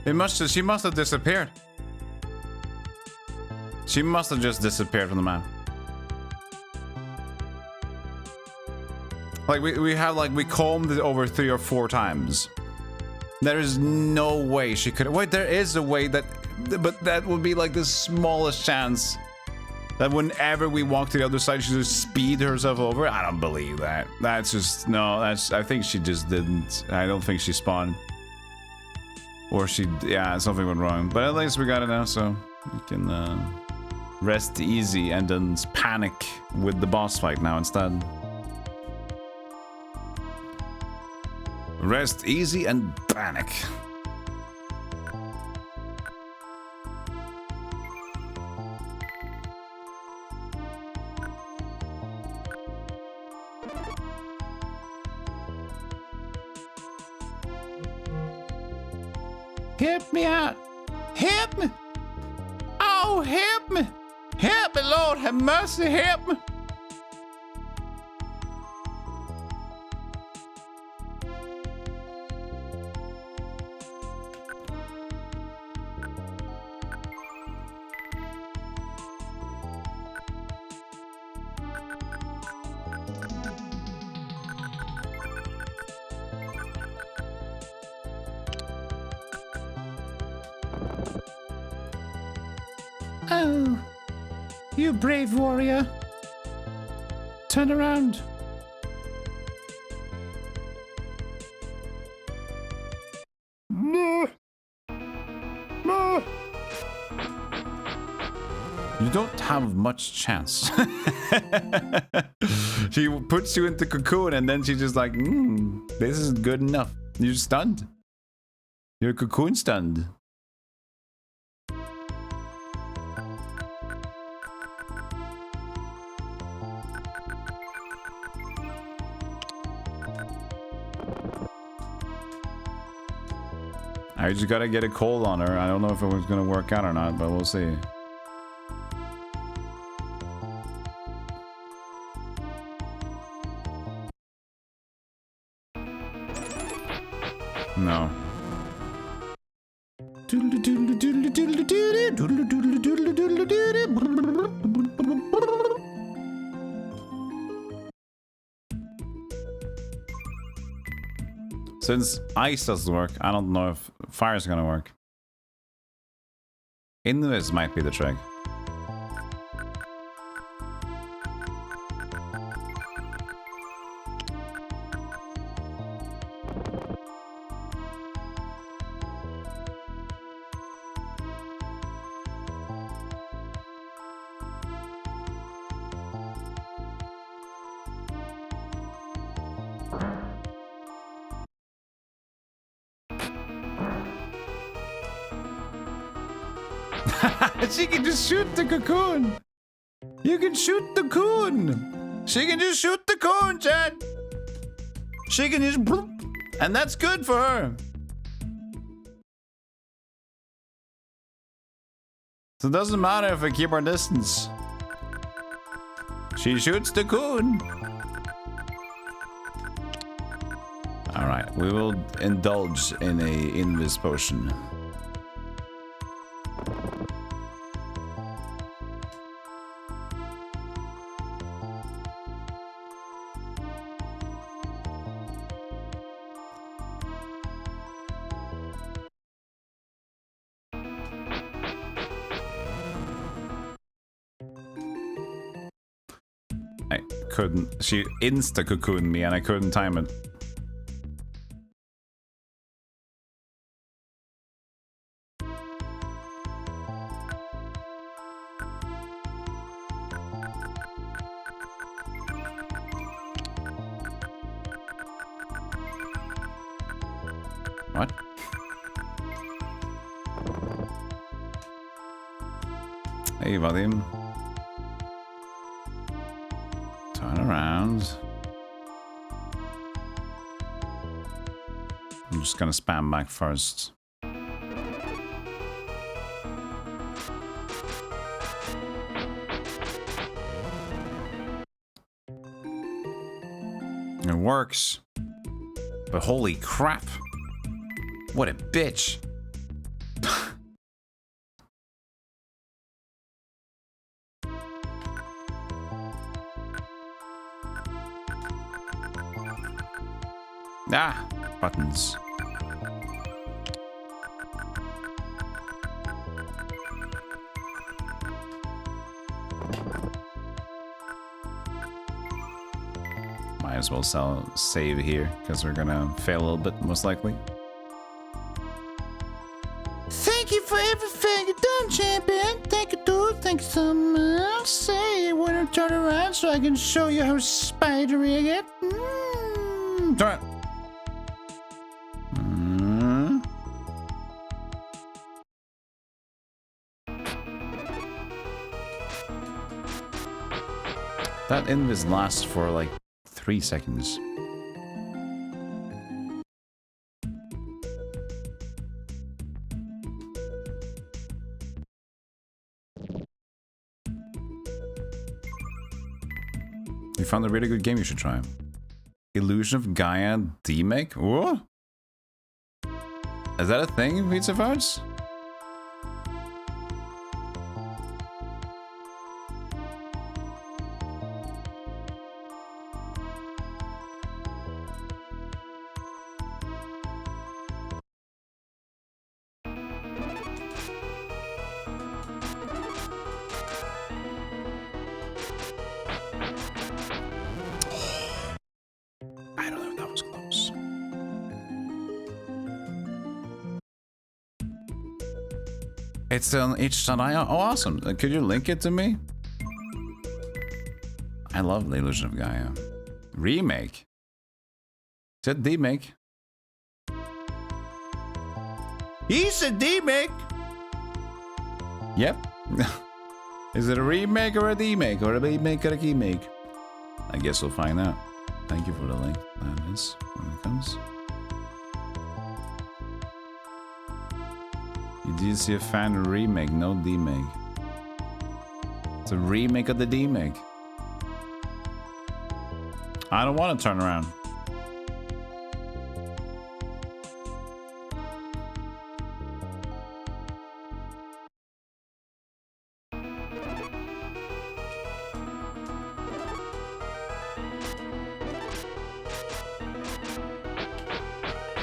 She must have disappeared. She must have just disappeared from the map. Like we combed it over 3 or 4 times. There is no way she could. Wait, there is a way that, but that would be like the smallest chance that whenever we walk to the other side, she just speed herself over. I don't believe that. That's just no. That's. I think she just didn't. I don't think she spawned. Or she. Yeah, something went wrong. But at least we got it now, so we can. Rest easy and then panic with the boss fight now instead. Rest easy and panic. Help me out! Help me! Oh, help me! Help me, Lord, have mercy, help me! Oh, you brave warrior. Turn around. You don't have much chance. She puts you into cocoon and then she's just like, this isn't good enough. You're stunned. You're cocoon stunned. I just gotta get a cold on her. I don't know if it was gonna work out or not, but we'll see. No. Since ice doesn't work, I don't know if fire's gonna work. Invis might be the trick. She can just shoot the cocoon. You can shoot the cocoon. She can just shoot the cocoon, Chad. She can just bloop, and that's good for her. So it doesn't matter if I keep our distance. She shoots the cocoon. All right, we will indulge in a invis potion. Couldn't. She insta-cocooned me and I couldn't time it. What? Hey, Vadim. Turn around. I'm just gonna spam back first. It works. But holy crap. What a bitch. Ah, buttons. Might as well save here, because we're gonna fail a little bit, most likely. Thank you for everything you've done, champion. Thank you, dude. Thank you so much. Say, you want to turn around so I can show you how spidery I get? Turn. That invis lasts for like 3 seconds. You found a really good game you should try. Illusion of Gaia D-Make? What? Is that a thing in Pizza Farts? It's on itch.io. Oh, awesome. Could you link it to me? I love The Illusion of Gaia. Remake? Is it demake? He's a demake! Yep. Is it a remake or a demake? Or a remake or a remake? I guess we'll find out. Thank you for the link. That is when it comes. You did see a fan remake, no demake. It's a remake of the demake. I don't want to turn around.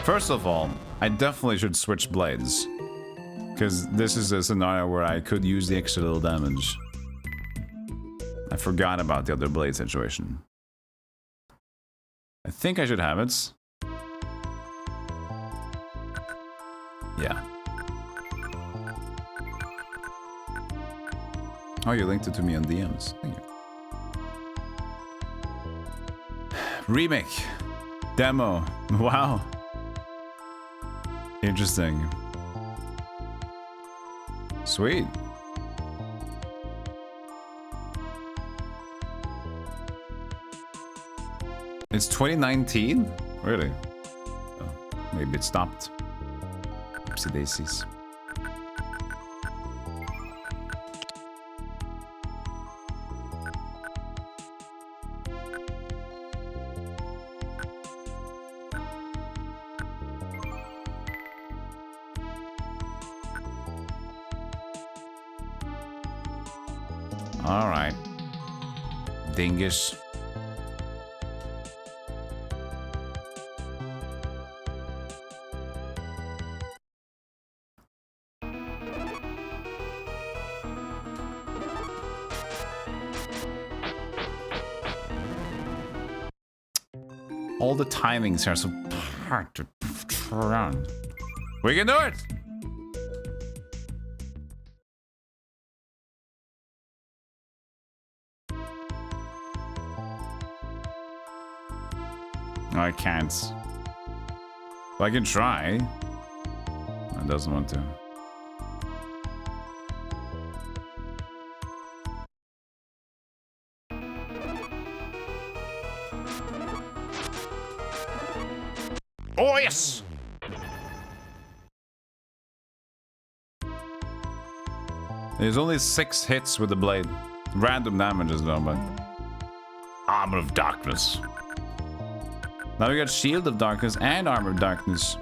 First of all, I definitely should switch blades. Because this is a scenario where I could use the extra little damage. I forgot about the other blade situation. I think I should have it. Yeah. Oh, you linked it to me on DMs. Thank you. Remake. Demo. Wow. Interesting. Sweet. It's 2019? Really? Oh, maybe it stopped. Oopsie daisies. All right. Dingus. All the timings are so hard to run. We can do it! No, I can't. But I can try. It doesn't want to. Oh, yes! There's only 6 hits with the blade. Random damages though, but... Armor of Darkness. Now we got Shield of Darkness and Armor of Darkness.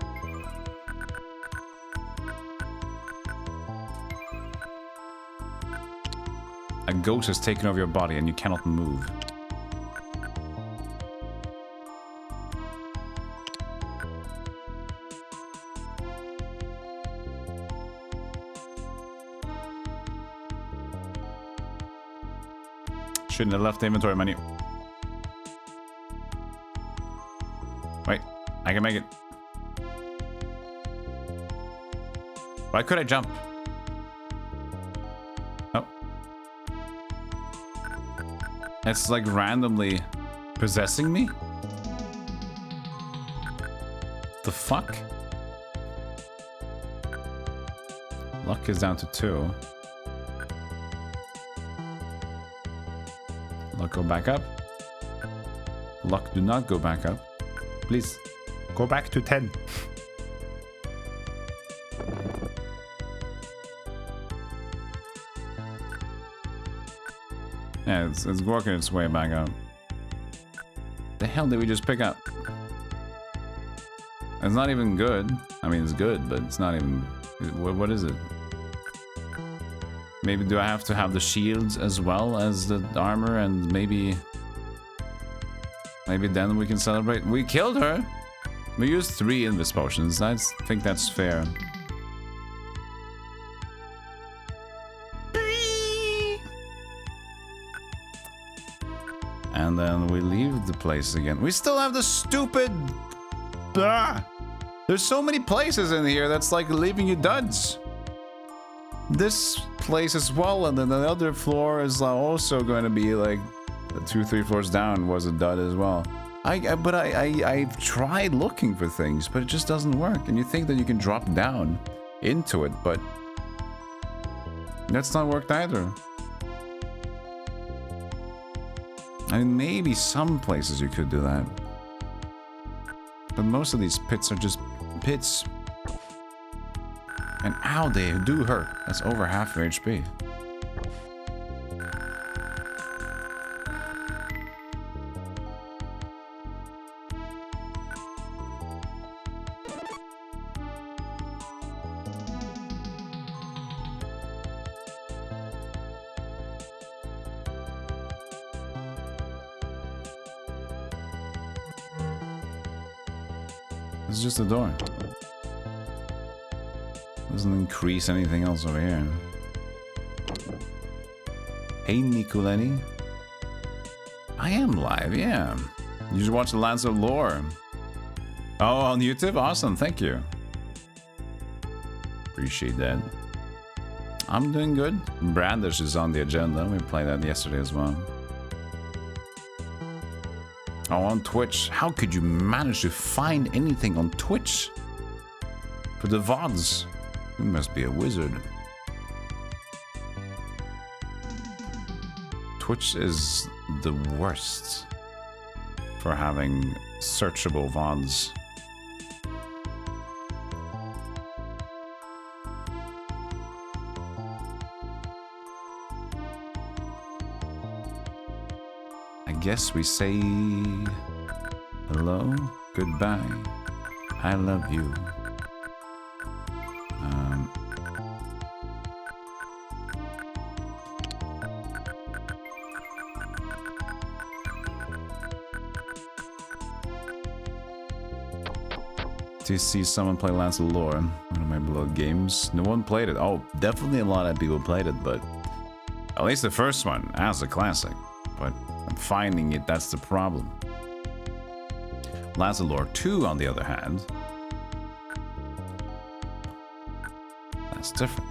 A ghost has taken over your body and you cannot move. Shouldn't have left the inventory menu. Wait, I can make it. Why could I jump? Oh. It's like randomly possessing me? The fuck? Luck is down to 2. Luck go back up. Luck do not go back up. Please. Go back to 10. Yeah, it's working its way back up. The hell did we just pick up? It's not even good. I mean, it's good, but it's not even... What is it? Maybe do I have to have the shields as well as the armor, and maybe then we can celebrate. We killed her. We used 3 invis potions. I think that's fair. And then we leave the place again. We still have the stupid... There's so many places in here that's like leaving you duds. this place as well, and then the other floor is also going to be like 2-3 floors down was a dud as well. I've tried looking for things, but it just doesn't work. And you think that you can drop down into it, but that's not worked either. I mean, maybe some places you could do that, but most of these pits are just pits. And ow, they do hurt. That's over half your HP. It's just a door. Doesn't increase anything else over here. Hey, Nicoleni. I am live, yeah. You should watch the Lands of Lore. Oh, on YouTube? Awesome, thank you. Appreciate that. I'm doing good. Brandish is on the agenda. We played that yesterday as well. Oh, on Twitch. How could you manage to find anything on Twitch? For the VODs? You must be a wizard. Twitch is the worst for having searchable VODs. I guess we say hello, goodbye, I love you. To see someone play Lands of Lore, one of my beloved games. No one played it. Oh, definitely a lot of people played it, but at least the first one as a classic. But I'm finding it, that's the problem. Lands of Lore 2, on the other hand, that's different.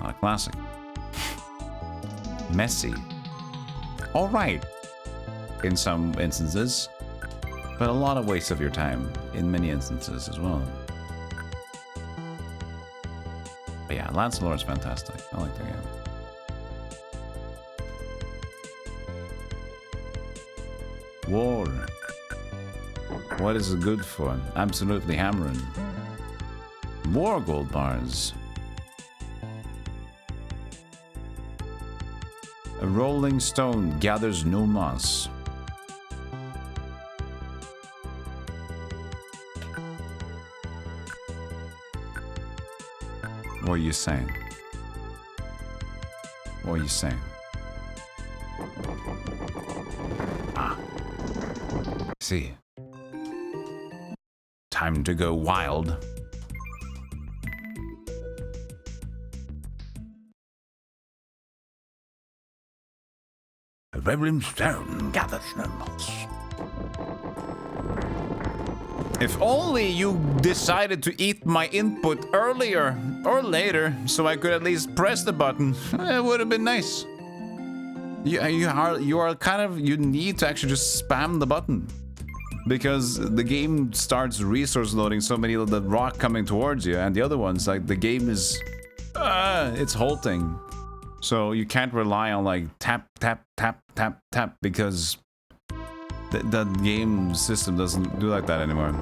Not a classic. Messy. Alright, in some instances. But a lot of waste of your time in many instances as well. But yeah, Lands of Lore is fantastic. I like the game. War. What is it good for? Absolutely hammering. War gold bars. A rolling stone gathers no moss. What are you saying? What are you saying? Ah. See. Time to go wild. A rolling stone gathers no moss. If only you decided to eat my input earlier or later, so I could at least press the button. It would have been nice. You are kind of, you need to actually just spam the button, because the game starts resource loading so many of the rock coming towards you, and the other ones, like, the game is it's halting, so you can't rely on like tap tap tap tap tap, because the game system doesn't do like that anymore.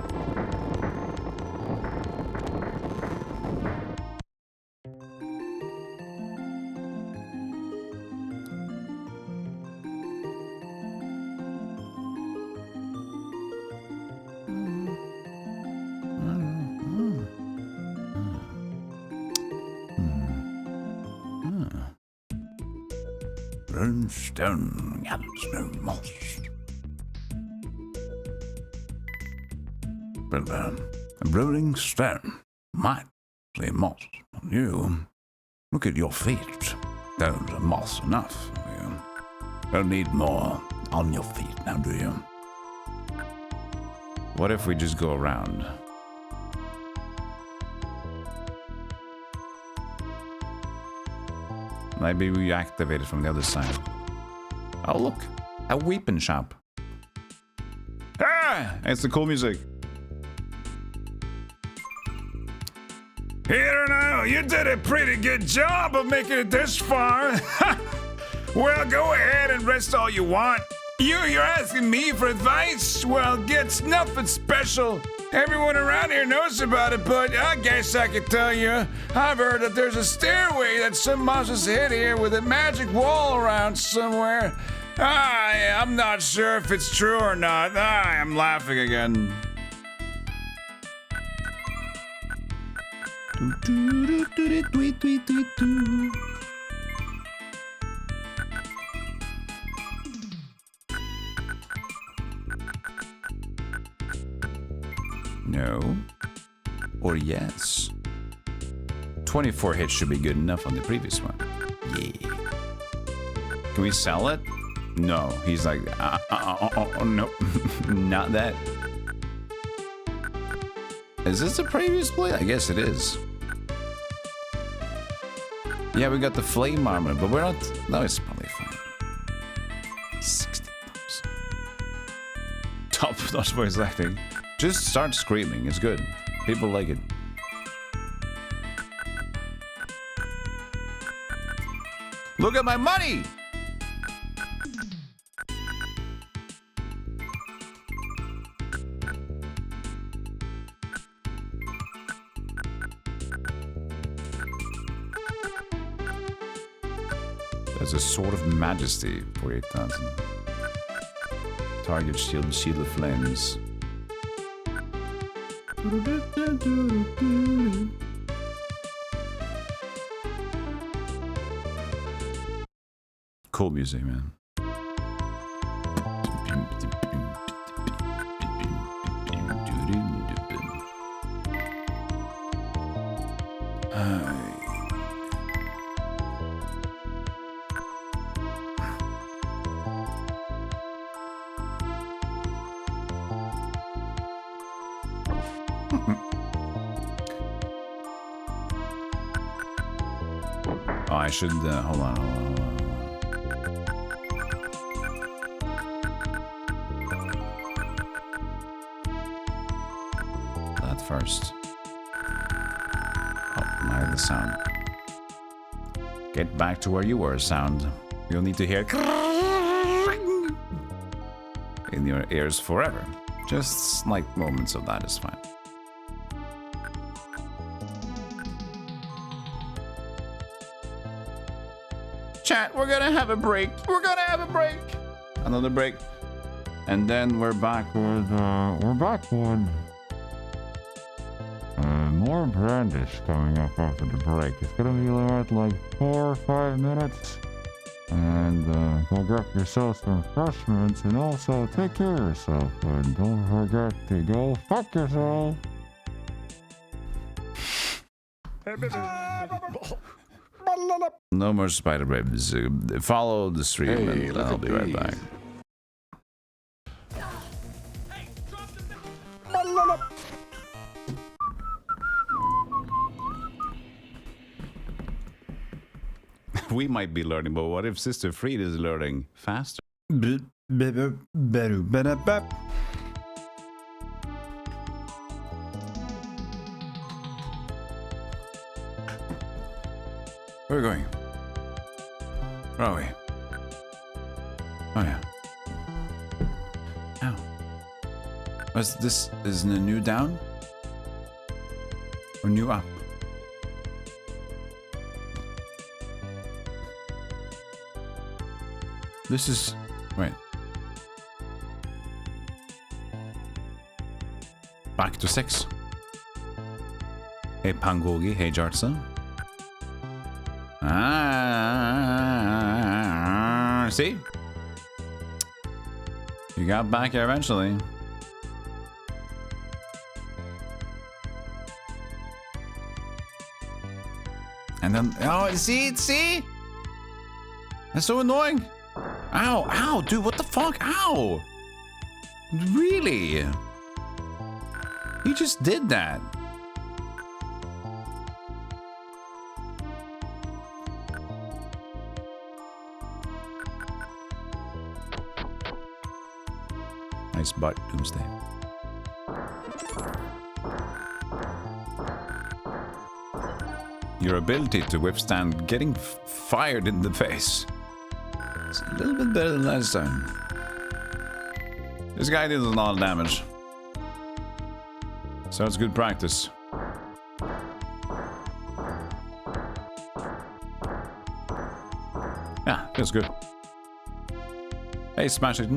Stone gathers no moss. But a rolling stone might say moss on you. Look at your feet. Those are moss enough. You don't need more on your feet now, do you? What if we just go around? Maybe we activate it from the other side. Oh, look. A weapon shop. Ah! It's the cool music. Here now, you did a pretty good job of making it this far. Well, go ahead and rest all you want. You're asking me for advice? Well, it's nothing special. Everyone around here knows about it, but I guess I could tell you. I've heard that there's a stairway that some monsters hid here with a magic wall around somewhere. I'm not sure if it's true or not. I'm laughing again. No. Or yes. 24 hits should be good enough on the previous one. Yeah. Can we sell it? No. He's like, no. Not that. Is this the previous play? I guess it is. Yeah, we got the flame armor, but we're not... No, it's probably fine. 60,000. Top-notch voice acting. Just start screaming. It's good. People like it. Look at my money! There's a Sword of Majesty for 8,000. Target shield of flames. Cool music, man. Oh, I should, hold on. That first. Oh, now the sound. Get back to where you were, sound. You'll need to hear in your ears forever. Just slight moments of that is fine. Chat, we're gonna have a break. Another break. And then we're back with, More Brandish coming up after the break. It's gonna be like 4 or 5 minutes. And go grab yourself some refreshments and also take care of yourself. And don't forget to go fuck yourself. no more spider webs. Follow the stream and I'll be right back. We might be learning, but what if Sister Fried is learning faster? Where are we going? Where are we? Oh yeah. Ow. What's this? Is the new down? Or new up? This is... Wait. Back to 6. Hey Pangogi, hey Jartsa. See? You got back here eventually. And then... Oh, see? That's so annoying. Ow, dude, what the fuck? Ow! Really? He just did that. Nice butt, Doomsday. Your ability to withstand getting fired in the face. It's a little bit better than last time. This guy did a lot of damage. So it's good practice. Yeah, feels good. Hey, smash it.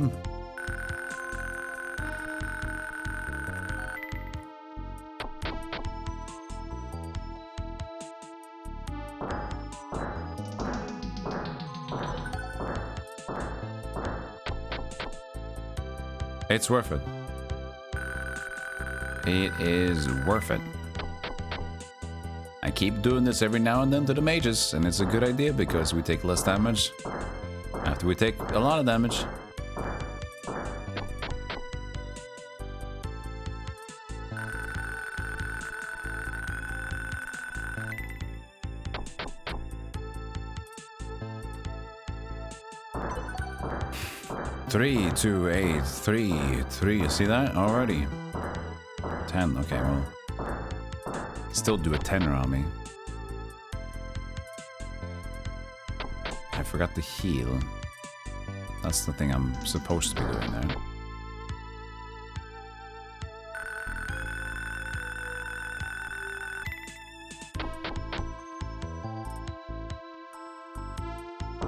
It's worth it. It is worth it. I keep doing this every now and then to the mages, and it's a good idea because we take less damage after we take a lot of damage. Three, 2, 8, 3, 3. You see that already? 10. Okay, well, still do a 10 on me. I forgot to heal. That's the thing I'm supposed to be doing there.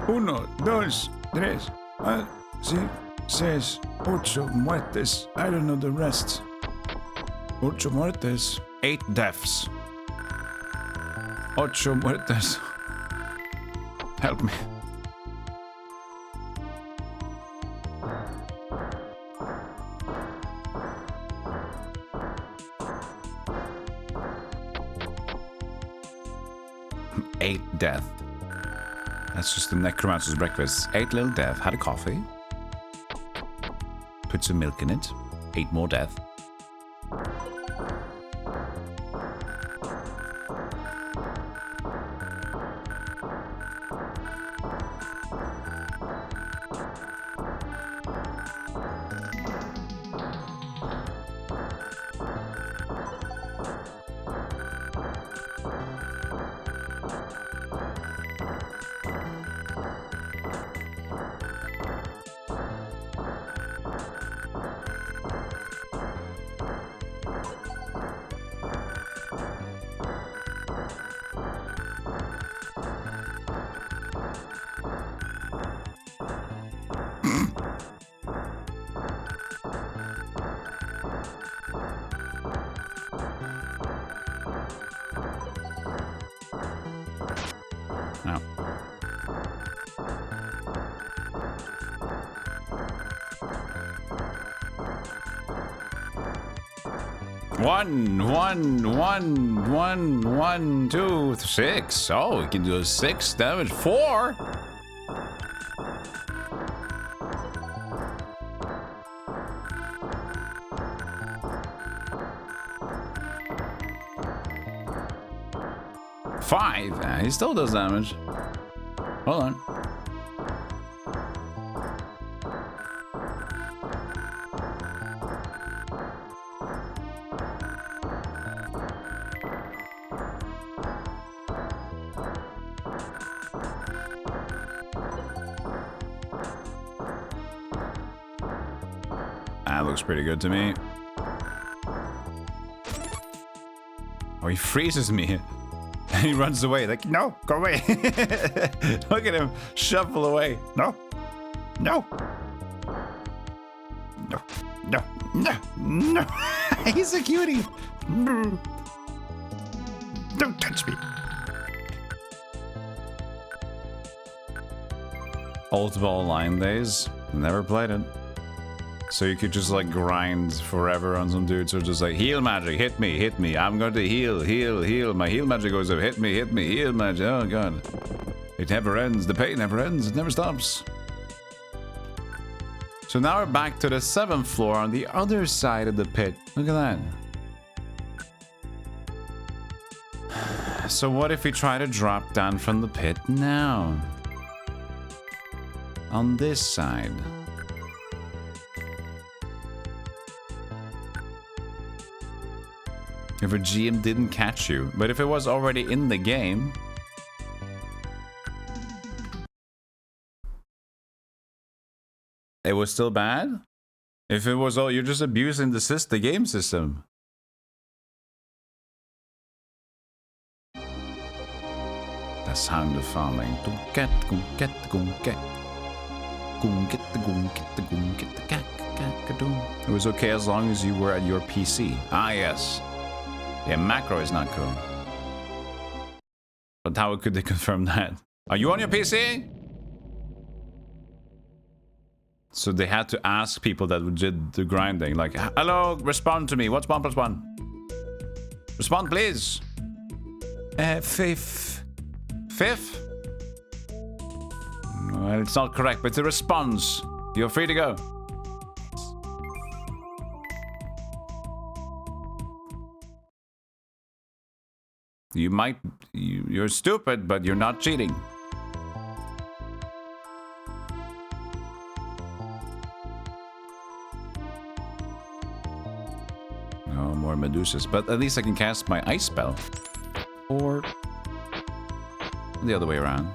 Uno, dos, tres, sí, seis, ocho muertes. I don't know the rest. Ocho muertes. 8 deaths. Ocho muertes. Help me. Eight death. That's just the necromancer's breakfast. 8 little death. Had a coffee. Put some milk in it. 8 more death. No. One, 2, 6. Oh, we can do a 6 damage. 4. Five. He still does damage. Hold on. That looks pretty good to me. Oh, he freezes me. And he runs away. Like, no, go away. Look at him shuffle away. No. No. No. No. No. No. He's a cutie. Don't touch me. Old Ball Line days. Never played it. So you could just like grind forever on some dudes or just like heal magic, hit me, I'm going to heal. My heal magic goes up, hit me, heal magic. Oh god. It never ends, the pain never ends, it never stops. So now we're back to the 7th floor on the other side of the pit. Look at that. So what if we try to drop down from the pit now? On this side. If a GM didn't catch you. But if it was already in the game... It was still bad? If it was all... You're just abusing the game system. The sound of farming. It was okay as long as you were at your PC. Ah, yes. Yeah, macro is not cool. But how could they confirm that? Are you on your PC? So they had to ask people that did the grinding, like, hello, respond to me. What's 1 + 1? Respond, please. Fifth. Fifth? Well, it's not correct, but it's a response. You're free to go. You might... You're stupid, but you're not cheating. Oh, more Medusas. But at least I can cast my ice spell. Or... the other way around.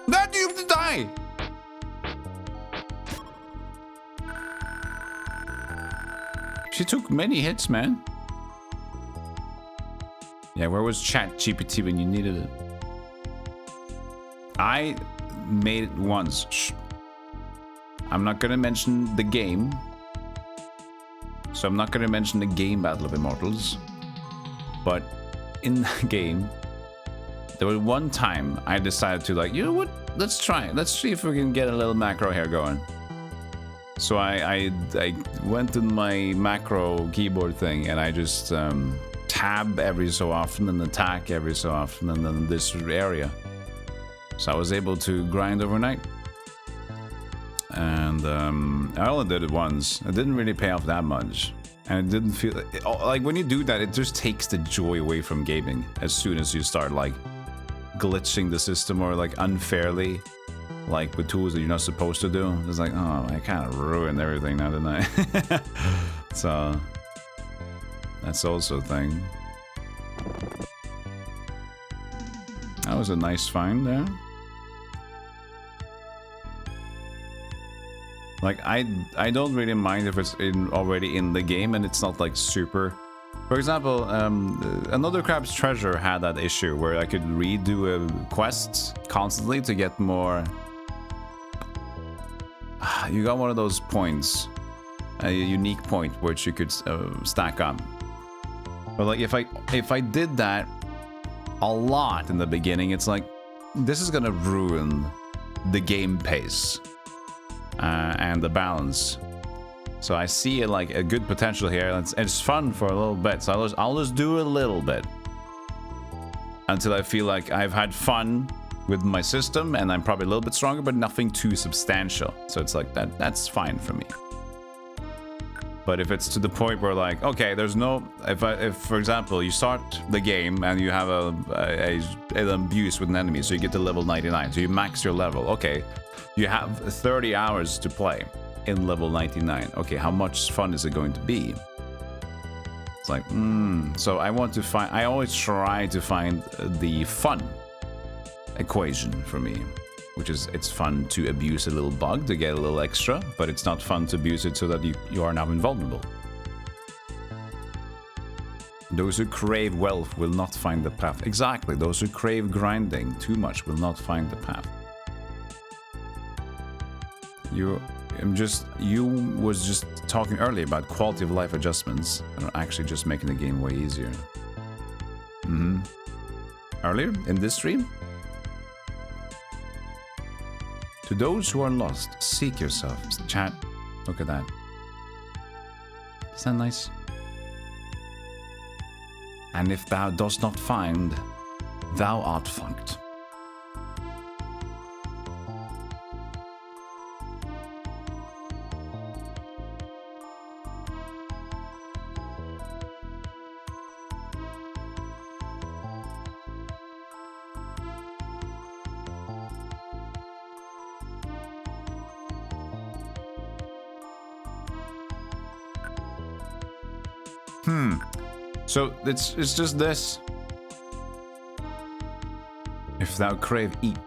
That you have to die! She took many hits, man. Yeah, where was ChatGPT when you needed it? I made it once. Shh. I'm not gonna mention the game. So I'm not gonna mention the game Battle of Immortals. But in the game, there was one time I decided to, like, you know what? Let's try it. Let's see if we can get a little macro here going. So I went in my macro keyboard thing and I just tab every so often and attack every so often and then this area. So I was able to grind overnight. And I only did it once. It didn't really pay off that much. And it didn't feel... like, when you do that, it just takes the joy away from gaming. As soon as you start, like, glitching the system or, like, unfairly. Like, with tools that you're not supposed to do. It's like, oh, I kind of ruined everything now, didn't I? So... that's also a thing. That was a nice find there. Like, I don't really mind if it's already in the game and it's not like super... For example, Another Crab's Treasure had that issue where I could redo a quest constantly to get more... You got one of those points, a unique point which you could stack up. But like, if I did that a lot in the beginning, it's like, this is gonna ruin the game pace. And the balance. So I see like a good potential here. It's fun for a little bit. So I'll just do a little bit until I feel like I've had fun with my system and I'm probably a little bit stronger, but nothing too substantial. So it's like that's fine for me. But if it's to the point where, like, okay, there's no... If for example, you start the game and you have an abuse with an enemy, so you get to level 99, so you max your level. Okay, you have 30 hours to play in level 99. Okay, how much fun is it going to be? It's like, So I want to find... I always try to find the fun equation for me. Which is, it's fun to abuse a little bug to get a little extra, but it's not fun to abuse it so that you are now invulnerable. Those who crave wealth will not find the path. Exactly, those who crave grinding too much will not find the path. You was just talking earlier about quality of life adjustments and actually just making the game way easier. Earlier in this stream? To those who are lost, seek yourself. Chat, look at that. Is that nice? And if thou dost not find, thou art funked. So it's just this. If thou crave, eat.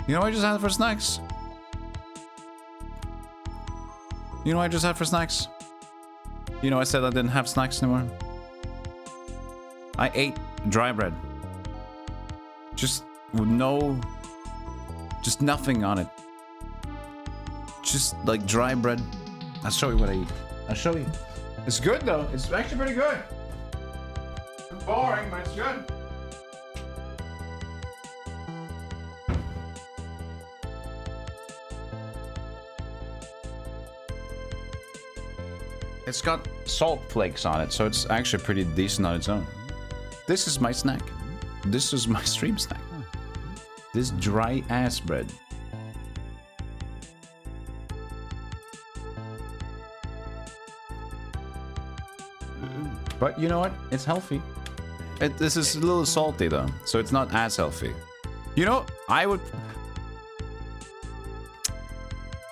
You know what I just had for snacks? You know what I just had for snacks? You know I said I didn't have snacks anymore? I ate dry bread. Just with no... Just nothing on it. Just like dry bread. I'll show you what I eat. I'll show you. It's good though. It's actually pretty good. It's boring, but it's good. It's got salt flakes on it, so it's actually pretty decent on its own. This is my snack. This is my stream snack. This dry ass bread. But you know what? It's healthy. This is a little salty though, so it's not as healthy. You know, I would...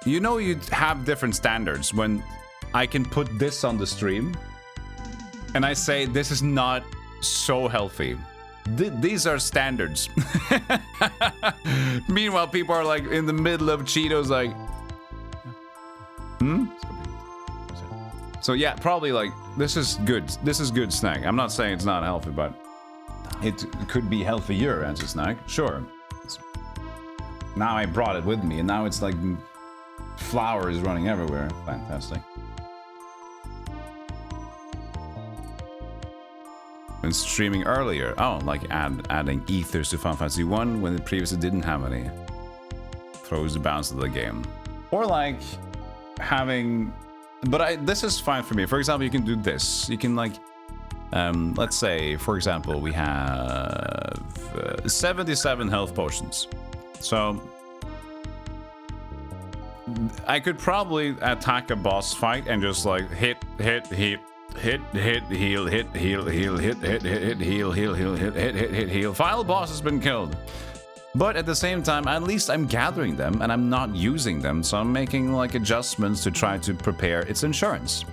You know you'd have different standards when I can put this on the stream and I say this is not so healthy. These are standards. Meanwhile, people are like in the middle of Cheetos like... So yeah, probably like, this is good. This is good snack. I'm not saying it's not healthy, but it could be healthier as a snack. Sure. Now I brought it with me and now it's like flour is running everywhere. Fantastic. When streaming earlier, oh, like adding ethers to Final Fantasy 1 when it previously didn't have any. Throws the balance of the game. Or like having, but this is fine for me. For example, you can do this. You can like, let's say, for example, we have 77 health potions. So I could probably attack a boss fight and just like hit, heal, heal. Final boss has been killed. But at the same time, at least I'm gathering them and I'm not using them, so I'm making like adjustments to try to prepare its insurance.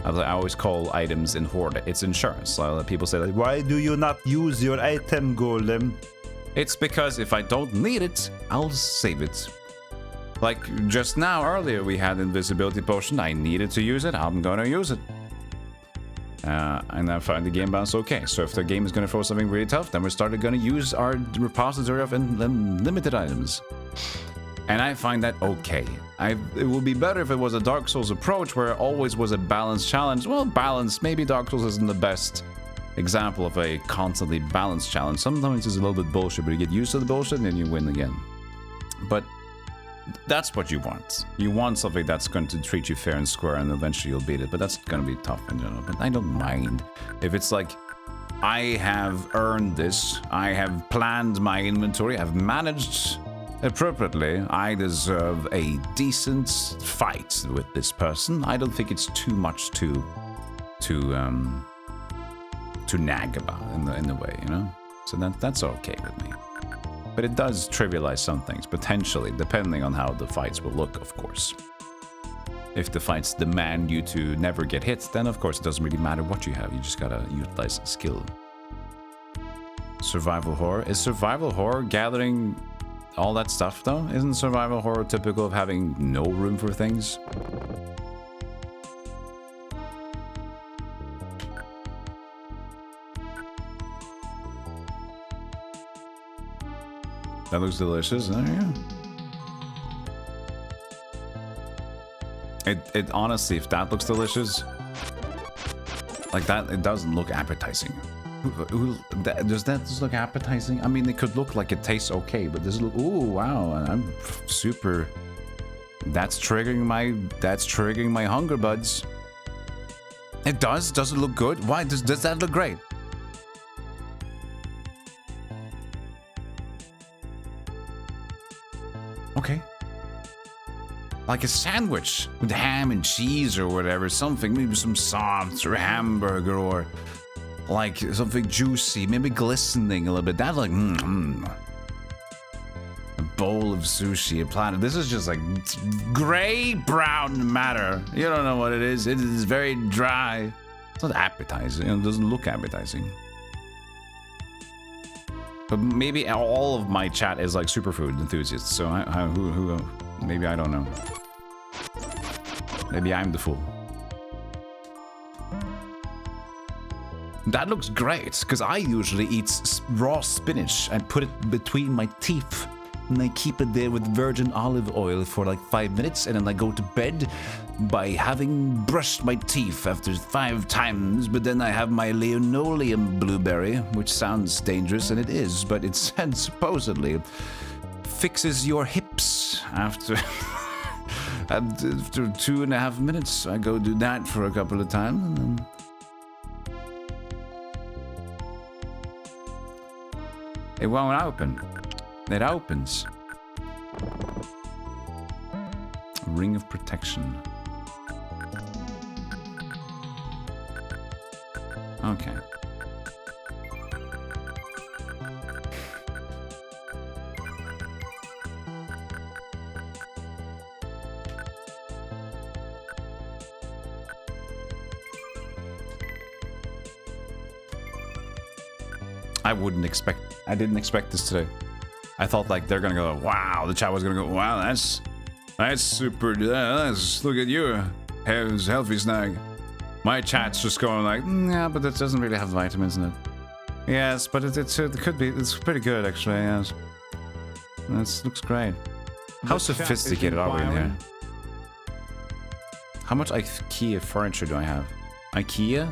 As I always call items in Horde, it's insurance. So people say like, why do you not use your item golem? It's because if I don't need it, I'll save it. Like just now, earlier we had invisibility potion, I needed to use it, I'm gonna use it. And I find the game balance okay. So if the game is going to throw something really tough, then we're started going to use our repository of limited items. And I find that okay. It would be better if it was a Dark Souls approach where it always was a balanced challenge. Well, balance, maybe Dark Souls isn't the best example of a constantly balanced challenge. Sometimes it's a little bit bullshit, but you get used to the bullshit and then you win again. But that's what you want. You want something that's going to treat you fair and square and eventually you'll beat it, but that's going to be tough in general. But I don't mind. If it's like, I have earned this, I have planned my inventory, I've managed appropriately, I deserve a decent fight with this person. I don't think it's too much to nag about in the way, you know? So that's okay with me. But it does trivialize some things, potentially, depending on how the fights will look, of course. If the fights demand you to never get hit, then of course it doesn't really matter what you have, you just gotta utilize skill. Survival horror? Is survival horror gathering all that stuff though? Isn't survival horror typical of having no room for things? That looks delicious. There you go. It honestly, if that looks delicious, like that, it doesn't look appetizing. Does that just look appetizing? I mean, it could look like it tastes okay, but does it look? Ooh, wow! I'm super. That's triggering my hunger buds. It does. Does it look good? Why does that look great? Okay. Like a sandwich with ham and cheese or whatever, something, maybe some sauce or hamburger or like something juicy, maybe glistening a little bit. That's like, a bowl of sushi, a platter. This is just like gray brown matter. You don't know what it is. It is very dry. It's not appetizing. It doesn't look appetizing. But maybe all of my chat is like superfood enthusiasts. So maybe I don't know. Maybe I'm the fool. That looks great, because I usually eat raw spinach and put it between my teeth. And I keep it there with virgin olive oil for like 5 minutes, and then I go to bed by having brushed my teeth after 5 times. But then I have my linoleum blueberry, which sounds dangerous, and it is, but it said supposedly fixes your hips after... after 2.5 minutes. I go do that for a couple of times, and then... It won't open. It opens. Ring of protection. Okay. I didn't expect this today. I thought like they're gonna go, wow, the chat was gonna go, wow, that's super, look at you, healthy snag. My chat's just going like, yeah, but it doesn't really have vitamins in it. Yes, but it could be, it's pretty good actually, yes. This looks great. How sophisticated are we in here? How much IKEA furniture do I have? IKEA?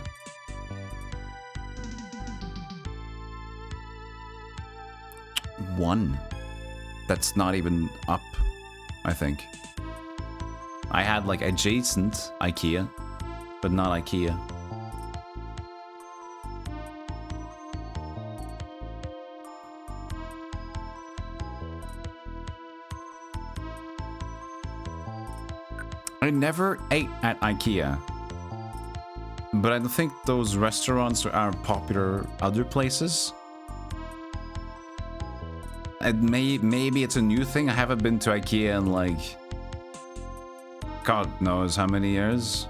One. That's not even up, I think. I had like adjacent IKEA, but not IKEA. I never ate at IKEA, but I don't think those restaurants are popular other places. And maybe it's a new thing. I haven't been to IKEA in like God knows how many years.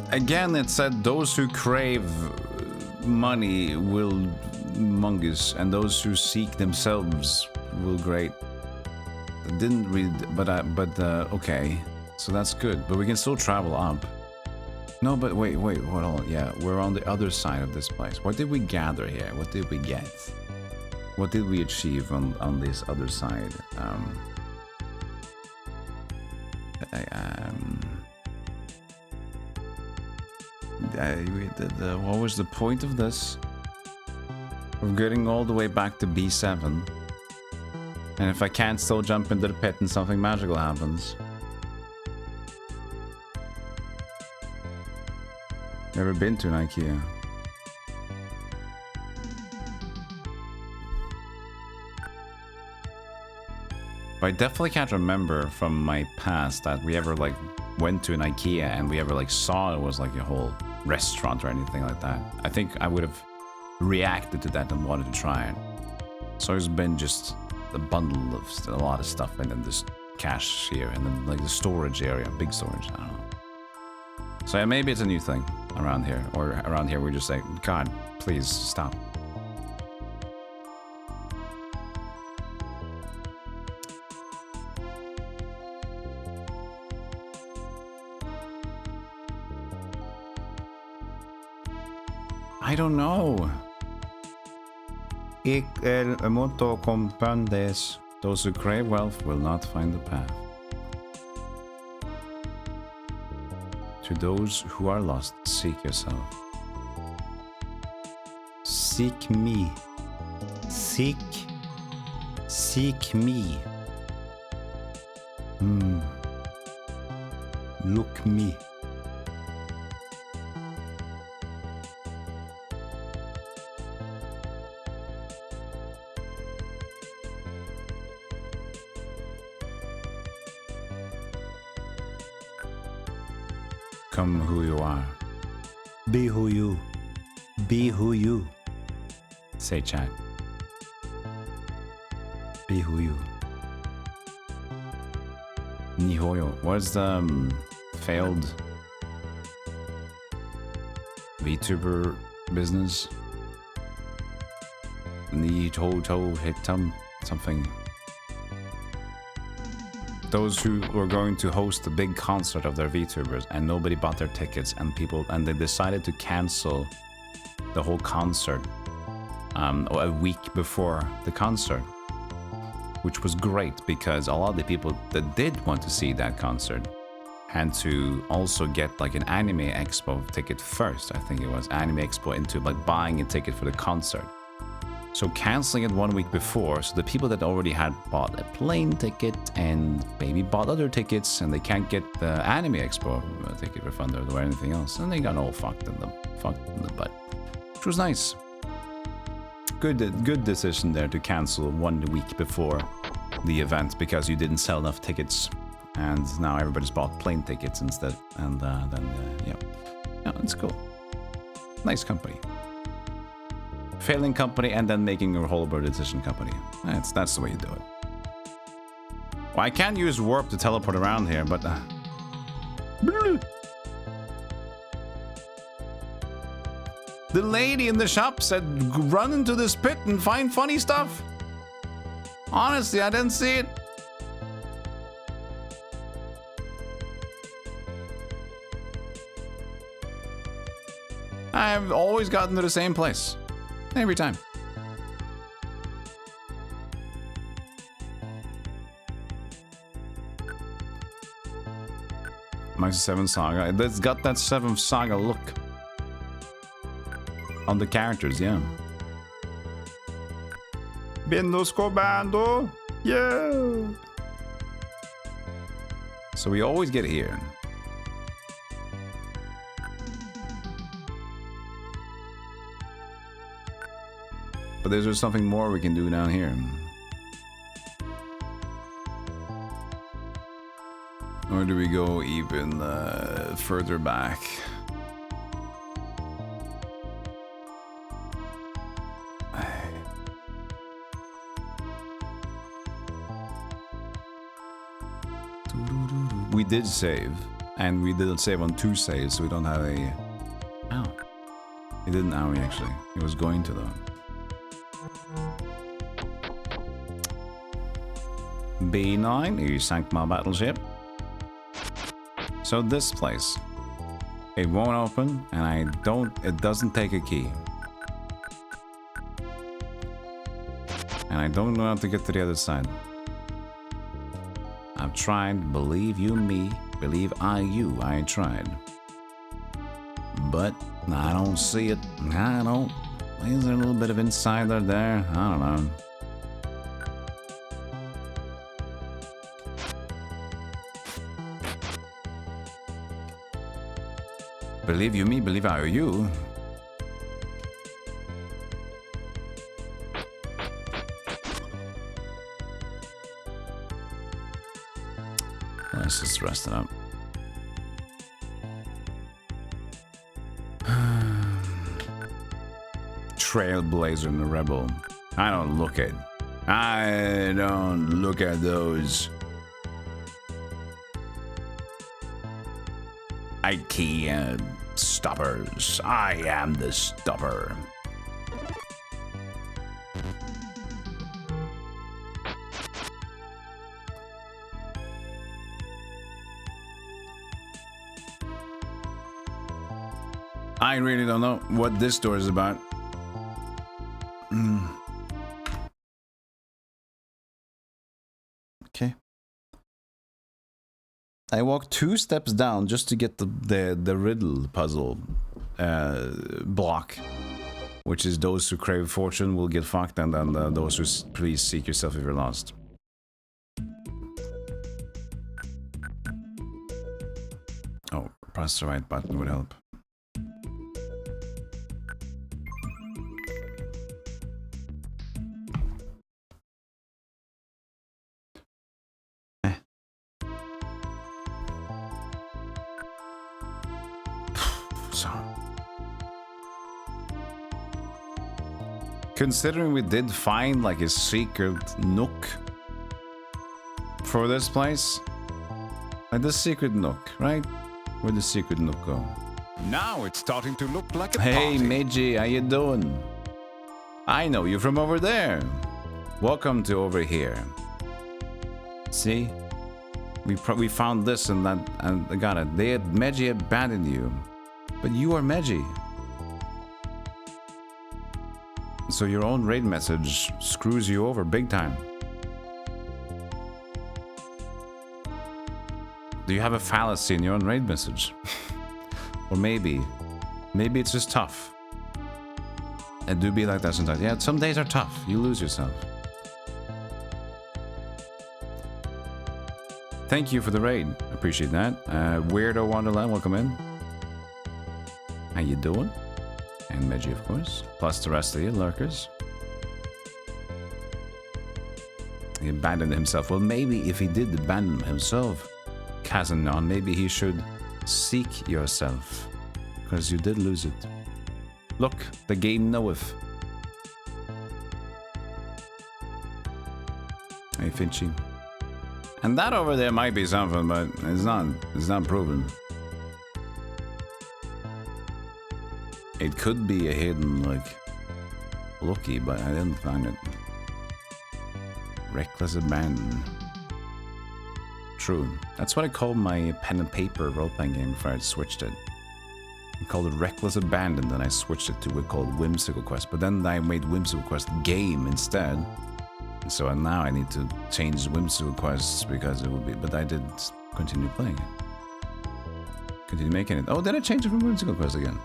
Again, it said those who crave money will mungus, and those who seek themselves will great. I didn't read, but okay, so that's good. But we can still travel up. No, but wait, hold on. Yeah, we're on the other side of this place. What did we gather here? What did we get? What did we achieve on this other side? What was the point of this? We're getting all the way back to B7. And if I can't still jump into the pit and something magical happens. Never been to an IKEA. But I definitely can't remember from my past that we ever like went to an IKEA and we ever like saw it was like a whole restaurant or anything like that. I think I would have reacted to that and wanted to try it. So it's been just a bundle of a lot of stuff, and then this cash here, and then like the storage area, big storage, I don't know. So yeah, maybe it's a new thing around here, or around here we just say, God, please stop. I don't know. El moto comprendes. Those who crave wealth will not find the path. To those who are lost, seek yourself. Seek me. Seek me. Look me. Become who you are. Be who you. Be who you. Say chat. Be who you. Nihoyo. What's the failed VTuber business? Nihoto Hitum something. Those who were going to host a big concert of their VTubers and nobody bought their tickets and they decided to cancel the whole concert a week before the concert, which was great because a lot of the people that did want to see that concert had to also get like an Anime Expo ticket first. I think it was Anime Expo into like buying a ticket for the concert. So canceling it 1 week before, so the people that already had bought a plane ticket and maybe bought other tickets and they can't get the Anime Expo ticket refunded or anything else, and they got all fucked in the butt, which was nice. Good decision there to cancel 1 week before the event because you didn't sell enough tickets, and now everybody's bought plane tickets instead, and yeah, it's cool. Nice company. Failing company and then making a horrible decision company. That's the way you do it. Well, I can use warp to teleport around here, but the lady in the shop said run into this pit and find funny stuff. Honestly, I didn't see it. I've always gotten to the same place. Every time. Minus 7 Saga. It's got that 7th Saga look. On the characters, yeah. Bendo Scobando! Yeah! So we always get here. But there's just something more we can do down here. Or do we go even further back? We did save, and we did save on 2 saves, so we don't have a... Oh. It didn't owie actually. It was going to though. B9, you sank my battleship. So this place, it won't open, and it doesn't take a key. And I don't know how to get to the other side. I've tried, believe you me, believe I you, I tried. But I don't see it, I don't. Is there a little bit of insider there? I don't know. Believe you me, believe I you. Let's just rest it up. Trailblazer and the Rebel. I don't look at those. IKEA stoppers. I am the stopper. I really don't know what this door is about. Okay. I walked 2 steps down just to get the riddle puzzle block, which is those who crave fortune will get fucked, and then those who please seek yourself if you're lost. Oh, press the right button would help. Considering we did find like a secret nook for this place. Like the secret nook, right? Where'd the secret nook go? Now it's starting to look like a Hey, party. Meiji, how you doing? I know you from over there. Welcome to over here. See? We found this and that and got it. Meiji abandoned you. But you are Meiji. So your own raid message screws you over big time. Do you have a fallacy in your own raid message? Or maybe it's just tough. It do be like that sometimes. Yeah, some days are tough. You lose yourself. Thank you for the raid. Appreciate that. Weirdo Wonderland, welcome in. How you doing? And Meiji, of course. Plus the rest of you lurkers. He abandoned himself. Well, maybe if he did abandon himself, Kazanon, maybe he should seek yourself. Because you did lose it. Look, the game knoweth. Hey, Finchy. And that over there might be something, but it's not proven. It could be a hidden, like, Loki, but I didn't find it. Reckless abandon. True. That's what I called my pen and paper role-playing game before I switched it. I called it Reckless Abandon, then I switched it to what called Whimsical Quest. But then I made Whimsical Quest game instead. So now I need to change Whimsical Quest because it would be... But I did continue playing it. Continue making it. Oh, did I change it from Whimsical Quest again?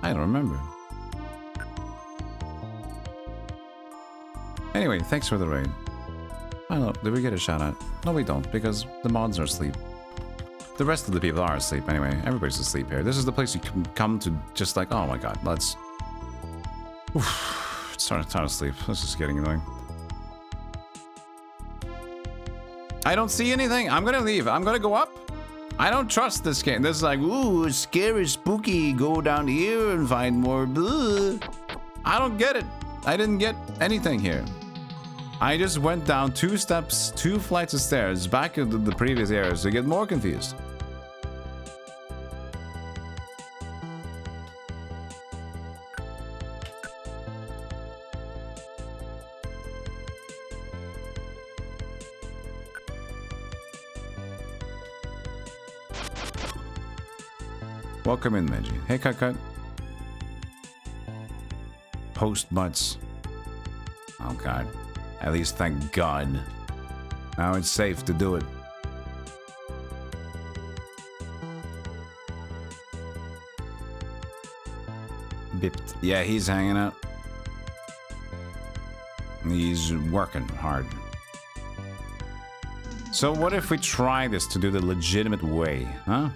I don't remember. Anyway, thanks for the raid. I don't know, did we get a shout out? No, we don't, because the mods are asleep. The rest of the people are asleep anyway. Everybody's asleep here. This is the place you can come to just like, oh my god, let's... Oof, it's time to sleep. This is getting annoying. I don't see anything. I'm gonna leave. I'm gonna go up. I don't trust this game. This is like, ooh, scary, spooky. Go down here and find more. Blah. I don't get it. I didn't get anything here. I just went down 2 steps, 2 flights of stairs back into the previous areas to get more confused. Welcome in, Meiji. Hey, Cut. Post butts. Oh god. At least thank God. Now it's safe to do it. Bipped. Yeah, he's hanging out. He's working hard. So what if we try this to do the legitimate way, huh?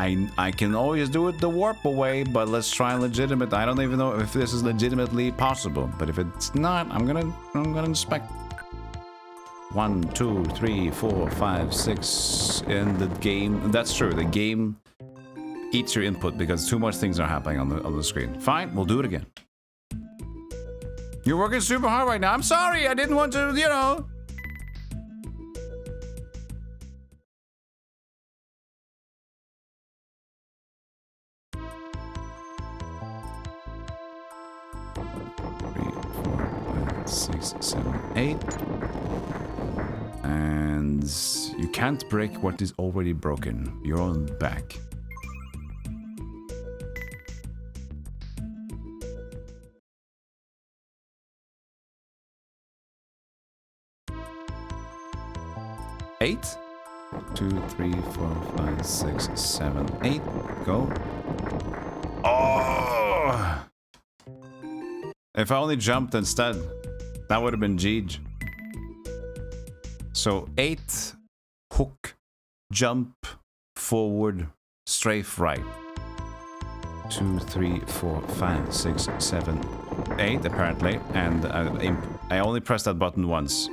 I can always do it the warp way, but let's try legitimate. I don't even know if this is legitimately possible, but if it's not, I'm gonna inspect. 1, 2, 3, 4, 5, 6 in the game. That's true. The game eats your input because too much things are happening on the screen. Fine, we'll do it again. You're working super hard right now. I'm sorry. I didn't want to, you know. Six, 7, 8. And you can't break what is already broken. Your own back. Eight. 2, 3, 4, 5, 6, 7, 8. Go. Oh! If I only jumped instead. That would have been Jeej. So 8, hook, jump, forward, strafe right. 2, 3, 4, 5, 6, 7, 8 apparently. And I only pressed that button once.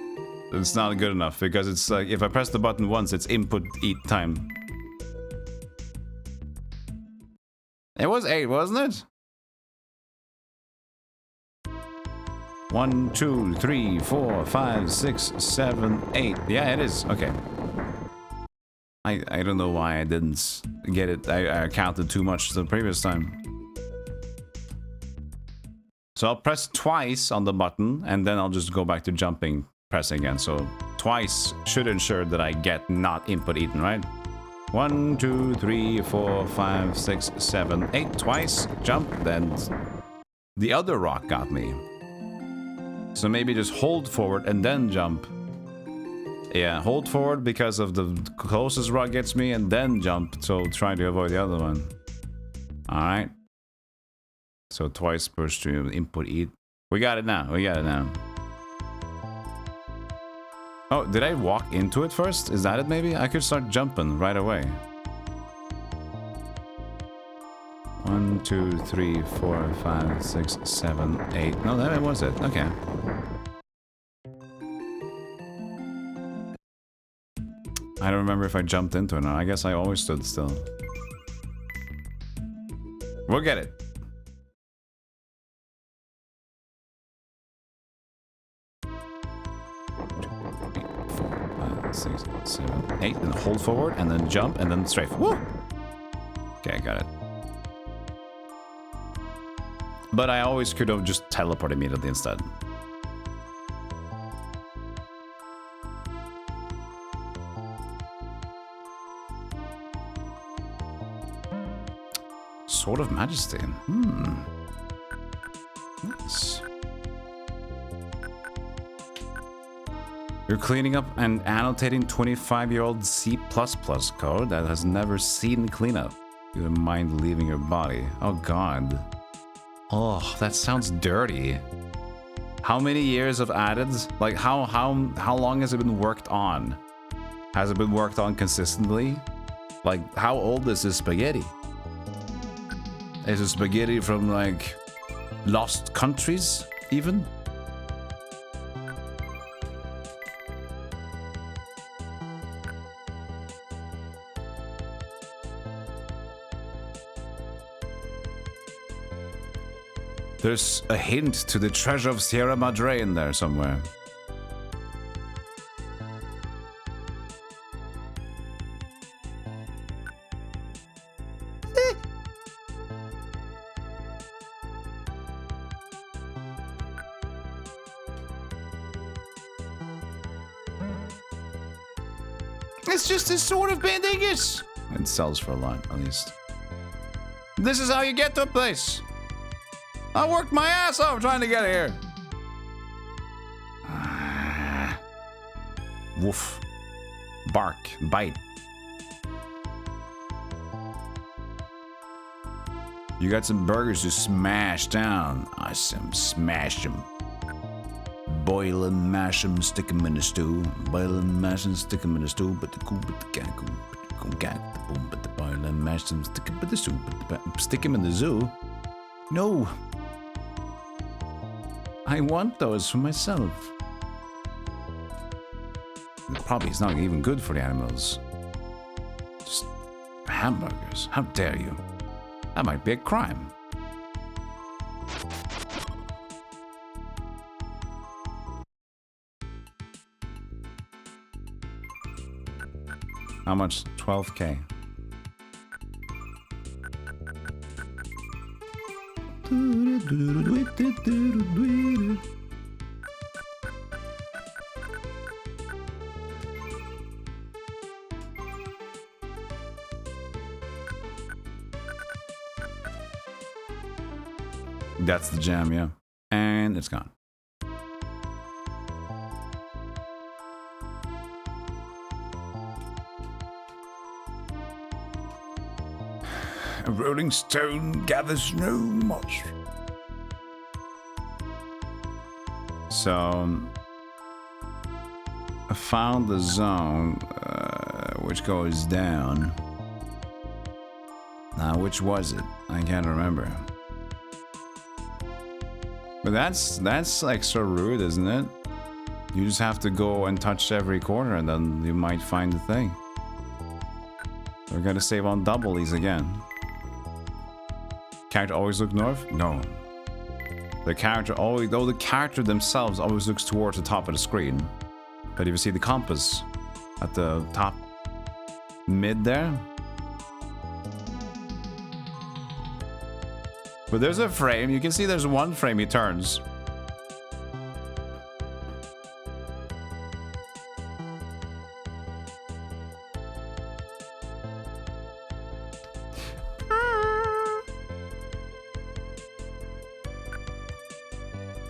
It's not good enough because it's like if I press the button once, it's input each time. It was 8, wasn't it? 1, 2, 3, 4, 5, 6, 7, 8. Yeah, it is. Okay. I don't know why I didn't get it. I counted too much the previous time. So I'll press twice on the button, and then I'll just go back to jumping, press again. So twice should ensure that I get not input eaten, right? 1, 2, 3, 4, 5, 6, 7, 8. Twice, jump, then the other rock got me. So maybe just hold forward and then jump. Yeah, hold forward because of the closest rock gets me, and then jump, so try to avoid the other one. Alright. So twice per stream, input eat. We got it now, we got it now. Oh, did I walk into it first? Is that it maybe? I could start jumping right away. 1, 2, 3, 4, 5, 6, 7, 8. No, that was it. Okay. I don't remember if I jumped into it or not. I guess I always stood still. We'll get it. 6, 7, 8, and hold forward, and then jump, and then strafe. Woo! Okay, I got it. But I always could have just teleported immediately instead. Sword of Majesty. Nice. You're cleaning up and annotating 25-year-old C++ code that has never seen cleanup. You don't mind leaving your body. Oh god. Oh, that sounds dirty. How many years of added? Like how long has it been worked on? Has it been worked on consistently? Like how old is this spaghetti? Is it spaghetti from like lost countries even? There's a hint to the treasure of Sierra Madre in there somewhere. It's just a sword of Brandish. It sells for a lot, at least. This is how you get to a place. I worked my ass off trying to get here. Woof. Bark. Bite. You got some burgers to smash down. I smash them. Boil and mash them, stick them in the stew. Boil and mash them, stick them in the stew. But the cool, but the gag, the boom, but the boil and mash them, stick them in the stew. Stick them in the zoo? No. I want those for myself. Probably it's not even good for the animals. Just hamburgers. How dare you? That might be a crime. How much? 12K. That's the jam, yeah. And it's gone. A rolling stone gathers no moss. So, I found the zone which goes down. Now, which was it? I can't remember. But that's like so rude, isn't it? You just have to go and touch every corner and then you might find the thing. We're gonna save on double these again. character always look north? No. The character always, though the character themselves always looks towards the top of the screen. But if you see the compass at the top mid there. But there's a frame, you can see there's one frame he turns.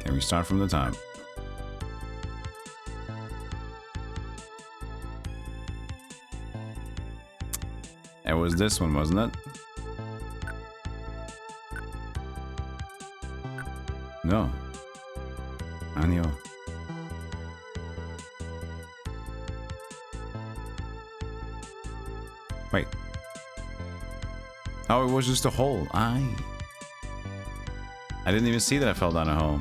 Can we start from the top? It was this one, wasn't it? No. Anio. Wait. Oh, it was just a hole. I didn't even see that I fell down a hole.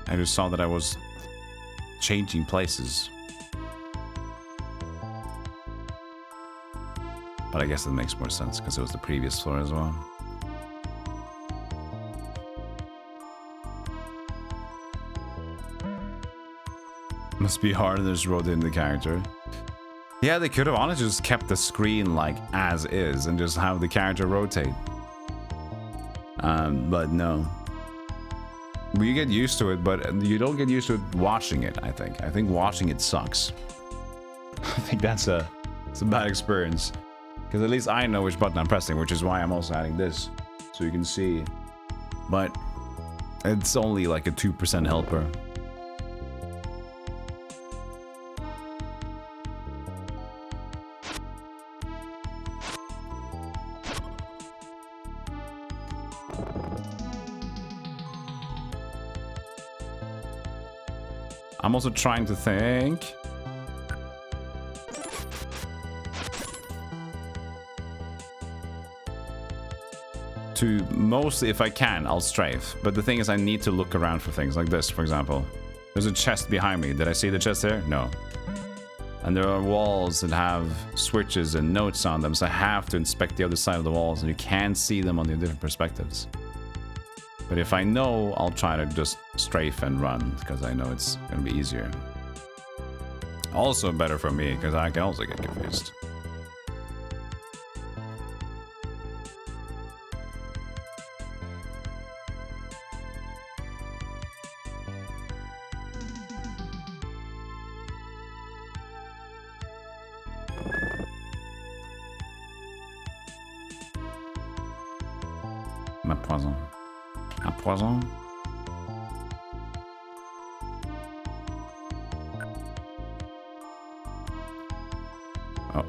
I just saw that I was changing places. But I guess that makes more sense because it was the previous floor as well. Must be hard to just rotate the character. Yeah, they could have honestly just kept the screen like as is and just have the character rotate. But no. You get used to it, but you don't get used to it watching it, I think. I think watching it sucks. I think it's a bad experience. Because at least I know which button I'm pressing, which is why I'm also adding this. So you can see. But it's only like a 2% helper. I'm also trying to think. To mostly, if I can, I'll strafe. But the thing is, I need to look around for things like this, for example. There's a chest behind me. Did I see the chest there? No. And there are walls that have switches and notes on them, so I have to inspect the other side of the walls, and you can see them on the different perspectives. But if I know, I'll try to just strafe and run, because I know it's going to be easier. Also better for me, because I can also get confused. Ma poison. A poison? Oh.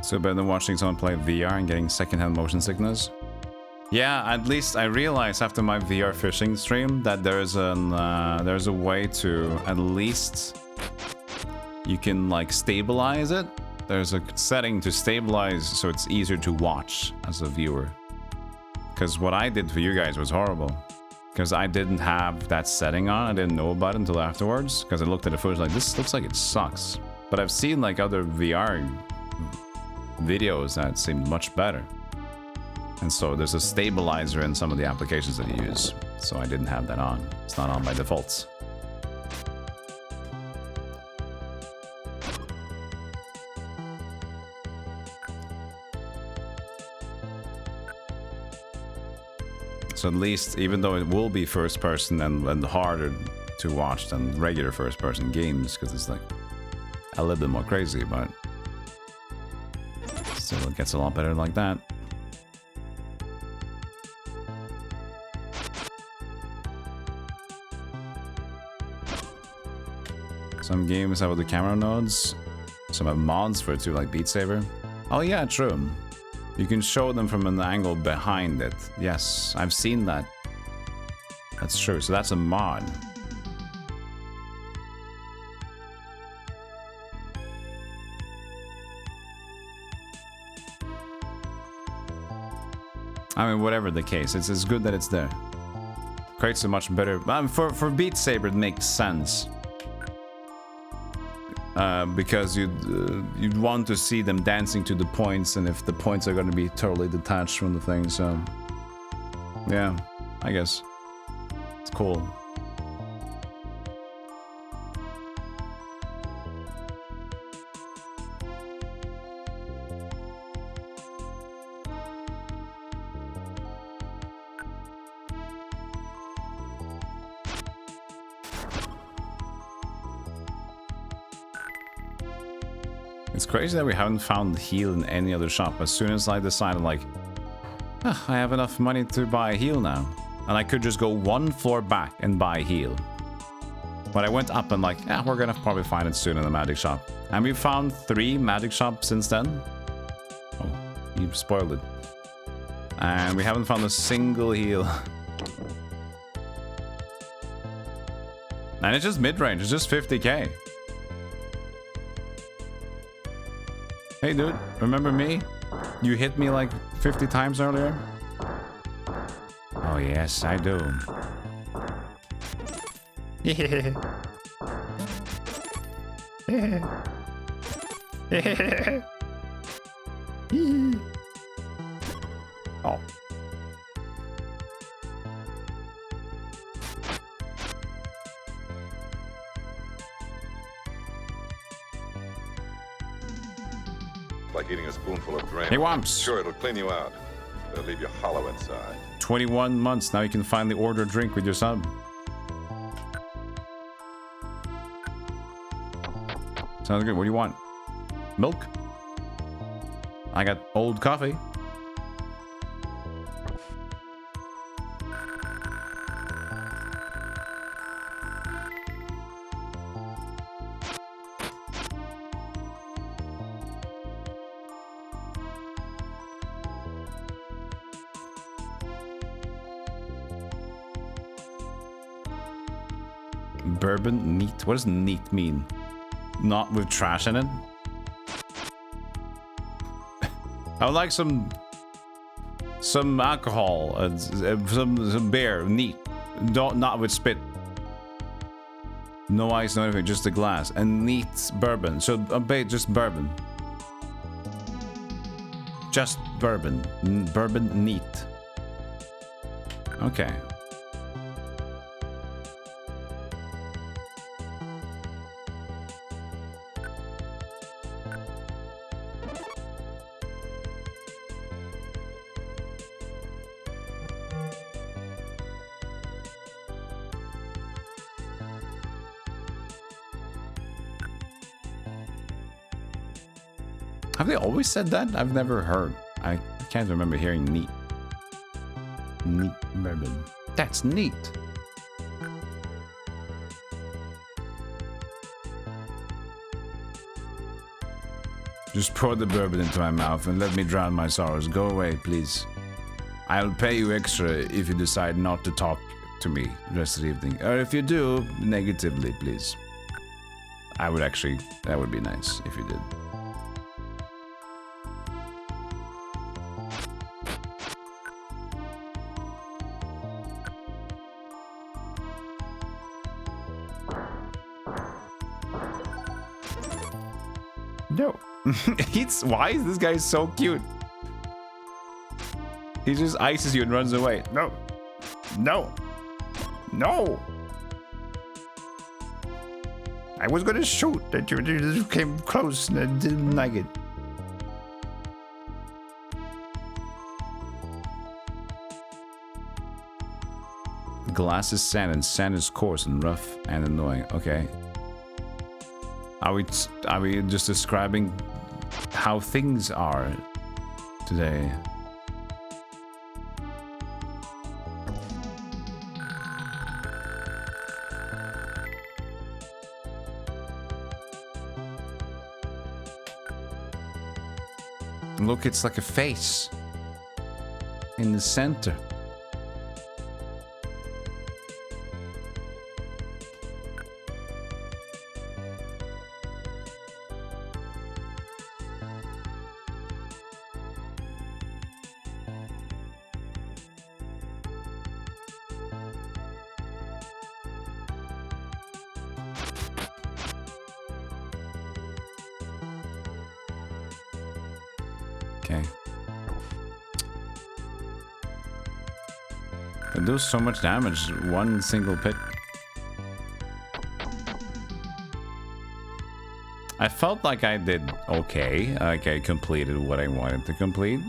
So better than watching someone play VR and getting secondhand motion sickness? Yeah, at least I realized after my VR fishing stream that there's a way to at least you can like stabilize it. There's a setting to stabilize so it's easier to watch as a viewer. Because what I did for you guys was horrible. Because I didn't have that setting on. I didn't know about it until afterwards. Because I looked at the footage like, this looks like it sucks. But I've seen like other VR videos that seemed much better. And so there's a stabilizer in some of the applications that you use. So I didn't have that on. It's not on by default. So at least, even though it will be first person and harder to watch than regular first person games, because it's like a little bit more crazy, but still it gets a lot better like that. Some games have the camera nodes, some have mods for it too, like Beat Saber. Oh yeah, true. You can show them from an angle behind it. Yes, I've seen that. That's true, so that's a mod. I mean, whatever the case, it's good that it's there. Creates a much better... for Beat Saber, it makes sense. because you'd want to see them dancing to the points, and if the points are going to be totally detached from the thing, so yeah, I guess it's cool. It's crazy that we haven't found heal in any other shop. As soon as I decided, like, "Ah, I have enough money to buy heal now," and I could just go one floor back and buy heal. But I went up and like, yeah, we're gonna probably find it soon in the magic shop. And we found 3 magic shops since then. Oh, you spoiled it. And we haven't found a single heal. And it's just mid-range, it's just 50k. Hey dude, remember me? You hit me like 50 times earlier? Oh yes, I do. Oh. Like eating a spoonful of drain. Hey Wumps! Sure, it'll clean you out. It'll leave you hollow inside. 21 months, now you can finally order a drink with your sub. Sounds good. What do you want? Milk? I got old coffee. Bourbon neat. What does neat mean? Not with trash in it? I would like some alcohol, some beer, neat. Not with spit. No ice, no anything, just a glass. And neat bourbon. So just bourbon. Just bourbon. Bourbon neat. Okay. Have they always said that? I've never heard. I can't remember hearing neat. Neat bourbon. That's neat. Just pour the bourbon into my mouth and let me drown my sorrows. Go away, please. I'll pay you extra if you decide not to talk to me the rest of the evening. Or if you do, negatively, please. I would actually, that would be nice if you did. No. Why is this guy so cute? He just ices you and runs away. No. No. No. I was gonna shoot that you came close and I didn't like it. Glass is sand and sand is coarse and rough and annoying. Okay. Are we just describing how things are today? Look, it's like a face in the center. Okay. It does so much damage, one single pit. I felt like I did okay, like I completed what I wanted to complete.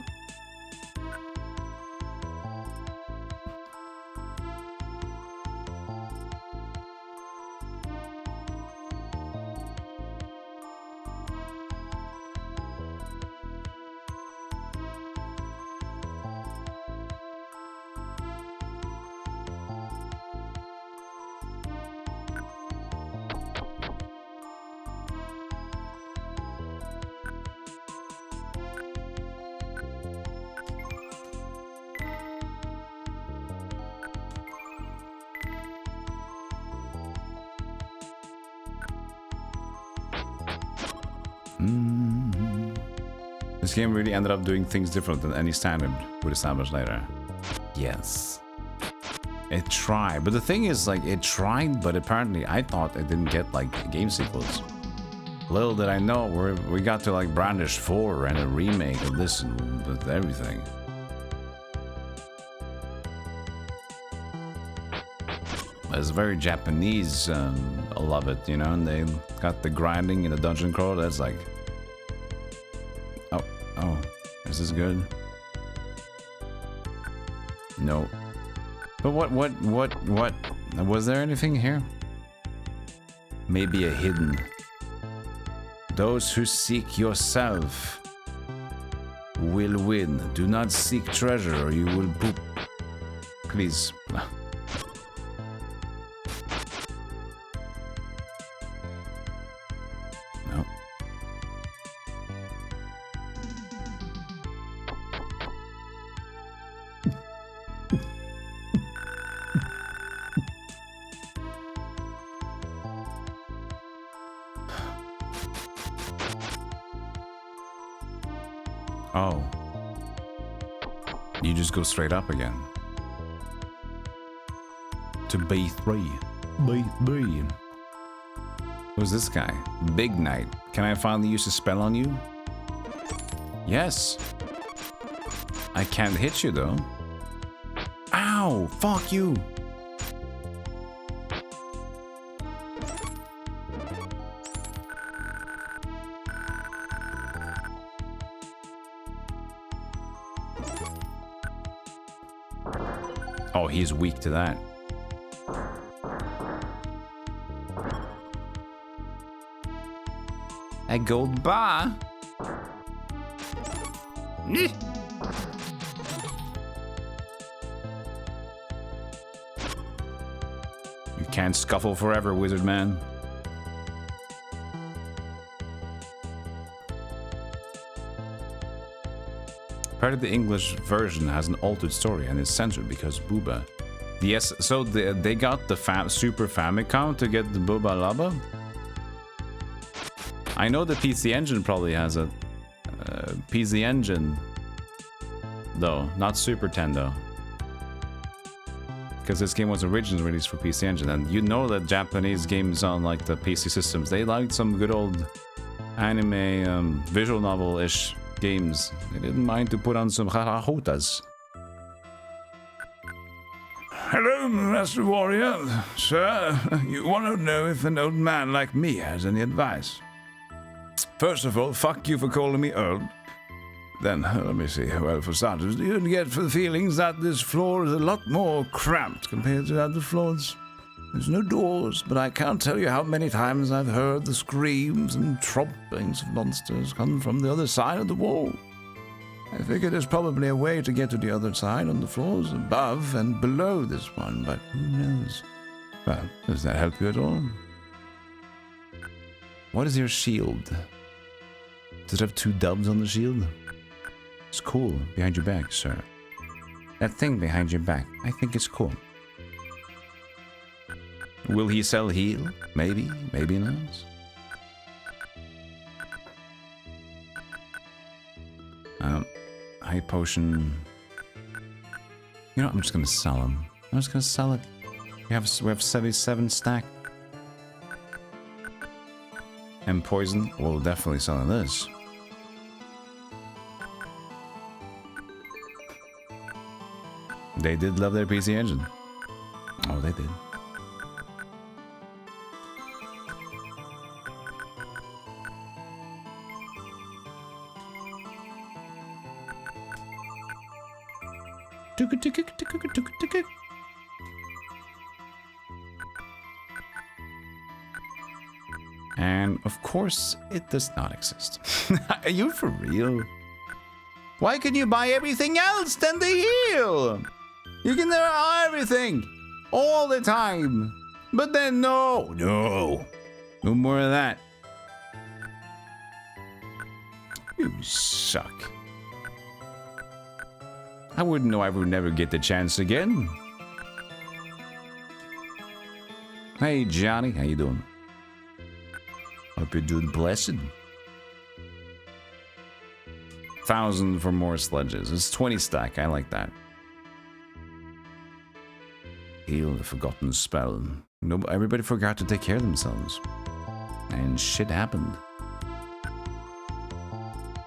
This game really ended up doing things different than any standard would establish later. Yes. It tried, but the thing is, like, it tried, but apparently I thought it didn't get, like, game sequels. Little did I know, we got to, like, Brandish 4 and a remake of this and with everything. It's very Japanese, I love it, you know, and they got the grinding in the dungeon crawl, that's like... Oh, is this good? No. But what? Was there anything here? Maybe a hidden. Those who seek yourself will win. Do not seek treasure or you will poop. Please. No. Oh. You just go straight up again. To B3. B3. Who's this guy? Big Knight. Can I finally use a spell on you? Yes. I can't hit you though. Ow! Fuck you! Oh, he's weak to that. A gold bar? You can't scuffle forever, wizard man. Part of the English version has an altered story and is censored because Booba. Yes, so they got the Super Famicom to get the Booba Laba. I know the PC Engine probably has a PC Engine, though, not Super Tendo. Because this game was originally released for PC Engine, and you know that Japanese games on like the PC systems, they liked some good old anime, visual novel-ish games. They didn't mind to put on some harahotas. Hello, Master Warrior. Sir, you want to know if an old man like me has any advice? First of all, fuck you for calling me old. Then, let me see. Well, for starters, you get the feelings that this floor is a lot more cramped compared to other floors. There's no doors, but I can't tell you how many times I've heard the screams and trompings of monsters come from the other side of the wall. I figure there's probably a way to get to the other side on the floors above and below this one, but who knows? Well, does that help you at all? What is your shield? Does it have 2 doves on the shield? It's cool. Behind your back, sir. That thing behind your back. I think it's cool. Will he sell heal? Maybe. Maybe not. High potion. You know, I'm just gonna sell him. I'm just gonna sell it. We have 77 stack. And poison. We'll definitely sell this. They did love their PC Engine. Oh, they did. And of course, it does not exist. Are you for real? Why can you buy everything else than the heal? You can buy everything all the time. But then no more of that. You suck. I wouldn't know I would never get the chance again. Hey Johnny, how you doing? Hope you're doing blessed. 1,000 for more sledges. It's 20 stack. I like that. Heal the forgotten spell. No, everybody forgot to take care of themselves. And shit happened.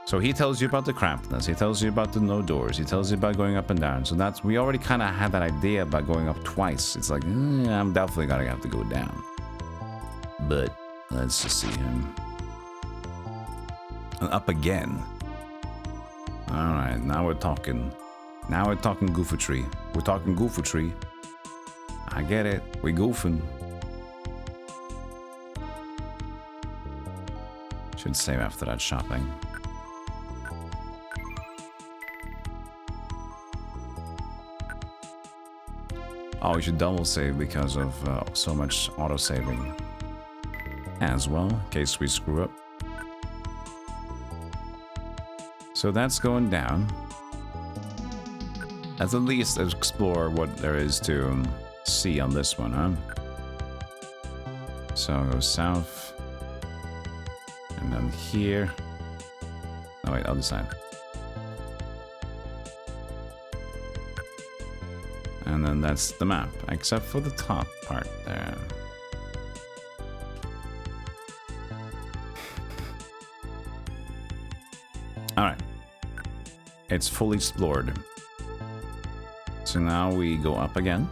So he tells you about the crampedness. He tells you about the no doors. He tells you about going up and down. So that's, we already kind of had that idea about going up twice. It's like, I'm definitely gonna have to go down. But let's just see him. And up again. Alright, now we're talking. Now we're talking goofatry. We're talking goofatry. I get it. We're goofing. Should save after that shopping. Oh, we should double save because of so much auto-saving. As well, in case we screw up. So that's going down. Let's at least explore what there is to see on this one, huh? So I'll go south. And then here. Oh wait, other side. And then that's the map, except for the top part there. Alright. It's fully explored. So now we go up again.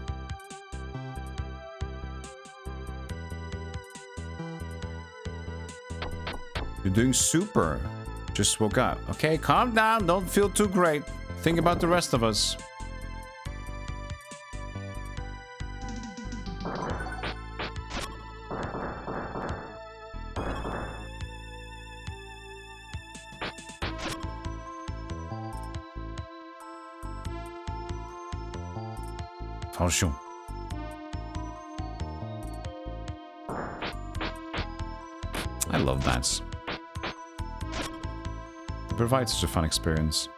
You're doing super. Just woke up. Okay, calm down. Don't feel too great. Think about the rest of us. Attention. I love bats. It provides such a fun experience.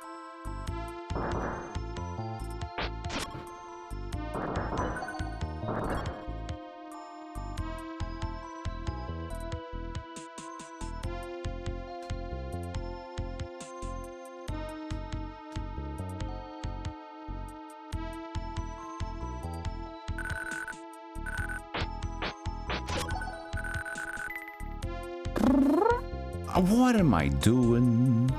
What am I doing?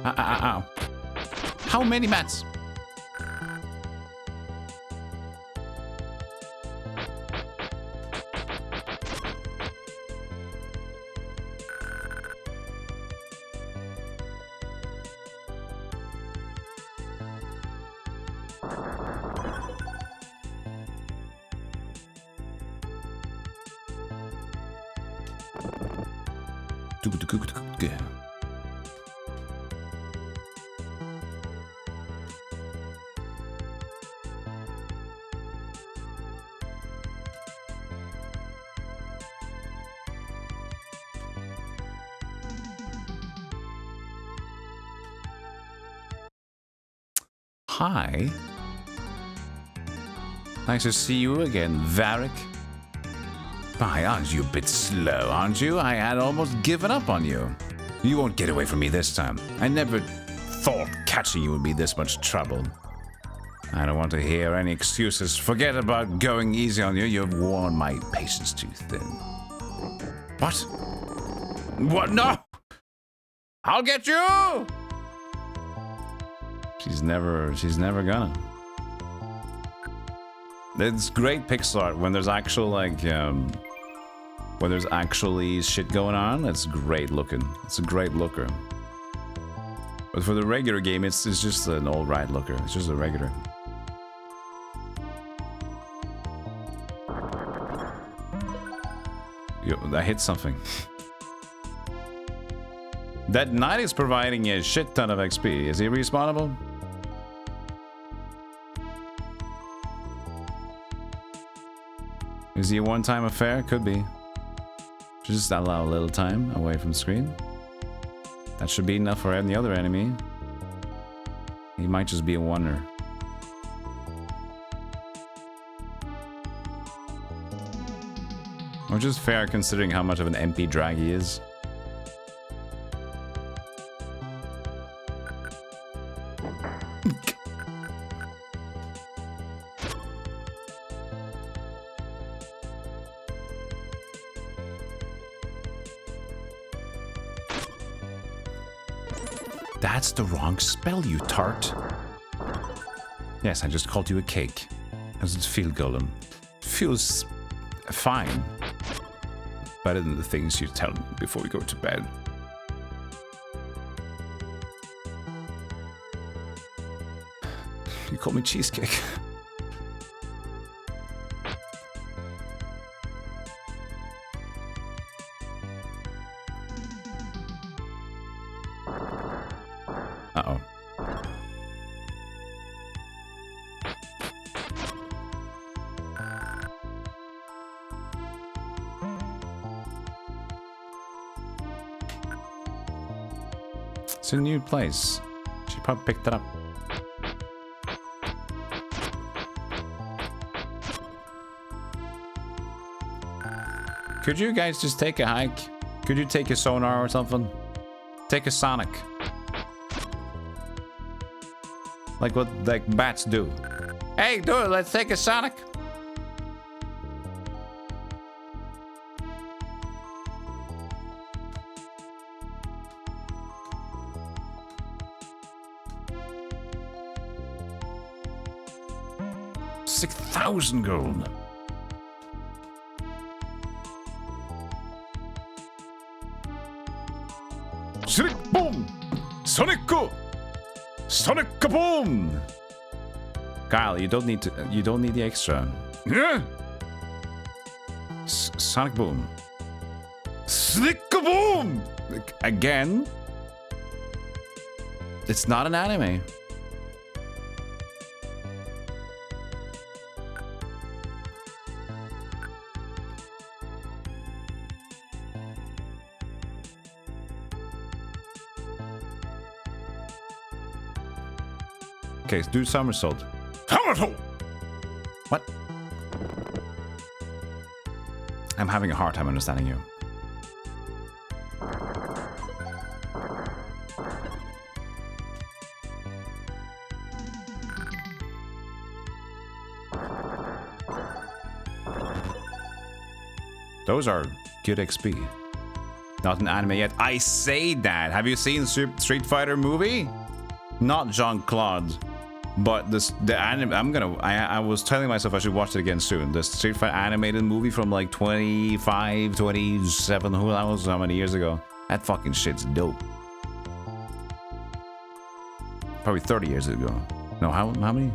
Ow. How many mats? Hi. Nice to see you again, Varric. Bye, aren't you a bit slow, aren't you? I had almost given up on you. You won't get away from me this time. I never thought catching you would be this much trouble. I don't want to hear any excuses. Forget about going easy on you. You've worn my patience too thin. What? What? No! I'll get you! She's never gonna. It's great pixel art when there's actual like when there's actually shit going on. It's great looking. It's a great looker. But for the regular game, it's just an alright looker. It's just a regular. Yo, I hit something. That knight is providing a shit ton of XP. Is he respawnable? Is he a one-time affair? Could be. Should just allow a little time away from the screen. That should be enough for any other enemy. He might just be a wonder. Which is fair considering how much of an MP drag he is. That's the wrong spell, you tart. Yes, I just called you a cake. How does it feel, Golem? Feels fine. Better than the things you tell me before we go to bed. You call me cheesecake. Uh-oh. It's a new place. She probably picked it up. Could you guys just take a hike? Could you take a sonar or something? Take a sonic. Like what like bats do. Hey, do it. Let's take a sonic. $6,000 gold. Sonic boom! Sonic go! Sonic kaboom! Kyle, you don't need the extra. Yeah. Sonic boom. Sonic kaboom! Again? It's not an anime. Okay, do somersault. Somersault! What? I'm having a hard time understanding you. Those are good XP. Not an anime yet. I say that. Have you seen Street Fighter movie? Not Jean-Claude. But the anime, I was telling myself I should watch it again soon. The Street Fighter animated movie from like 25, 27, who knows how many years ago. That fucking shit's dope. Probably 30 years ago. No, how many?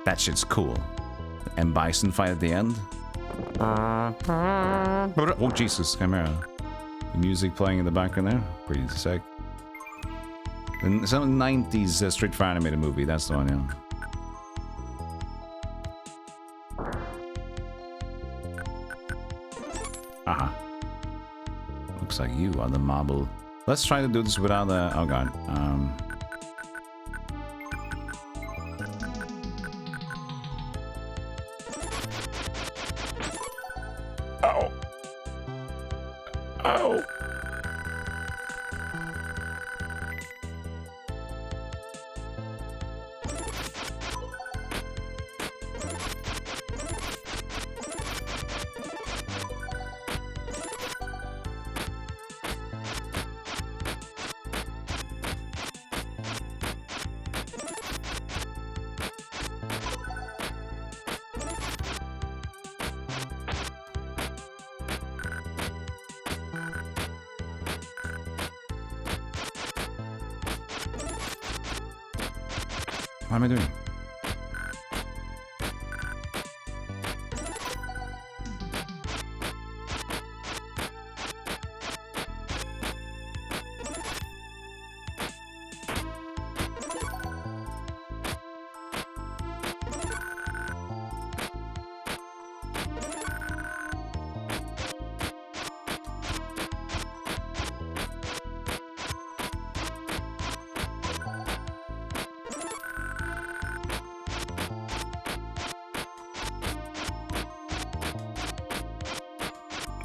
That shit's cool. And Bison fight at the end. Oh Jesus, Chimera. The music playing in the background there. Pretty sick. And some 90s Street Fighter animated movie, that's the one, yeah. Aha. Looks like you are the marble. Let's try to do this without the... Oh god. Ow. Ow. What am I doing?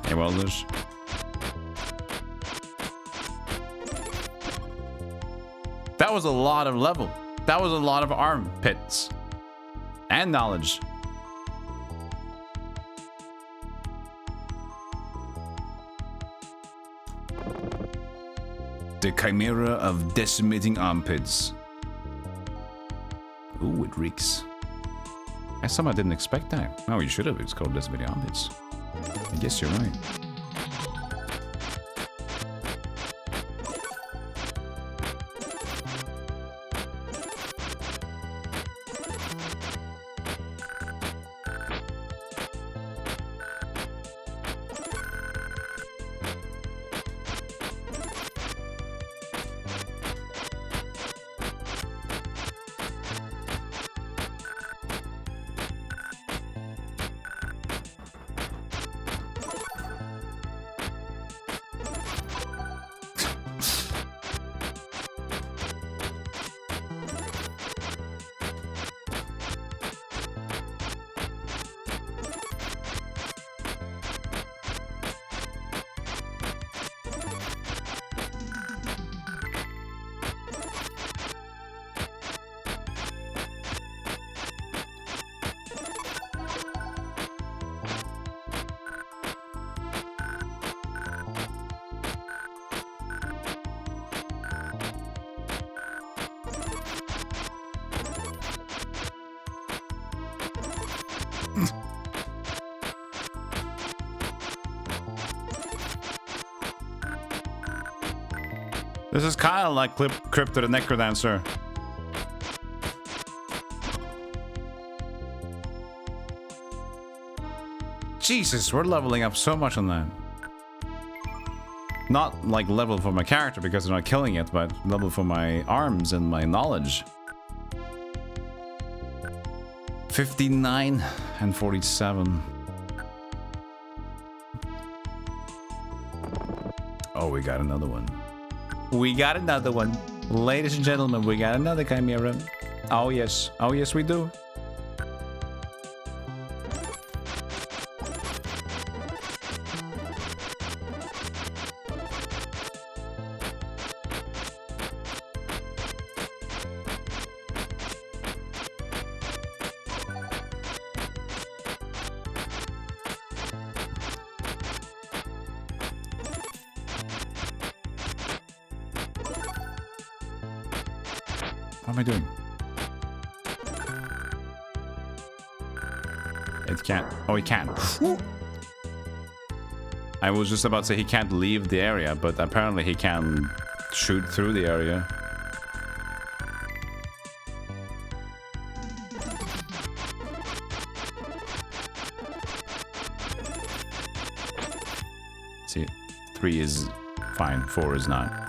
Hey, welders. That was a lot of level. That was a lot of armpits. And knowledge. The Chimera of Decimating Armpits. Ooh, it reeks. That's something I didn't expect that. Oh, you should have. It's called Decimating Armpits. I guess you're right. This is kind of like Crypto the Necrodancer. Jesus, we're leveling up so much on that. Not like level for my character because I'm not killing it, but level for my arms and my knowledge. 59 and 47. Oh, we got another one. We got another one. Ladies and gentlemen, we got another Chimera. Oh yes. Oh yes, we do. What am I doing? It can't. Oh, he can. I was just about to say he can't leave the area, but apparently he can shoot through the area. See, 3 is fine, 4 is not.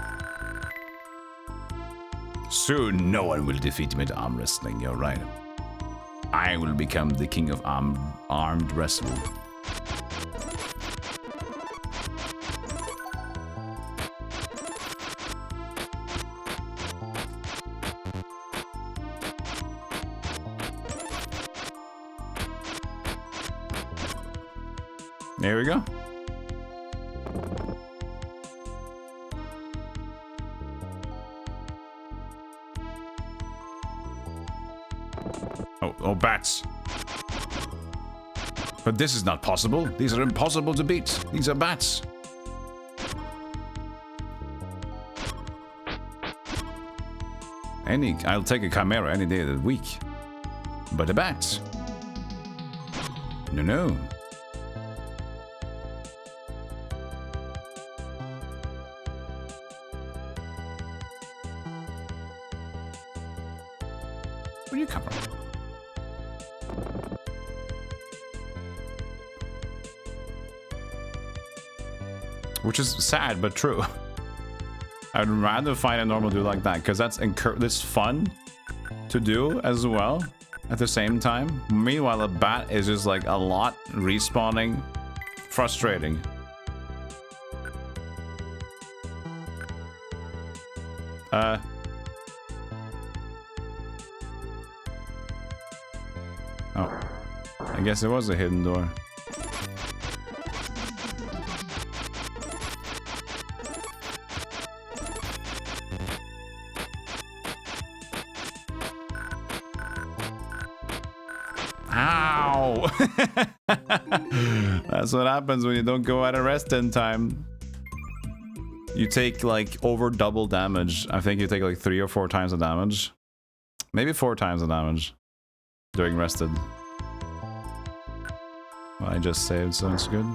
Soon, no one will defeat me at arm wrestling, you're right. I will become the king of armed wrestling. There we go. Oh, bats. But this is not possible. These are impossible to beat. These are bats. I'll take a Chimera any day of the week. But a bat? No. Where do you come from? Which is sad, but true. I'd rather find a normal dude like that, because that's fun to do as well at the same time. Meanwhile, a bat is just like a lot respawning, frustrating. Oh, I guess it was a hidden door. Ow! That's what happens when you don't go at a rest in time. You take like over double damage. I think you take like 3 or 4 times the damage. Maybe 4 times the damage during rested. Well, I just saved, so it's good.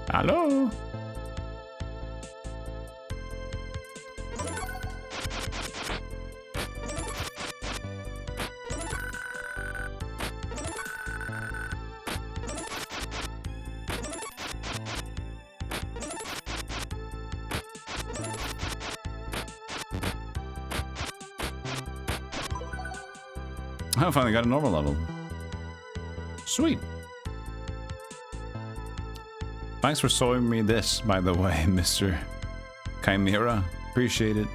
Hello? I finally got a normal level. Sweet. Thanks for showing me this, by the way, Mr. Chimera. Appreciate it.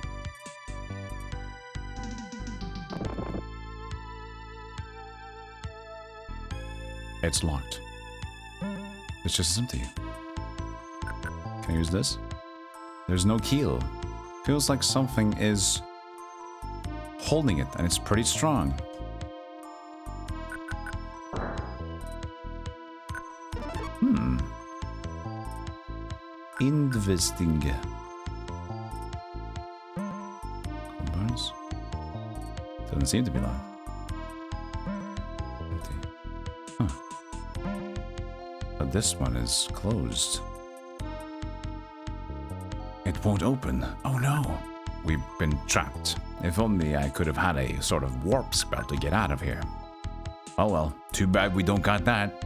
It's locked. It's just empty. Can I use this? There's no keel. Feels like something is holding it, and it's pretty strong. Investing. Compounds. Doesn't seem to be locked. Empty. Huh. But this one is closed. It won't open. Oh no. We've been trapped. If only I could have had a sort of warp spell to get out of here. Oh well, too bad we don't got that.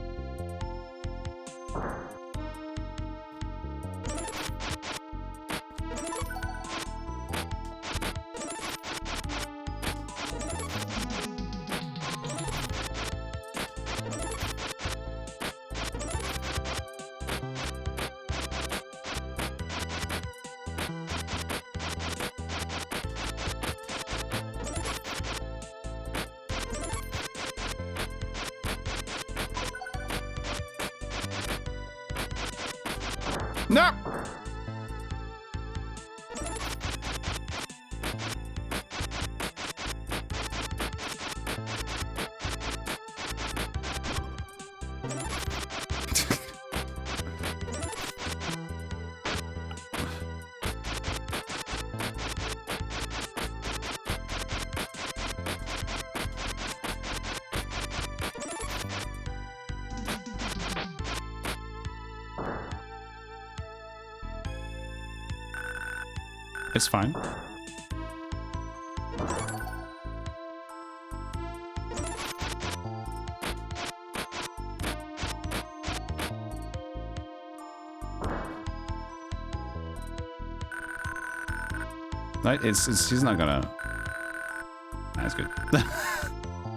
No! It's fine. Like, he's not gonna... That's good.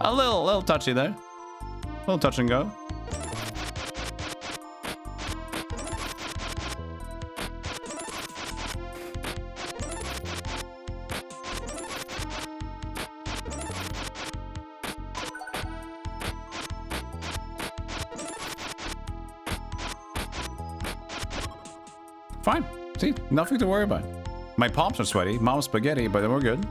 A little touchy there. A little touch and go. Fine. See, nothing to worry about. My palms are sweaty, mom's spaghetti, but we're good.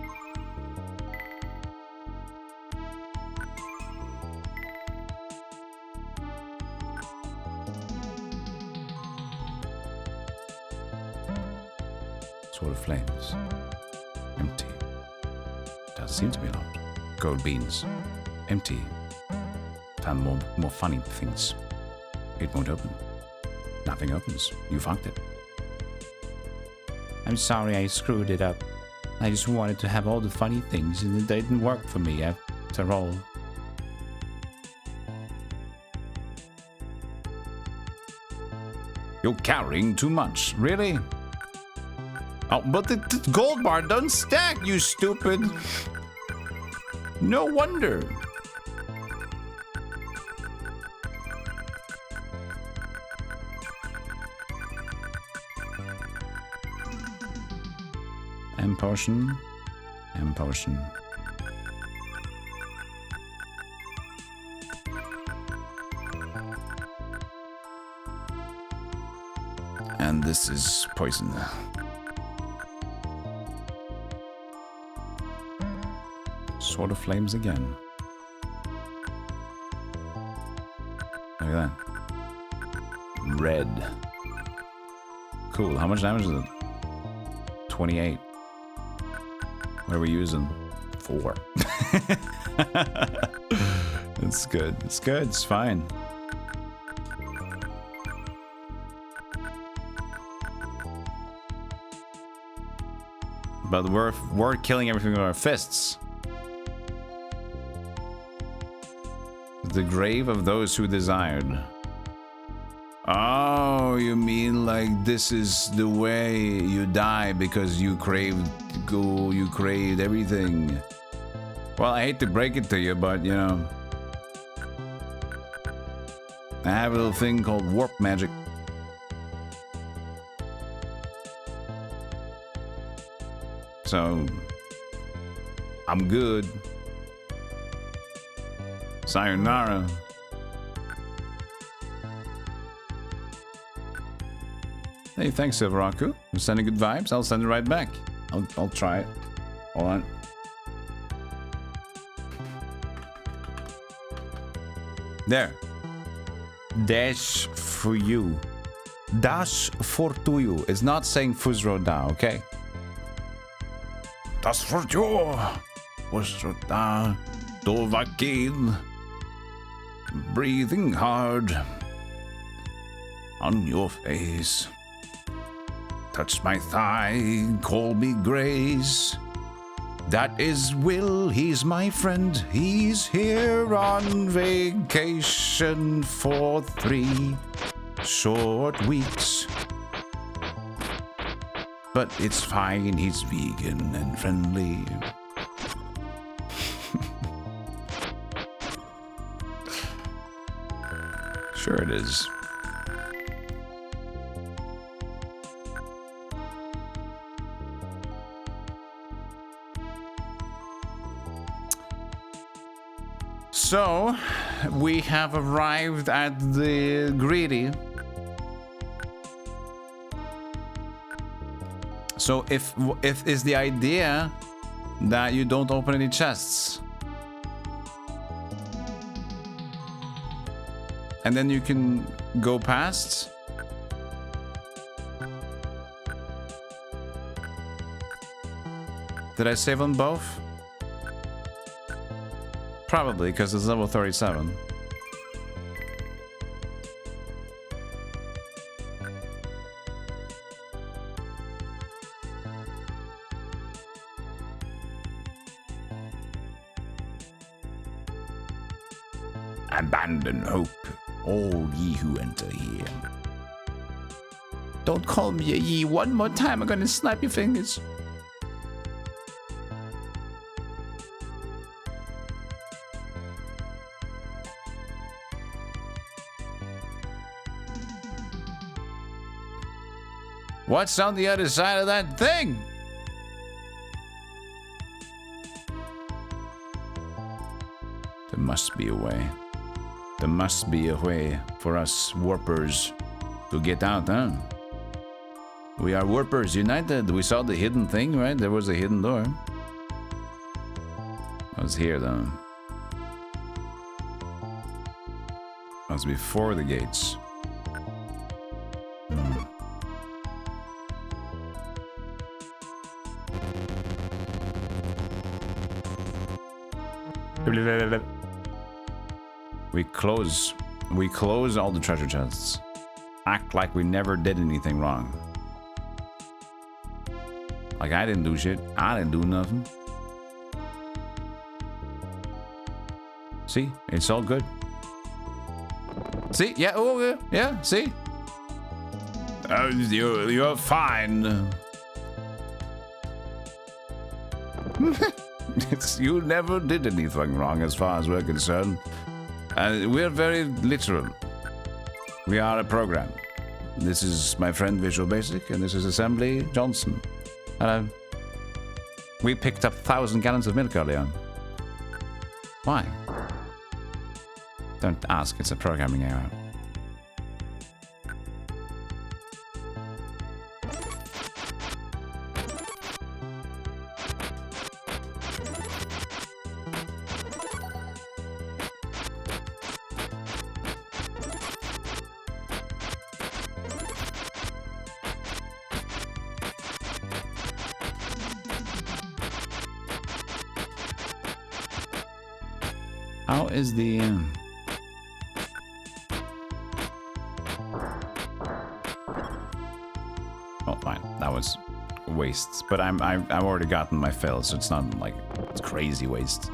Sword of flames. Empty. Does seem to be locked. Gold beans. Empty. Found more funny things. It won't open. Nothing opens. You fucked it. I'm sorry I screwed it up. I just wanted to have all the funny things and it didn't work for me after all. You're carrying too much, really? Oh, but the gold bar doesn't stack, you stupid. No wonder. M potion. M potion. And this is poison. Sword of flames again. Look at that. Red. Cool. How much damage is it? 28. What are we using? 4. It's good. It's good. It's fine. But we're killing everything with our fists. The grave of those who desired. Oh, you mean like this is the way you die because you craved gold, you craved everything. Well, I hate to break it to you, but you know, I have a little thing called warp magic. So, I'm good. Sayonara. Hey, thanks, Silveraku. You're sending good vibes. I'll send it right back. I'll try it. Hold on. There. Dash for you. Dash for to you. It's not saying Fuzro da, okay? Das for you. Fuzro da. Dovakid. Breathing hard. On your face. Touch my thigh, call me Grace. That is Will, he's my friend. He's here on vacation for 3 short weeks. But it's fine, he's vegan and friendly. Sure it is. So, we have arrived at the greedy. So if is the idea that you don't open any chests. And then you can go past. Did I save on both? Probably, because it's level 37. Abandon hope, all ye who enter here. Don't call me a ye one more time, I'm gonna snap your fingers. What's on the other side of that thing? There must be a way. There must be a way for us warpers to get out, huh? We are warpers united. We saw the hidden thing, right? There was a hidden door. I was here, though. I was before the gates. We close all the treasure chests. Act like we never did anything wrong. Like I didn't do shit. I didn't do nothing. See? It's all good. See? Yeah, oh, yeah, see? You're fine. You never did anything wrong as far as we're concerned. We're very literal. We are a program. This is my friend Visual Basic, and this is Assembly Johnson. Hello. We picked up 1,000 gallons of milk earlier. Why? Don't ask, it's a programming error. How is the... Oh, fine. That was waste. But I've already gotten my fill, so it's not like it's crazy waste.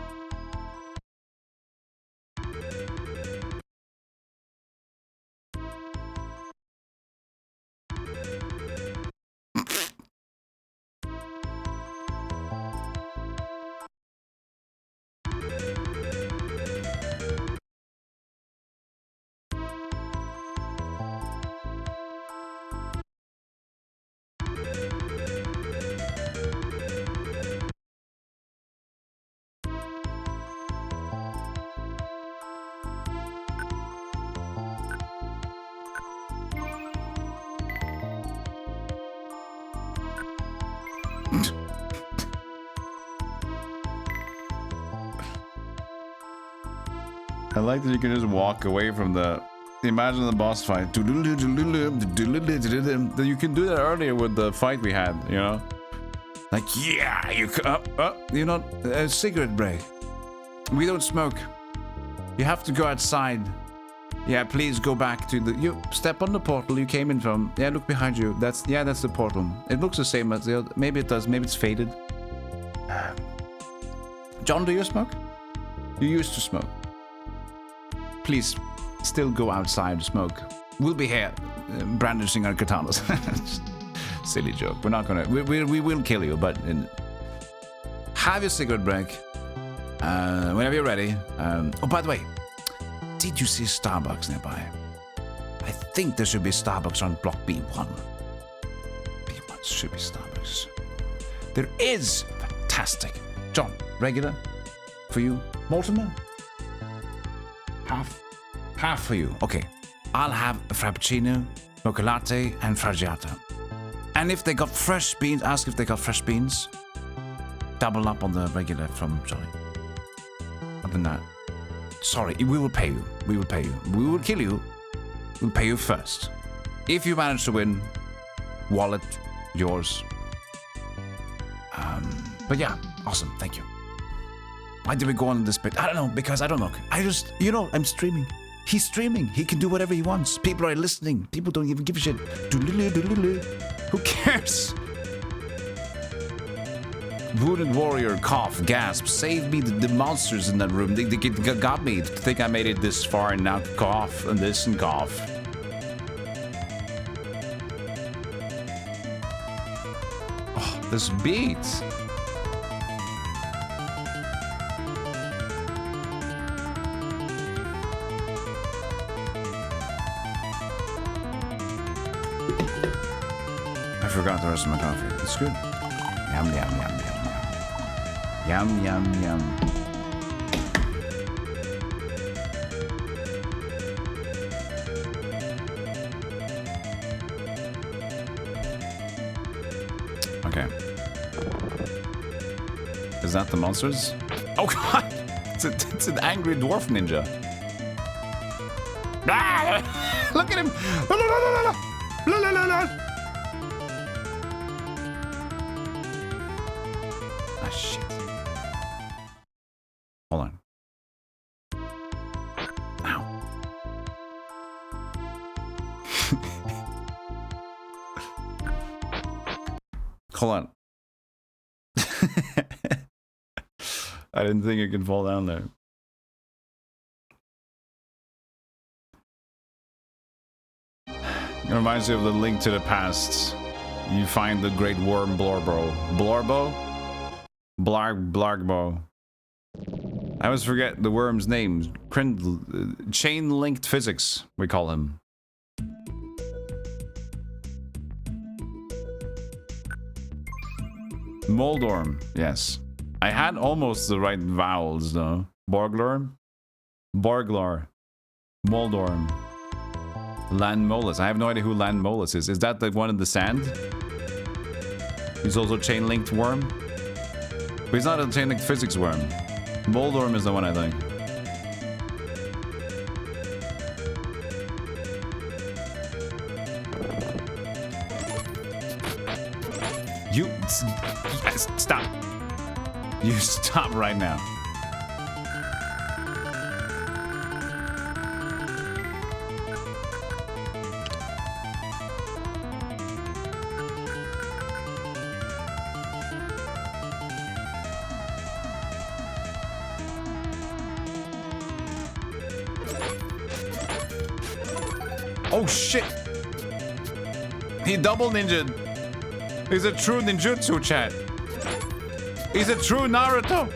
I like that you can just walk away from the... Imagine the boss fight. You can do that earlier with the fight we had, you know? Like, yeah, you know, a cigarette break. We don't smoke. You have to go outside. Yeah, please go back to the... You step on the portal you came in from. Yeah, look behind you. That's the portal. It looks the same as the other. Maybe it does. Maybe it's faded. John, do you smoke? You used to smoke. Please, still go outside to smoke. We'll be here, brandishing our katanas. Silly joke. We're not gonna... We will kill you, but... have your cigarette break. Whenever you're ready. Oh, by the way, did you see Starbucks nearby? I think there should be Starbucks on block B1. B1 should be Starbucks. There is! Fantastic. John, regular? For you? Mortimer? Half for you. Okay. I'll have a frappuccino, mocha latte, and fraggiata. And if they got fresh beans, ask if they got fresh beans. Double up on the regular from Jolly. Other than that, sorry, we will pay you. We will pay you. We will kill you. We'll pay you first. If you manage to win, wallet, yours. But yeah, awesome. Thank you. Why did we go on this bit? I don't know, because I don't know. I just, you know, I'm streaming. He's streaming. He can do whatever he wants. People are listening. People don't even give a shit. Who cares? Wounded warrior, cough, gasp. Save me, the monsters in that room. They got me to think I made it this far and now cough and this and cough. Oh, this beat. forgot the rest of my coffee. It's good. Yum, yum, yum, yum, yum. Yum, yum, yum. Okay. Is that the monsters? Oh god! It's an angry dwarf ninja. Ah! Look at him! La, la, la, la, la. La, la, la, la. Ah, shit. Hold on. Ow. Hold on. I didn't think it could fall down there. It reminds me of the Link to the Past. You find the great worm Blorbo. Blorbo? Blargbo. I always forget the worm's name. Chain-linked physics, we call him. Moldorm, yes. I had almost the right vowels, though. Borglor? Borglor. Moldorm. Landmolus. I have no idea who Landmolus is. Is that the one in the sand? He's also chain-linked worm? But he's not a chain-linked physics worm. Moldorm is the one, I think. You... Stop. You stop right now. Oh shit! He double ninja'd. He's a true ninjutsu, chat. He's a true Naruto.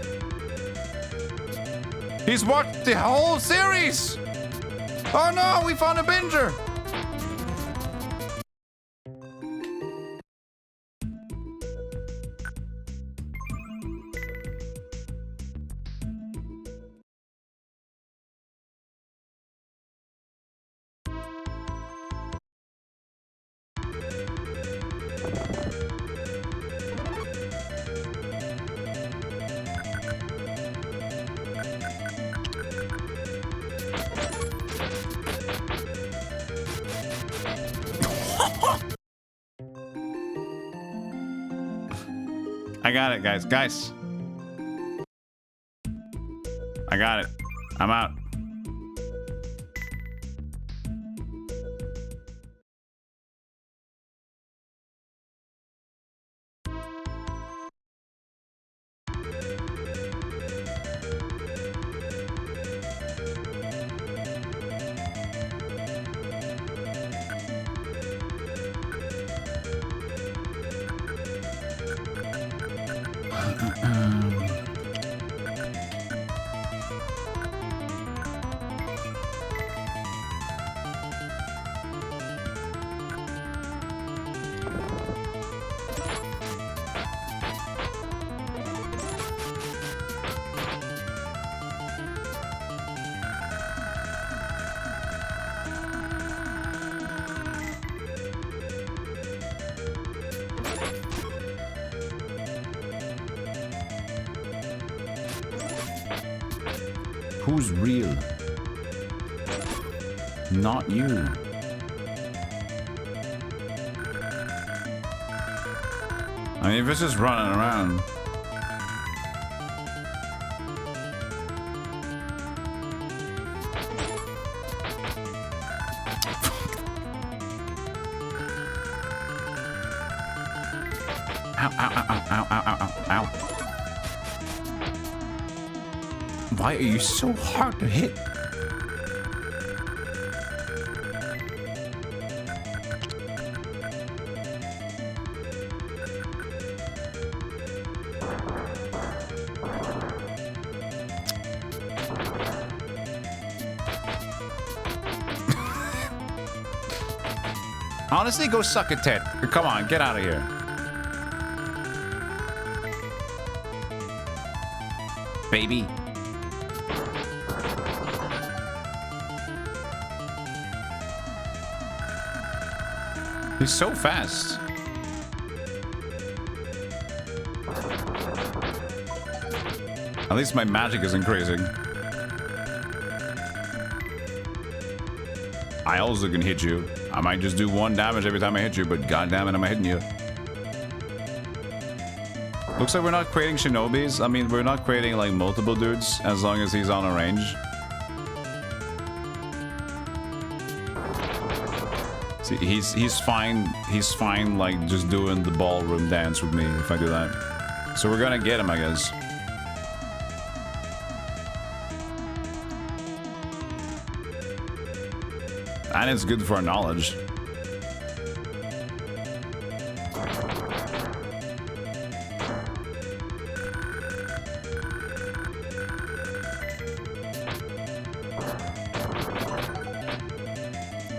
He's watched the whole series. Oh no, we found a binger. I got it, guys. Guys. I got it. I'm out. Who's real? Not you. I mean, if it's just running around. Ow, ow, ow, ow, ow, ow, ow, ow. Why are you so hard to hit? Honestly, go suck a tit. Come on, get out of here. Baby. He's so fast. At least my magic is increasing. I also can hit you. I might just do 1 damage every time I hit you, but goddammit, am I hitting you? Looks like we're not creating shinobis. I mean, we're not creating like multiple dudes as long as he's on a range. See, he's fine. He's fine, like just doing the ballroom dance with me if I do that. So we're gonna get him, I guess. And it's good for our knowledge.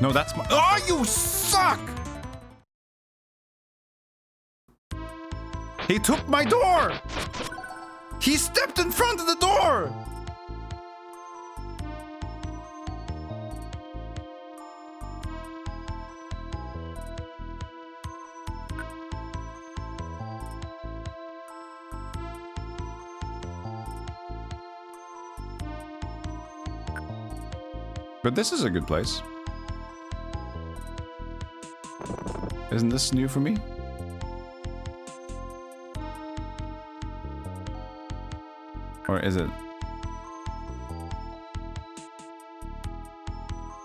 No, that's my— Oh, you suck! He took my door! He stepped in front of the door! But this is a good place. Isn't this new for me? Or is it?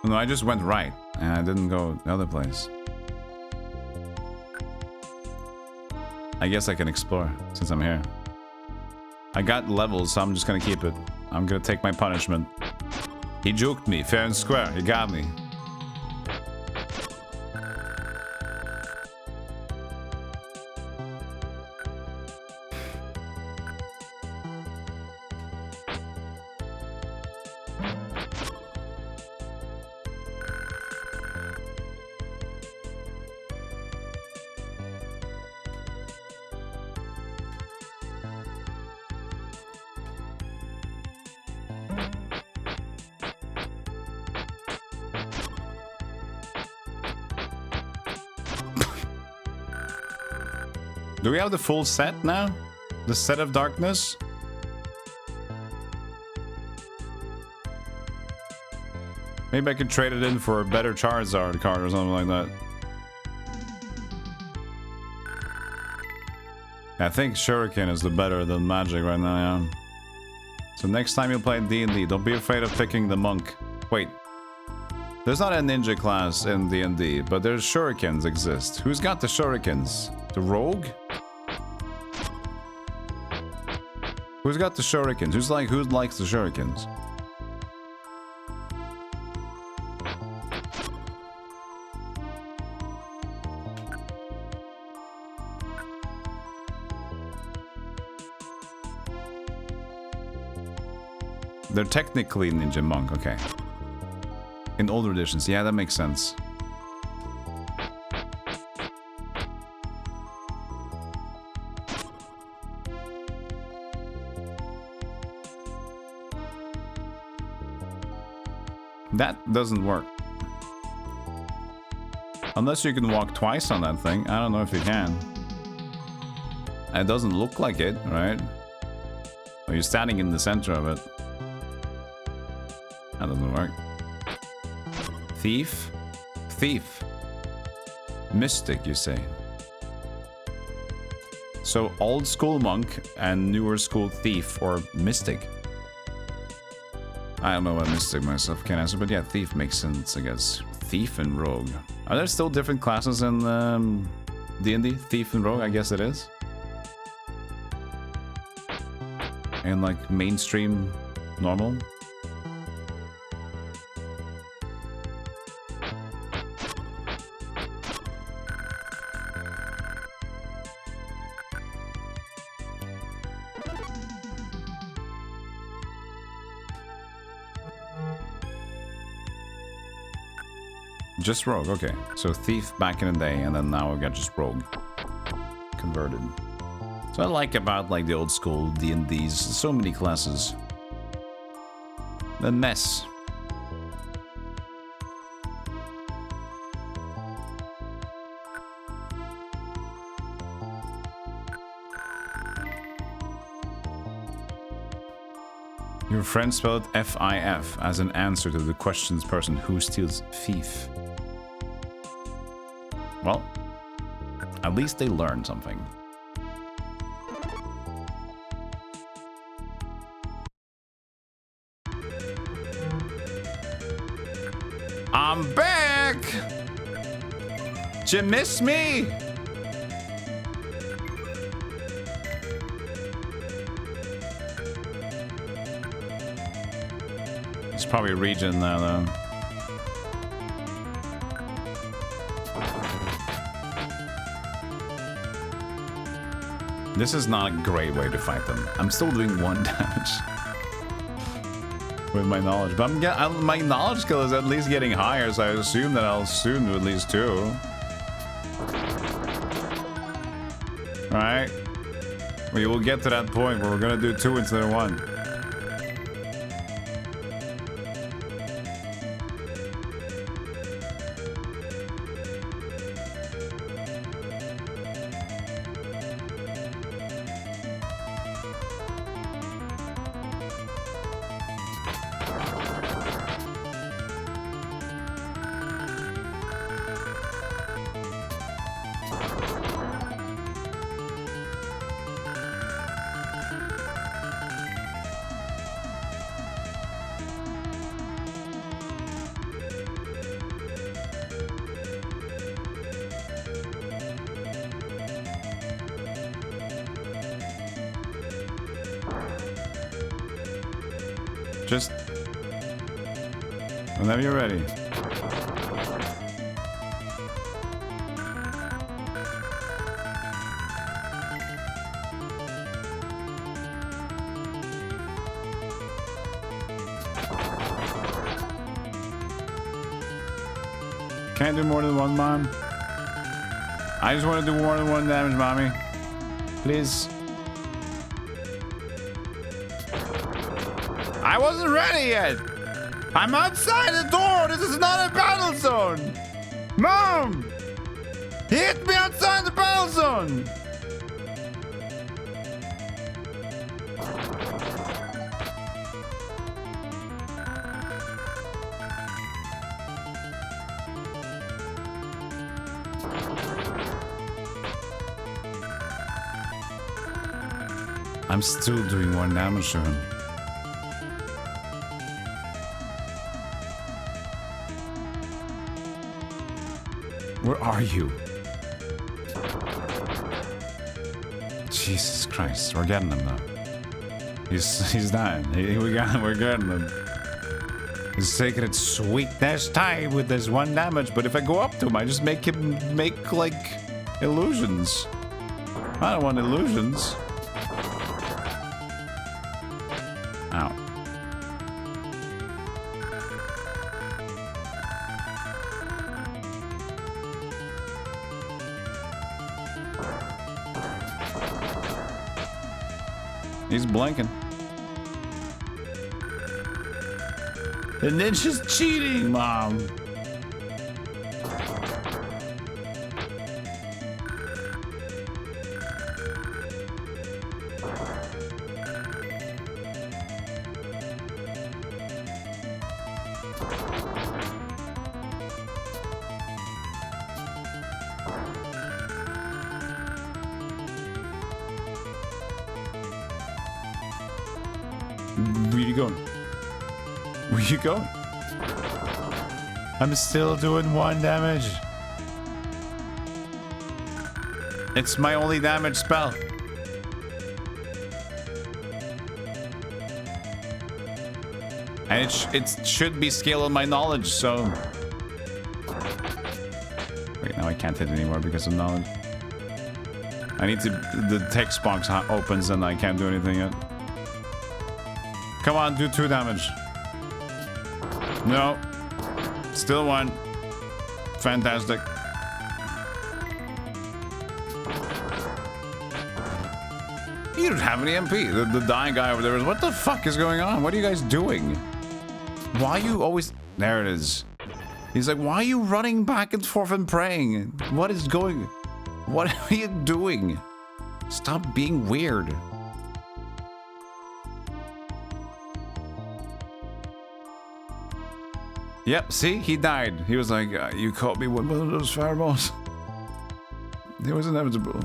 No, I just went right and I didn't go the other place. I guess I can explore since I'm here. I got levels, so I'm just gonna keep it. I'm gonna take my punishment. He juked me, fair and square. He got me. Do we have the full set now? The set of darkness? Maybe I could trade it in for a better Charizard card or something like that. I think Shuriken is the better than Magic right now, yeah. So next time you play D&D, don't be afraid of picking the monk. Wait. There's not a ninja class in D&D, but there's Shurikens exist. Who's got the Shurikens? The rogue? Who's got the Shurikens? Who likes the Shurikens? They're technically Ninja Monk, okay. In older editions, yeah, that makes sense. That doesn't work. Unless you can walk twice on that thing. I don't know if you can. It doesn't look like it, right? Well, you're standing in the center of it. That doesn't work. Thief? Thief. Mystic, you say? So old school monk and newer school thief or mystic. I don't know what mystic myself can answer, but yeah, thief makes sense, I guess. Thief and rogue. Are there still different classes in D&D? Thief and rogue, I guess it is. And like mainstream normal. Just rogue, okay. So thief back in the day, and then now we got just rogue. Converted. So I like about like the old school D&Ds, so many classes. The mess. Your friend spelled F-I-F as an answer to the question's person who steals thief. Well, at least they learned something. I'm back! Did you miss me? It's probably a region now, though. This is not a great way to fight them. I'm still doing 1 damage with my knowledge, but my knowledge skill is at least getting higher, so I assume that I'll soon do at least 2. Alright. We will get to that point where we're gonna do 2 instead of 1. Just whenever you're ready. Can't do more than 1, Mom. I just want to do more than 1 damage, Mommy. Please. I wasn't ready yet. I'm outside the door. This is not a battle zone. Mom! Hit me outside the battle zone. I'm still doing 1 damage to him. Where are you? Jesus Christ, we're getting him now. He's dying. We're getting him. He's taking it sweet this time with this 1 damage, but if I go up to him, I just make him make like illusions. I don't want illusions. Ow. He's blinking. The ninja's cheating, Mom. Where you going? Where you going? I'm still doing 1 damage. It's my only damage spell. And it should be scale on my knowledge, so... Wait, now I can't hit anymore because of knowledge. I need to... The text box opens and I can't do anything yet. Come on, do 2 damage. No. Still 1. Fantastic. You don't have any MP. The dying guy over there is, what the fuck is going on? What are you guys doing? Why are you always... There it is. He's like, why are you running back and forth and praying? What is going... What are you doing? Stop being weird. Yep, see? He died. He was like, you caught me with one of those fireballs. It was inevitable.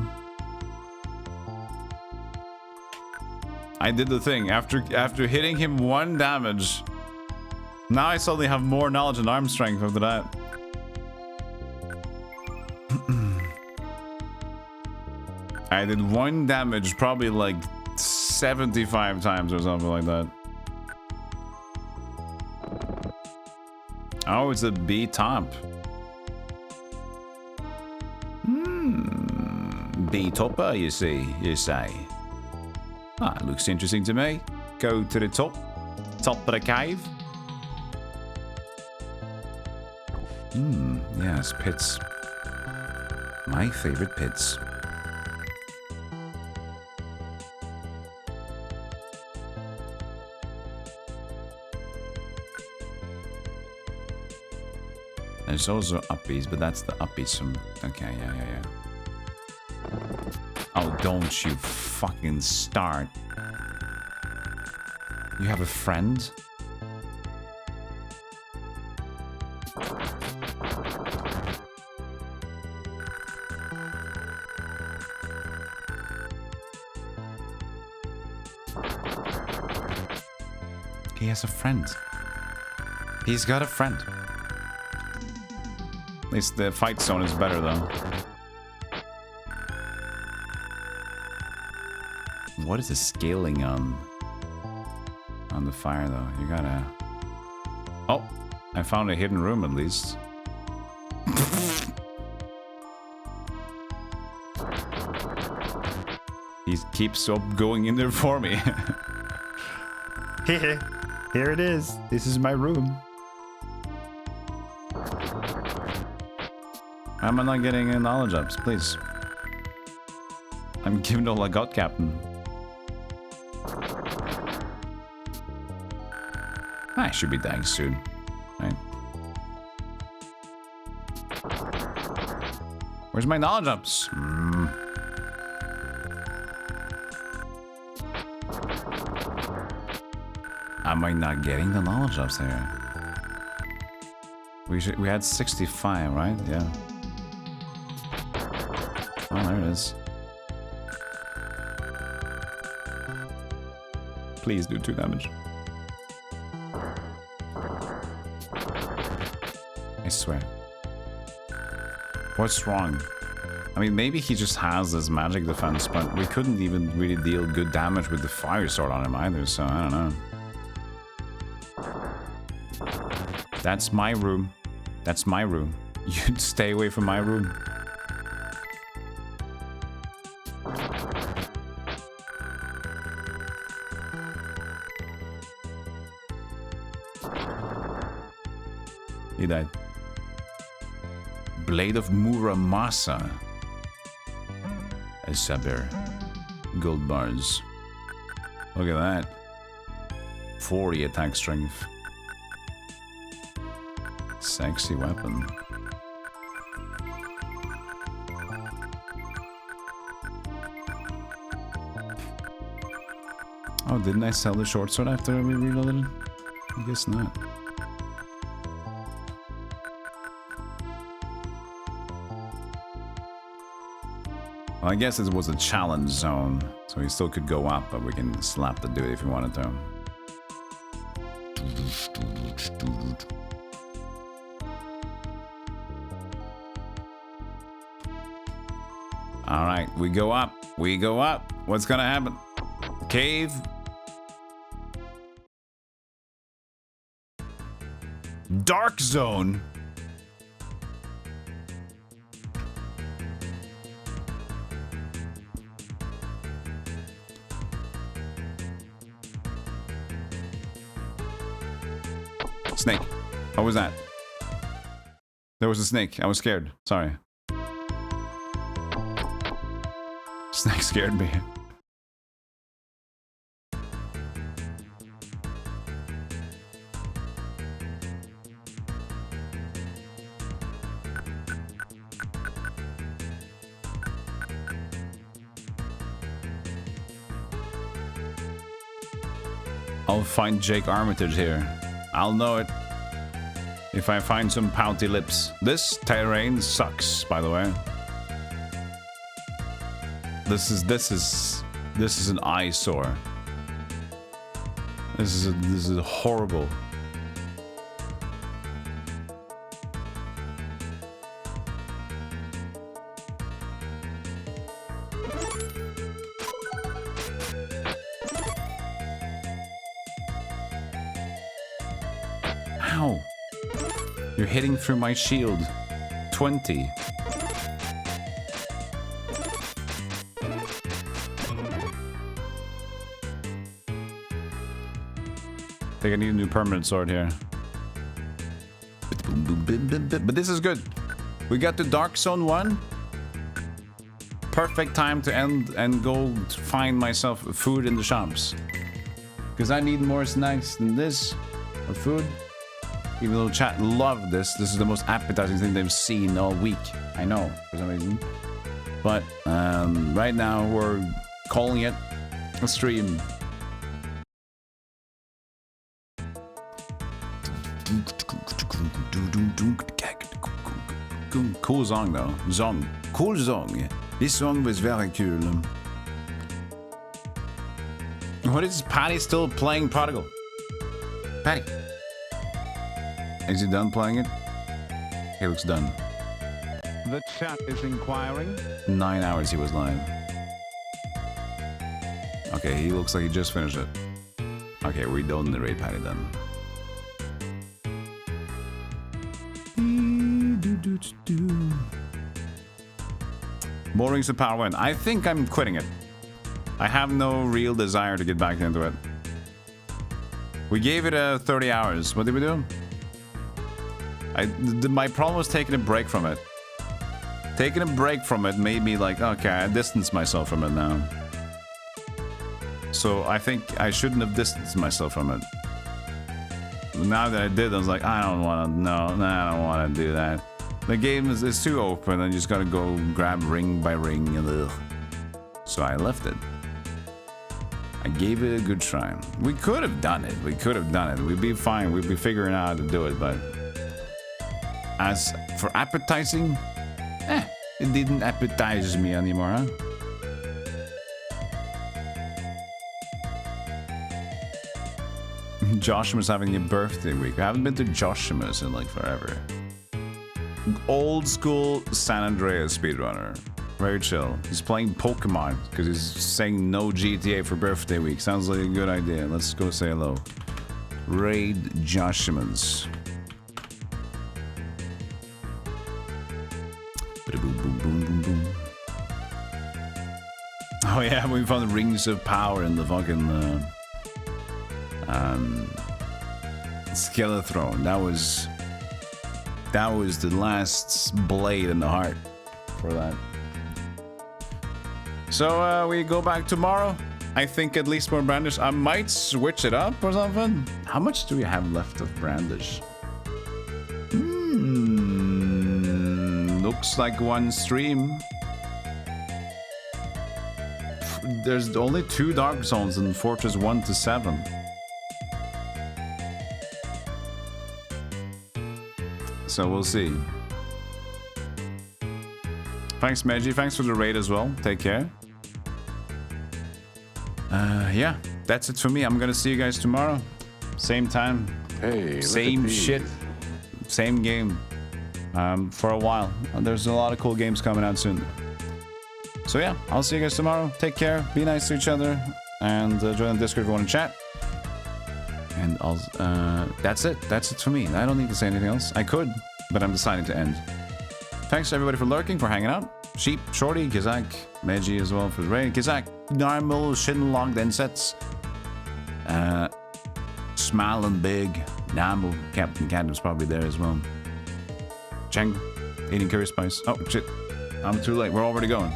I did the thing. After hitting him 1 damage, now I suddenly have more knowledge and arm strength after that. I did 1 damage probably like 75 times or something like that. Oh, it's a B top. B topper, you say. Ah, looks interesting to me. Go to the top of the cave. Yes, pits. My favorite pits. There's also uppies, but that's the uppies from... Okay, yeah. Oh, don't you fucking start. You have a friend? He has a friend. He's got a friend. At least the fight zone is better, though. What is the scaling on the fire, though? You gotta... Oh! I found a hidden room, at least. He keeps up going in there for me. Here it is. This is my room. Why am I not getting any knowledge ups, please? I'm giving all I got, Captain. I should be dying soon, right? Where's my knowledge ups? Am I not getting the knowledge ups there? We had 65, right? Yeah. Oh, there it is. Please do 2 damage. I swear. What's wrong? I mean, maybe he just has this magic defense, but we couldn't even really deal good damage with the fire sword on him either, so I don't know. That's my room. That's my room. You'd stay away from my room. He died. Blade of Muramasa. A saber. Gold bars. Look at that. 40 attack strength. Sexy weapon. Oh, didn't I sell the short sword after we reloaded it? I guess not. Well, I guess it was a challenge zone, so he still could go up, but we can slap the dude if we wanted to. Alright, we go up. We go up. What's gonna happen? Cave. Dark zone. Snake. What was that? There was a snake. I was scared. Sorry. Snake scared me. I'll find Jake Armitage here. I'll know it if I find some pouty lips. This terrain sucks, by the way. This is an eyesore. This is horrible. Ow. You're hitting through my shield. 20. I think I need a new permanent sword here. But this is good. We got to Dark Zone 1. Perfect time to end and go to find myself food in the shops. Because I need more snacks than this. Or food. Even though chat love this. This is the most appetizing thing they've seen all week. I know, for some reason. But right now we're calling it a stream. Cool song though. Cool song. This song was very cool. What is Patty still playing Prodigal? Patty. Is he done playing it? He looks done. The chat is inquiring. 9 hours he was live. Okay, he looks like he just finished it. Okay, we don't narrate Patty then. More Rings of Power win. I think I'm quitting it. I have no real desire to get back into it. We gave it 30 hours. What did we do? My problem was taking a break from it. Taking a break from it made me like, okay, I distanced myself from it now. So I think I shouldn't have distanced myself from it. Now that I did, I was like, I don't want to, no, I don't want to do that. The game is too open, and you just gotta go grab ring by ring, and ugh. So I left it. I gave it a good try. We could have done it. We'd be fine. We'd be figuring out how to do it, but as for appetizing, it didn't appetize me anymore, huh? Joshima's having a birthday week. I haven't been to Joshima's in like forever. Old school San Andreas speedrunner. Very chill. He's playing Pokemon because he's saying no GTA for birthday week. Sounds like a good idea. Let's go say hello. Raid Joshima's. Boom, boom, boom, boom, boom. Oh yeah, we found Rings of Power in the fucking Skeletron. That was the last blade in the heart for that. So we go back tomorrow. I think at least more Brandish. I might switch it up or something. How much do we have left of Brandish? Looks like one stream. There's only 2 Dark Zones in Fortress 1 to 7. So we'll see. Thanks, Meji. Thanks for the raid as well. Take care. Yeah, that's it for me. I'm gonna see you guys tomorrow. Same time. Hey, same shit. Same game. For a while. There's a lot of cool games coming out soon. So yeah, I'll see you guys tomorrow. Take care. Be nice to each other. And join the Discord if you want to chat. And that's it. That's it for me. I don't need to say anything else. I could, but I'm deciding to end. Thanks everybody for lurking, for hanging out. Sheep, Shorty, Kizak, Meji as well for the raid. Kizak, Narmal, Shinlong, then sets. Smiling Big, Namu, Captain Cadam's probably there as well. Chat. Chang, eating curry spice. Oh, shit. I'm too late. We're already going.